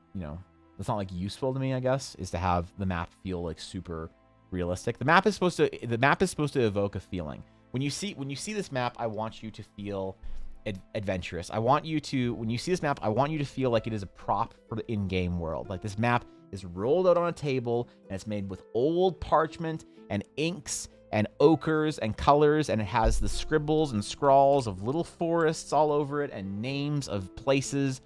that's not like useful to me, I guess, is to have the map feel like super realistic. The map is supposed to evoke a feeling. When you see this map, I want you to feel adventurous. When you see this map, I want you to feel like it is a prop for the in-game world. Like, this map is rolled out on a table, and it's made with old parchment and inks and ochres and colors, and it has the scribbles and scrawls of little forests all over it, and names of places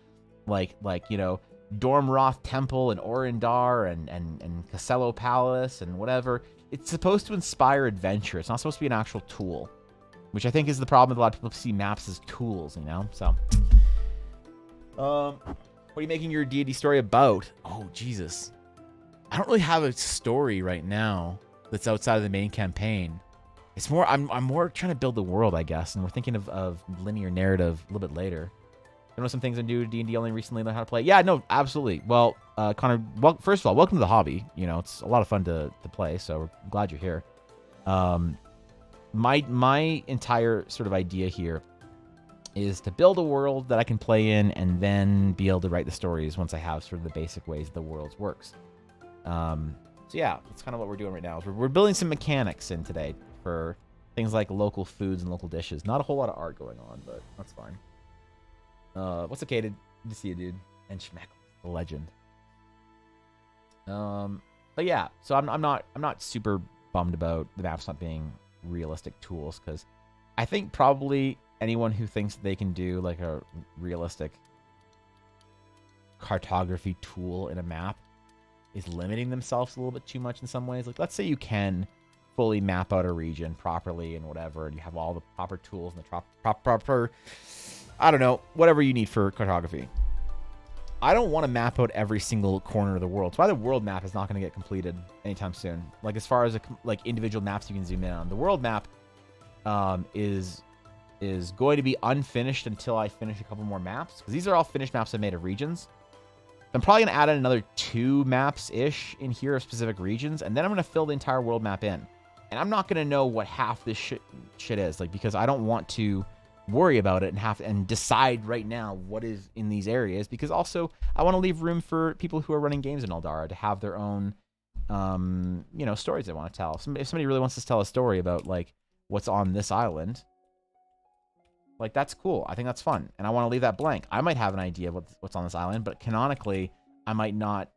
like Dormroth Temple and Orindar and Casello Palace and whatever. It's supposed to inspire adventure. It's not supposed to be an actual tool, which I think is the problem with a lot of people see maps as tools, So, what are you making your D&D story about? Oh, Jesus. I don't really have a story right now that's outside of the main campaign. It's more, I'm more trying to build the world, I guess, and we're thinking of linear narrative a little bit later. I know some things I do D&D only recently learned how to play. Yeah, no, absolutely. Well, Connor, first of all, welcome to the hobby. It's a lot of fun to play, so we're glad you're here. My entire sort of idea here is to build a world that I can play in, and then be able to write the stories once I have sort of the basic ways the world works. So yeah, that's kind of what we're doing right now. We're building some mechanics in today for things like local foods and local dishes. Not a whole lot of art going on, but that's fine. What's okay? Good to see you, dude. And Schmeck, the legend. But yeah, so I'm not super bummed about the maps not being realistic tools, because I think probably anyone who thinks they can do like a realistic cartography tool in a map is limiting themselves a little bit too much in some ways. Like, let's say you can fully map out a region properly and whatever, and you have all the proper tools and the proper, I don't know, whatever you need for cartography. I don't want to map out every single corner of the world. So why the world map is not going to get completed anytime soon. Like, as far as like individual maps you can zoom in on, the world map is going to be unfinished until I finish a couple more maps, because these are all finished maps I made of regions. I'm probably going to add in another 2 maps ish in here of specific regions, and then I'm going to fill the entire world map in. And I'm not going to know what half this shit is, like, because I don't want to worry about it and decide right now what is in these areas, because also I want to leave room for people who are running games in Eldara to have their own stories they want to tell. If somebody really wants to tell a story about like what's on this island, like, that's cool. I think that's fun, and I want to leave that blank. I might have an idea of what's on this island, but canonically I might not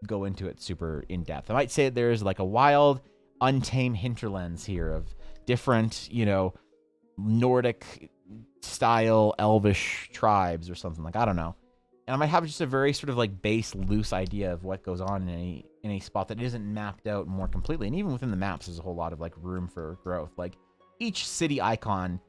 go into it super in depth. I might say there's like a wild, untamed hinterlands here of different, Nordic style elvish tribes or something, like, I don't know. And I might have just a very sort of like base, loose idea of what goes on in a spot that isn't mapped out more completely. And even within the maps, there's a whole lot of like room for growth. Like, each city icon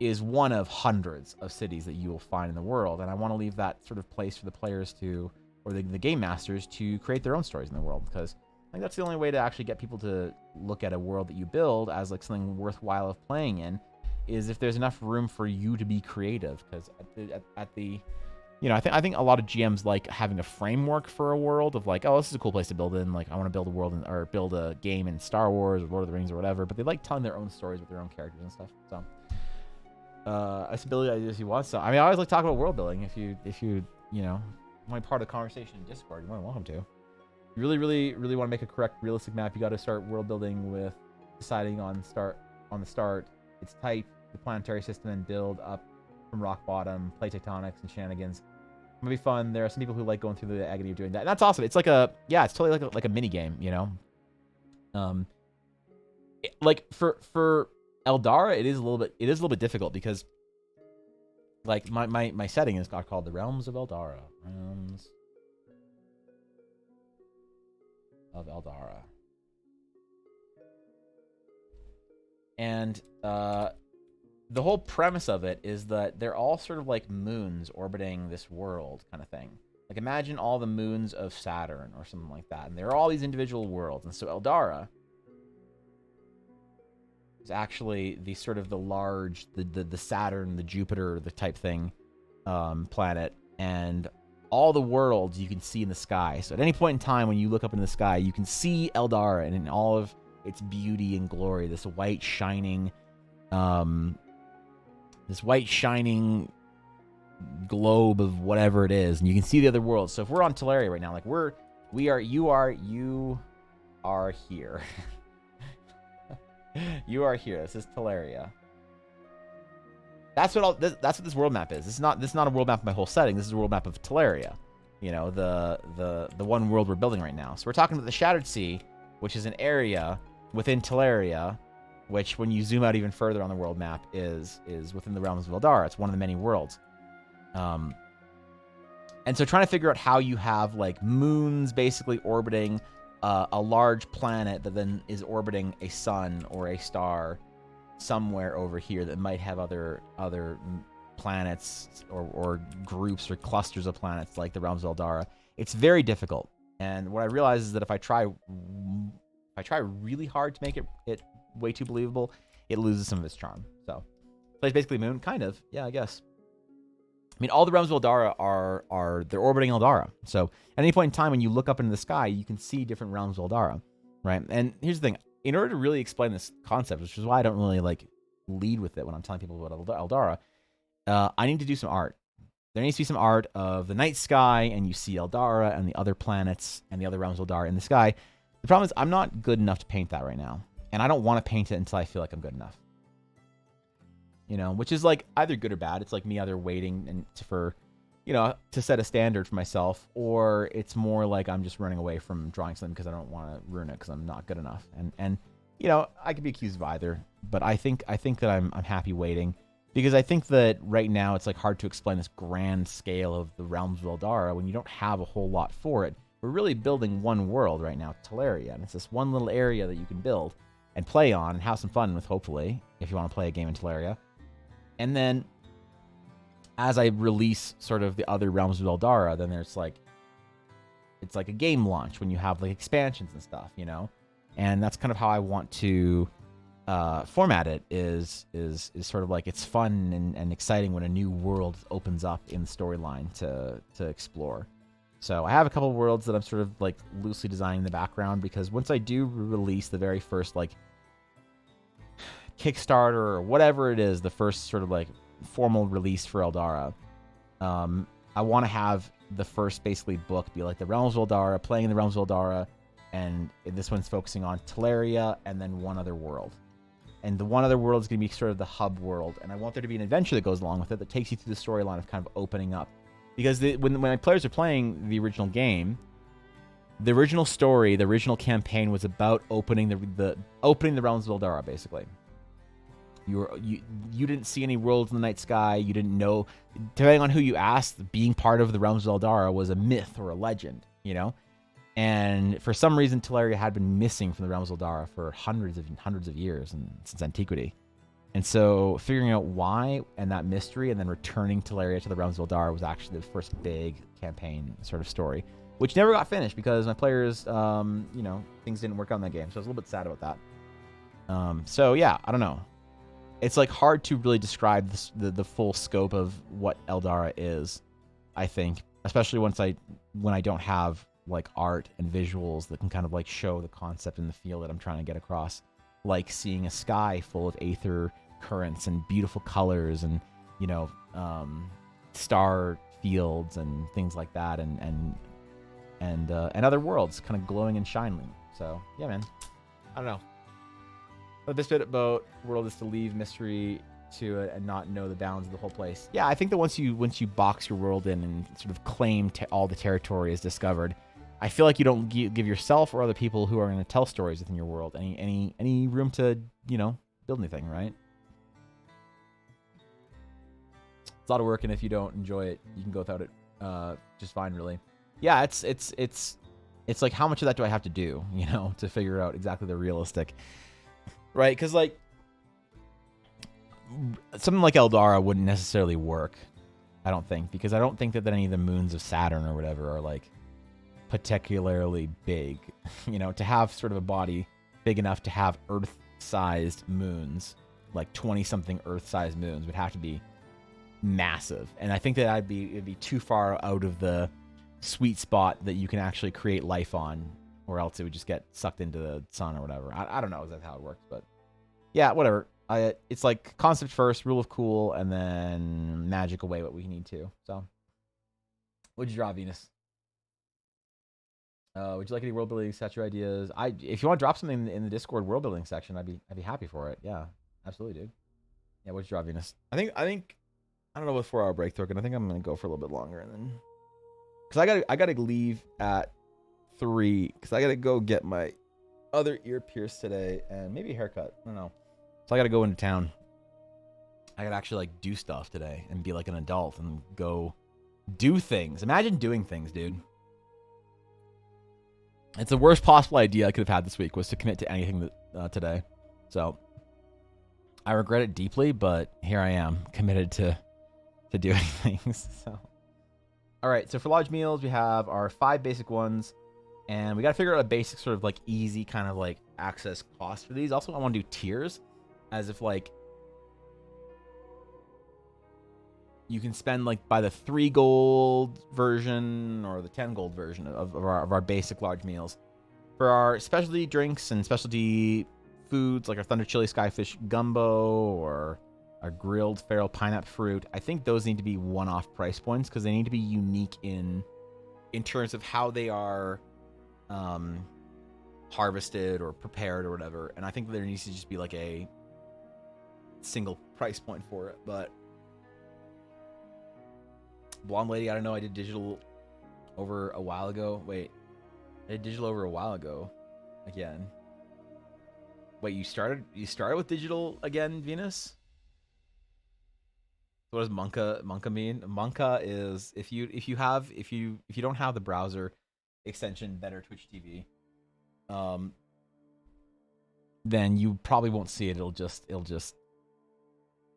is one of hundreds of cities that you will find in the world, and I want to leave that sort of place for the players to, or the game masters to create their own stories in the world, because I think that's the only way to actually get people to look at a world that you build as like something worthwhile of playing in, is if there's enough room for you to be creative. Because I think a lot of GMs like having a framework for a world of like, oh, this is a cool place to build in. Like, I want to build a world or build a game in Star Wars or Lord of the Rings or whatever. But they like telling their own stories with their own characters and stuff. So, accessibility ideas if you want. So, I mean, I always like talking about world building. If you want to be part of the conversation in Discord, you're more than welcome to. You really, really, really want to make a correct, realistic map. You got to start world building with deciding on the start its type, the planetary system, and build up from rock bottom, play tectonics and shenanigans. It's gonna be fun. There are some people who like going through the agony of doing that. And that's awesome. It's like it's totally like a mini game, like for Eldara, it is a little bit difficult because like my setting is called the Realms of Eldara. Realms of Eldara. And the whole premise of it is that they're all sort of like moons orbiting this world kind of thing. Like, imagine all the moons of Saturn or something like that. And there are all these individual worlds. And so Eldara is actually the sort of the large, the Saturn, the Jupiter, the type thing planet. And all the worlds you can see in the sky. So at any point in time when you look up into the sky, you can see Eldara and in all of its beauty and glory, this white shining globe of whatever it is, and you can see the other worlds. So if we're on Teleria right now, like you are here. You are here. This is Teleria. That's what this world map is. This is not a world map of my whole setting. This is a world map of Teleria. The one world we're building right now. So we're talking about the Shattered Sea, which is an area within Teleria, which when you zoom out even further on the world map is within the Realms of Eldara. It's one of the many worlds. And so trying to figure out how you have like moons basically orbiting a large planet that then is orbiting a sun or a star somewhere over here that might have other planets or groups or clusters of planets like the Realms of Eldara. It's very difficult. And what I realize is that if I try really hard to make it way too believable, it loses some of its charm. So plays basically moon, kind of. Yeah, I guess. I mean, all the Realms of Eldara they're orbiting Eldara. So at any point in time when you look up into the sky, you can see different Realms of Eldara, right? And here's the thing. In order to really explain this concept, which is why I don't really like lead with it when I'm telling people about Eldara, I need to do some art. There needs to be some art of the night sky, and you see Eldara and the other planets and the other Realms of Eldara in the sky. The problem is I'm not good enough to paint that right now. And I don't want to paint it until I feel like I'm good enough. Which is like either good or bad. It's like me either waiting to set a standard for myself, or it's more like I'm just running away from drawing something because I don't want to ruin it because I'm not good enough. And I could be accused of either, but I think that I'm happy waiting, because I think that right now it's like hard to explain this grand scale of the Realms of Eldara when you don't have a whole lot for it. We're really building one world right now, Teleria, and it's this one little area that you can build and play on and have some fun with, hopefully, if you want to play a game in Teleria. And then as I release sort of the other Realms of Eldara, then it's like a game launch when you have like expansions and stuff, And that's kind of how I want to format it is sort of like it's fun and exciting when a new world opens up in the storyline to explore. So I have a couple of worlds that I'm sort of like loosely designing in the background, because once I do release the very first like Kickstarter or whatever it is, the first sort of like formal release for Eldara, I want to have the first basically book be like the Realms of Eldara, playing in the Realms of Eldara, and this one's focusing on Teleria and then one other world. And the one other world is going to be sort of the hub world, and I want there to be an adventure that goes along with it that takes you through the storyline of kind of opening up. Because when my players are playing the original game, the original story, the original campaign was about opening the Realms of Eldara, basically. You didn't see any worlds in the night sky. You didn't know. Depending on who you asked, being part of the Realms of Eldara was a myth or a legend, you know? And for some reason, Teleria had been missing from the Realms of Eldara for hundreds of years and since antiquity. And so figuring out why and that mystery and then returning Teleria to the Realms of Eldara was actually the first big campaign sort of story, which never got finished because my players, you know, things didn't work out in that game. So I was a little bit sad about that. So yeah, I don't know. It's like hard to really describe the full scope of what Eldara is, I think, especially when I don't have like art and visuals that can kind of like show the concept and the feel that I'm trying to get across, like seeing a sky full of aether currents and beautiful colors and, you know, star fields and things like that, and other worlds kind of glowing and shining. So yeah, man, I don't know. But this bit about world is to leave mystery to it and not know the bounds of the whole place. Yeah, I think that once you box your world in and sort of claim all the territory is discovered, I feel like you don't give yourself or other people who are going to tell stories within your world any room to, you know, build anything, right? It's a lot of work, and if you don't enjoy it, you can go without it just fine, really. Yeah, it's like, how much of that do I have to do, you know, to figure out exactly the realistic, right? Because like something like Eldara wouldn't necessarily work, I don't think, because I don't think that any of the moons of Saturn or whatever are like particularly big, you know, to have sort of a body big enough to have Earth-sized moons, like 20-something Earth-sized moons would have to be massive. And I think that it'd be too far out of the sweet spot that you can actually create life on, or else it would just get sucked into the sun or whatever. I don't know if that's how it works, but yeah, whatever. It's like concept first, rule of cool, and then magic away what we need to. So, what'd you draw, Venus? Would you like any world building statue ideas? If you want to drop something in the Discord world building section, I'd be happy for it. Yeah, absolutely, dude. Yeah, what'd you draw, Venus? I think I don't know what 4-hour break through. I think I'm gonna go for a little bit longer, and then because I gotta leave at 3 because I gotta go get my other ear pierced today and maybe a haircut. I don't know. So I gotta go into town. I gotta actually like do stuff today and be like an adult and go do things. Imagine doing things, dude. It's the worst possible idea I could have had this week was to commit to anything today. So I regret it deeply, but here I am committed to doing things. So all right, so for large meals, we have our 5 basic ones, and we got to figure out a basic sort of like easy kind of like access cost for these. Also, I want to do tiers, as if like you can spend like by the 3 gold version or the 10 gold version of our basic large meals. For our specialty drinks and specialty foods like our Thunder Chili Skyfish Gumbo or our grilled feral pineapple fruit, I think those need to be one-off price points because they need to be unique in terms of how they are harvested or prepared or whatever. And I think there needs to just be like a single price point for it. But Blonde Lady, I don't know. I did digital over a while ago. Wait, I did digital over a while ago again. Wait, you started with digital again, Venus? What does Monka mean? Monka is if you don't have the browser extension Better Twitch TV, then you probably won't see it. It'll just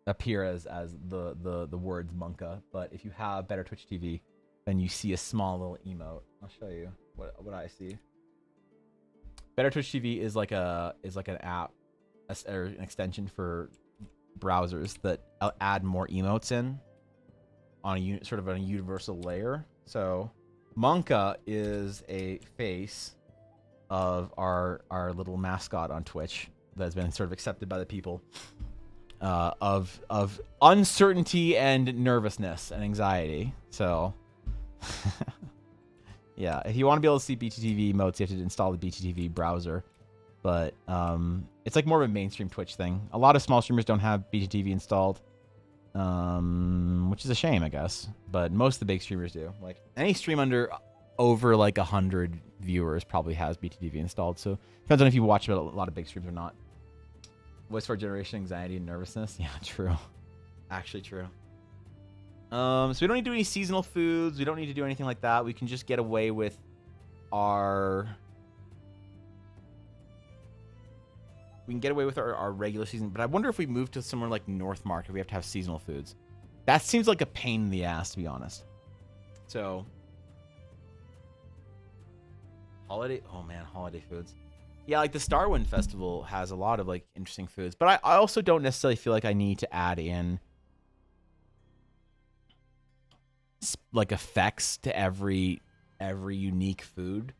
appear as the words Monka. But if you have Better Twitch TV, then you see a small little emote. I'll show you what I see. Better Twitch TV is like an app or an extension for browsers that add more emotes in on a sort of a universal layer. So Monka is a face of our little mascot on Twitch, that's been sort of accepted by the people of uncertainty and nervousness and anxiety. So yeah, if you want to be able to see BTTV emotes, you have to install the BTTV browser. But it's like more of a mainstream Twitch thing. A lot of small streamers don't have BTTV installed, which is a shame, I guess. But most of the big streamers do. Like any stream over like 100 viewers probably has BTTV installed. So depends on if you watch a lot of big streams or not. Voice for generation, anxiety, and nervousness. Yeah, true. Actually true. So we don't need to do any seasonal foods. We don't need to do anything like that. We can just get away with our... We can get away with our regular season. But I wonder if we move to somewhere like North Market, we have to have seasonal foods. That seems like a pain in the ass, to be honest. So... Holiday... Oh, man, holiday foods. Yeah, like the Starwind Festival has a lot of like interesting foods. But I also don't necessarily feel like I need to add in like effects to every unique food.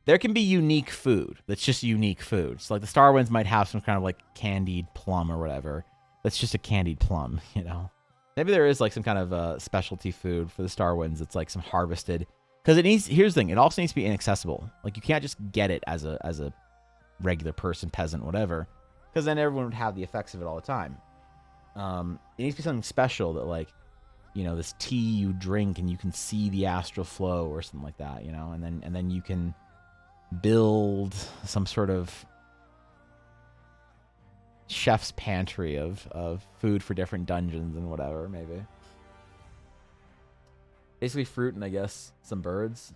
There can be unique food that's just unique food. So like the Starwinds might have some kind of like candied plum or whatever. That's just a candied plum, you know. Maybe there is like some kind of specialty food for the Starwinds. It's like some harvested, because it needs. Here's the thing: it also needs to be inaccessible. Like you can't just get it as a regular person, peasant, whatever, because then everyone would have the effects of it all the time. It needs to be something special that, like, you know, this tea you drink and you can see the astral flow or something like that, you know, and then you can build some sort of chef's pantry of food for different dungeons and whatever, maybe. Basically fruit and I guess some birds.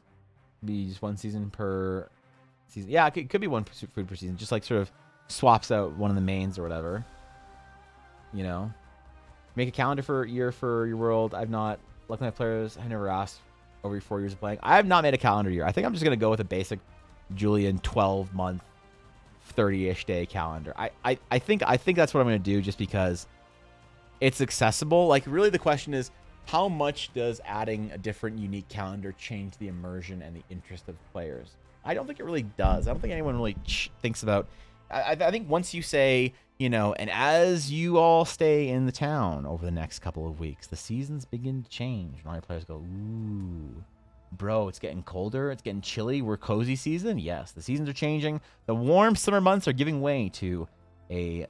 Be just one season per season. Yeah, it could be one food per season. Just like sort of swaps out one of the mains or whatever. You know, make a calendar for year for your world. I've not, like my players, I've never asked over your 4 years of playing. I have not made a calendar year. I think I'm just gonna go with a basic Julian 12-month, 30-ish day calendar. I think that's what I'm gonna do, just because it's accessible. Like, really, the question is, how much does adding a different, unique calendar change the immersion and the interest of players? I don't think it really does. I don't think anyone really thinks about... I think once you say, you know, and as you all stay in the town over the next couple of weeks, the seasons begin to change. And all your players go, ooh, bro, it's getting colder. It's getting chilly. We're cozy season. Yes, the seasons are changing. The warm summer months are giving way to a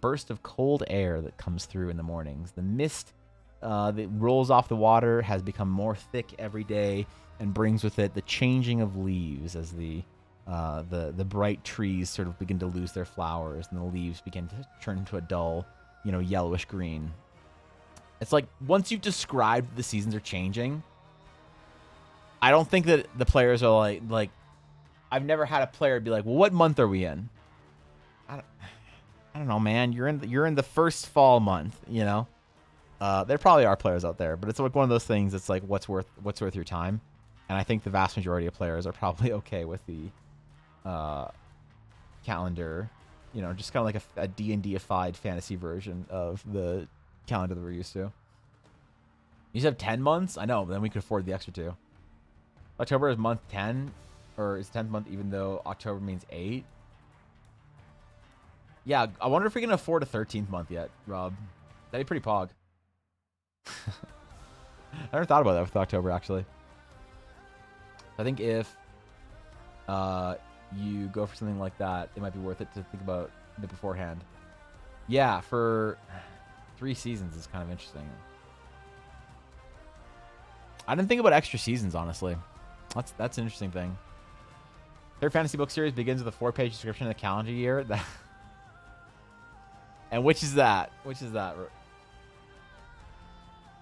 burst of cold air that comes through in the mornings. The mist that rolls off the water has become more thick every day and brings with it the changing of leaves as the bright trees sort of begin to lose their flowers and the leaves begin to turn into a dull, you know, yellowish green. It's like, once you've described the seasons are changing, I don't think that the players are like I've never had a player be like, well, what month are we in? I don't know, man. You're in the first fall month, you know? There probably are players out there, but it's like one of those things. It's like, what's worth your time? And I think the vast majority of players are probably okay with the calendar, you know, just kind of like a D&D-ified fantasy version of the calendar that we're used to. You just have 10 months? I know, but then we could afford the extra 2. October is month 10, or is 10th month even though October means 8? Yeah, I wonder if we can afford a 13th month yet, Rob. That'd be pretty pog. I never thought about that with October, actually. I think if you go for something like that, it might be worth it to think about it beforehand. Yeah, for 3 seasons is kind of interesting. I didn't think about extra seasons, honestly. That's an interesting thing. Their fantasy book series begins with a 4-page description of the calendar year. And which is that? Which is that?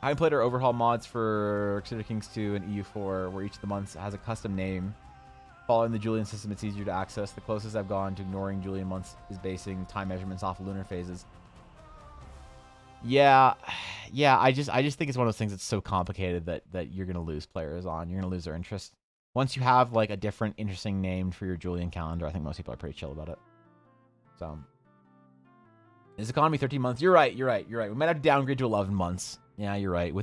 I played our overhaul mods for Crusader Kings 2 and EU4, where each of the months has a custom name. Following the Julian system, it's easier to access. The closest I've gone to ignoring Julian months is basing time measurements off of lunar phases. Yeah. I just think it's one of those things that's so complicated that you're gonna lose players on. You're gonna lose their interest. Once you have like a different, interesting name for your Julian calendar, I think most people are pretty chill about it. So, this economy 13 months. You're right. We might have to downgrade to 11 months. Yeah, you're right.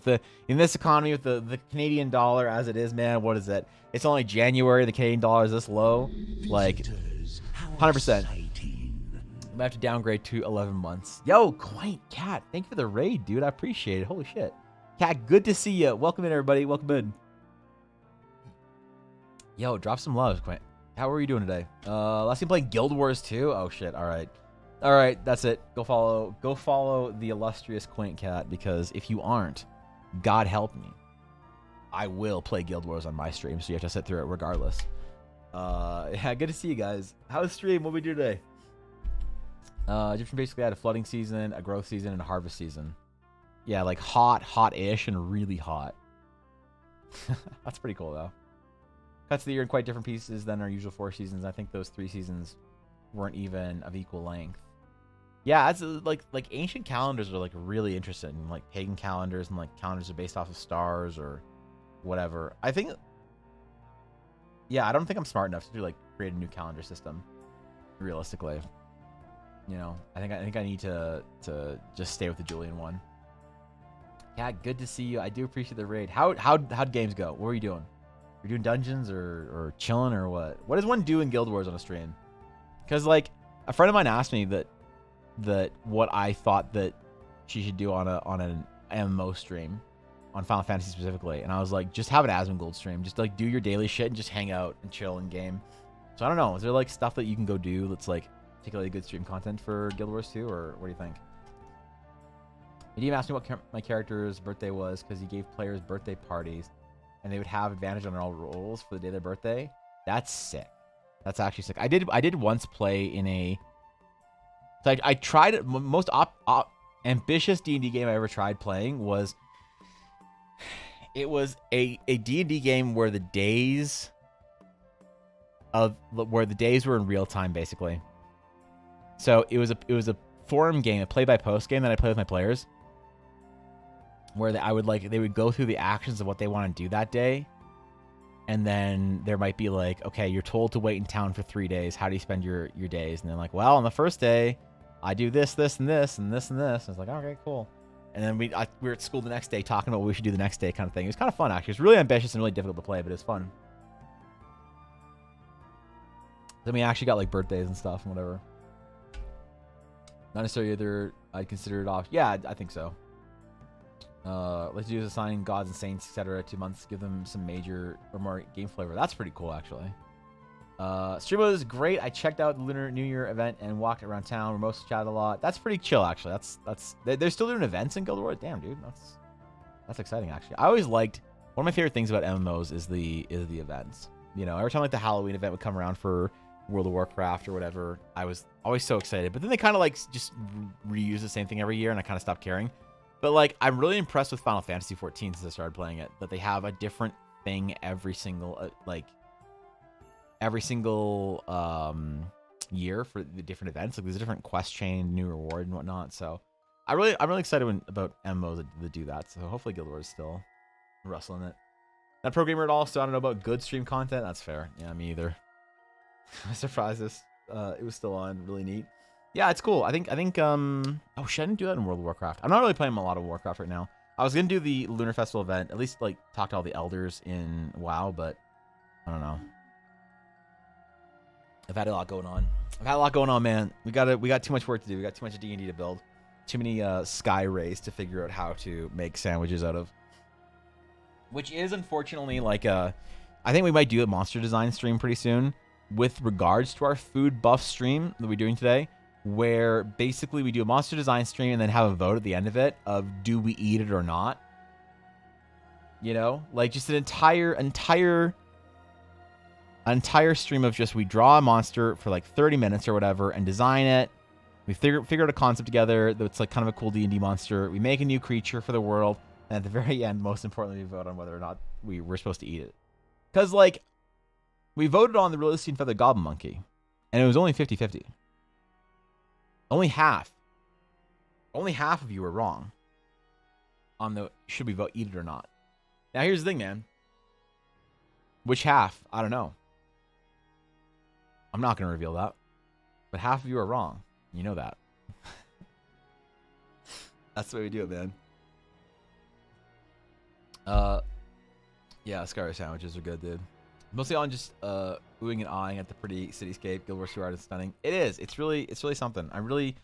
In this economy with the Canadian dollar as it is, man, what is it? It's only January. The Canadian dollar is this low. Like, 100%. I'm gonna have to downgrade to 11 months. Yo, Quaint Cat, thank you for the raid, dude. I appreciate it. Holy shit. Cat, good to see you. Welcome in, everybody. Welcome in. Yo, drop some love, Quaint. How are you doing today? Last time playing Guild Wars 2. Oh shit. All right. All right, that's it. Go follow the illustrious Quaint Cat, because if you aren't, God help me, I will play Guild Wars on my stream, so you have to sit through it regardless. Yeah, good to see you guys. How's the stream? What we do today? Egyptian basically had a flooding season, a growth season, and a harvest season. Yeah, like hot-ish, and really hot. That's pretty cool, though. Cuts the year in quite different pieces than our usual 4 seasons. I think those 3 seasons weren't even of equal length. Yeah, it's like ancient calendars are like really interesting, like pagan calendars, and like calendars are based off of stars or whatever. I think, yeah, I don't think I'm smart enough to like create a new calendar system. Realistically, you know, I think I need to just stay with the Julian one. Yeah, good to see you. I do appreciate the raid. How'd games go? What were you doing? You're doing dungeons or chilling or what? What does one do in Guild Wars on a stream? Because like a friend of mine asked me that what I thought that she should do on an MMO stream, on Final Fantasy specifically, and I was like, just have an Asmongold stream, just like do your daily shit and just hang out and chill in game. So I don't know, is there like stuff that you can go do that's like particularly good stream content for Guild Wars 2, or what do you think? You even asked me what my character's birthday was, because he gave players birthday parties and they would have advantage on all rolls for the day of their birthday. That's sick. That's actually sick. I did once play in a... So I tried it. Most ambitious D&D game I ever tried playing was... It was a D&D game where the days were in real time, basically. So it was a forum game, a play-by-post game that I played with my players, where they would go through the actions of what they want to do that day, and then there might be like, okay, you're told to wait in town for 3 days. How do you spend your days? And they're like, well, on the first day, I do this, this, and this, and this, and this. And it's like, okay, cool. And then we were at school the next day talking about what we should do the next day, kind of thing. It was kind of fun, actually. It was really ambitious and really difficult to play, but it was fun. Then we actually got like birthdays and stuff and whatever. Not necessarily either I'd consider it off. Yeah, I think so. Let's do is assigning gods and saints, etc. 2 months, give them some major or more game flavor. That's pretty cool, actually. Stream was great. I checked out the Lunar New Year event and walked around town. We mostly chatted a lot. That's pretty chill, actually. They're still doing events in Guild Wars. Damn, dude, that's exciting, actually. I always liked, one of my favorite things about MMOs is the events. You know, every time like the Halloween event would come around for World of Warcraft or whatever, I was always so excited. But then they kind of like just reuse the same thing every year, and I kind of stopped caring. But like, I'm really impressed with Final Fantasy 14 since I started playing it, that they have a different thing every single year for the different events. Like there's a different quest chain, new reward, and whatnot. So I'm really excited about MMOs that do that. So hopefully Guild Wars is still rustling it. Not pro gamer at all, so I don't know about good stream content. That's fair. Yeah, me either. I'm surprised it was still on. Really neat. Yeah, it's cool. I think oh shit, I didn't do that in World of Warcraft. I'm not really playing a lot of Warcraft right now. I was gonna do the Lunar Festival event, at least like talk to all the elders in WoW, but I don't know. I've had a lot going on, man. We got too much work to do. We got too much D&D to build. Too many sky rays to figure out how to make sandwiches out of. Which is unfortunately like I think we might do a monster design stream pretty soon with regards to our food buff stream that we're doing today, where basically we do a monster design stream and then have a vote at the end of it of do we eat it or not. You know, like just an entire stream of just we draw a monster for like 30 minutes or whatever and design it. We figure out a concept together that's like kind of a cool D&D monster. We make a new creature for the world, and at the very end, most importantly, we vote on whether or not we're supposed to eat it. Because like we voted on the Realistic Feather Goblin Monkey, and it was only 50-50. Only half of you were wrong on the should we vote eat it or not. Now here's the thing, man. Which half? I don't know. I'm not going to reveal that. But half of you are wrong. You know that. That's the way we do it, man. Yeah, Skyrim sandwiches are good, dude. Mostly on just oohing and eyeing at the pretty cityscape. Guild Wars 2 art is stunning. It is. It's really something. I'm really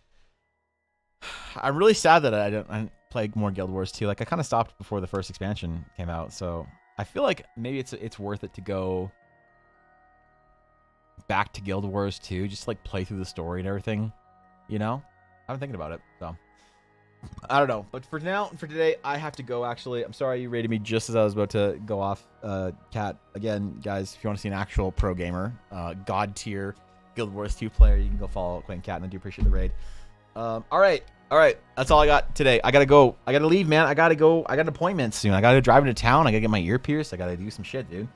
sad that I don't play more Guild Wars 2. Like I kind of stopped before the first expansion came out, so I feel like maybe it's worth it to go back to Guild Wars 2, just to, like play through the story and everything. You know, I've been thinking about it, so I don't know. But for today, I have to go. Actually, I'm sorry you rated me just as I was about to go off. Cat, again, guys, if you want to see an actual pro gamer, god tier Guild Wars 2 player, you can go follow Quentin Cat, and I do appreciate the raid. All right. That's all I got today. I gotta go. I gotta leave, man. I gotta go. I got an appointment soon. I gotta drive into town. I gotta get my ear pierced. I gotta do some shit, dude.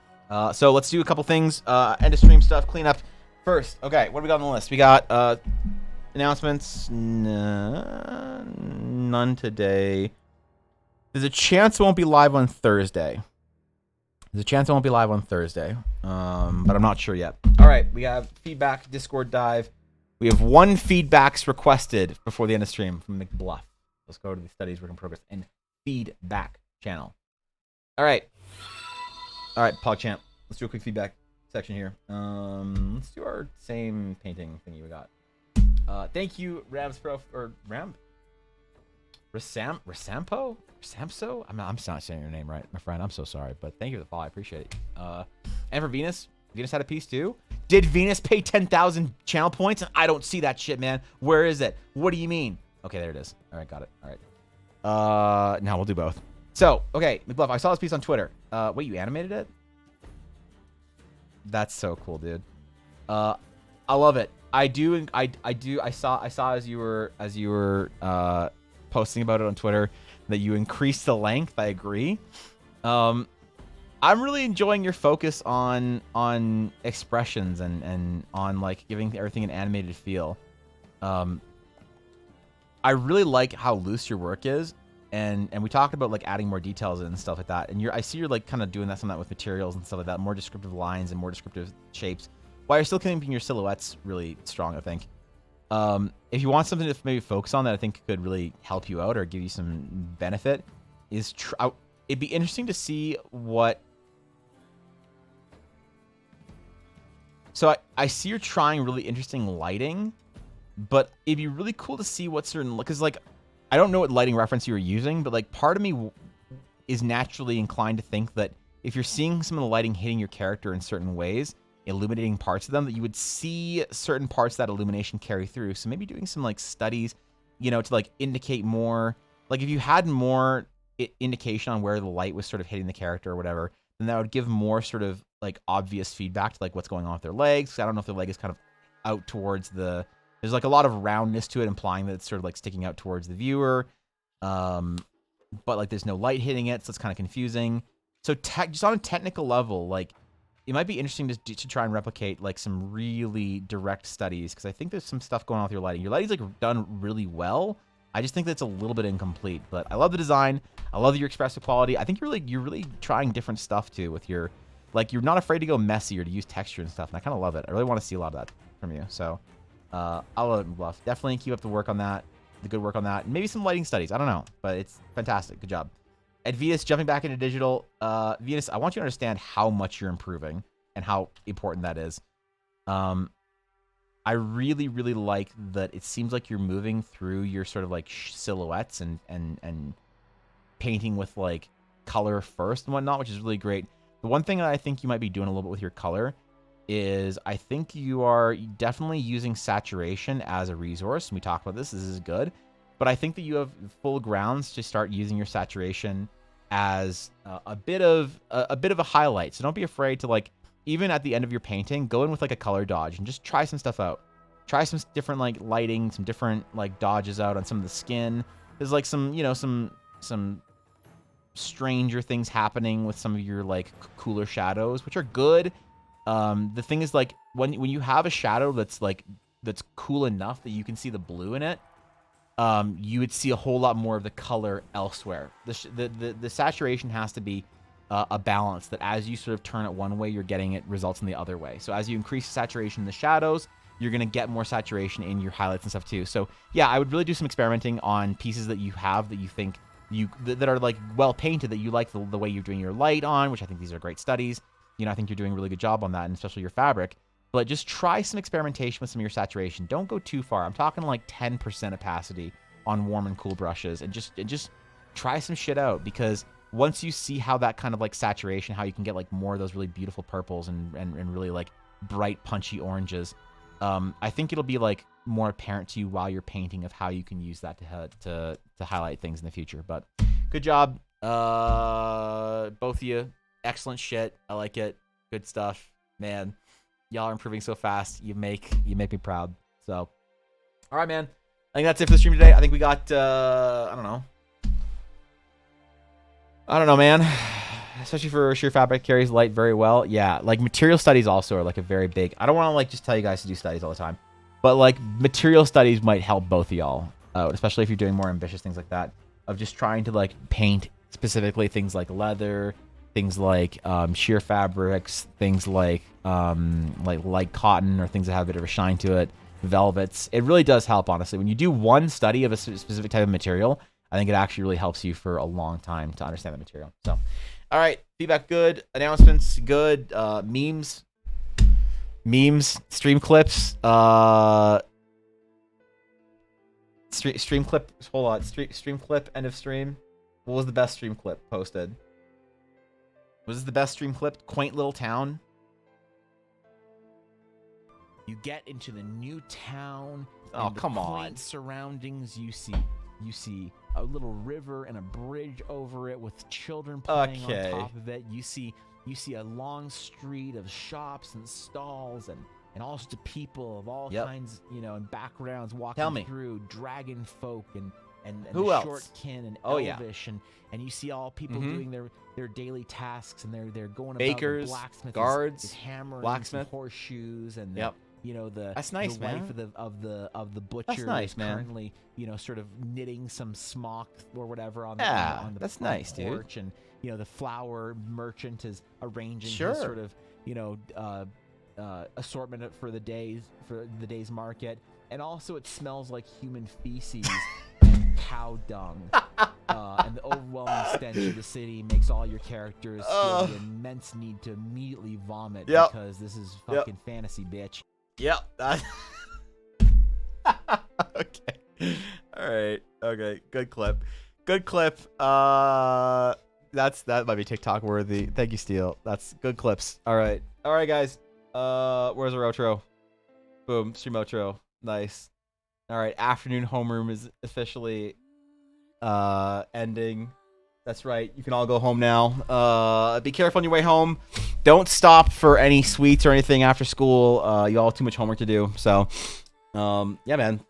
So let's do a couple things. End of stream stuff. Clean up first. Okay, what do we got on the list? We got announcements. None today. There's a chance it won't be live on Thursday. But I'm not sure yet. All right, we have feedback, Discord dive. We have 1 feedbacks requested before the end of stream from McBluff. Let's go to the studies work in progress and feedback channel. All right, PogChamp. Let's do a quick feedback section here. Let's do our same painting thingy we got. Thank you, Ramspro or Ram. Rasampo? I'm not saying your name right, my friend. I'm so sorry, but thank you for the follow. I appreciate it. And for Venus had a piece too. Did Venus pay 10,000 channel points? And I don't see that shit, man. Where is it? What do you mean? Okay, there it is. All right, got it. All right. Now we'll do both. So, okay, McBluff, I saw this piece on Twitter. Wait, you animated it? That's so cool, dude. I love it. I saw as you were posting about it on Twitter that you increased the length. I agree. I'm really enjoying your focus on expressions and on like giving everything an animated feel. I really like how loose your work is, and we talked about like adding more details and stuff like that. And I see you're like kind of doing some of that with materials and stuff like that, more descriptive lines and more descriptive shapes, while you're still keeping your silhouettes really strong, I think. If you want something to maybe focus on that I think could really help you out or give you some benefit, it'd be interesting to see what. So I see you're trying really interesting lighting, but it'd be really cool to see what certain, because like I don't know what lighting reference you were using, but like part of me is naturally inclined to think that if you're seeing some of the lighting hitting your character in certain ways, illuminating parts of them, that you would see certain parts of that illumination carry through. So maybe doing some like studies, you know, to like indicate more, like if you had more indication on where the light was sort of hitting the character or whatever, then that would give more sort of like obvious feedback to like what's going on with their legs. I don't know if their leg is kind of out towards there's like a lot of roundness to it, implying that it's sort of like sticking out towards the viewer. But like there's no light hitting it, so it's kind of confusing. So just on a technical level, like it might be interesting to try and replicate like some really direct studies, because I think there's some stuff going on with your lighting. Your lighting's like done really well. I just think that's a little bit incomplete, but I love the design. I love your expressive quality. I think you're really trying different stuff too with your, like you're not afraid to go messy or to use texture and stuff, and I kind of love it. I really want to see a lot of that from you. So I love it, Bluff. Definitely keep up the work on that, the good work on that. Maybe some lighting studies. I don't know, but it's fantastic. Good job. At Venus, jumping back into digital, Venus, I want you to understand how much you're improving and how important that is. I really, really like that it seems like you're moving through your sort of like silhouettes and painting with like color first and whatnot, which is really great. The one thing that I think you might be doing a little bit with your color is I think you are definitely using saturation as a resource. And we talked about this. This is good. But I think that you have full grounds to start using your saturation as a bit of a highlight. So don't be afraid to like, even at the end of your painting, go in with like a color dodge and just try some stuff out. Try some different like lighting, some different like dodges out on some of the skin. There's like some, you know, some stranger things happening with some of your like cooler shadows, which are good. The thing is like when you have a shadow that's cool enough that you can see the blue in it, you would see a whole lot more of the color elsewhere. The saturation has to be a balance, that as you sort of turn it one way, you're getting it results in the other way. So as you increase saturation in the shadows, you're going to get more saturation in your highlights and stuff too. So yeah, I would really do some experimenting on pieces that you have that you think that are like well painted, that you like the way you're doing your light on, which I think these are great studies. I think you're doing a really good job on that, and especially your fabric. But just try some experimentation with some of your saturation. Don't go too far. I'm talking like 10% opacity on warm and cool brushes, and just try some shit out, because once you see how that kind of like saturation, how you can get like more of those really beautiful purples and really like bright punchy oranges, I think it'll be like more apparent to you while you're painting of how you can use that to highlight things in the future. But good job, both of you. Excellent shit. I like it. Good stuff, man. Y'all are improving so fast. You make me proud. So, all right, man. I think that's it for the stream today. I think we got I don't know, man. Especially for sheer fabric, carries light very well. Yeah, like material studies also are like a very big. I don't want to like just tell you guys to do studies all the time, but like material studies might help both of y'all out, especially if you're doing more ambitious things like that, of just trying to like paint specifically things like leather, things like sheer fabrics, things like cotton, or things that have a bit of a shine to it, velvets. It really does help, honestly. When you do one study of a specific type of material, I think it actually really helps you for a long time to understand the material. So, all right, feedback good, announcements good, memes, stream clips, stream clip. Hold on, stream clip. End of stream. What was the best stream clip posted? Was this the best stream clip? Quaint little town. You get into the new town. Oh, come on. Surroundings. You see a little river and a bridge over it with children playing on top of it. You see a long street of shops and stalls and all sorts of people of all kinds, and backgrounds walking through, dragon folk and who else? Shortkin and Elvish, and you see all people doing their daily tasks, and they're going bakers, about, the blacksmith guards, is hammering, blacksmith, horseshoes, and that's nice, the man. wife of the butcher, that's nice, is man. currently sort of knitting some smock or whatever on the that's nice, porch, dude. And the flower merchant is arranging his sort of assortment for the day's market, and also it smells like human feces and cow dung. And the overwhelming stench of the city makes all your characters feel the immense need to immediately vomit, because this is fucking fantasy, bitch. Yep. Okay. All right. Okay. Good clip. That might be TikTok worthy. Thank you, Steele. That's good clips. All right, guys. Where's our outro? Boom. Stream outro. Nice. All right. Afternoon homeroom is officially ending. That's right. You can all go home now. Be careful on your way home. Don't stop for any sweets or anything after school. You all have too much homework to do. So, yeah, man.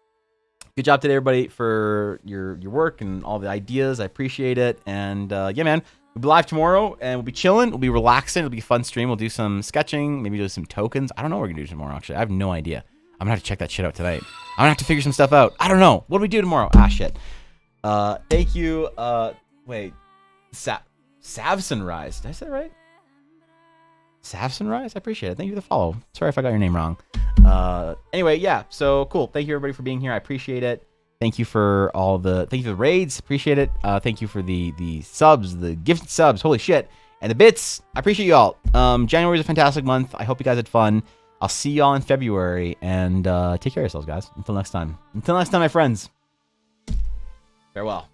Good job today, everybody, for your work and all the ideas. I appreciate it. And yeah, man. We'll be live tomorrow, and we'll be chilling. We'll be relaxing. It'll be a fun stream. We'll do some sketching, maybe do some tokens. I don't know what we're going to do tomorrow, actually. I have no idea. I'm going to have to check that shit out tonight. I'm going to have to figure some stuff out. I don't know. What do we do tomorrow? Shit. Thank you. Wait. Savson Rise. Did I say that right? Savson Rise? I appreciate it. Thank you for the follow. Sorry if I got your name wrong. Anyway, yeah. So cool. Thank you, everybody, for being here. I appreciate it. Thank you for the raids. Appreciate it. Thank you for the subs, the gifted subs. Holy shit. And the bits. I appreciate you all. January is a fantastic month. I hope you guys had fun. I'll see you all in February. And take care of yourselves, guys. Until next time. Until next time, my friends. Farewell.